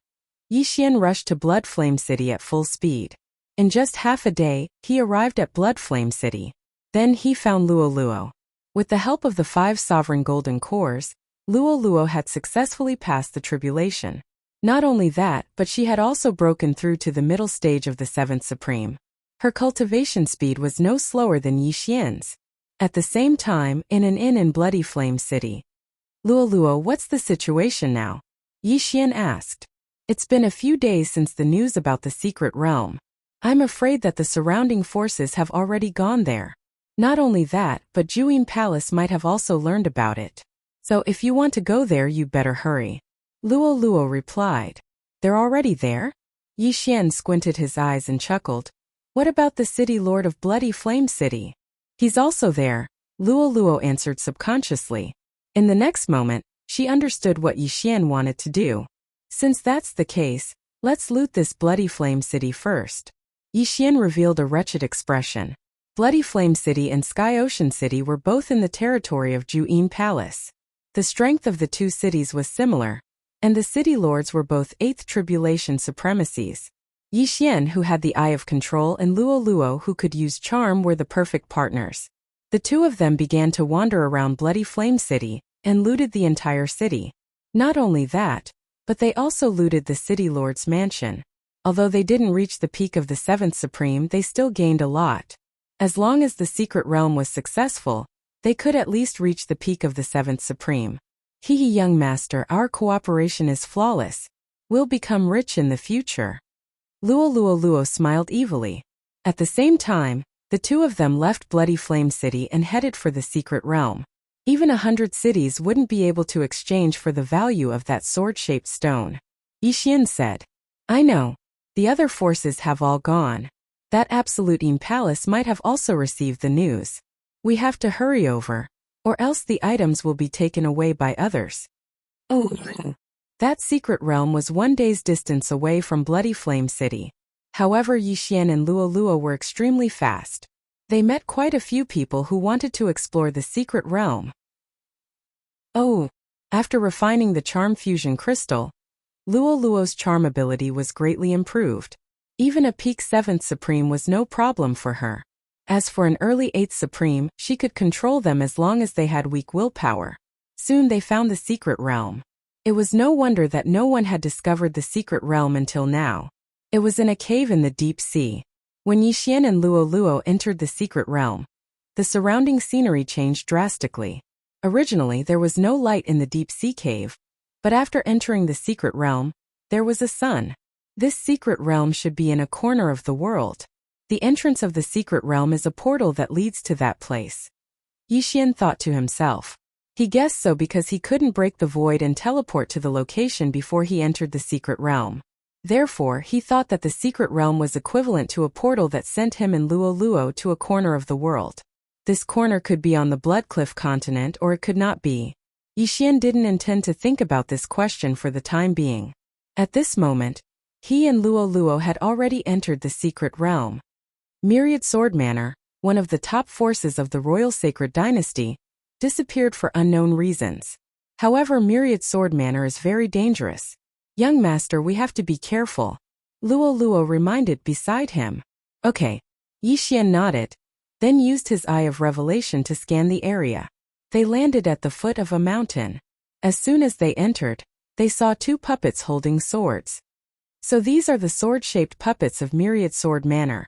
Speaker 1: Yixian rushed to Bloodflame City at full speed. In just half a day, he arrived at Bloodflame City. Then he found Luoluo. With the help of the 5 sovereign golden cores, Luoluo had successfully passed the tribulation. Not only that, but she had also broken through to the middle stage of the 7th Supreme. Her cultivation speed was no slower than Yixian's. At the same time, in an inn in Bloody Flame City. Luoluo, what's the situation now? Yixian asked. It's been a few days since the news about the secret realm. I'm afraid that the surrounding forces have already gone there. Not only that, but Juyin Palace might have also learned about it. So if you want to go there, you better hurry. Luoluo replied. They're already there? Yixian squinted his eyes and chuckled. What about the city lord of Bloody Flame City? He's also there, Luoluo answered subconsciously. In the next moment, she understood what Yixian wanted to do. Since that's the case, let's loot this Bloody Flame City first. Yixian revealed a wretched expression. Bloody Flame City and Sky Ocean City were both in the territory of Juyin Palace. The strength of the two cities was similar, and the city lords were both 8th Tribulation Supremacies. Yixian, who had the Eye of Control, and Luoluo, who could use charm, were the perfect partners. The two of them began to wander around Bloody Flame City, and looted the entire city. Not only that, but they also looted the city lord's mansion. Although they didn't reach the peak of the 7th Supreme, they still gained a lot. As long as the secret realm was successful, they could at least reach the peak of the 7th Supreme. Hee young master, our cooperation is flawless. We'll become rich in the future. Luoluo smiled evilly. At the same time, the two of them left Bloody Flame City and headed for the secret realm. Even 100 cities wouldn't be able to exchange for the value of that sword-shaped stone. Yixian said, I know. The other forces have all gone. That absolute palace might have also received the news. We have to hurry over, or else the items will be taken away by others. Oh. That secret realm was 1 day's distance away from Bloody Flame City. However, Yixian and Luoluo were extremely fast. They met quite a few people who wanted to explore the secret realm. Oh. After refining the charm fusion crystal, Luoluo's charm ability was greatly improved. Even a peak 7th Supreme was no problem for her. As for an early 8th Supreme, she could control them as long as they had weak willpower. Soon they found the secret realm. It was no wonder that no one had discovered the secret realm until now. It was in a cave in the deep sea. When Yixian and Luo entered the secret realm, the surrounding scenery changed drastically. Originally, there was no light in the deep sea cave, but after entering the secret realm, there was a sun. This secret realm should be in a corner of the world. The entrance of the secret realm is a portal that leads to that place. Yixian thought to himself. He guessed so because he couldn't break the void and teleport to the location before he entered the secret realm. Therefore, he thought that the secret realm was equivalent to a portal that sent him and Luo to a corner of the world. This corner could be on the Bloodcliff continent or it could not be. Yixian didn't intend to think about this question for the time being. At this moment, he and Luo had already entered the secret realm. Myriad Sword Manor, one of the top forces of the Royal Sacred Dynasty, disappeared for unknown reasons. However, Myriad Sword Manor is very dangerous. Young master, we have to be careful. Luo reminded beside him. Okay. Yixian nodded, then used his Eye of Revelation to scan the area. They landed at the foot of a mountain. As soon as they entered, they saw two puppets holding swords. So these are the sword-shaped puppets of Myriad Sword Manor.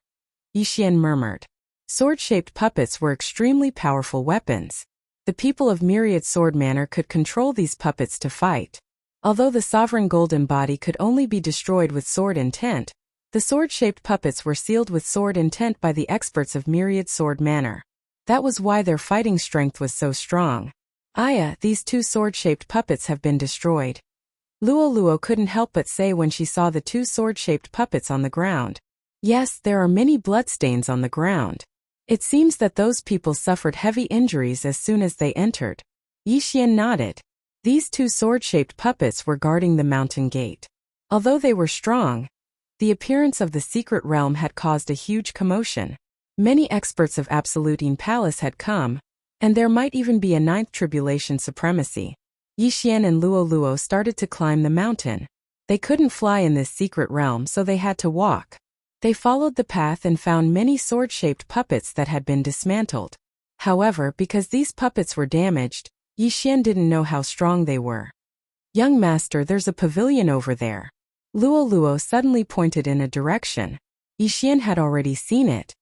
Speaker 1: Yixian murmured. Sword-shaped puppets were extremely powerful weapons. The people of Myriad Sword Manor could control these puppets to fight. Although the sovereign golden body could only be destroyed with sword intent, the sword-shaped puppets were sealed with sword intent by the experts of Myriad Sword Manor. That was why their fighting strength was so strong. Aya, these two sword-shaped puppets have been destroyed. Luo couldn't help but say when she saw the two sword-shaped puppets on the ground. Yes, there are many bloodstains on the ground. It seems that those people suffered heavy injuries as soon as they entered. Yixian nodded. These two sword-shaped puppets were guarding the mountain gate. Although they were strong, the appearance of the secret realm had caused a huge commotion. Many experts of Absolutine Palace had come, and there might even be a ninth tribulation supremacy. Yixian and Luo started to climb the mountain. They couldn't fly in this secret realm, so they had to walk. They followed the path and found many sword-shaped puppets that had been dismantled. However, because these puppets were damaged, Yixian didn't know how strong they were. Young master, there's a pavilion over there. Luo suddenly pointed in a direction. Yixian had already seen it.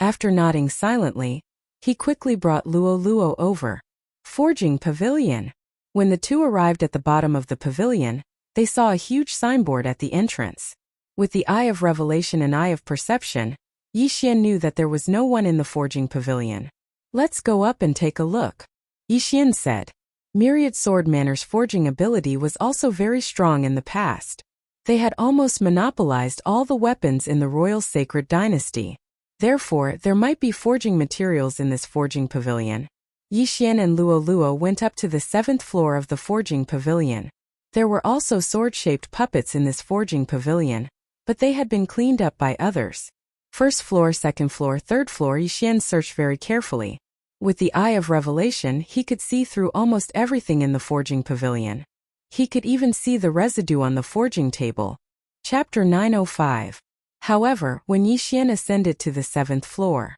Speaker 1: After nodding silently, he quickly brought Luo over. Forging pavilion. When the two arrived at the bottom of the pavilion, they saw a huge signboard at the entrance. With the Eye of Revelation and Eye of Perception, Yixian knew that there was no one in the forging pavilion. Let's go up and take a look, Yixian said. Myriad Sword Manor's forging ability was also very strong in the past. They had almost monopolized all the weapons in the Royal Sacred Dynasty. Therefore, there might be forging materials in this forging pavilion. Yixian and Luo went up to the 7th floor of the forging pavilion. There were also sword-shaped puppets in this forging pavilion, but they had been cleaned up by others. 1st floor, 2nd floor, 3rd floor. Yixian searched very carefully. With the Eye of Revelation, he could see through almost everything in the forging pavilion. He could even see the residue on the forging table. Chapter 905. However, when Yixian ascended to the 7th floor.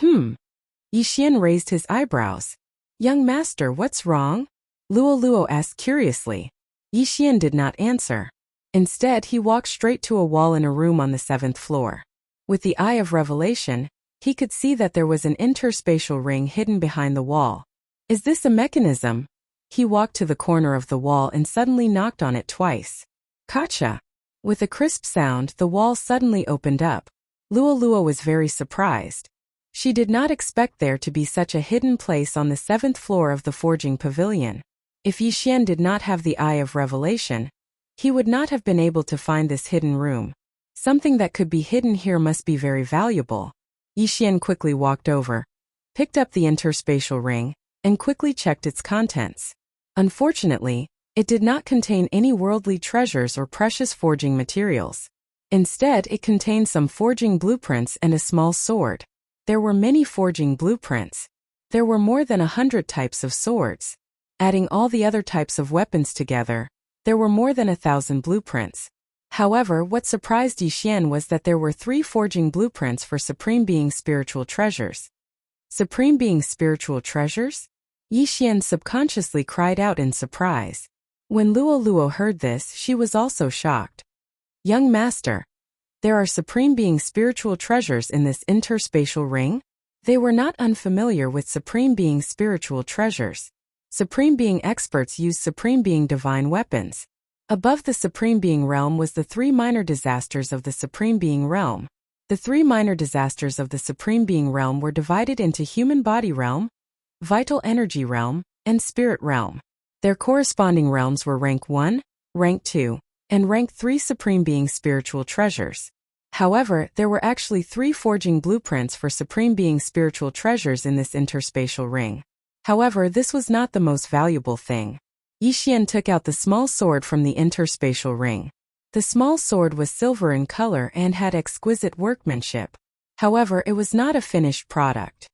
Speaker 1: Yixian raised his eyebrows. Young master, what's wrong? Luo asked curiously. Yixian did not answer. Instead, he walked straight to a wall in a room on the 7th floor. With the Eye of Revelation, he could see that there was an interspatial ring hidden behind the wall. Is this a mechanism? He walked to the corner of the wall and suddenly knocked on it twice. Kacha! With a crisp sound, the wall suddenly opened up. Luo was very surprised. She did not expect there to be such a hidden place on the 7th floor of the forging pavilion. If Yixian did not have the Eye of Revelation, he would not have been able to find this hidden room. Something that could be hidden here must be very valuable. Yixian quickly walked over, picked up the interspatial ring, and quickly checked its contents. Unfortunately, it did not contain any worldly treasures or precious forging materials. Instead, it contained some forging blueprints and a small sword. There were many forging blueprints. There were more than 100 types of swords. Adding all the other types of weapons together, there were more than 1,000 blueprints. However, what surprised Yixian was that there were 3 forging blueprints for Supreme Being spiritual treasures. Supreme Being spiritual treasures? Yixian subconsciously cried out in surprise. When Luo heard this, she was also shocked. Young master, There are Supreme Being spiritual treasures in this interspatial ring? They were not unfamiliar with Supreme Being spiritual treasures. Supreme Being experts use Supreme Being divine weapons. Above the Supreme Being realm was the 3 minor disasters of the Supreme Being realm. The 3 minor disasters of the Supreme Being realm were divided into human body realm, vital energy realm, and spirit realm. Their corresponding realms were rank 1, rank 2, and rank 3 Supreme Being spiritual treasures. However, there were actually 3 forging blueprints for Supreme Being spiritual treasures in this interspatial ring. However, this was not the most valuable thing. Yixian took out the small sword from the interspatial ring. The small sword was silver in color and had exquisite workmanship. However, it was not a finished product.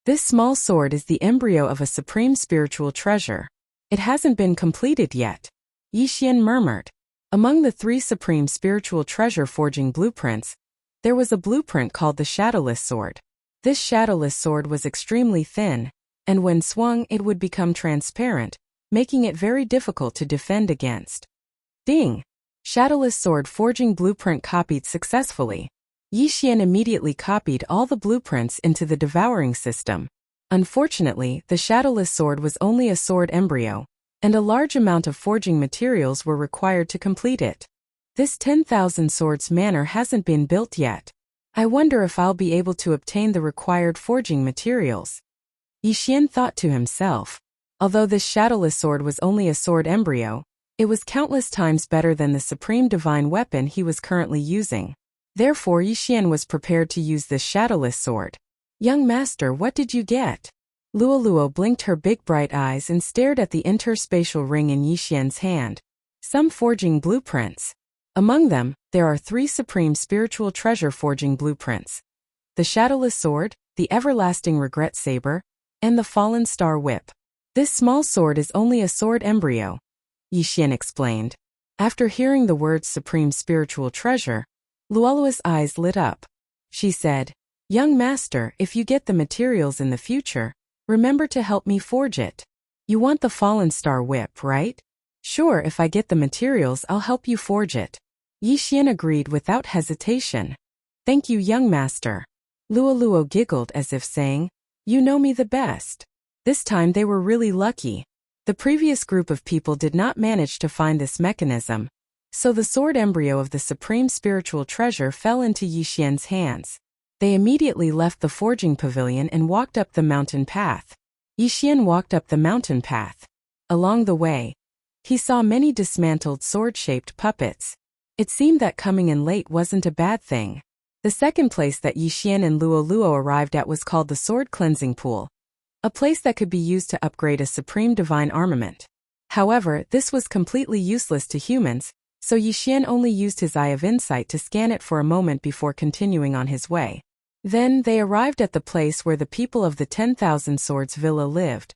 Speaker 1: This small sword is the embryo of a supreme spiritual treasure. It hasn't been completed yet. Yixian murmured. Among the 3 supreme spiritual treasure forging blueprints, there was a blueprint called the Shadowless Sword. This shadowless sword was extremely thin, and when swung it would become transparent, making it very difficult to defend against. Ding! Shadowless sword forging blueprint copied successfully. Yixian immediately copied all the blueprints into the devouring system. Unfortunately, the shadowless sword was only a sword embryo, and a large amount of forging materials were required to complete it. This 10,000 swords manor hasn't been built yet. I wonder if I'll be able to obtain the required forging materials. Yixian thought to himself. Although this shadowless sword was only a sword embryo, it was countless times better than the supreme divine weapon he was currently using. Therefore, Yixian was prepared to use this shadowless sword. Young master, what did you get? Luoluo blinked her big bright eyes and stared at the interspatial ring in Yixian's hand. Some forging blueprints. Among them, there are 3 supreme spiritual treasure forging blueprints. The shadowless sword, the everlasting regret saber, and the fallen star whip. This small sword is only a sword embryo, Yixian explained. After hearing the words supreme spiritual treasure, Luoluo's eyes lit up. She said, Young master, if you get the materials in the future, remember to help me forge it. You want the fallen star whip, right? Sure, if I get the materials I'll help you forge it. Yixian agreed without hesitation. Thank you, young master. Luoluo giggled as if saying, You know me the best. This time they were really lucky. The previous group of people did not manage to find this mechanism, so the sword embryo of the supreme spiritual treasure fell into Yixian's hands. They immediately left the forging pavilion and walked up the mountain path. Yixian walked up the mountain path. Along the way, he saw many dismantled sword-shaped puppets. It seemed that coming in late wasn't a bad thing. The second place that Yixian and Luoluo arrived at was called the Sword Cleansing Pool, a place that could be used to upgrade a supreme divine armament. However, this was completely useless to humans, so Yixian only used his eye of insight to scan it for a moment before continuing on his way. Then they arrived at the place where the people of the 10,000 Swords Villa lived.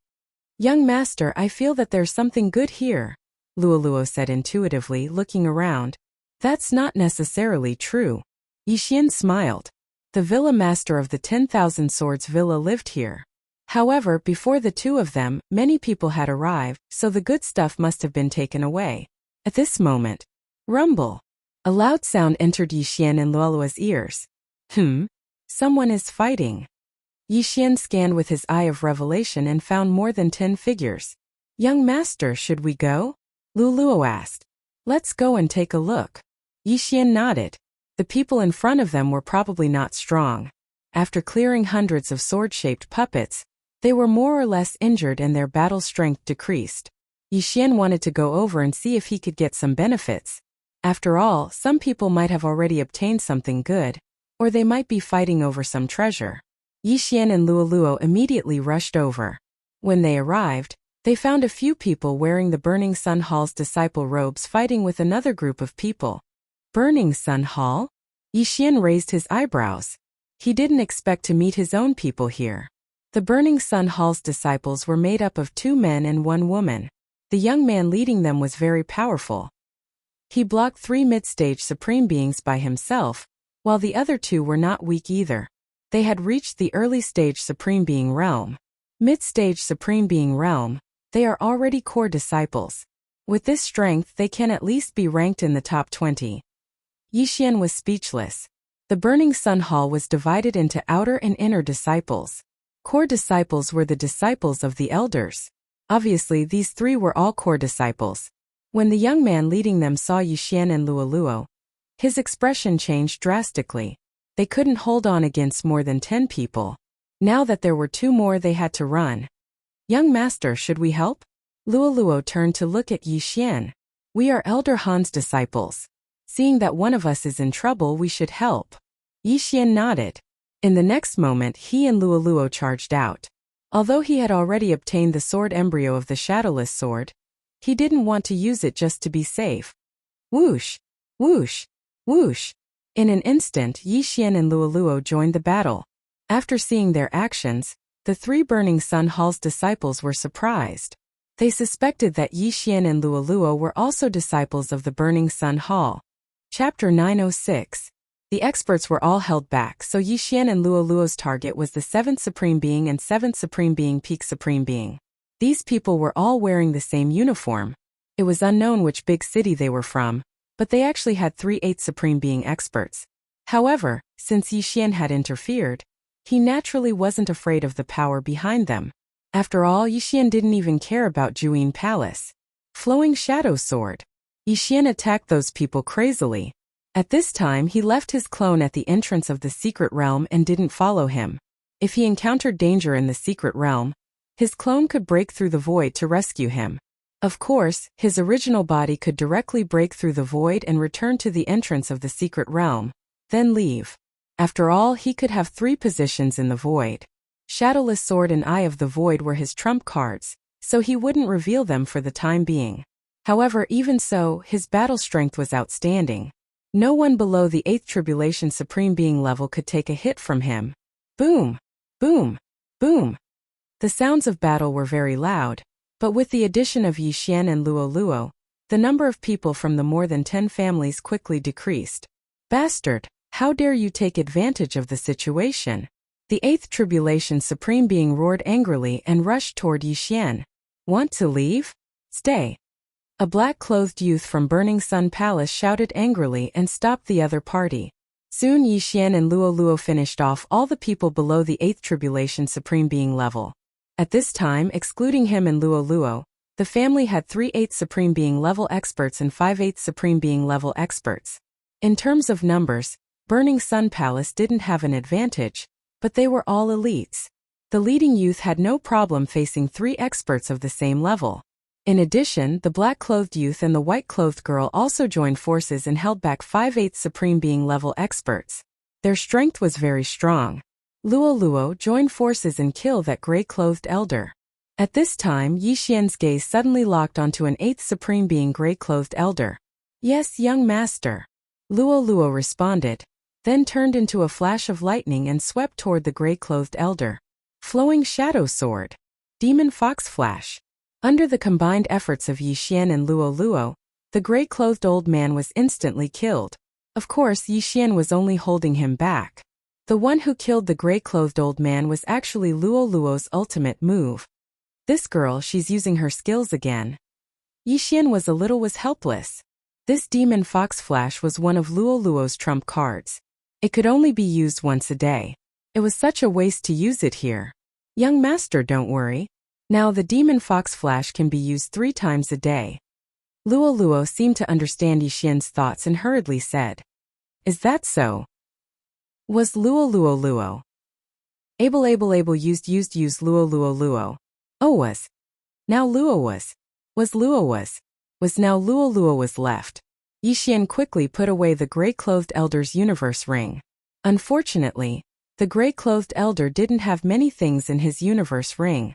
Speaker 1: Young master, I feel that there's something good here, Luoluo said intuitively, looking around. That's not necessarily true. Yixian smiled. The villa master of the 10,000 Swords Villa lived here. However, before the 2 of them, many people had arrived, so the good stuff must have been taken away. At this moment, rumble. A loud sound entered Yixian and Luoluo's ears. Someone is fighting. Yixian scanned with his eye of revelation and found more than 10 figures. Young master, should we go? Luoluo asked. Let's go and take a look. Yixian nodded. The people in front of them were probably not strong. After clearing hundreds of sword-shaped puppets, they were more or less injured and their battle strength decreased. Yixian wanted to go over and see if he could get some benefits. After all, some people might have already obtained something good, or they might be fighting over some treasure. Yixian and Luoluo immediately rushed over. When they arrived, they found a few people wearing the Burning Sun Hall's disciple robes fighting with another group of people. Burning Sun Hall? Yixian raised his eyebrows. He didn't expect to meet his own people here. The Burning Sun Hall's disciples were made up of 2 men and 1 woman. The young man leading them was very powerful. He blocked 3 mid-stage supreme beings by himself, while the other 2 were not weak either. They had reached the early stage supreme being realm. Mid-stage supreme being realm, they are already core disciples. With this strength they can at least be ranked in the top 20. Yixian was speechless. The Burning Sun Hall was divided into outer and inner disciples. Core disciples were the disciples of the elders. Obviously, these three were all core disciples. When the young man leading them saw Yixian and Luoluo, his expression changed drastically. They couldn't hold on against more than 10 people. Now that there were 2 more, they had to run. Young master, should we help? Luoluo turned to look at Yixian. We are Elder Han's disciples. Seeing that one of us is in trouble, we should help. Yixian nodded. In the next moment, he and Luoluo charged out. Although he had already obtained the sword embryo of the Shadowless Sword, he didn't want to use it just to be safe. Whoosh! Whoosh! Whoosh! In an instant, Yixian and Luoluo joined the battle. After seeing their actions, the 3 Burning Sun Hall's disciples were surprised. They suspected that Yixian and Luoluo were also disciples of the Burning Sun Hall. Chapter 906. The experts were all held back, so Yixian and Luoluo's target was the 7th Supreme Being and 7th Supreme Being, Peak Supreme Being. These people were all wearing the same uniform. It was unknown which big city they were from, but they actually had 3 8th Supreme Being experts. However, since Yixian had interfered, he naturally wasn't afraid of the power behind them. After all, Yixian didn't even care about Juyin Palace. Flowing Shadow Sword. Yixian attacked those people crazily. At this time, he left his clone at the entrance of the secret realm and didn't follow him. If he encountered danger in the secret realm, his clone could break through the void to rescue him. Of course, his original body could directly break through the void and return to the entrance of the secret realm, then leave. After all, he could have 3 positions in the void. Shadowless Sword and Eye of the Void were his trump cards, so he wouldn't reveal them for the time being. However, even so, his battle strength was outstanding. No one below the 8th Tribulation Supreme Being level could take a hit from him. Boom! Boom! Boom! The sounds of battle were very loud, but with the addition of Yixian and Luoluo, the number of people from the more than 10 families quickly decreased. Bastard! How dare you take advantage of the situation? The 8th Tribulation Supreme Being roared angrily and rushed toward Yixian. Want to leave? Stay. A black-clothed youth from Burning Sun Palace shouted angrily and stopped the other party. Soon Yixian and Luoluo finished off all the people below the 8th Tribulation Supreme Being level. At this time, excluding him and Luoluo, the family had 3 8th Supreme Being level experts and 5 8th Supreme Being level experts. In terms of numbers, Burning Sun Palace didn't have an advantage, but they were all elites. The leading youth had no problem facing 3 experts of the same level. In addition, the black-clothed youth and the white-clothed girl also joined forces and held back 5 8th Supreme Being level experts. Their strength was very strong. Luoluo joined forces and killed that gray-clothed elder. At this time, Yixian's gaze suddenly locked onto an 8th Supreme Being gray-clothed elder. Yes, young master. Luoluo responded, then turned into a flash of lightning and swept toward the gray-clothed elder. Flowing Shadow Sword. Demon Fox Flash. Under the combined efforts of Yixian and Luoluo, the gray-clothed old man was instantly killed. Of course, Yixian was only holding him back. The one who killed the gray-clothed old man was actually Luoluo's ultimate move. This girl, she's using her skills again. Yixian was helpless. This Demon Fox Flash was one of Luoluo's trump cards. It could only be used once a day. It was such a waste to use it here. Young master, don't worry. Now the Demon Fox Flash can be used 3 times a day. Luoluo seemed to understand Yixian's thoughts and hurriedly said, Is that so? Was Luoluo able used Luoluo. Oh was. Now Luo was now Luoluo was left. Yixian quickly put away the gray-clothed elder's universe ring. Unfortunately, the gray-clothed elder didn't have many things in his universe ring.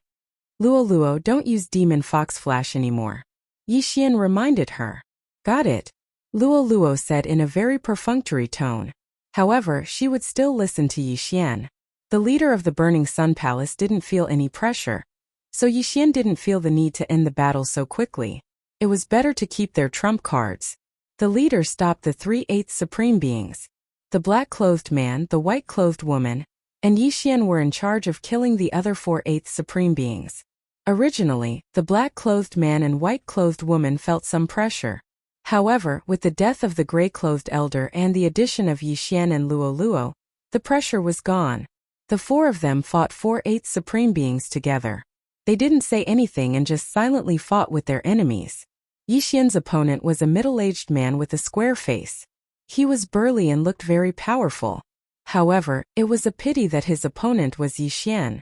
Speaker 1: Luoluo, don't use Demon Fox Flash anymore. Yixian reminded her. Got it. Luoluo said in a very perfunctory tone. However, she would still listen to Yixian. The leader of the Burning Sun Palace didn't feel any pressure, so Yixian didn't feel the need to end the battle so quickly. It was better to keep their trump cards. The leader stopped the 3 8th Supreme Beings. The black-clothed man, the white-clothed woman, and Yixian were in charge of killing the other 4 8th Supreme Beings. Originally, the black-clothed man and white-clothed woman felt some pressure. However, with the death of the gray-clothed elder and the addition of Yixian and Luo, the pressure was gone. The four of them fought 4/8 supreme beings together. They didn't say anything and just silently fought with their enemies. Yixian's opponent was a middle-aged man with a square face. He was burly and looked very powerful. However, it was a pity that his opponent was Yixian.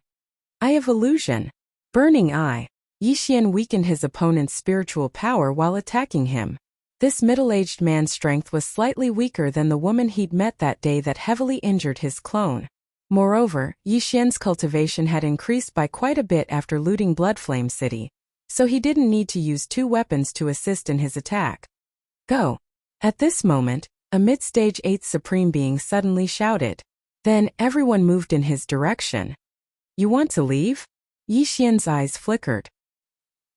Speaker 1: Eye of Illusion. Burning Eye. Yixian weakened his opponent's spiritual power while attacking him. This middle-aged man's strength was slightly weaker than the woman he'd met that day that heavily injured his clone. Moreover, Yixian's cultivation had increased by quite a bit after looting Bloodflame City, so he didn't need to use two weapons to assist in his attack. Go! At this moment, a mid-stage 8th Supreme Being suddenly shouted. Then, everyone moved in his direction. You want to leave? Yixian's eyes flickered.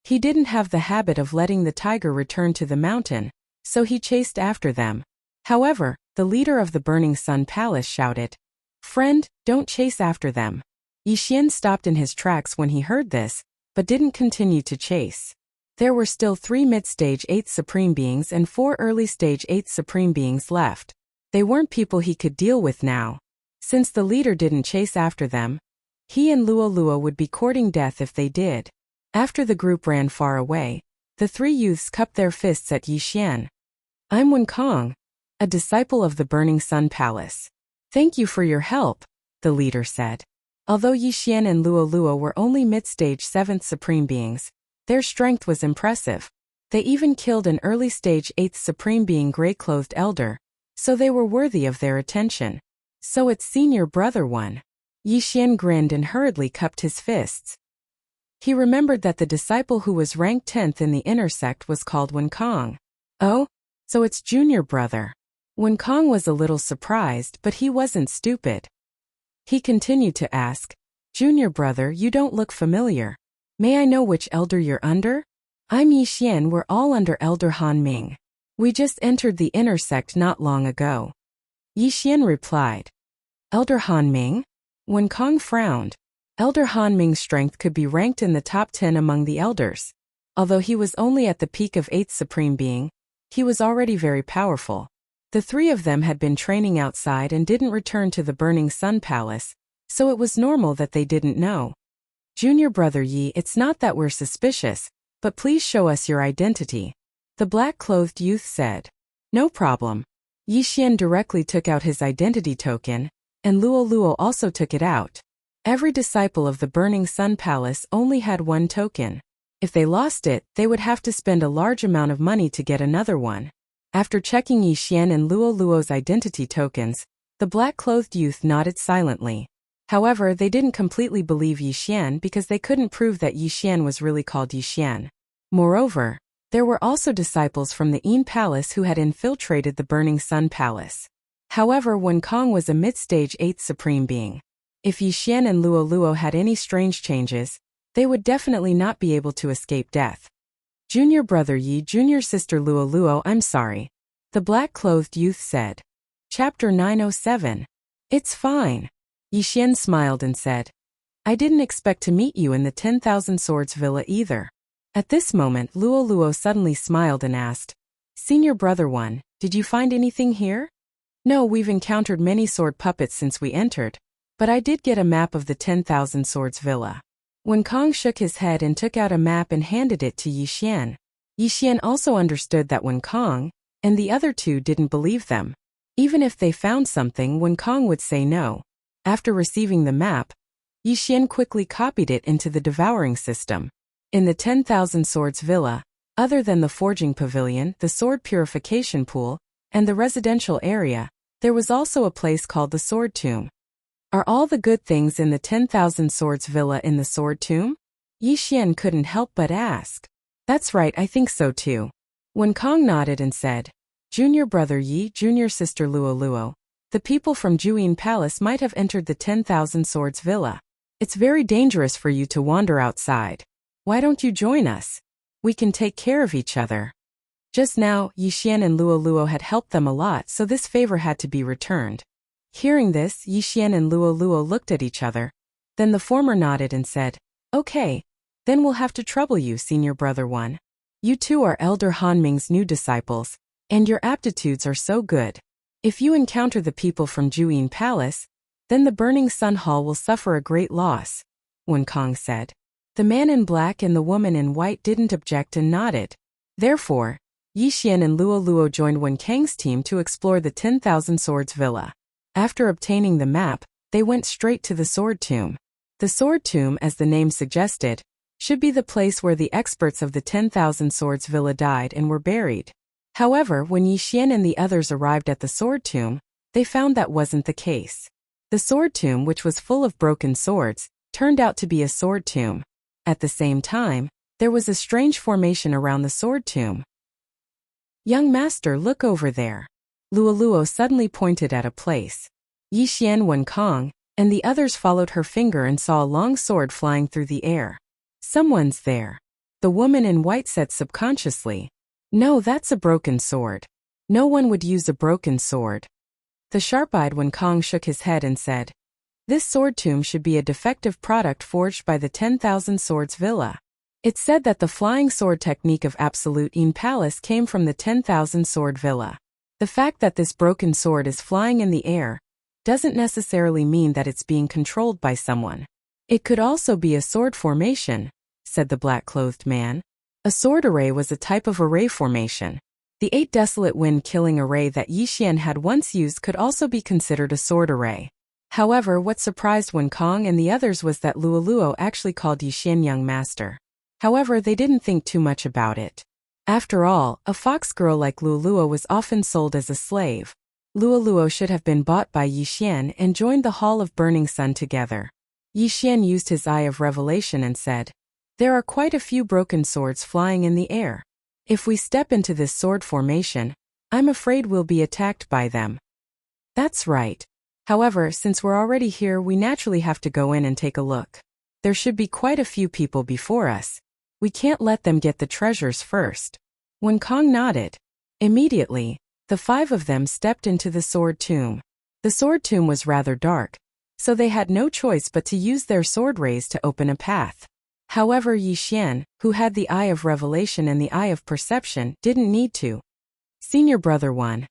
Speaker 1: He didn't have the habit of letting the tiger return to the mountain, so he chased after them. However, the leader of the Burning Sun Palace shouted, Friend, don't chase after them. Yixian stopped in his tracks when he heard this, but didn't continue to chase. There were still 3 mid-stage 8th Supreme Beings and 4 early-stage 8th Supreme Beings left. They weren't people he could deal with now. Since the leader didn't chase after them, he and Luo would be courting death if they did. After the group ran far away, the 3 youths cupped their fists at Yixian. I'm Wenkong, a disciple of the Burning Sun Palace. Thank you for your help, the leader said. Although Yixian and Luo were only mid-stage 7th Supreme Beings, their strength was impressive. They even killed an early-stage 8th Supreme Being gray-clothed elder, so they were worthy of their attention. So it's senior brother one. Yixian grinned and hurriedly cupped his fists. He remembered that the disciple who was ranked 10th in the inner sect was called Wenkong. Oh, so it's junior brother. Wenkong was a little surprised, but he wasn't stupid. He continued to ask, Junior brother, you don't look familiar. May I know which elder you're under? I'm Yixian, we're all under Elder Han Ming. We just entered the inner sect not long ago. Yixian replied. Elder Han Ming? Wenkong frowned. Elder Han Ming's strength could be ranked in the top 10 among the elders. Although he was only at the peak of 8th Supreme Being, he was already very powerful. The 3 of them had been training outside and didn't return to the Burning Sun Palace, so it was normal that they didn't know. Junior brother Yi, it's not that we're suspicious, but please show us your identity. The black-clothed youth said. No problem. Yixian directly took out his identity token, and Luo also took it out. Every disciple of the Burning Sun Palace only had one token. If they lost it, they would have to spend a large amount of money to get another one. After checking Yixian and Luo's identity tokens, the black-clothed youth nodded silently. However, they didn't completely believe Yixian because they couldn't prove that Yixian was really called Yixian. Moreover, there were also disciples from the Yin Palace who had infiltrated the Burning Sun Palace. However, Wenkong was a mid-stage 8th Supreme Being. If Yixian and Luo had any strange changes, they would definitely not be able to escape death. Junior brother Yi, junior sister Luo, I'm sorry. The black-clothed youth said. Chapter 907. It's fine. Yixian smiled and said. I didn't expect to meet you in the 10,000 Swords Villa either. At this moment, Luo suddenly smiled and asked. Senior brother one, did you find anything here? No, we've encountered many sword puppets since we entered, but I did get a map of the 10,000 Swords Villa. Wenkong shook his head and took out a map and handed it to Yixian. Yixian also understood that Wenkong and the other 2 didn't believe them. Even if they found something, Wenkong would say no. After receiving the map, Yixian quickly copied it into the devouring system. In the 10,000 Swords Villa, other than the forging pavilion, the sword purification pool, and the residential area, there was also a place called the Sword Tomb. Are all the good things in the 10,000 Swords Villa in the Sword Tomb? Yixian couldn't help but ask. That's right, I think so too. Wenkong nodded and said, Junior brother Yi, junior sister Luo, the people from Juyin Palace might have entered the 10,000 Swords Villa. It's very dangerous for you to wander outside. Why don't you join us? We can take care of each other. Just now, Yixian and Luo had helped them a lot, so this favor had to be returned. Hearing this, Yixian and Luo looked at each other. Then the former nodded and said, Okay, then we'll have to trouble you, senior brother one. You two are Elder Hanming's new disciples, and your aptitudes are so good. If you encounter the people from Juyin Palace, then the Burning Sun Hall will suffer a great loss," Wen Kong said. The man in black and the woman in white didn't object and nodded. Therefore, Yi Xian and Luo Luo joined Wen Kang's team to explore the 10,000 Swords Villa. After obtaining the map, they went straight to the Sword Tomb. The Sword Tomb, as the name suggested, should be the place where the experts of the 10,000 Swords Villa died and were buried. However, when Yi Xian and the others arrived at the Sword Tomb, they found that wasn't the case. The Sword Tomb, which was full of broken swords, turned out to be a sword tomb. At the same time, there was a strange formation around the Sword Tomb. "Young master, look over there." Luo Luo suddenly pointed at a place. Yi Xian, Wen Kong, and the others followed her finger and saw a long sword flying through the air. "Someone's there." The woman in white said subconsciously. "No, that's a broken sword. No one would use a broken sword." The sharp-eyed Wen Kong shook his head and said, "This sword tomb should be a defective product forged by the 10,000 Swords Villa. It's said that the flying sword technique of Absolute Yin Palace came from the 10,000 Sword Villa. The fact that this broken sword is flying in the air doesn't necessarily mean that it's being controlled by someone. It could also be a sword formation," said the black-clothed man. A sword array was a type of array formation. The 8 desolate wind-killing array that Yi Xian had once used could also be considered a sword array. However, what surprised Wen Kong and the others was that Luo Luo actually called Yi Xian young master. However, they didn't think too much about it. After all, a fox girl like Luo Luo was often sold as a slave. Luo Luo should have been bought by Yi Xian and joined the Hall of Burning Sun together. Yi Xian used his eye of revelation and said, "There are quite a few broken swords flying in the air. If we step into this sword formation, I'm afraid we'll be attacked by them." "That's right. However, since we're already here, we naturally have to go in and take a look. There should be quite a few people before us. We can't let them get the treasures first." Wen Kong nodded. Immediately, the 5 of them stepped into the Sword Tomb. The Sword Tomb was rather dark, so they had no choice but to use their sword rays to open a path. However, Yi Xian, who had the Eye of Revelation and the Eye of Perception, didn't need to. "Senior Brother 1.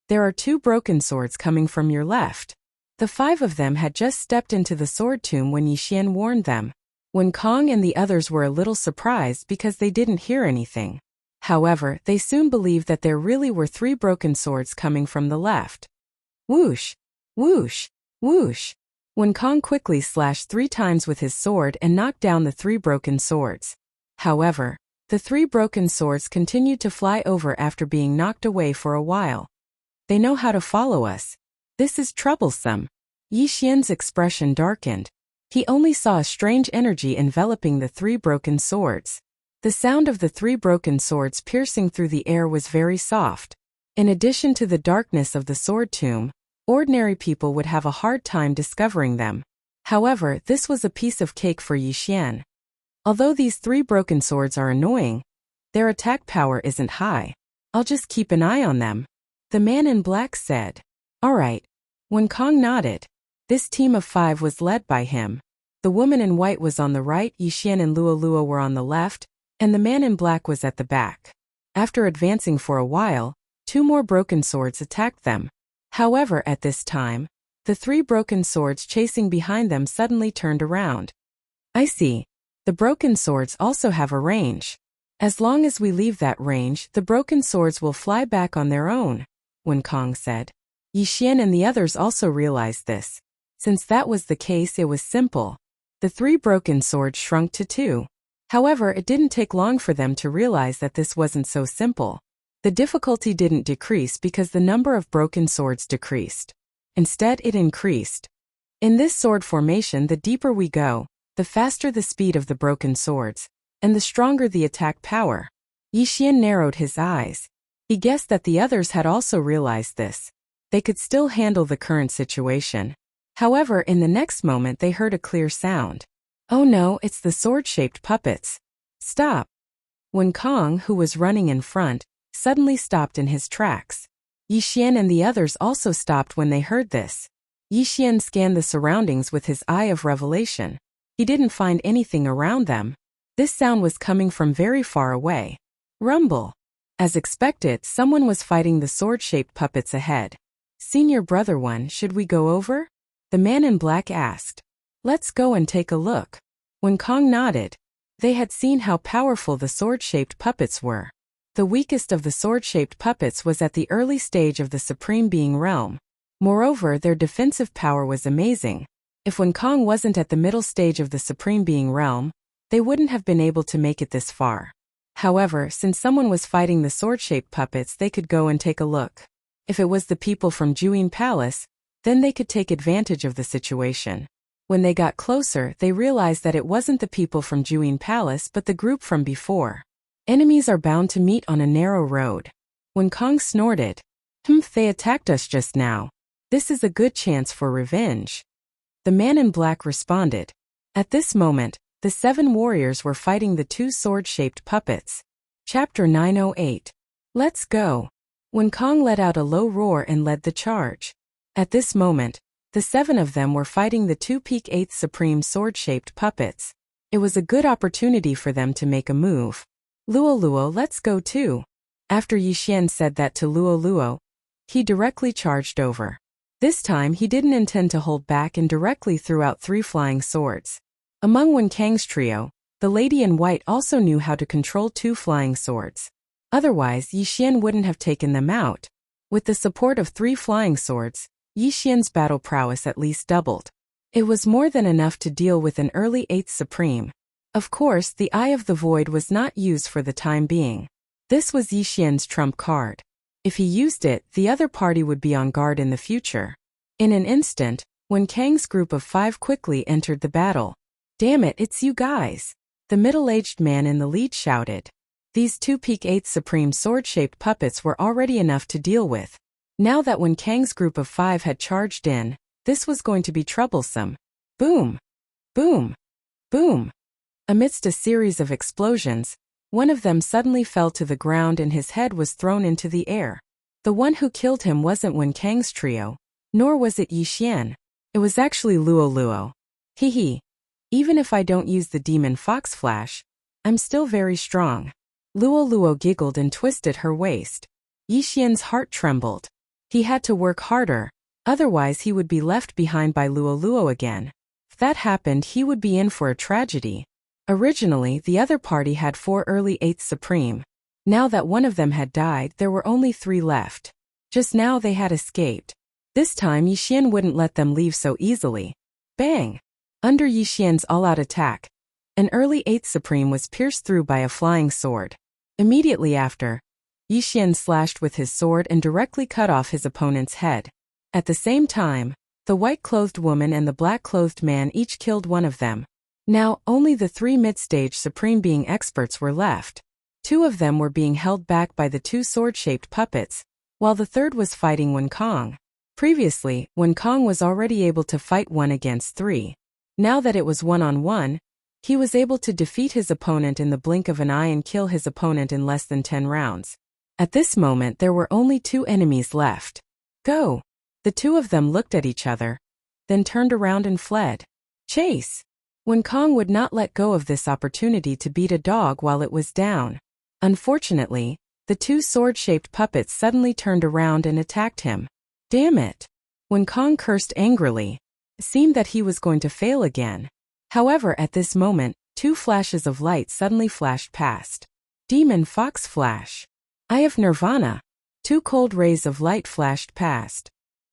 Speaker 1: There are 2 broken swords coming from your left." The 5 of them had just stepped into the Sword Tomb when Yi Xian warned them. Wen Kong and the others were a little surprised because they didn't hear anything. However, they soon believed that there really were 3 broken swords coming from the left. Whoosh! Whoosh! Whoosh! Wen Kong quickly slashed 3 times with his sword and knocked down the 3 broken swords. However, the 3 broken swords continued to fly over after being knocked away for a while. "They know how to follow us. This is troublesome." Yi Xian's expression darkened. He only saw a strange energy enveloping the 3 broken swords. The sound of the 3 broken swords piercing through the air was very soft. In addition to the darkness of the Sword Tomb, ordinary people would have a hard time discovering them. However, this was a piece of cake for Yi Xian. Although these 3 broken swords are annoying, their attack power isn't high. "I'll just keep an eye on them," the man in black said. "All right." Wen Kong nodded. This team of 5 was led by him. The woman in white was on the right, Yi Xian and Luo Luo were on the left, and the man in black was at the back. After advancing for a while, 2 more broken swords attacked them. However, at this time, the 3 broken swords chasing behind them suddenly turned around. "I see. The broken swords also have a range. As long as we leave that range, the broken swords will fly back on their own," Wen Kong said. Yi Xian and the others also realized this. Since that was the case, it was simple. The 3 broken swords shrunk to 2. However, it didn't take long for them to realize that this wasn't so simple. The difficulty didn't decrease because the number of broken swords decreased. Instead, it increased. In this sword formation, the deeper we go, the faster the speed of the broken swords, and the stronger the attack power. Yi Xian narrowed his eyes. He guessed that the others had also realized this. They could still handle the current situation. However, in the next moment they heard a clear sound. "Oh no, it's the sword-shaped puppets. Stop!" Wen Kong, who was running in front, suddenly stopped in his tracks. Yi Xian and the others also stopped when they heard this. Yi Xian scanned the surroundings with his eye of revelation. He didn't find anything around them. This sound was coming from very far away. Rumble. As expected, someone was fighting the sword-shaped puppets ahead. Senior brother one, should we go over? The man in black asked. Let's go and take a look. When Kong nodded, they had seen how powerful the sword-shaped puppets were. The weakest of the sword-shaped puppets was at the early stage of the Supreme Being realm. Moreover, their defensive power was amazing. If when Kong wasn't at the middle stage of the Supreme Being realm, they wouldn't have been able to make it this far. However, since someone was fighting the sword-shaped puppets, they could go and take a look. If it was the people from Juin Palace, then they could take advantage of the situation. When they got closer, they realized that it wasn't the people from Juin Palace but the group from before. Enemies are bound to meet on a narrow road. When Kong snorted, they attacked us just now. This is a good chance for revenge. The man in black responded. At this moment, the 7 warriors were fighting the 2 sword-shaped puppets. Chapter 908. Let's go. When Kong let out a low roar and led the charge. At this moment, the 7 of them were fighting the 2 peak 8th supreme sword-shaped puppets. It was a good opportunity for them to make a move. Luo Luo, let's go too. After Yi Xian said that to Luo Luo, he directly charged over. This time he didn't intend to hold back and directly threw out 3 flying swords. Among Wen Kang's trio, the lady in white also knew how to control 2 flying swords. Otherwise, Yi Xian wouldn't have taken them out. With the support of 3 flying swords, Yi Xian's battle prowess at least doubled. It was more than enough to deal with an early 8th supreme. Of course, the Eye of the Void was not used for the time being. This was Yi Xian's trump card. If he used it, the other party would be on guard in the future. In an instant, Wen Kang's group of 5 quickly entered the battle. Damn it, it's you guys! The middle-aged man in the lead shouted. These 2 peak 8th supreme sword-shaped puppets were already enough to deal with. Now that Wen Kang's group of 5 had charged in, this was going to be troublesome. Boom! Boom! Boom! Amidst a series of explosions, one of them suddenly fell to the ground and his head was thrown into the air. The one who killed him wasn't Wen Kang's trio, nor was it Yi Xian. It was actually Luo Luo. Hee. Even if I don't use the demon fox flash, I'm still very strong. Luo Luo giggled and twisted her waist. Yi Xian's heart trembled. He had to work harder, otherwise he would be left behind by Luo Luo again. If that happened, he would be in for a tragedy. Originally, the other party had 4 early 8th supreme. Now that one of them had died, there were only 3 left. Just now they had escaped. This time Yi Xian wouldn't let them leave so easily. Bang! Under Yi Xian's all-out attack, an early 8th supreme was pierced through by a flying sword. Immediately after, Yi Xian slashed with his sword and directly cut off his opponent's head. At the same time, the white-clothed woman and the black-clothed man each killed one of them. Now, only the 3 mid-stage Supreme Being experts were left. 2 of them were being held back by the 2 sword-shaped puppets, while the third was fighting Wen Kong. Previously, Wen Kong was already able to fight 1 against 3. Now that it was 1-on-1, he was able to defeat his opponent in the blink of an eye and kill his opponent in less than 10 rounds. At this moment there were only 2 enemies left. Go! The 2 of them looked at each other, then turned around and fled. Chase! Wen Kong would not let go of this opportunity to beat a dog while it was down. Unfortunately, the 2 sword-shaped puppets suddenly turned around and attacked him. Damn it! Wen Kong cursed angrily. It seemed that he was going to fail again. However, at this moment, 2 flashes of light suddenly flashed past. Demon Fox Flash. Eye of Nirvana. 2 cold rays of light flashed past.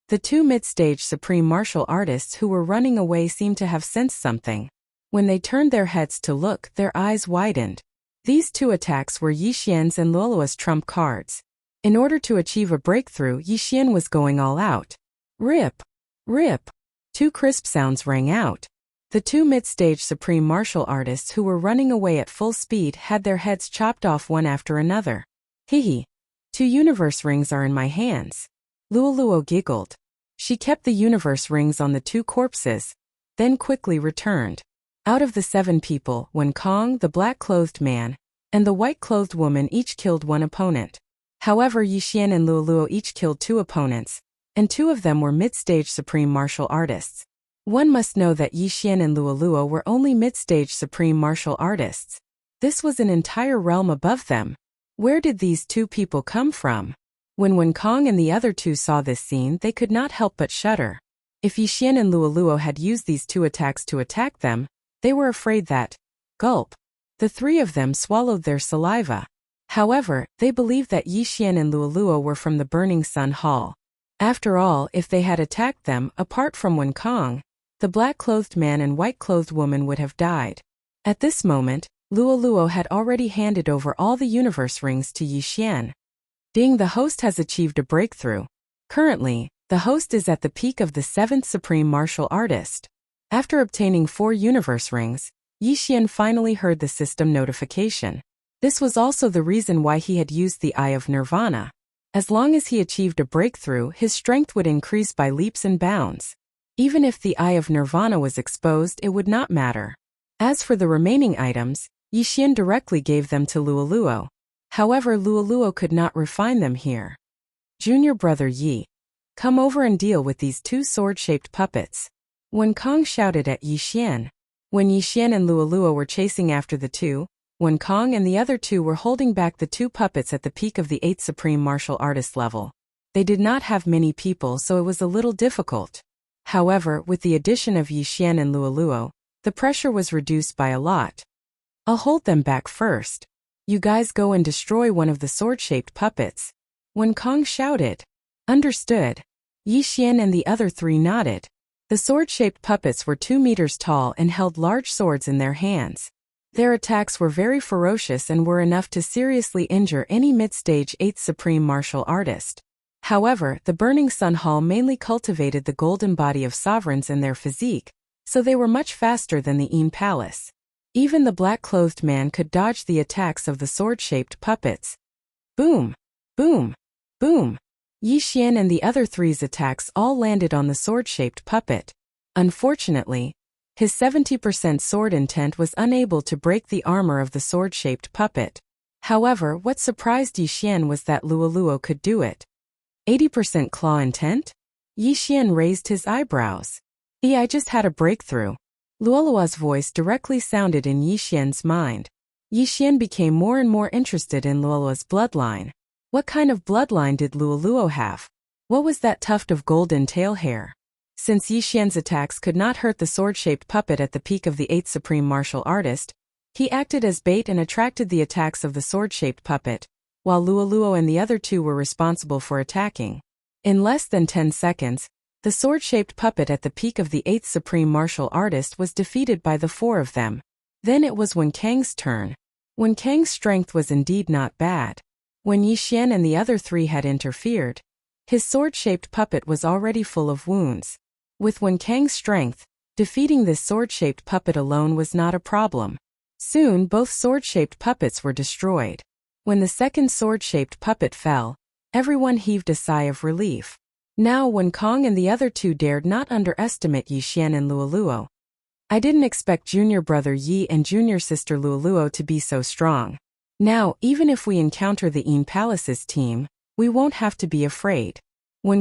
Speaker 1: The 2 mid-stage supreme martial artists who were running away seemed to have sensed something. When they turned their heads to look, their eyes widened. These 2 attacks were Yi Xian's and Luoluo's trump cards. In order to achieve a breakthrough, Yi Xian was going all out. Rip! Rip! 2 crisp sounds rang out. The 2 mid-stage supreme martial artists who were running away at full speed had their heads chopped off one after another. Hee. 2 universe rings are in my hands. Luoluo giggled. She kept the universe rings on the 2 corpses, then quickly returned. Out of the 7 people, Wen Kong, the black-clothed man, and the white-clothed woman each killed 1 opponent. However, Yi Xian and Luoluo each killed 2 opponents, and 2 of them were mid-stage supreme martial artists. One must know that Yi Xian and Luoluo were only mid-stage supreme martial artists. This was an entire realm above them. Where did these two people come from? When Kong and the other two saw this scene, they could not help but shudder. If Yixian and Luoluo had used these two attacks to attack them, they were afraid that, gulp, the three of them swallowed their saliva. However, they believed that Yixian and Luoluo were from the Burning Sun Hall. After all, if they had attacked them, apart from Kong, the black-clothed man and white-clothed woman would have died. At this moment, Luoluo had already handed over all the universe rings to Yixian. Ding, the host has achieved a breakthrough. Currently, the host is at the peak of the 7th Supreme Martial Artist. After obtaining 4 universe rings, Yixian finally heard the system notification. This was also the reason why he had used the Eye of Nirvana. As long as he achieved a breakthrough, his strength would increase by leaps and bounds. Even if the Eye of Nirvana was exposed, it would not matter. As for the remaining items, Yixian directly gave them to Luoluo. However, Luoluo could not refine them here. Junior brother Yi, come over and deal with these 2 sword-shaped puppets. Kong shouted at Yixian. When Yixian and Luoluo were chasing after the two, Kong and the other two were holding back the 2 puppets at the peak of the 8th Supreme Martial Artist level. They did not have many people, so it was a little difficult. However, with the addition of Yixian and Luoluo, the pressure was reduced by a lot. I'll hold them back first. You guys go and destroy one of the sword-shaped puppets. Kong shouted. Understood. Yixian and the other 3 nodded. The sword-shaped puppets were 2 meters tall and held large swords in their hands. Their attacks were very ferocious and were enough to seriously injure any mid-stage 8th Supreme Martial Artist. However, the Burning Sun Hall mainly cultivated the golden body of sovereigns in their physique, so they were much faster than the Yin Palace. Even the black-clothed man could dodge the attacks of the sword-shaped puppets. Boom! Boom! Boom! Yixian and the other 3's attacks all landed on the sword-shaped puppet. Unfortunately, his 70% sword intent was unable to break the armor of the sword-shaped puppet. However, what surprised Yixian was that Luoluo could do it. 80% claw intent? Yixian raised his eyebrows. I just had a breakthrough. Luoluo's voice directly sounded in Yixian's mind. Yixian became more and more interested in Luoluo's bloodline. What kind of bloodline did Luoluo have? What was that tuft of golden tail hair? Since Yixian's attacks could not hurt the sword-shaped puppet at the peak of the 8th Supreme Martial Artist, he acted as bait and attracted the attacks of the sword-shaped puppet, while Luoluo and the other 2 were responsible for attacking. In less than 10 seconds, the sword-shaped puppet at the peak of the 8th Supreme Martial Artist was defeated by the 4 of them. Then it was Kang's turn. Kang's strength was indeed not bad. When Yixian and the other 3 had interfered, his sword-shaped puppet was already full of wounds. With Kang's strength, defeating this sword-shaped puppet alone was not a problem. Soon both sword-shaped puppets were destroyed. When the second sword-shaped puppet fell, everyone heaved a sigh of relief. Now Kong and the other 2 dared not underestimate Yixian and Luoluo. I didn't expect junior brother Yi and junior sister Luoluo to be so strong. Now, even if we encounter the Yin Palace's team, we won't have to be afraid.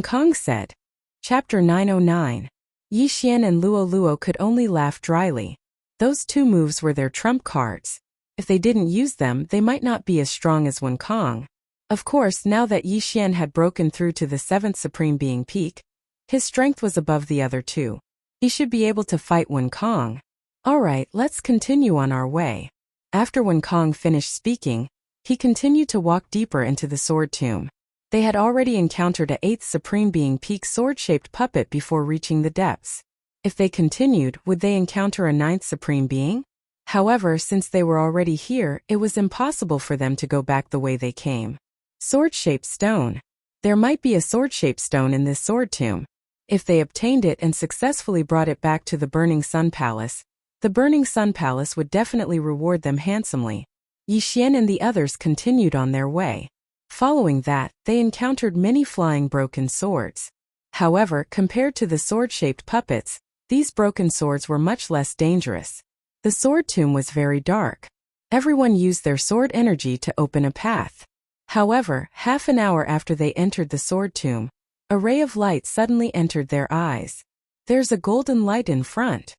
Speaker 1: Kong said. Chapter 909. Yixian and Luoluo could only laugh dryly. Those 2 moves were their trump cards. If they didn't use them, they might not be as strong as Kong. Of course, now that Yixian had broken through to the 7th Supreme Being peak, his strength was above the other 2. He should be able to fight Kong. Alright, let's continue on our way. After Kong finished speaking, he continued to walk deeper into the sword tomb. They had already encountered a 8th Supreme Being peak sword-shaped puppet before reaching the depths. If they continued, would they encounter a 9th Supreme Being? However, since they were already here, it was impossible for them to go back the way they came. Sword-shaped stone. There might be a sword-shaped stone in this sword tomb. If they obtained it and successfully brought it back to the Burning Sun Palace, the Burning Sun Palace would definitely reward them handsomely. Yixian and the others continued on their way. Following that, they encountered many flying broken swords. However, compared to the sword-shaped puppets, these broken swords were much less dangerous. The sword tomb was very dark. Everyone used their sword energy to open a path. However, half an hour after they entered the sword tomb, a ray of light suddenly entered their eyes. There's a golden light in front.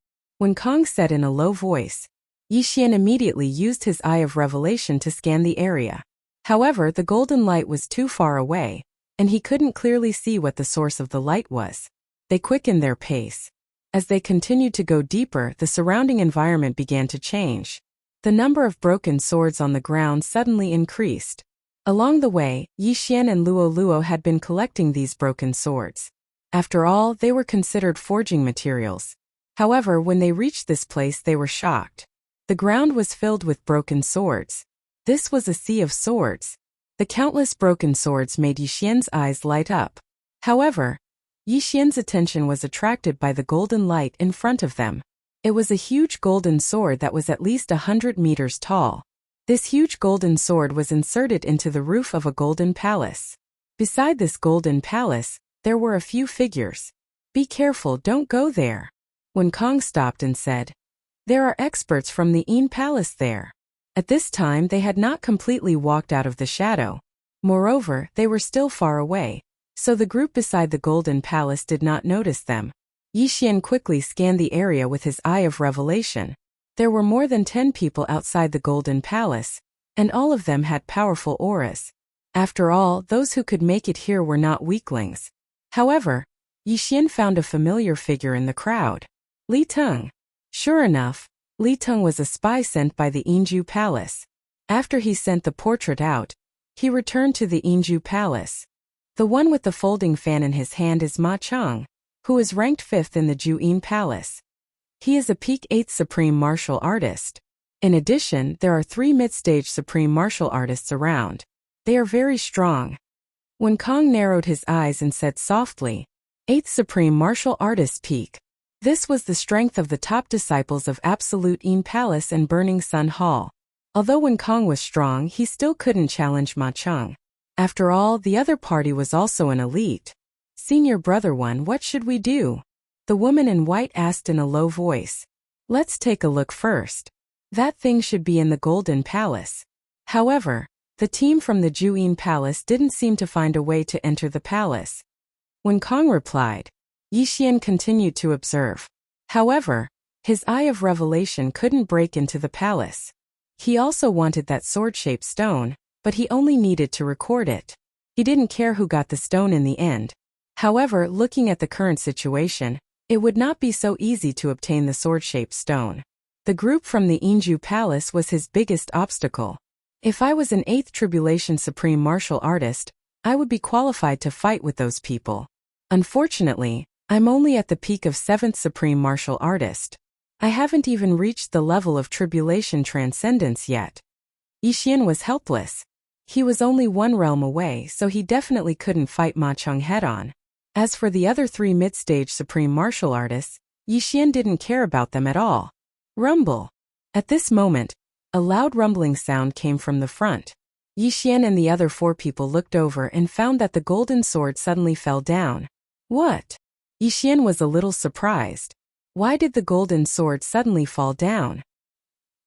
Speaker 1: Kong said in a low voice. Yixian immediately used his Eye of Revelation to scan the area. However, the golden light was too far away, and he couldn't clearly see what the source of the light was. They quickened their pace. As they continued to go deeper, the surrounding environment began to change. The number of broken swords on the ground suddenly increased. Along the way, Yi Xian and Luo Luo had been collecting these broken swords. After all, they were considered forging materials. However, when they reached this place, they were shocked. The ground was filled with broken swords. This was a sea of swords. The countless broken swords made Yi Xian's eyes light up. However, Yi Xian's attention was attracted by the golden light in front of them. It was a huge golden sword that was at least 100 meters tall. This huge golden sword was inserted into the roof of a golden palace. Beside this golden palace, there were a few figures. "Be careful, don't go there." When Kong stopped and said, "There are experts from the Yin Palace there." At this time they had not completely walked out of the shadow. Moreover, they were still far away, so the group beside the golden palace did not notice them. Yi Xian quickly scanned the area with his eye of revelation. There were more than 10 people outside the golden palace, and all of them had powerful auras. After all, those who could make it here were not weaklings. However, Yi Xian found a familiar figure in the crowd. Li Teng. Sure enough, Li Teng was a spy sent by the Yinju Palace. After he sent the portrait out, he returned to the Yinju Palace. The one with the folding fan in his hand is Ma Cheng, who is ranked 5th in the Juyin Palace. He is a peak 8th supreme martial artist. In addition, there are 3 mid-stage supreme martial artists around. They are very strong. When Kong narrowed his eyes and said softly, 8th supreme martial artist peak. This was the strength of the top disciples of Absolute Yin Palace and Burning Sun Hall. Although when Kong was strong, he still couldn't challenge Ma Cheng. After all, the other party was also an elite. "Senior brother one, what should we do?" The woman in white asked in a low voice. "Let's take a look first. That thing should be in the Golden Palace." However, the team from the Juyin Palace didn't seem to find a way to enter the palace. When Kong replied, Yi Xian continued to observe. However, his eye of revelation couldn't break into the palace. He also wanted that sword-shaped stone, but he only needed to record it. He didn't care who got the stone in the end. However, looking at the current situation, it would not be so easy to obtain the sword-shaped stone. The group from the Yinju Palace was his biggest obstacle. If I was an 8th Tribulation Supreme Martial Artist, I would be qualified to fight with those people. Unfortunately, I'm only at the peak of 7th Supreme Martial Artist. I haven't even reached the level of Tribulation Transcendence yet. Yi Xian was helpless. He was only one realm away, so he definitely couldn't fight Ma Cheng head-on. As for the other 3 mid-stage Supreme Martial Artists, Yi Xian didn't care about them at all. Rumble. At this moment, a loud rumbling sound came from the front. Yi Xian and the other 4 people looked over and found that the golden sword suddenly fell down. What? Yi Xian was a little surprised. Why did the golden sword suddenly fall down?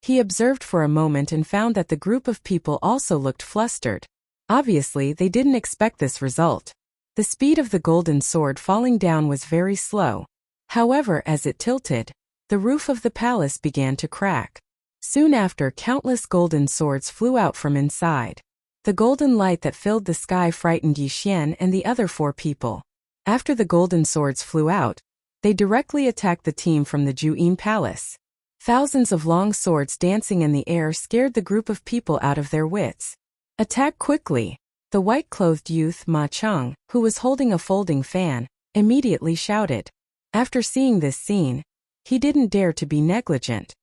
Speaker 1: He observed for a moment and found that the group of people also looked flustered. Obviously, they didn't expect this result. The speed of the golden sword falling down was very slow. However, as it tilted, the roof of the palace began to crack. Soon after, countless golden swords flew out from inside. The golden light that filled the sky frightened Yi Xian and the other 4 people. After the golden swords flew out, they directly attacked the team from the Juyin Palace. Thousands of long swords dancing in the air scared the group of people out of their wits. Attack quickly! The white-clothed youth Ma Cheng, who was holding a folding fan, immediately shouted. After seeing this scene, he didn't dare to be negligent.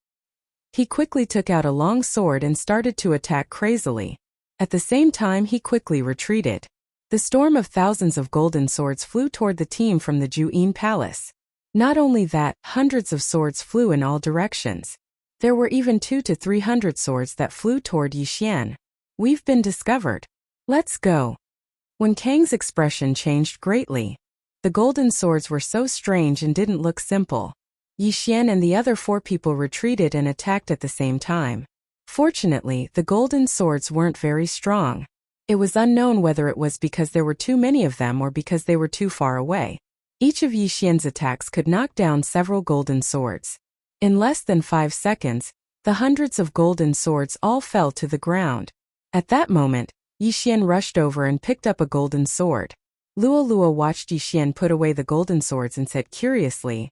Speaker 1: He quickly took out a long sword and started to attack crazily. At the same time, he quickly retreated. The storm of thousands of golden swords flew toward the team from the Juyin Palace. Not only that, hundreds of swords flew in all directions. There were even 200 to 300 swords that flew toward Yi Xian. We've been discovered. Let's go. When Kang's expression changed greatly. The golden swords were so strange and didn't look simple. Yi Xian and the other 4 people retreated and attacked at the same time. Fortunately, the golden swords weren't very strong. It was unknown whether it was because there were too many of them or because they were too far away. Each of Yi Xian's attacks could knock down several golden swords. In less than 5 seconds, the hundreds of golden swords all fell to the ground. At that moment, Yixian rushed over and picked up a golden sword. Luolua watched Yixian put away the golden swords and said curiously,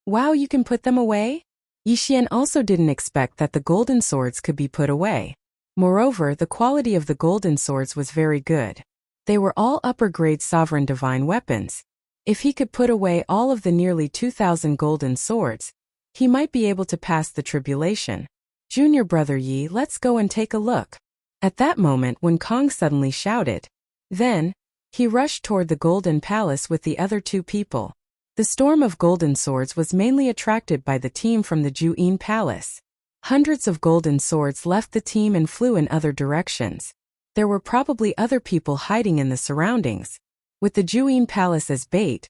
Speaker 1: "Wow, you can put them away?" Yixian also didn't expect that the golden swords could be put away. Moreover, the quality of the golden swords was very good. They were all upper-grade sovereign divine weapons. If he could put away all of the nearly 2,000 golden swords, he might be able to pass the tribulation. "Junior brother Yi, let's go and take a look." At that moment, when Kong suddenly shouted. Then, he rushed toward the Golden Palace with the other two people. The storm of golden swords was mainly attracted by the team from the Juyin Palace. Hundreds of golden swords left the team and flew in other directions. There were probably other people hiding in the surroundings. With the Juyin Palace as bait,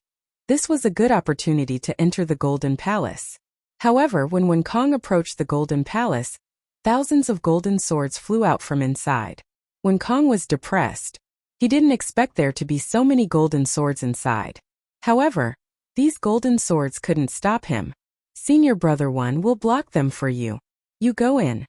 Speaker 1: this was a good opportunity to enter the Golden Palace. However, when Kong approached the Golden Palace, thousands of golden swords flew out from inside. When Kong was depressed, he didn't expect there to be so many golden swords inside. However, these golden swords couldn't stop him. "Senior brother one will block them for you. You go in."